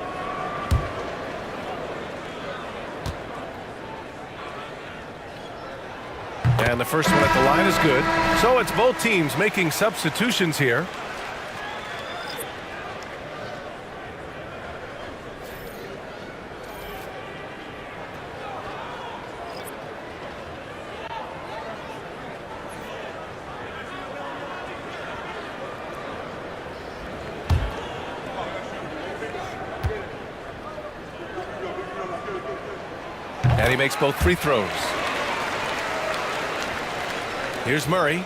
S1: And the first one at the line is good. So it's both teams making substitutions here. And he makes both free throws. Here's Murray.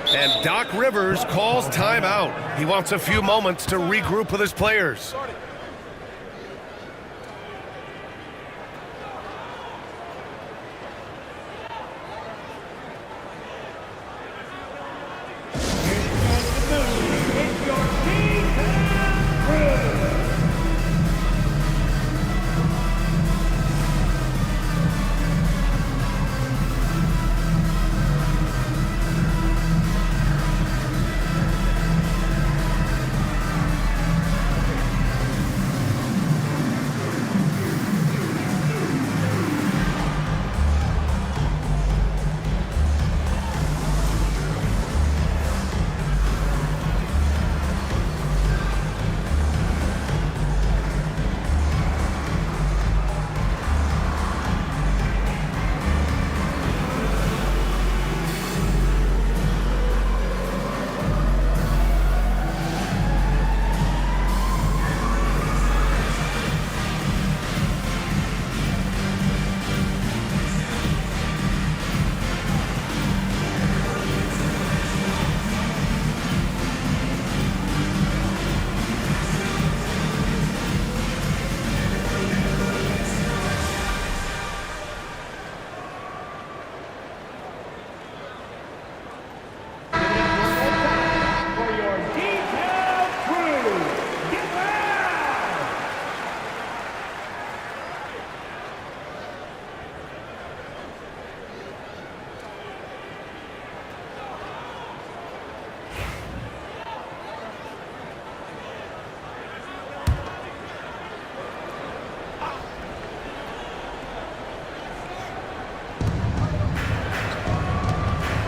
S1: And Doc Rivers calls timeout. He wants a few moments to regroup with his players.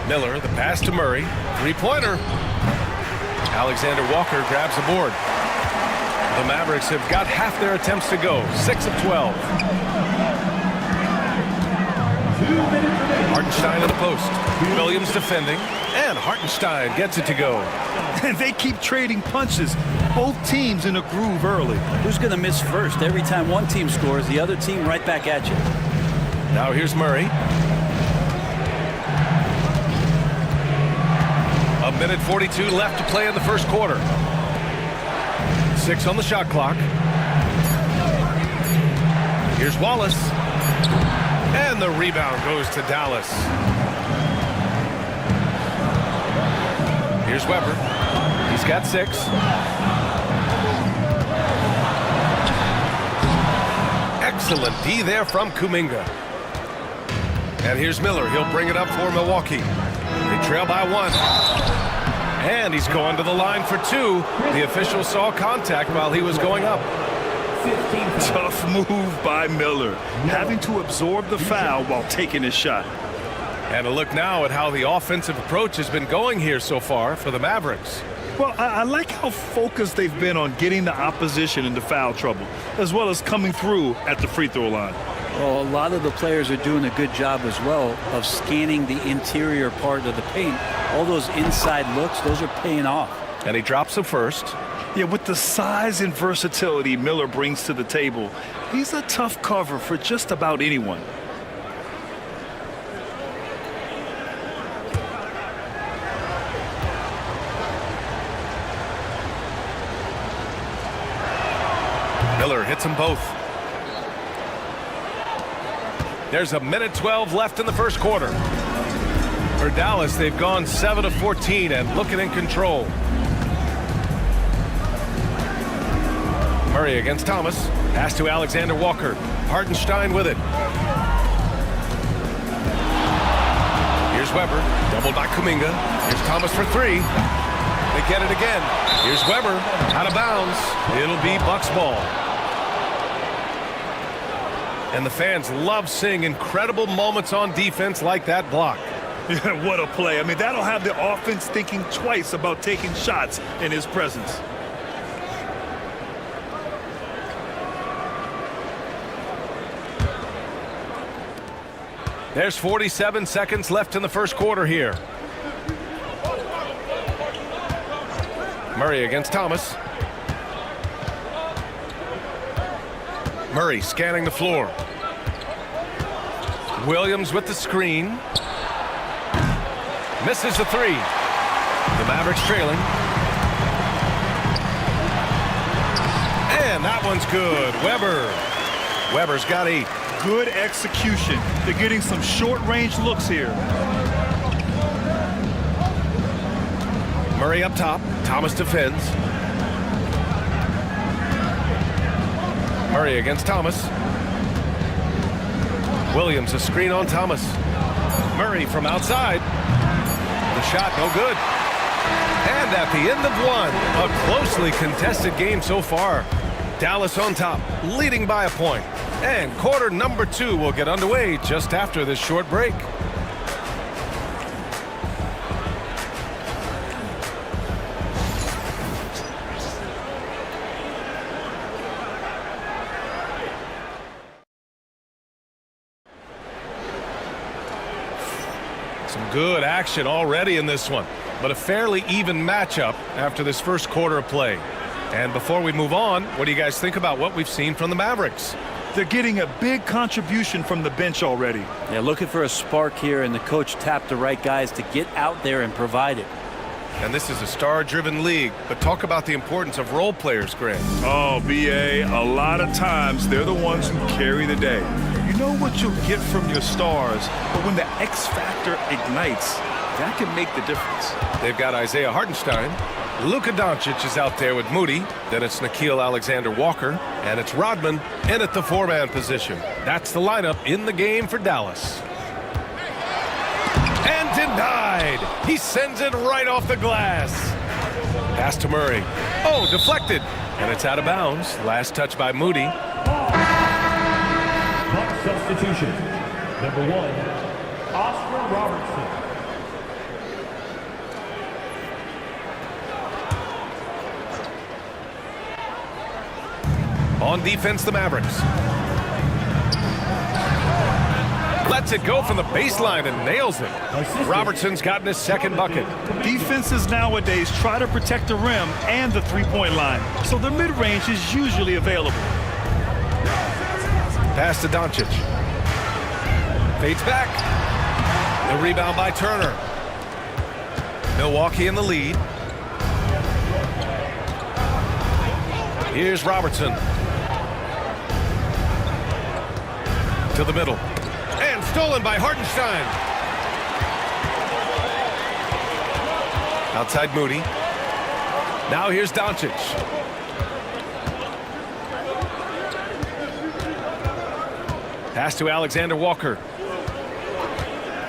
S1: Miller, the pass to Murray. Three-pointer. Alexander Walker grabs the board. The Mavericks have got half their attempts to go. 6 of 12. Hartenstein in the post. Williams defending. And Hartenstein gets it to go.
S2: And they keep trading punches. Both teams in a groove early.
S18: Who's going to miss first? Every time one team scores, the other team right back at you.
S1: Now here's Murray. A minute 42 left to play in the first quarter. 6 on the shot clock. Here's Wallace. And the rebound goes to Dallas. Here's Weber. He's got 6. Excellent D there from Kuminga. And here's Miller. He'll bring it up for Milwaukee. They trail by 1. And he's going to the line for 2. The official saw contact while he was going up.
S2: Tough move by Miller, having to absorb the foul while taking his shot.
S1: And a look now at how the offensive approach has been going here so far for the Mavericks.
S2: Well, I like how focused they've been on getting the opposition into foul trouble, as well as coming through at the free throw line.
S18: Well, a lot of the players are doing a good job as well of scanning the interior part of the paint. All those inside looks, those are paying off.
S1: And he drops the first.
S2: Yeah, with the size and versatility Miller brings to the table, he's a tough cover for just about anyone.
S1: Miller hits them both. There's a minute 12 left in the first quarter. For Dallas, they've gone 7 of 14 and looking in control. Murray against Thomas. Pass to Alexander Walker. Hartenstein with it. Here's Weber. Doubled by Kuminga. Here's Thomas for 3. They get it again. Here's Weber. Out of bounds. It'll be Bucks ball. And the fans love seeing incredible moments on defense like that block.
S2: Yeah, what a play. I mean, that'll have the offense thinking twice about taking shots in his presence.
S1: There's 47 seconds left in the first quarter here. Murray against Thomas. Murray scanning the floor. Williams with the screen. Misses the 3. The Mavericks trailing. And that one's good. Weber's got 8.
S2: Good execution. They're getting some short-range looks here.
S1: Murray up top. Thomas defends. Murray against Thomas. Williams a screen on Thomas. Murray from outside. The shot no good. And at the end of 1, a closely contested game so far. Dallas on top, leading by a point. And quarter number 2 will get underway just after this short break. Some good action already in this one, but a fairly even matchup after this first quarter of play. And before we move on, what do you guys think about what we've seen from the Mavericks?
S2: They're getting a big contribution from the bench already.
S18: Yeah, looking for a spark here, and the coach tapped the right guys to get out there and provide it.
S1: And this is a star-driven league, but talk about the importance of role players, Grant.
S2: Oh, B.A., a lot of times they're the ones who carry the day. You know what you'll get from your stars, but when the X factor ignites, that can make the difference.
S1: They've got Isaiah Hartenstein. Luka Doncic is out there with Moody. Then it's Nickeil Alexander-Walker. And it's Rodman in at the 4-man position. That's the lineup in the game for Dallas. And denied. He sends it right off the glass. Pass to Murray. Oh, deflected. And it's out of bounds. Last touch by Moody.
S19: Substitution. Number 1, Oscar Robertson.
S1: On defense, the Mavericks. Lets it go from the baseline and nails it. Robertson's gotten his second bucket.
S2: Defenses nowadays try to protect the rim and the three-point line, so the mid-range is usually available.
S1: Pass to Doncic. Fades back. The rebound by Turner. Milwaukee in the lead. Here's Robertson. To the middle. And stolen by Hartenstein. Outside Moody. Now here's Doncic. Pass to Alexander Walker.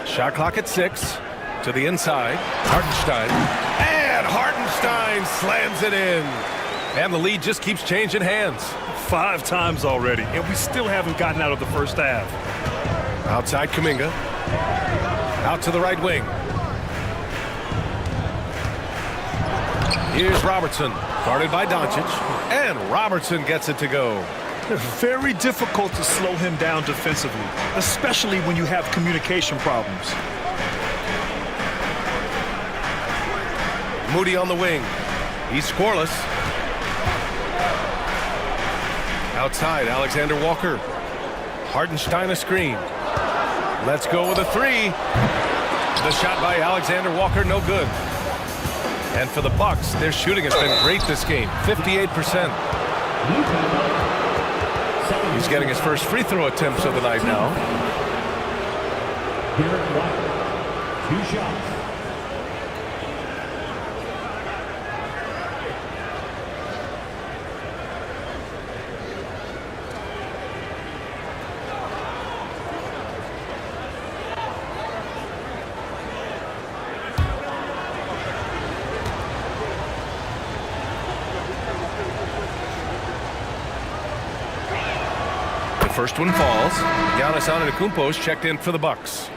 S1: Shot clock at 6. To the inside. Hartenstein. And Hartenstein slams it in. And the lead just keeps changing hands.
S2: 5 times already, and we still haven't gotten out of the first half.
S1: Outside Kuminga. Out to the right wing. Here's Robertson. Guarded by Doncic. And Robertson gets it to go.
S2: Very difficult to slow him down defensively, especially when you have communication problems.
S1: Moody on the wing. He's scoreless. Outside, Alexander Walker. Hartenstein a screen. Let's go with a 3. The shot by Alexander Walker, no good. And for the Bucks, their shooting has been great this game, 58%. He's getting his first free throw attempts of the night now.
S19: 2 shots.
S1: First one falls. Giannis Antetokounmpo's checked in for the Bucks.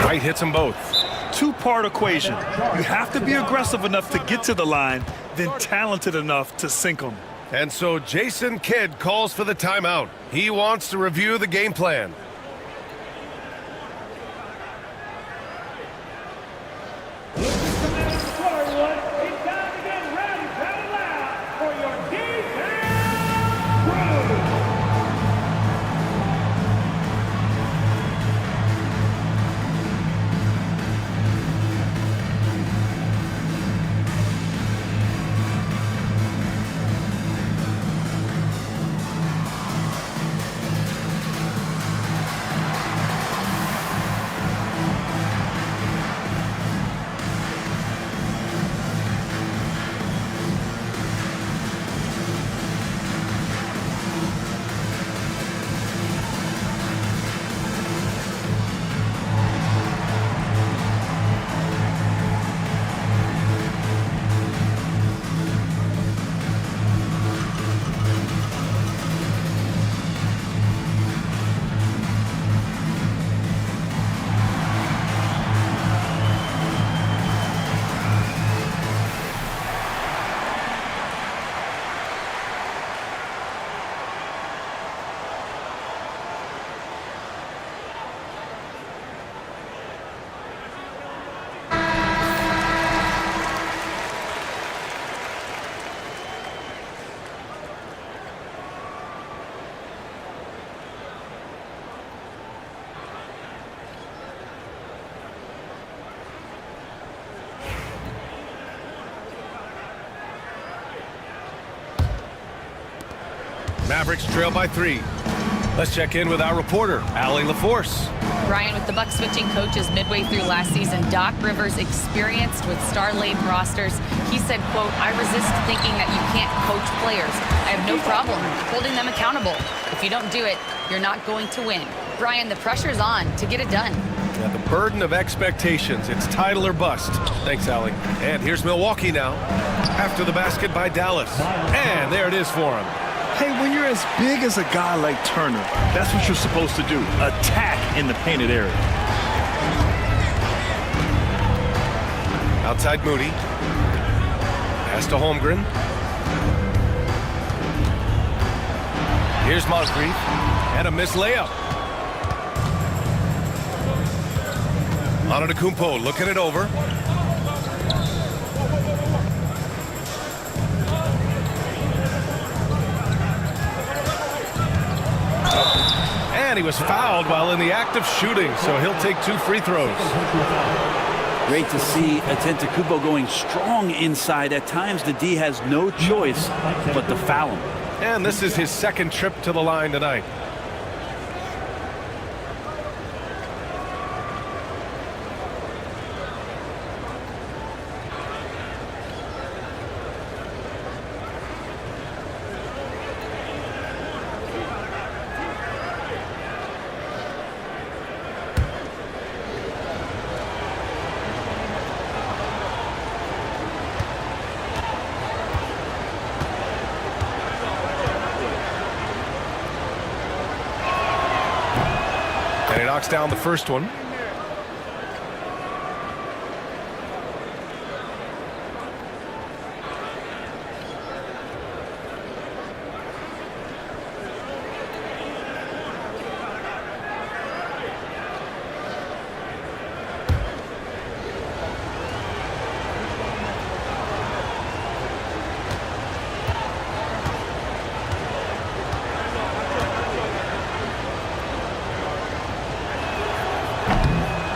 S1: Wright hits them both.
S2: 2-part equation. You have to be aggressive enough to get to the line, then talented enough to sink them.
S1: And so Jason Kidd calls for the timeout. He wants to review the game plan. Mavericks trail by 3. Let's check in with our reporter, Allie LaForce.
S4: Brian, with the Bucks switching coaches midway through last season, Doc Rivers, experienced with star-laden rosters, he said, quote, "I resist thinking that you can't coach players. I have no problem holding them accountable. If you don't do it, you're not going to win." Brian, the pressure's on to get it done.
S1: Yeah, the burden of expectations. It's title or bust. Thanks, Allie. And here's Milwaukee now. After the basket by Dallas. And there it is for him.
S2: Hey, when you're as big as a guy like Turner, that's what you're supposed to do. Attack in the painted area.
S1: Outside Moody. Pass to Holmgren. Here's Moncrief. And a missed layup. Antetokounmpo looking it over. And he was fouled while in the act of shooting, so he'll take 2 free throws.
S18: Great to see Antetokounmpo going strong inside. At times, the D has no choice but to foul him.
S1: And this is his second trip to the line tonight. And he knocks down the first one.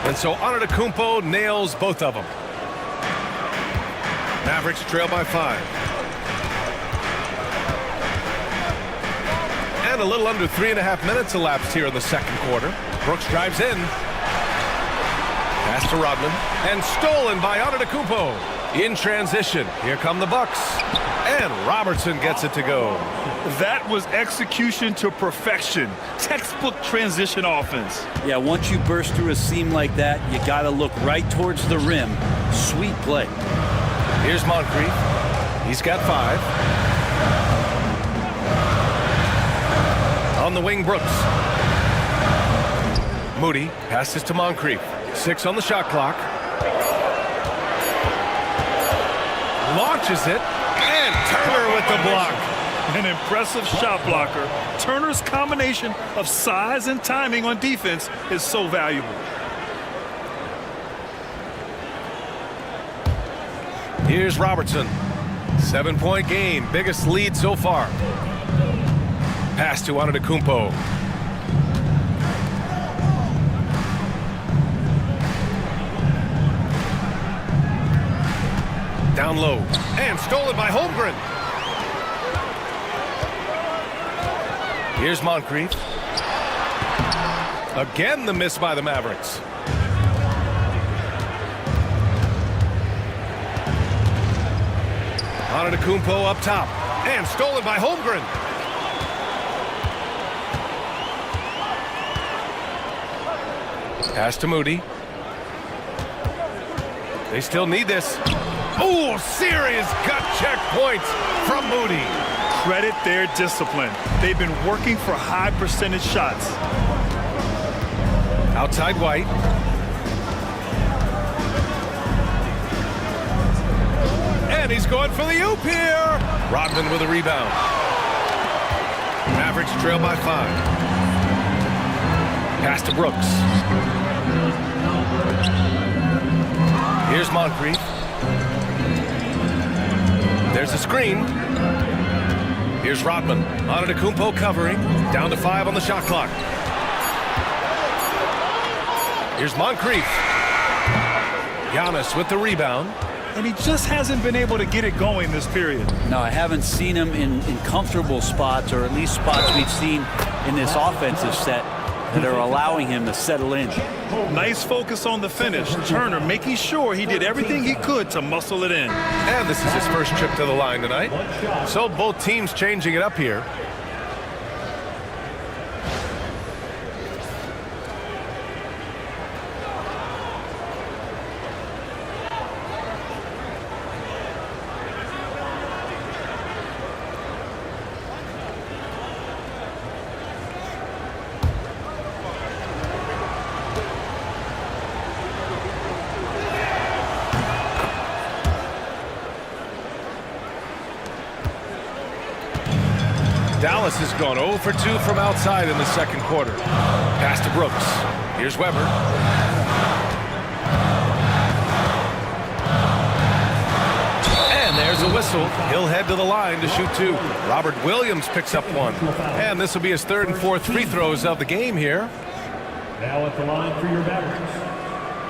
S1: And so Antetokounmpo nails both of them. Mavericks trail by 5. And a little under 3.5 minutes elapsed here in the second quarter. Brooks drives in. Pass to Rodman. And stolen by Antetokounmpo. In transition. Here come the Bucks. And Robertson gets it to go.
S2: That was execution to perfection. Textbook transition offense.
S18: Yeah, once you burst through a seam like that, you got to look right towards the rim. Sweet play.
S1: Here's Moncrief. He's got 5. On the wing, Brooks. Moody passes to Moncrief. 6 on the shot clock. Launches it. And Turner with the block.
S2: An impressive shot blocker. Turner's combination of size and timing on defense is so valuable.
S1: Here's Robertson. 7-point game. Biggest lead so far. Pass to Antetokounmpo. Down low. And stolen by Holmgren. Here's Moncrief. Again, the miss by the Mavericks. Antetokounmpo up top. And stolen by Holmgren. Pass to Moody. They still need this. Oh, serious gut check points from Moody.
S2: Credit their discipline. They've been working for high percentage shots.
S1: Outside White. And he's going for the oop here. Rodman with a rebound. Mavericks trail by 5. Pass to Brooks. Here's Moncrief. There's a screen. Here's Rodman. Antetokounmpo covering. Down to 5 on the shot clock. Here's Moncrief. Giannis with the rebound.
S2: And he just hasn't been able to get it going this period.
S18: No, I haven't seen him in comfortable spots, or at least spots we've seen in this offensive set that are allowing him to settle in.
S2: Nice focus on the finish. Turner making sure he did everything he could to muscle it in.
S1: And this is his first trip to the line tonight. So both teams changing it up here. Dallas has gone 0 for 2 from outside in the second quarter. Pass to Brooks. Here's Weber. And there's a whistle. He'll head to the line to shoot 2. Robert Williams picks up 1. And this will be his 3rd and 4th free throws of the game here.
S19: Now at the line for your Mavericks,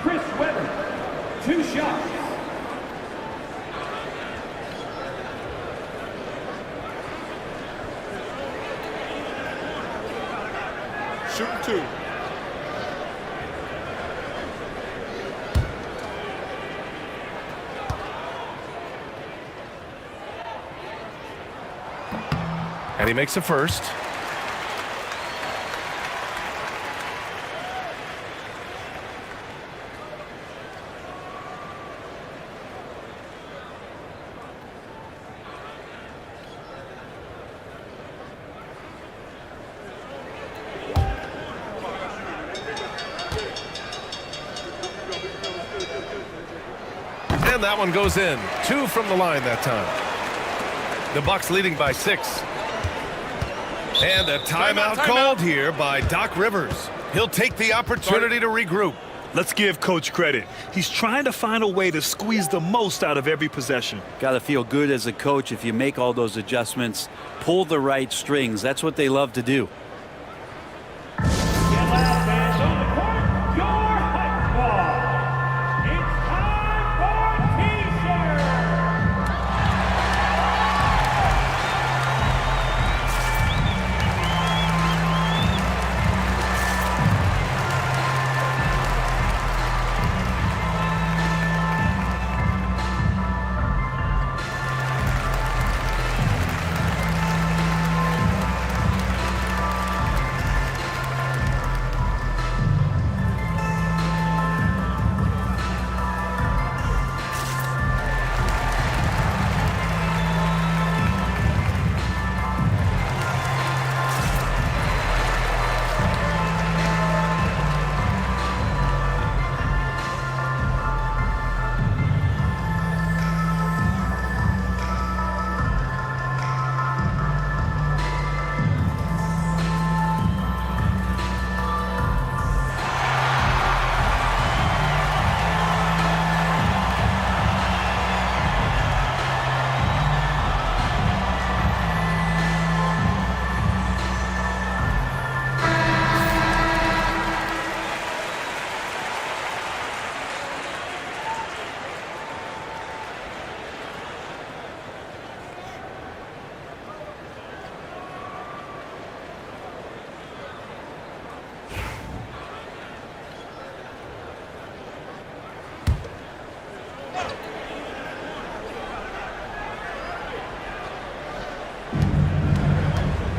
S19: Chris Weber, 2 shots.
S6: Shooting 2.
S1: And he makes a first. And that one goes in. 2 from the line that time. The Bucks leading by 6. And a timeout called here by Doc Rivers. He'll take the opportunity to regroup.
S2: Let's give Coach credit. He's trying to find a way to squeeze the most out of every possession.
S18: Got to feel good as a coach if you make all those adjustments, pull the right strings. That's what they love to do.
S19: Get loud, fans. On the court, your hype squad. It's time for T-shirt.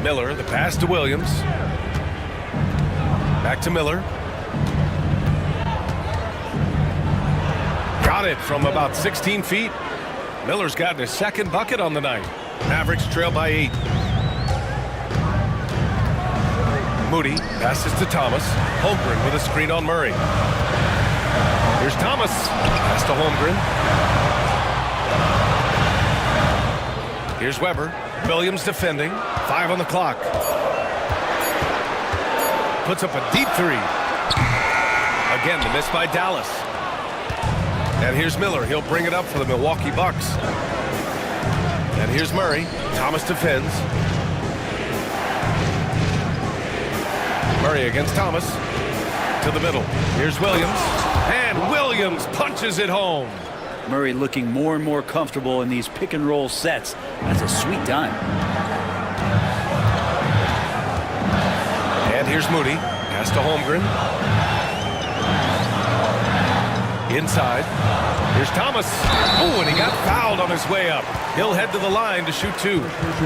S1: Miller, the pass to Williams. Back to Miller. Got it from about 16 feet. Miller's gotten his 2nd bucket on the night. Mavericks trail by 8. Moody passes to Thomas. Holmgren with a screen on Murray. Here's Thomas. Pass to Holmgren. Here's Weber. Williams defending. 5 on the clock. Puts up a deep 3. Again, the miss by Dallas. And here's Miller. He'll bring it up for the Milwaukee Bucks. And here's Murray. Thomas defends. Murray against Thomas. To the middle. Here's Williams. And Williams punches it home.
S18: Murray looking more and more comfortable in these pick and roll sets. That's a sweet dime.
S1: And here's Moody. Pass to Holmgren. Inside. Here's Thomas. Oh, and he got fouled on his way up. He'll head to the line to shoot 2.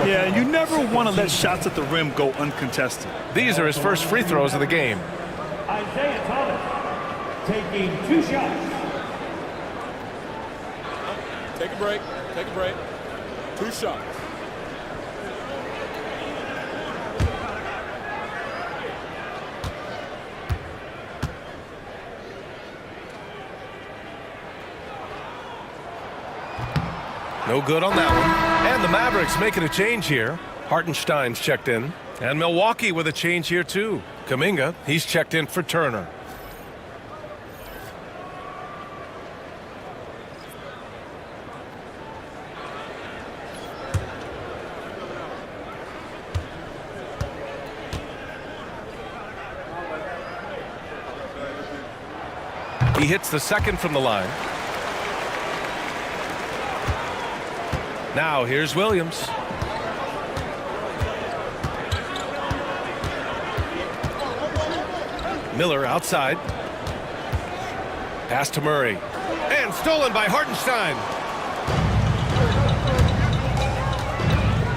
S2: Yeah, you never want to let shots at the rim go uncontested.
S1: These are his first free throws of the game.
S19: Isaiah Thomas taking 2 shots.
S6: Take a break. Take a break. 2 shots.
S1: No good on that one. And the Mavericks making a change here. Hartenstein's checked in. And Milwaukee with a change here too. Kuminga, he's checked in for Turner. He hits the second from the line. Now here's Williams. Miller outside. Pass to Murray. And stolen by Hartenstein.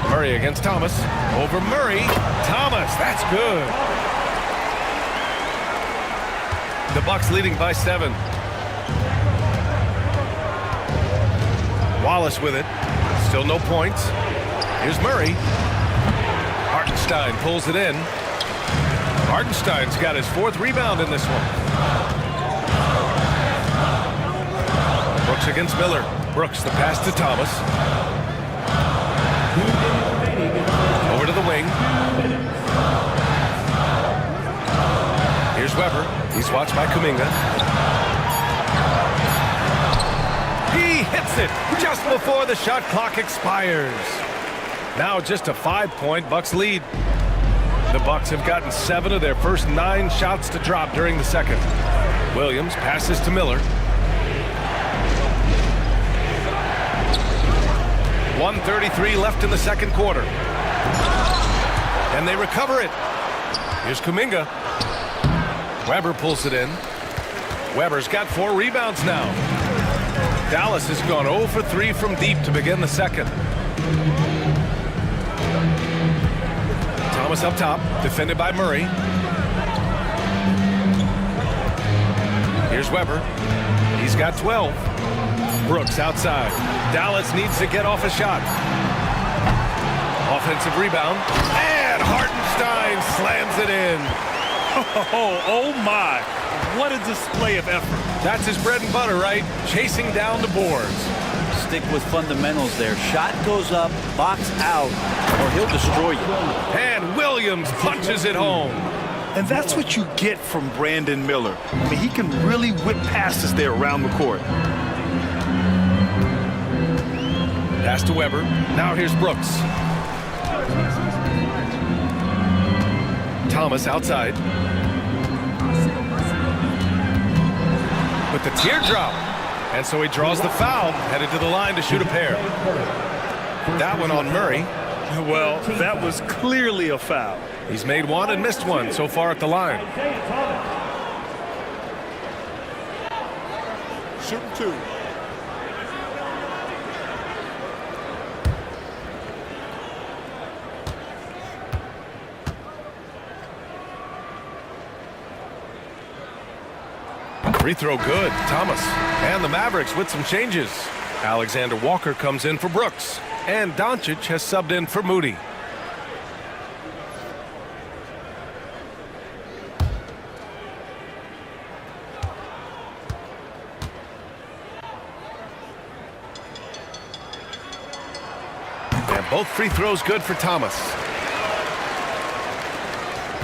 S1: Murray against Thomas. Over Murray. Thomas, that's good. The Bucks leading by 7. Wallace with it. Still no points. Here's Murray. Hartenstein pulls it in. Hartenstein's got his 4th rebound in this one. Brooks against Miller. Brooks, the pass to Thomas. Over to the wing. Here's Weber. He's watched by Kuminga. He hits it just before the shot clock expires. Now just a 5-point Bucks lead. The Bucks have gotten 7 of their first 9 shots to drop during the second. Williams passes to Miller. 1:33 left in the second quarter. And they recover it. Here's Kuminga. Weber pulls it in. Weber's got 4 rebounds now. Dallas has gone 0 for 3 from deep to begin the second. Thomas up top, defended by Murray. Here's Weber. He's got 12. Brooks outside. Dallas needs to get off a shot. Offensive rebound. And Hartenstein slams it in.
S2: Oh my. What a display of effort.
S1: That's his bread and butter, right? Chasing down the boards.
S18: Stick with fundamentals there. Shot goes up, box out, or he'll destroy you.
S1: And Williams punches it home.
S2: And that's what you get from Brandon Miller. I mean, he can really whip passes there around the court.
S1: Pass to Weber. Now here's Brooks. Thomas outside. With the teardrop. And so he draws the foul, headed to the line to shoot a pair. That one on Murray.
S2: Well, that was clearly a foul.
S1: He's made 1 and missed 1 so far at the line.
S15: Shooting 2.
S1: Free throw good. Thomas. And the Mavericks with some changes. Alexander Walker comes in for Brooks. And Doncic has subbed in for Moody. And both free throws good for Thomas.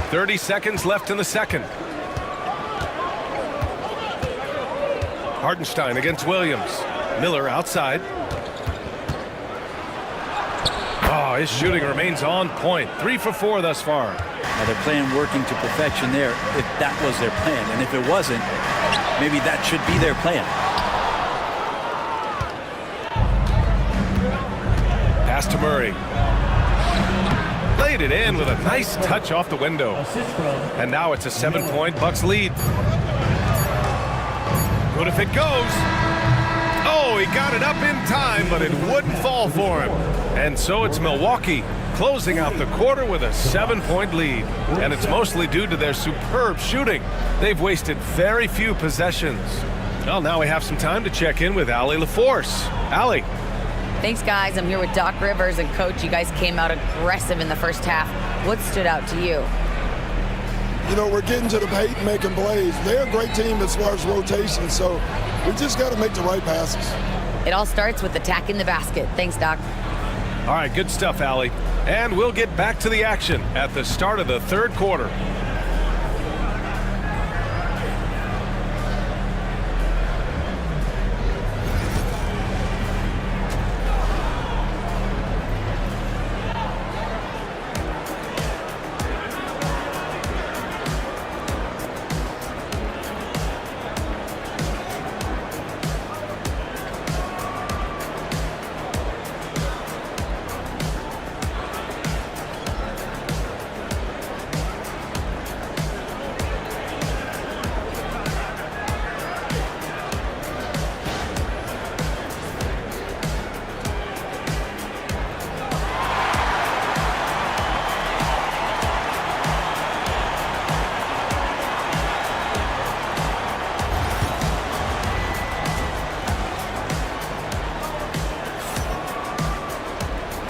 S1: 30 seconds left in the second. Hartenstein against Williams. Miller outside. Oh, his shooting remains on point. 3 for 4 thus far.
S18: Now they're playing working to perfection there, if that was their plan. And if it wasn't, maybe that should be their plan.
S1: Pass to Murray. Laid it in with a nice touch off the window. And now it's a 7-point Bucks lead. Good if it goes. Oh, he got it up in time, but it wouldn't fall for him. And so it's Milwaukee closing out the quarter with a 7-point lead. And it's mostly due to their superb shooting. They've wasted very few possessions. Well, now we have some time to check in with Allie LaForce. Allie.
S4: Thanks, guys. I'm here with Doc Rivers. And, Coach, you guys came out aggressive in the first half. What stood out to you?
S20: You know, we're getting to the paint and making plays. They're a great team as far as rotation, so we just got to make the right passes.
S4: It all starts with attacking the basket. Thanks, Doc.
S1: All right, good stuff, Allie. And we'll get back to the action at the start of the third quarter.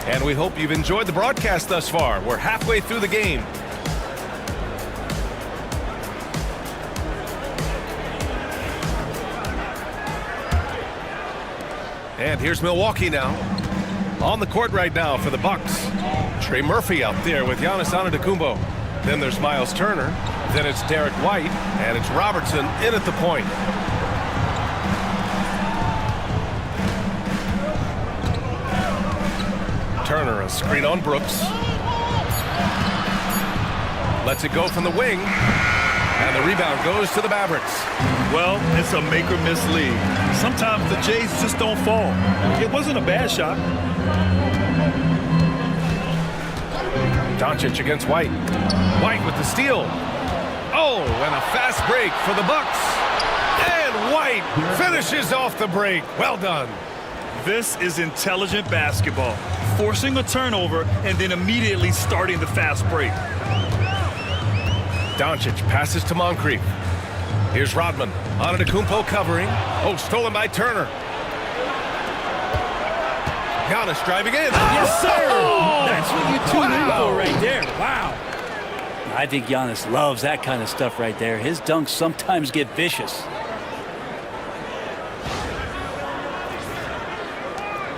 S1: And we hope you've enjoyed the broadcast thus far. We're halfway through the game. And here's Milwaukee now. On the court right now for the Bucks. Trey Murphy out there with Giannis Antetokounmpo. Then there's Miles Turner. Then it's Derek White. And it's Robertson in at the point. Turner, a screen on Brooks. Lets it go from the wing. And the rebound goes to the Mavericks.
S2: Well, it's a make-or-miss league. Sometimes the Jays just don't fall. It wasn't a bad shot.
S1: Doncic against White. White with the steal. Oh, and a fast break for the Bucks. And White finishes off the break. Well done.
S2: This is intelligent basketball. Forcing a turnover and then immediately starting the fast break.
S1: Doncic passes to Moncrief. Here's Rodman. Antetokounmpo covering. Oh, stolen by Turner. Giannis driving in.
S18: Yes, sir.
S1: Oh!
S18: That's what you tune in for right there. Wow. I think Giannis loves that kind of stuff right there. His dunks sometimes get vicious.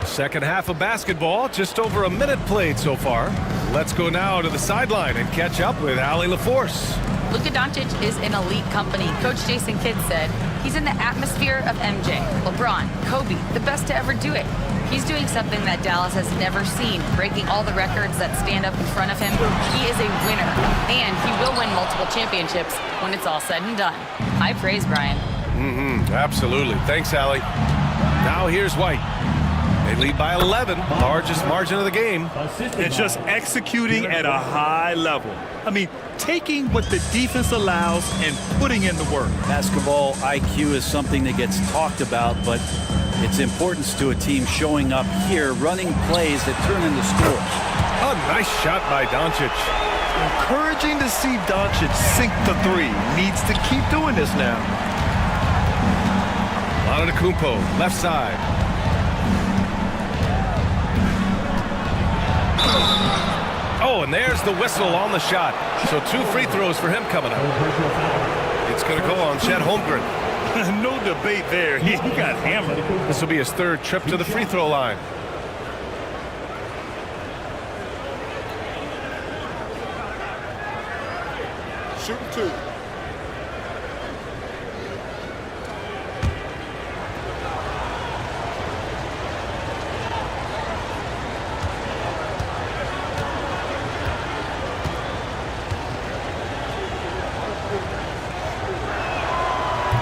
S1: Second half of basketball, just over a minute played so far. Let's go now to the sideline and catch up with Allie LaForce.
S4: Luka Doncic is in elite company. Coach Jason Kidd said he's in the atmosphere of MJ, LeBron, Kobe, the best to ever do it. He's doing something that Dallas has never seen, breaking all the records that stand up in front of him. He is a winner, and he will win multiple championships when it's all said and done. High praise, Brian.
S1: Absolutely. Thanks, Allie. Now here's White. They lead by 11, largest margin of the game.
S2: And just executing at a high level. I mean, taking what the defense allows and putting in the work.
S18: Basketball IQ is something that gets talked about, but its importance to a team showing up here, running plays that turn into scores.
S1: A nice shot by Doncic.
S2: Encouraging to see Doncic sink the three. Needs to keep doing this now.
S1: Antetokounmpo, left side. Oh, and there's the whistle on the shot. So 2 free throws for him coming up. It's going to go on Chet Holmgren.
S2: No debate there. He got hammered.
S1: This will be his third trip to the free throw line.
S15: Shooting 2.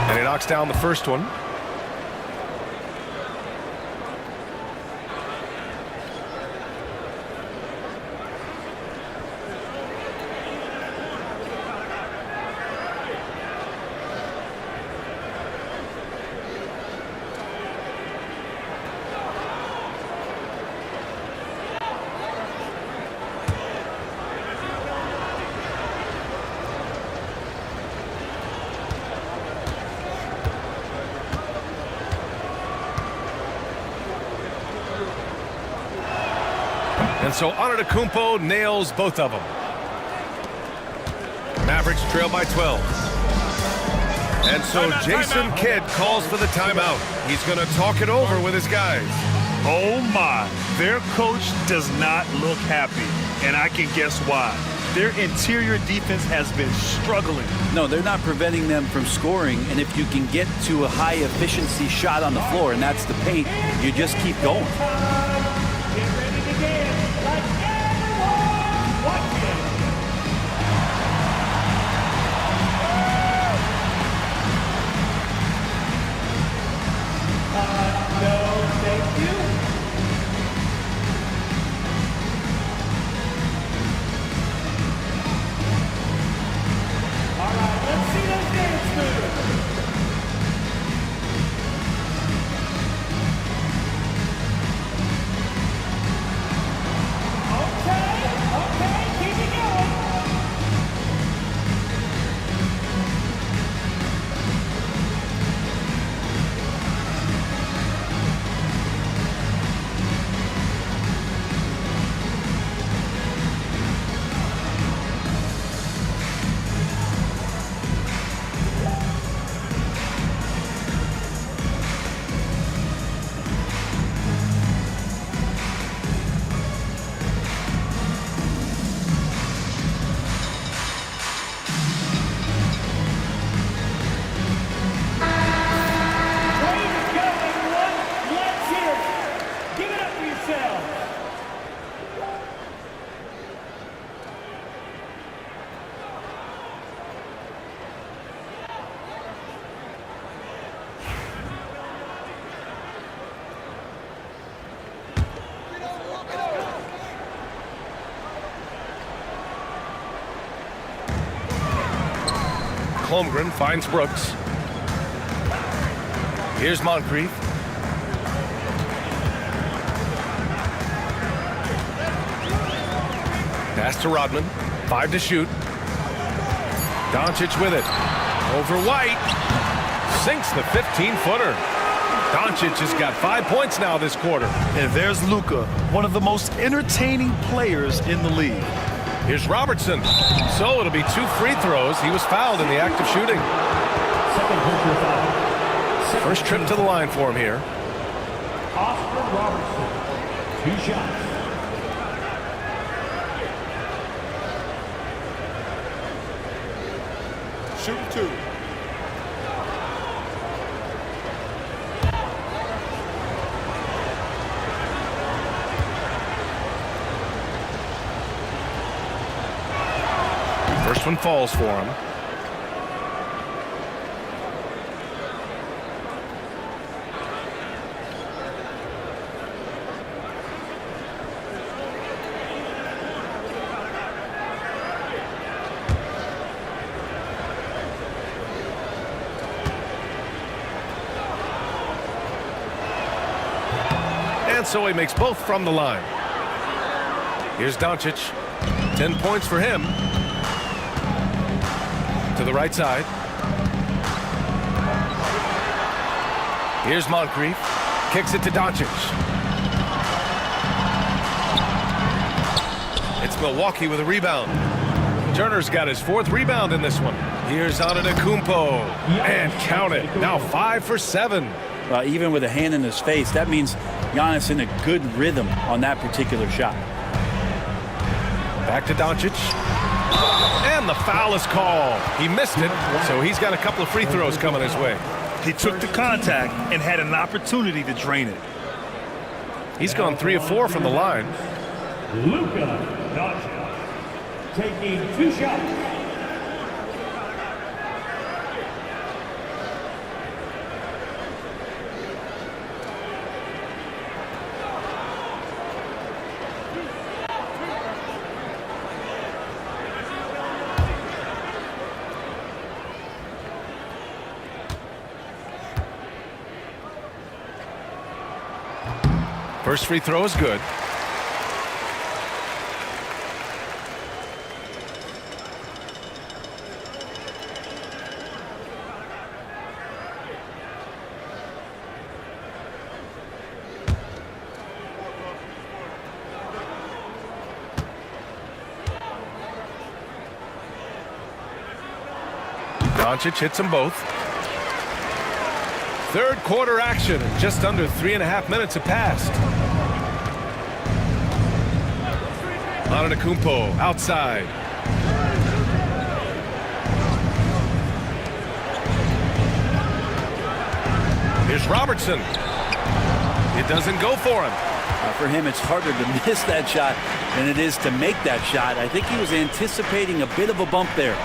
S1: And he knocks down the first one. And so Antetokounmpo nails both of them. Mavericks trail by 12. And so Jason Kidd calls for the timeout. He's going to talk it over with his guys.
S2: Oh my, their coach does not look happy, and I can guess why. Their interior defense has been struggling.
S18: No, they're not preventing them from scoring, and if you can get to a high efficiency shot on the floor, and that's the paint, you just keep going.
S19: Get ready to dance like everyone watching. No, thank you. All right, let's see those dance moves. Okay, keep it going.
S1: Holmgren finds Brooks. Here's Moncrief. Pass to Rodman. 5 to shoot. Doncic with it. Over White. Sinks the 15-footer. Doncic has got 5 points now this quarter.
S2: And there's Luka, one of the most entertaining players in the league.
S1: Here's Robertson. So it'll be 2 free throws. He was fouled in the act of shooting. First trip to the line for him here.
S19: Oscar Robertson, 2 shots.
S8: Shooting 2.
S1: First one falls for him. And so he makes both from the line. Here's Doncic. 10 points for him. To the right side. Here's Moncrief. Kicks it to Doncic. It's Milwaukee with a rebound. Turner's got his 4th rebound in this one. Here's Antetokounmpo. And count it. Now 5 for 7.
S18: Even with a hand in his face, that means Giannis in a good rhythm on that particular shot.
S1: Back to Doncic. And the foul is called. He missed it, so he's got a couple of free throws coming his way.
S2: He took the contact and had an opportunity to drain it.
S1: He's gone 3 of 4 from the line.
S19: Luka Doncic taking 2 shots.
S1: First free throw is good. Doncic hits them both. Third quarter action, and just under 3.5 minutes have passed. Antetokounmpo outside. Here's Robertson. It doesn't go for him.
S18: For him, it's harder to miss that shot than it is to make that shot. I think he was anticipating a bit of a bump there.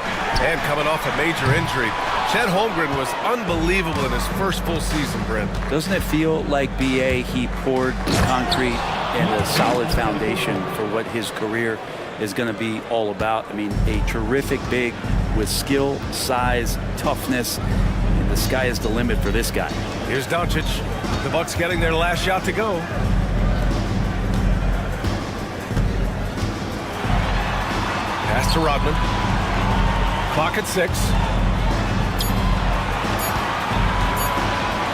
S1: And coming off a major injury, Chet Holmgren was unbelievable in his first full season, Brent.
S18: Doesn't it feel like BA, he poured concrete and a solid foundation for what his career is going to be all about? I mean, a terrific big with skill, size, toughness. And the sky is the limit for this guy.
S1: Here's Doncic. The Bucks getting their last shot to go. Pass to Rodman. Clock at 6.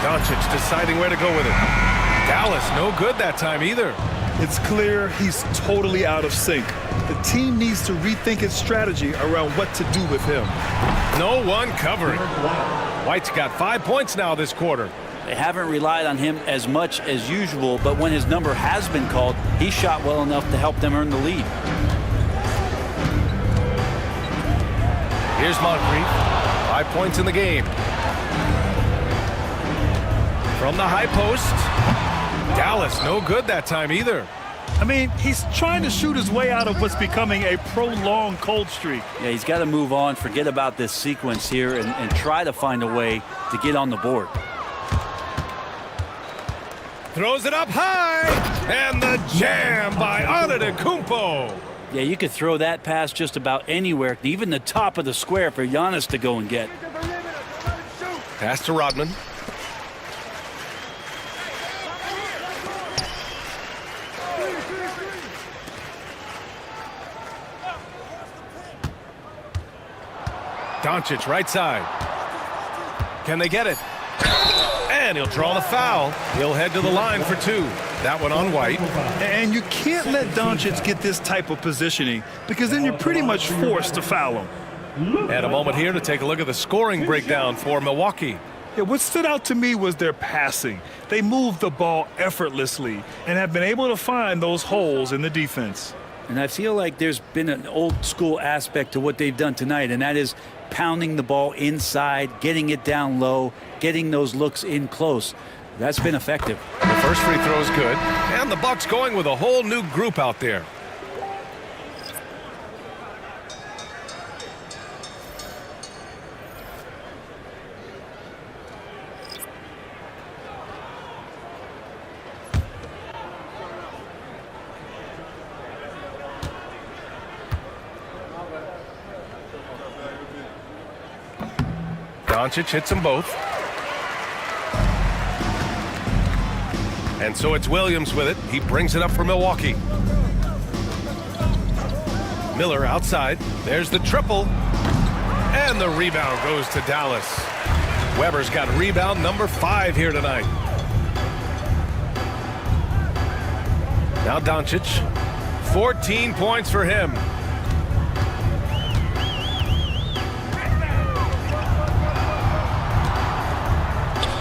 S1: Doncic deciding where to go with it. Dallas, no good that time either.
S2: It's clear he's totally out of sync. The team needs to rethink its strategy around what to do with him.
S1: No one covering. White's got 5 points now this quarter.
S18: They haven't relied on him as much as usual, but when his number has been called, he shot well enough to help them earn the lead.
S1: Here's Moncrief. 5 points in the game. From the high post. Dallas, no good that time either.
S2: I mean, he's trying to shoot his way out of what's becoming a prolonged cold streak.
S18: Yeah, he's got to move on, forget about this sequence here, and try to find a way to get on the board.
S1: Throws it up high, and the jam by Antetokounmpo.
S18: Yeah, you could throw that pass just about anywhere, even the top of the square for Giannis to go and get.
S1: Pass to Rodman. Doncic, right side. Can they get it? And he'll draw the foul. He'll head to the line for 2. That one on White.
S2: And you can't let Doncic get this type of positioning because then you're pretty much forced to foul him.
S1: And a moment here to take a look at the scoring breakdown for Milwaukee.
S2: Yeah, what stood out to me was their passing. They moved the ball effortlessly and have been able to find those holes in the defense.
S18: And I feel like there's been an old school aspect to what they've done tonight, and that is pounding the ball inside, getting it down low, getting those looks in close. That's been effective.
S1: The first free throw is good, and the Bucks going with a whole new group out there. Doncic hits them both. And so it's Williams with it. He brings it up for Milwaukee. Miller outside. There's the triple. And the rebound goes to Dallas. Weber's got rebound number 5 here tonight. Now Doncic. 14 points for him.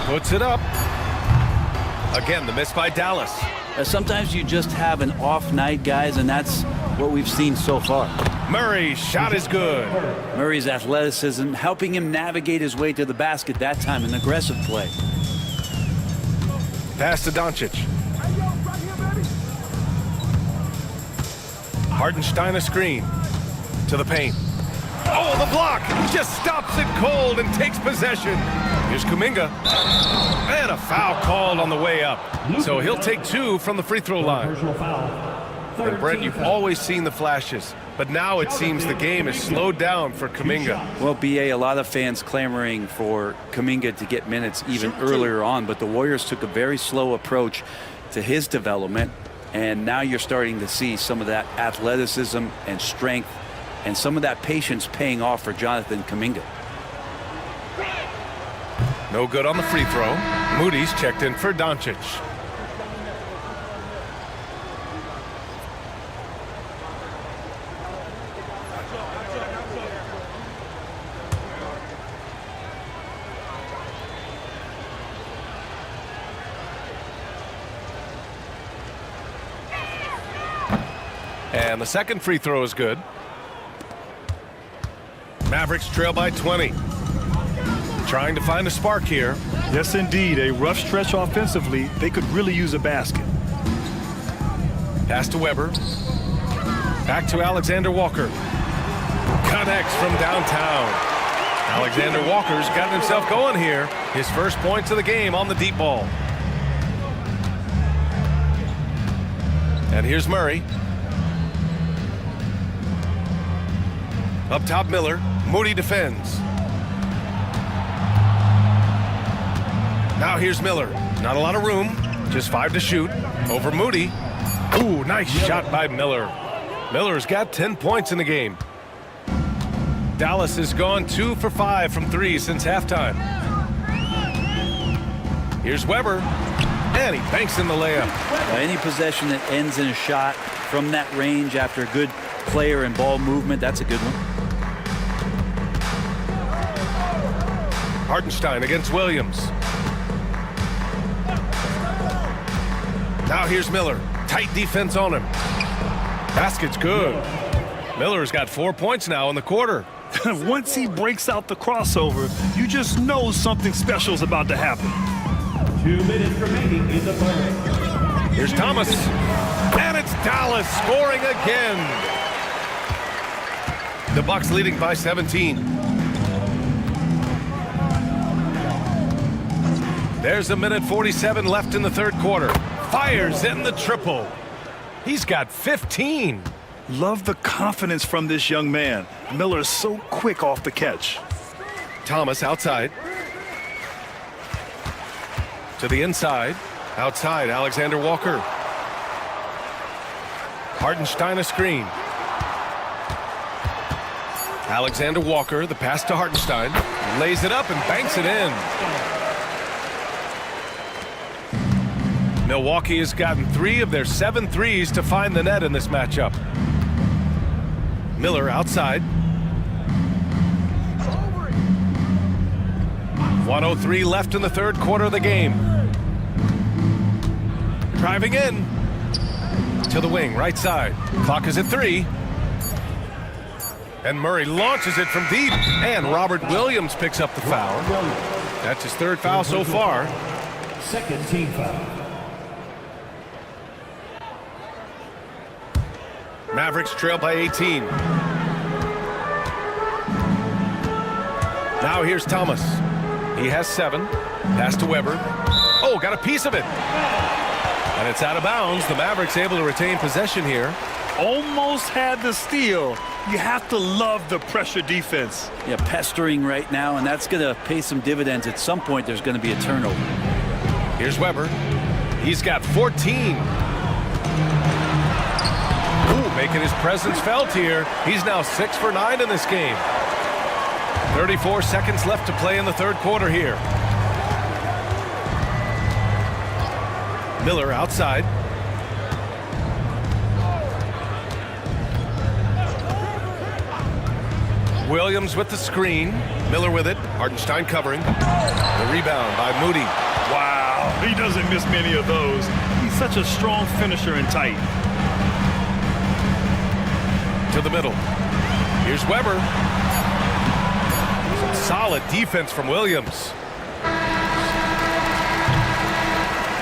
S1: Puts it up. Again, the miss by Dallas.
S18: Sometimes you just have an off night, guys, and that's what we've seen so far.
S1: Murray's shot is good.
S18: Murray's athleticism helping him navigate his way to the basket that time, an aggressive play.
S1: Pass to Doncic. Hartenstein a screen to the paint. Oh, the block just stops it cold and takes possession. Here's Kuminga. And a foul called on the way up. So he'll take 2 from the free throw line. And Brent, you've always seen the flashes, but now it seems the game is slowed down for Kuminga.
S18: Well, BA, a lot of fans clamoring for Kuminga to get minutes even earlier on, but the Warriors took a very slow approach to his development, and now you're starting to see some of that athleticism and strength and some of that patience paying off for Jonathan Kuminga.
S1: No good on the free throw. Moody's checked in for Doncic. And the second free throw is good. Mavericks trail by 20. Trying to find a spark here.
S2: Yes, indeed. A rough stretch offensively. They could really use a basket.
S1: Pass to Weber. Back to Alexander Walker. Connects from downtown. Alexander Walker's got himself going here. His first points of the game on the deep ball. And here's Murray. Up top, Miller. Moody defends. Now here's Miller. Not a lot of room. Just 5 to shoot. Over Moody. Ooh, nice shot by Miller. Miller's got 10 points in the game. Dallas has gone 2 for 5 from 3 since halftime. Here's Weber. And he banks in the layup.
S18: Any possession that ends in a shot from that range after a good player and ball movement, that's a good one.
S1: Hartenstein against Williams. Now here's Miller. Tight defense on him. Basket's good. Miller's got 4 points now in the quarter.
S2: Once he breaks out the crossover, you just know something special is about to happen.
S19: 2 minutes remaining in the third.
S1: Here's Thomas. And it's Dallas scoring again. The Bucks leading by 17. There's 1:47 left in the third quarter. Fires in the triple. He's got 15.
S2: Love the confidence from this young man. Miller is so quick off the catch.
S1: Thomas outside. To the inside. Outside, Alexander Walker. Hartenstein a screen. Alexander Walker, the pass to Hartenstein. Lays it up and banks it in. Milwaukee has gotten 3 of their 7 threes to find the net in this matchup. Miller outside. 1:03 left in the third quarter of the game. Driving in. To the wing, right side. Clock is at 3. And Murray launches it from deep. And Robert Williams picks up the foul. That's his 3rd foul so far.
S19: Second team foul.
S1: Mavericks trail by 18. Now here's Thomas. He has 7. Pass to Weber. Oh, got a piece of it. And it's out of bounds. The Mavericks able to retain possession here.
S2: Almost had the steal. You have to love the pressure defense.
S18: Yeah, pestering right now, and that's going to pay some dividends. At some point, there's going to be a turnover.
S1: Here's Weber. He's got 14. Ooh, making his presence felt here. He's now 6 for 9 in this game. 34 seconds left to play in the third quarter here. Miller outside. Williams with the screen. Miller with it. Hartenstein covering. The rebound by Moody.
S2: Wow, he doesn't miss many of those. He's such a strong finisher and tight.
S1: To the middle. Here's Weber. Some solid defense from Williams.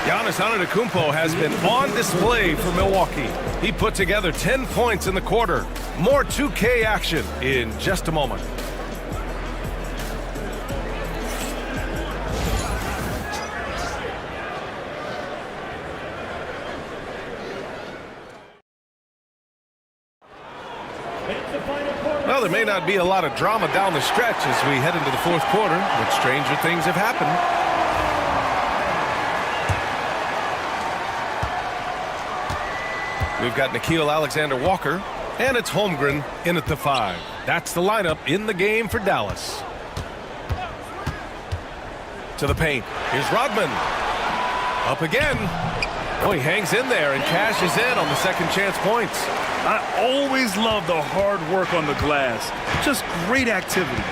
S1: Giannis Antetokounmpo has been on display for Milwaukee. He put together 10 points in the quarter. More 2K action in just a moment. Well, there may not be a lot of drama down the stretch as we head into the fourth quarter, but stranger things have happened. We've got Nickeil Alexander-Walker, and it's Holmgren in at the 5. That's the lineup in the game for Dallas. To the paint. Here's Rodman. Up again. Oh, he hangs in there and cashes in on the second chance points.
S2: I always love the hard work on the glass. Just great activity.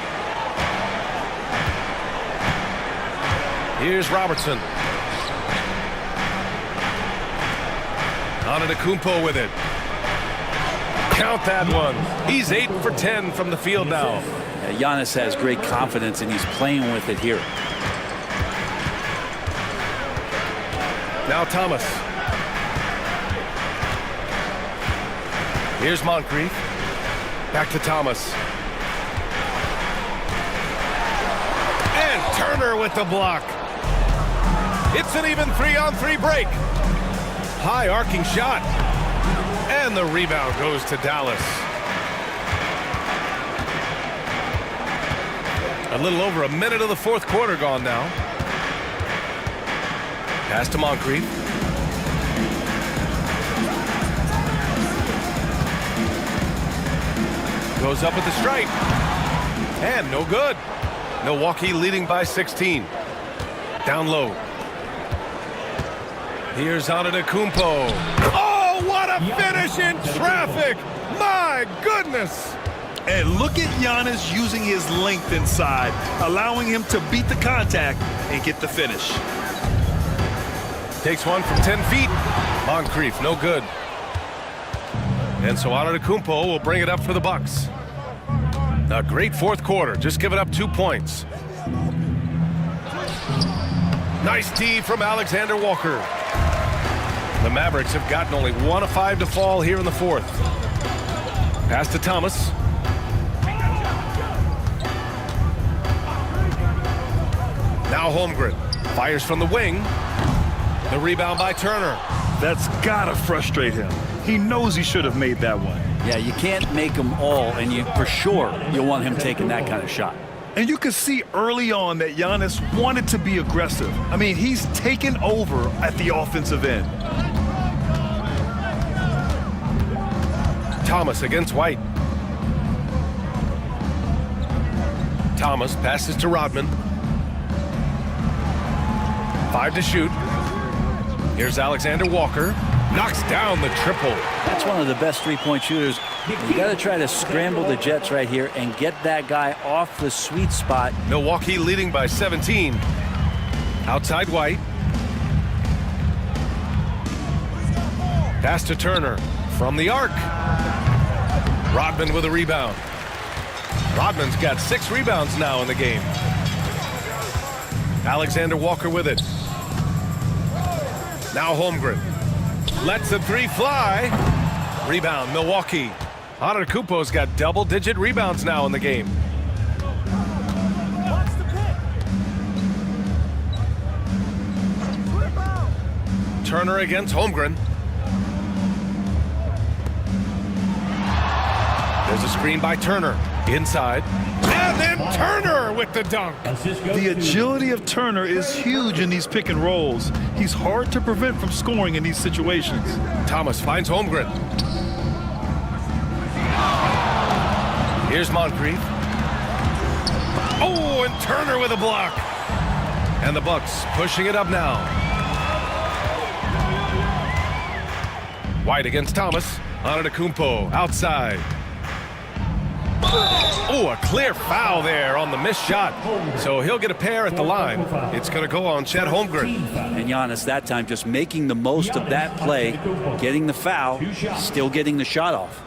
S1: Here's Robertson. Antetokounmpo with it. Count that one. He's 8 for 10 from the field now.
S18: Giannis has great confidence, and he's playing with it here.
S1: Now Thomas. Here's Moncrief. Back to Thomas. And Turner with the block. It's an even 3-on-3 break. High arcing shot. And the rebound goes to Dallas. A little over a minute of the fourth quarter gone now. Pass to Moncrief. Goes up with the strike. And no good. Milwaukee leading by 16. Down low. Here's Antetokounmpo. Oh, what a finish in traffic! My goodness!
S2: And look at Giannis using his length inside, allowing him to beat the contact and get the finish.
S1: Takes one from 10 feet. Moncrief, no good. And so Antetokounmpo will bring it up for the Bucks. A great fourth quarter, just giving up 2 points. Nice D from Alexander Walker. The Mavericks have gotten only 1 of 5 to fall here in the fourth. Pass to Thomas. Now Holmgren fires from the wing. The rebound by Turner.
S2: That's gotta frustrate him. He knows he should have made that one.
S18: Yeah, you can't make them all, and for sure you want him taking that kind of shot.
S2: And you could see early on that Giannis wanted to be aggressive. I mean, he's taken over at the offensive end.
S1: Thomas against White. Thomas passes to Rodman. 5 to shoot. Here's Alexander Walker. Knocks down the triple.
S18: That's one of the best three-point shooters. You got to try to scramble the Jets right here and get that guy off the sweet spot.
S1: Milwaukee leading by 17. Outside White. Pass to Turner from the arc. Rodman with a rebound. Rodman's got 6 rebounds now in the game. Alexander Walker with it. Now Holmgren. Lets the 3 fly. Rebound, Milwaukee. Antetokounmpo's got double-digit rebounds now in the game. Turner against Holmgren. There's a screen by Turner. Inside. And then Turner with the dunk.
S2: The agility of Turner is huge in these pick and rolls. He's hard to prevent from scoring in these situations.
S1: Thomas finds Holmgren. Here's Moncrief. Oh, and Turner with a block. And the Bucks pushing it up now. White against Thomas. Antetokounmpo outside. Oh, a clear foul there on the missed shot. So he'll get a pair at the line. It's going to go on Chet Holmgren.
S18: And Giannis that time just making the most of that play, getting the foul, still getting the shot off.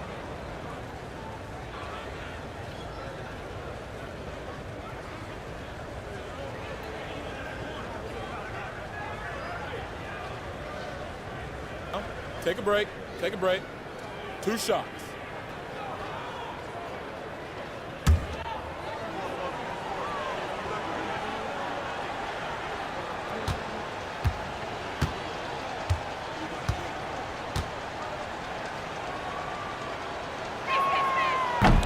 S6: Take a break. Take a break. 2 shots.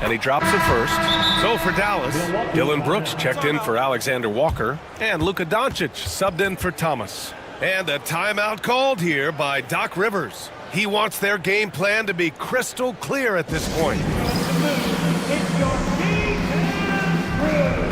S1: And he drops it first. So for Dallas, Dylan Brooks checked in for Alexander Walker. And Luka Doncic subbed in for Thomas. And a timeout called here by Doc Rivers. He wants their game plan to be crystal clear at this point.
S19: It's your defense crew.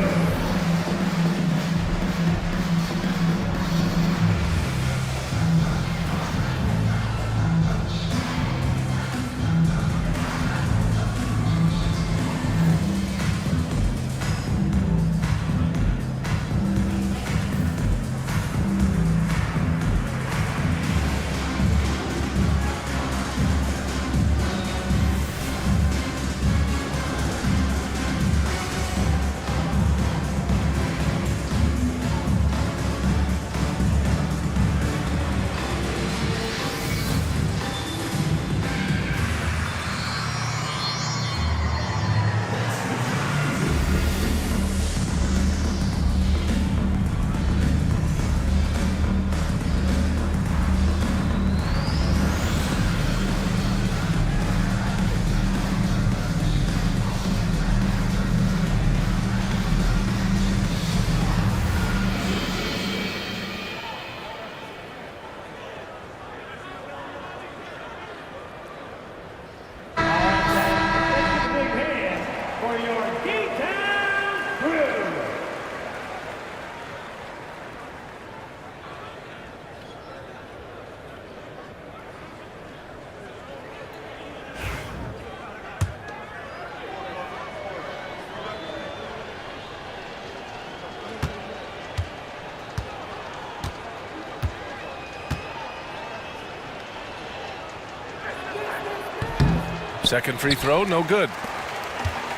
S1: Second free throw, no good.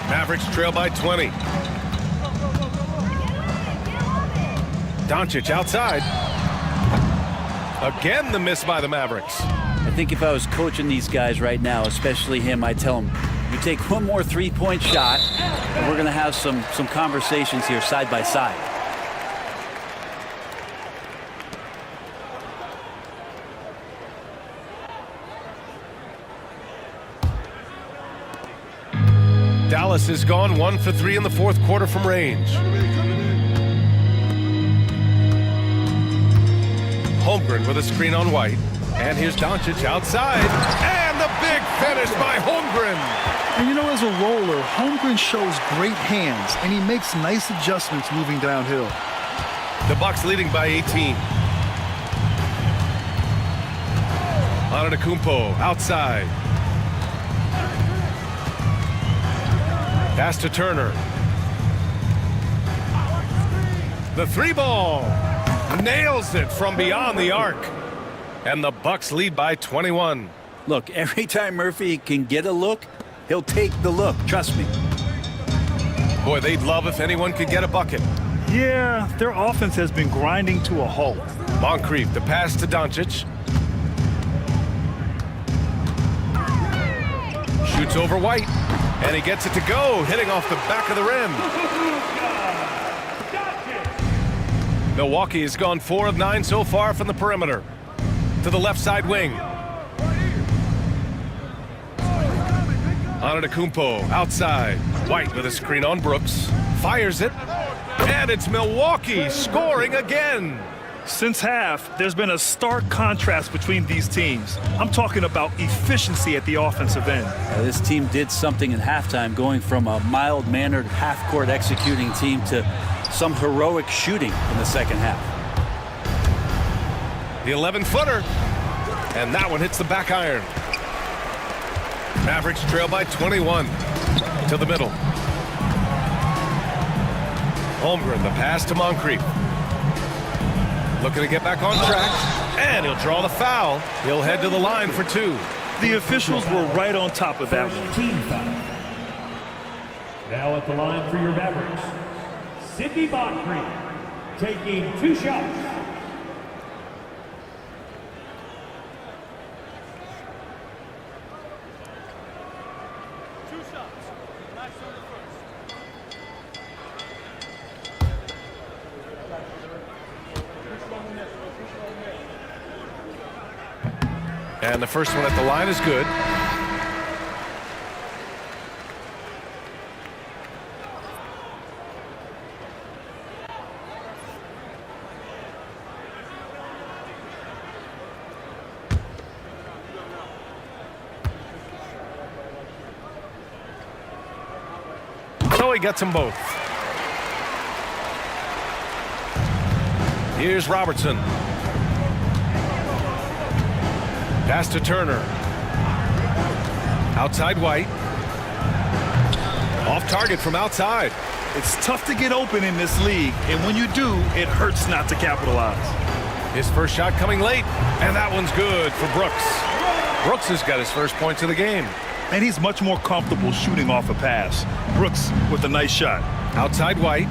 S1: Mavericks trail by 20. Doncic outside. Again, the miss by the Mavericks.
S18: I think if I was coaching these guys right now, especially him, I'd tell him, you take one more three-point shot, and we're going to have some conversations here side by side.
S1: Dallas has gone 1 for 3 in the fourth quarter from range. Holmgren with a screen on White. And here's Doncic outside. And the big finish by Holmgren.
S2: And you know, as a roller, Holmgren shows great hands, and he makes nice adjustments moving downhill.
S1: The Bucks leading by 18. Antetokounmpo outside. Pass to Turner. The three ball. Nails it from beyond the arc. And the Bucks lead by 21.
S18: Look, every time Murphy can get a look, he'll take the look. Trust me.
S1: Boy, they'd love if anyone could get a bucket.
S2: Yeah, their offense has been grinding to a halt.
S1: Moncrief, the pass to Doncic. Shoots over White. And he gets it to go, hitting off the back of the rim. Milwaukee has gone 4 of 9 so far from the perimeter. To the left side wing. Antetokounmpo outside. White with a screen on Brooks. Fires it. And it's Milwaukee scoring again.
S2: Since half, there's been a stark contrast between these teams. I'm talking about efficiency at the offensive end.
S18: This team did something in halftime, going from a mild-mannered half-court executing team to some heroic shooting in the second half.
S1: The 11-footer. And that one hits the back iron. Mavericks trail by 21. To the middle. Holmgren, the pass to Moncrief. Looking to get back on track. And he'll draw the foul. He'll head to the line for 2.
S2: The officials were right on top of that one.
S19: Team foul. Now at the line for your Mavericks, Sidney Moncrief, taking 2 shots.
S1: And the first one at the line is good. So he gets them both. Here's Robertson. Pass to Turner. Outside White. Off target from outside.
S2: It's tough to get open in this league, and when you do, it hurts not to capitalize.
S1: His first shot coming late, and that one's good for Brooks. Brooks has got his first points of the game.
S2: And he's much more comfortable shooting off a pass. Brooks with a nice shot.
S1: Outside White.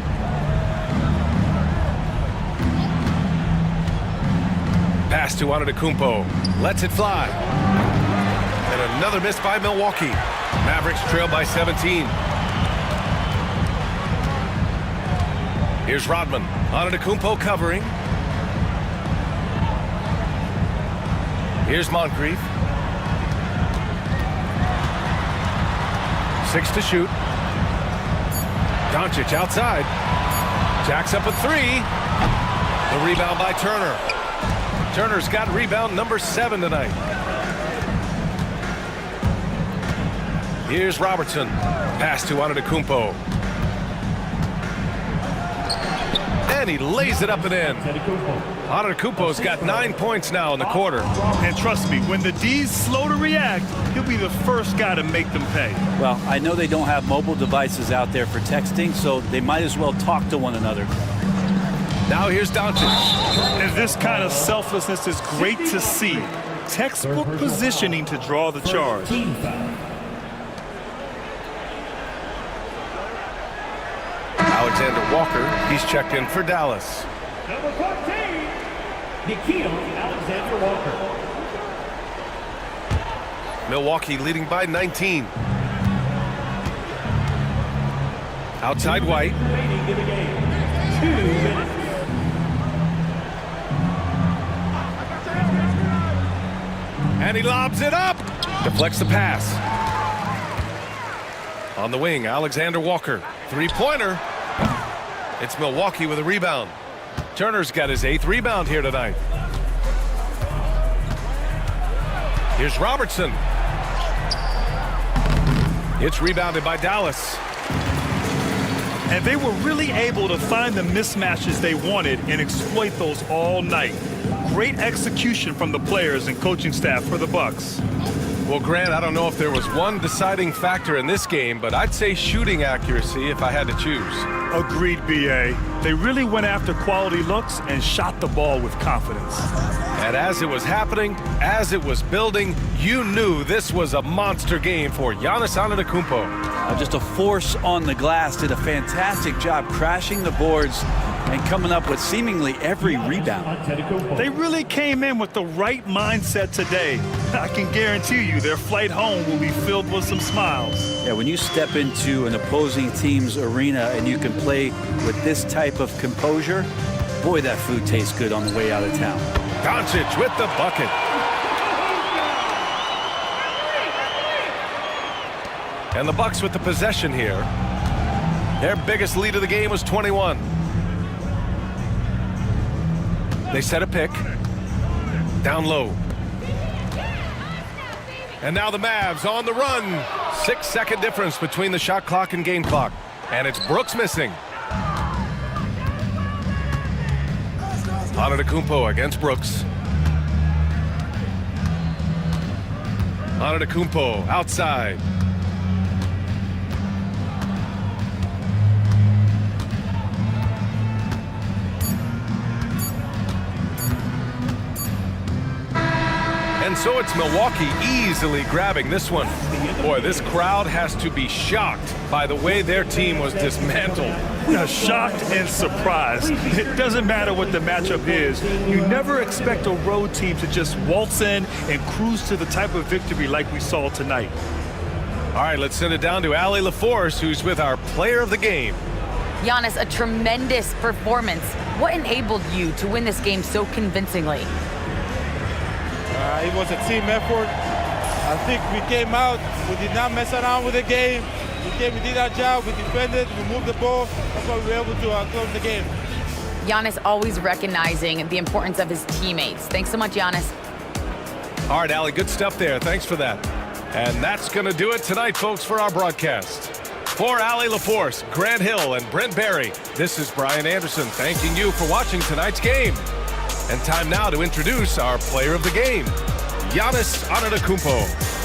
S1: Pass to Antetokounmpo. Lets it fly. And another miss by Milwaukee. Mavericks trail by 17. Here's Rodman. Antetokounmpo covering. Here's Moncrief. 6 to shoot. Doncic outside. Jacks up a 3. The rebound by Turner. Turner's got rebound number 7 tonight. Here's Robertson. Pass to Antetokounmpo. And he lays it up and in. Antetokounmpo's got 9 points now in the quarter.
S2: And trust me, when the D's slow to react, he'll be the first guy to make them pay.
S18: Well, I know they don't have mobile devices out there for texting, so they might as well talk to one another.
S1: Now here's Doncic.
S2: And this kind of selflessness is great to see. Textbook positioning to draw the charge.
S1: Alexander Walker. He's checked in for Dallas.
S19: Number 14, Nikhil Alexander Walker.
S1: Milwaukee leading by 19. Outside White.
S19: Remaining in the game. 2 minutes.
S1: And he lobs it up. Deflects the pass. On the wing, Alexander Walker. Three-pointer. It's Milwaukee with a rebound. Turner's got his 8th rebound here tonight. Here's Robertson. It's rebounded by Dallas.
S2: And they were really able to find the mismatches they wanted and exploit those all night. Great execution from the players and coaching staff for the Bucks.
S1: Well, Grant, I don't know if there was one deciding factor in this game, but I'd say shooting accuracy if I had to choose.
S2: Agreed, B.A. They really went after quality looks and shot the ball with confidence.
S1: And as it was happening, as it was building, you knew this was a monster game for Giannis Antetokounmpo.
S18: Just a force on the glass, did a fantastic job crashing the boards and coming up with seemingly every rebound.
S2: They really came in with the right mindset today. I can guarantee you their flight home will be filled with some smiles.
S18: Yeah, when you step into an opposing team's arena and you can play with this type of composure, boy, that food tastes good on the way out of town.
S1: Doncic with the bucket. And the Bucks with the possession here. Their biggest lead of the game was 21. They set a pick. Down low. And now the Mavs on the run. 6-second difference between the shot clock and game clock. And it's Brooks missing. Antetokounmpo against Brooks. Antetokounmpo outside. And so it's Milwaukee easily grabbing this one. Boy, this crowd has to be shocked by the way their team was dismantled.
S2: Yeah, shocked and surprised. It doesn't matter what the matchup is. You never expect a road team to just waltz in and cruise to the type of victory like we saw tonight.
S1: All right, let's send it down to Allie LaForce, who's with our player of the game.
S4: Giannis, a tremendous performance. What enabled you to win this game so convincingly?
S7: It was a team effort. I think we came out, we did not mess around with the game. We did our job, we defended, we moved the ball. That's why we were able to close the game.
S4: Giannis always recognizing the importance of his teammates. Thanks so much, Giannis.
S1: All right, Allie, good stuff there. Thanks for that. And that's going to do it tonight, folks, for our broadcast. For Allie LaForce, Grant Hill, and Brent Barry, this is Brian Anderson thanking you for watching tonight's game. And time now to introduce our player of the game, Giannis Antetokounmpo.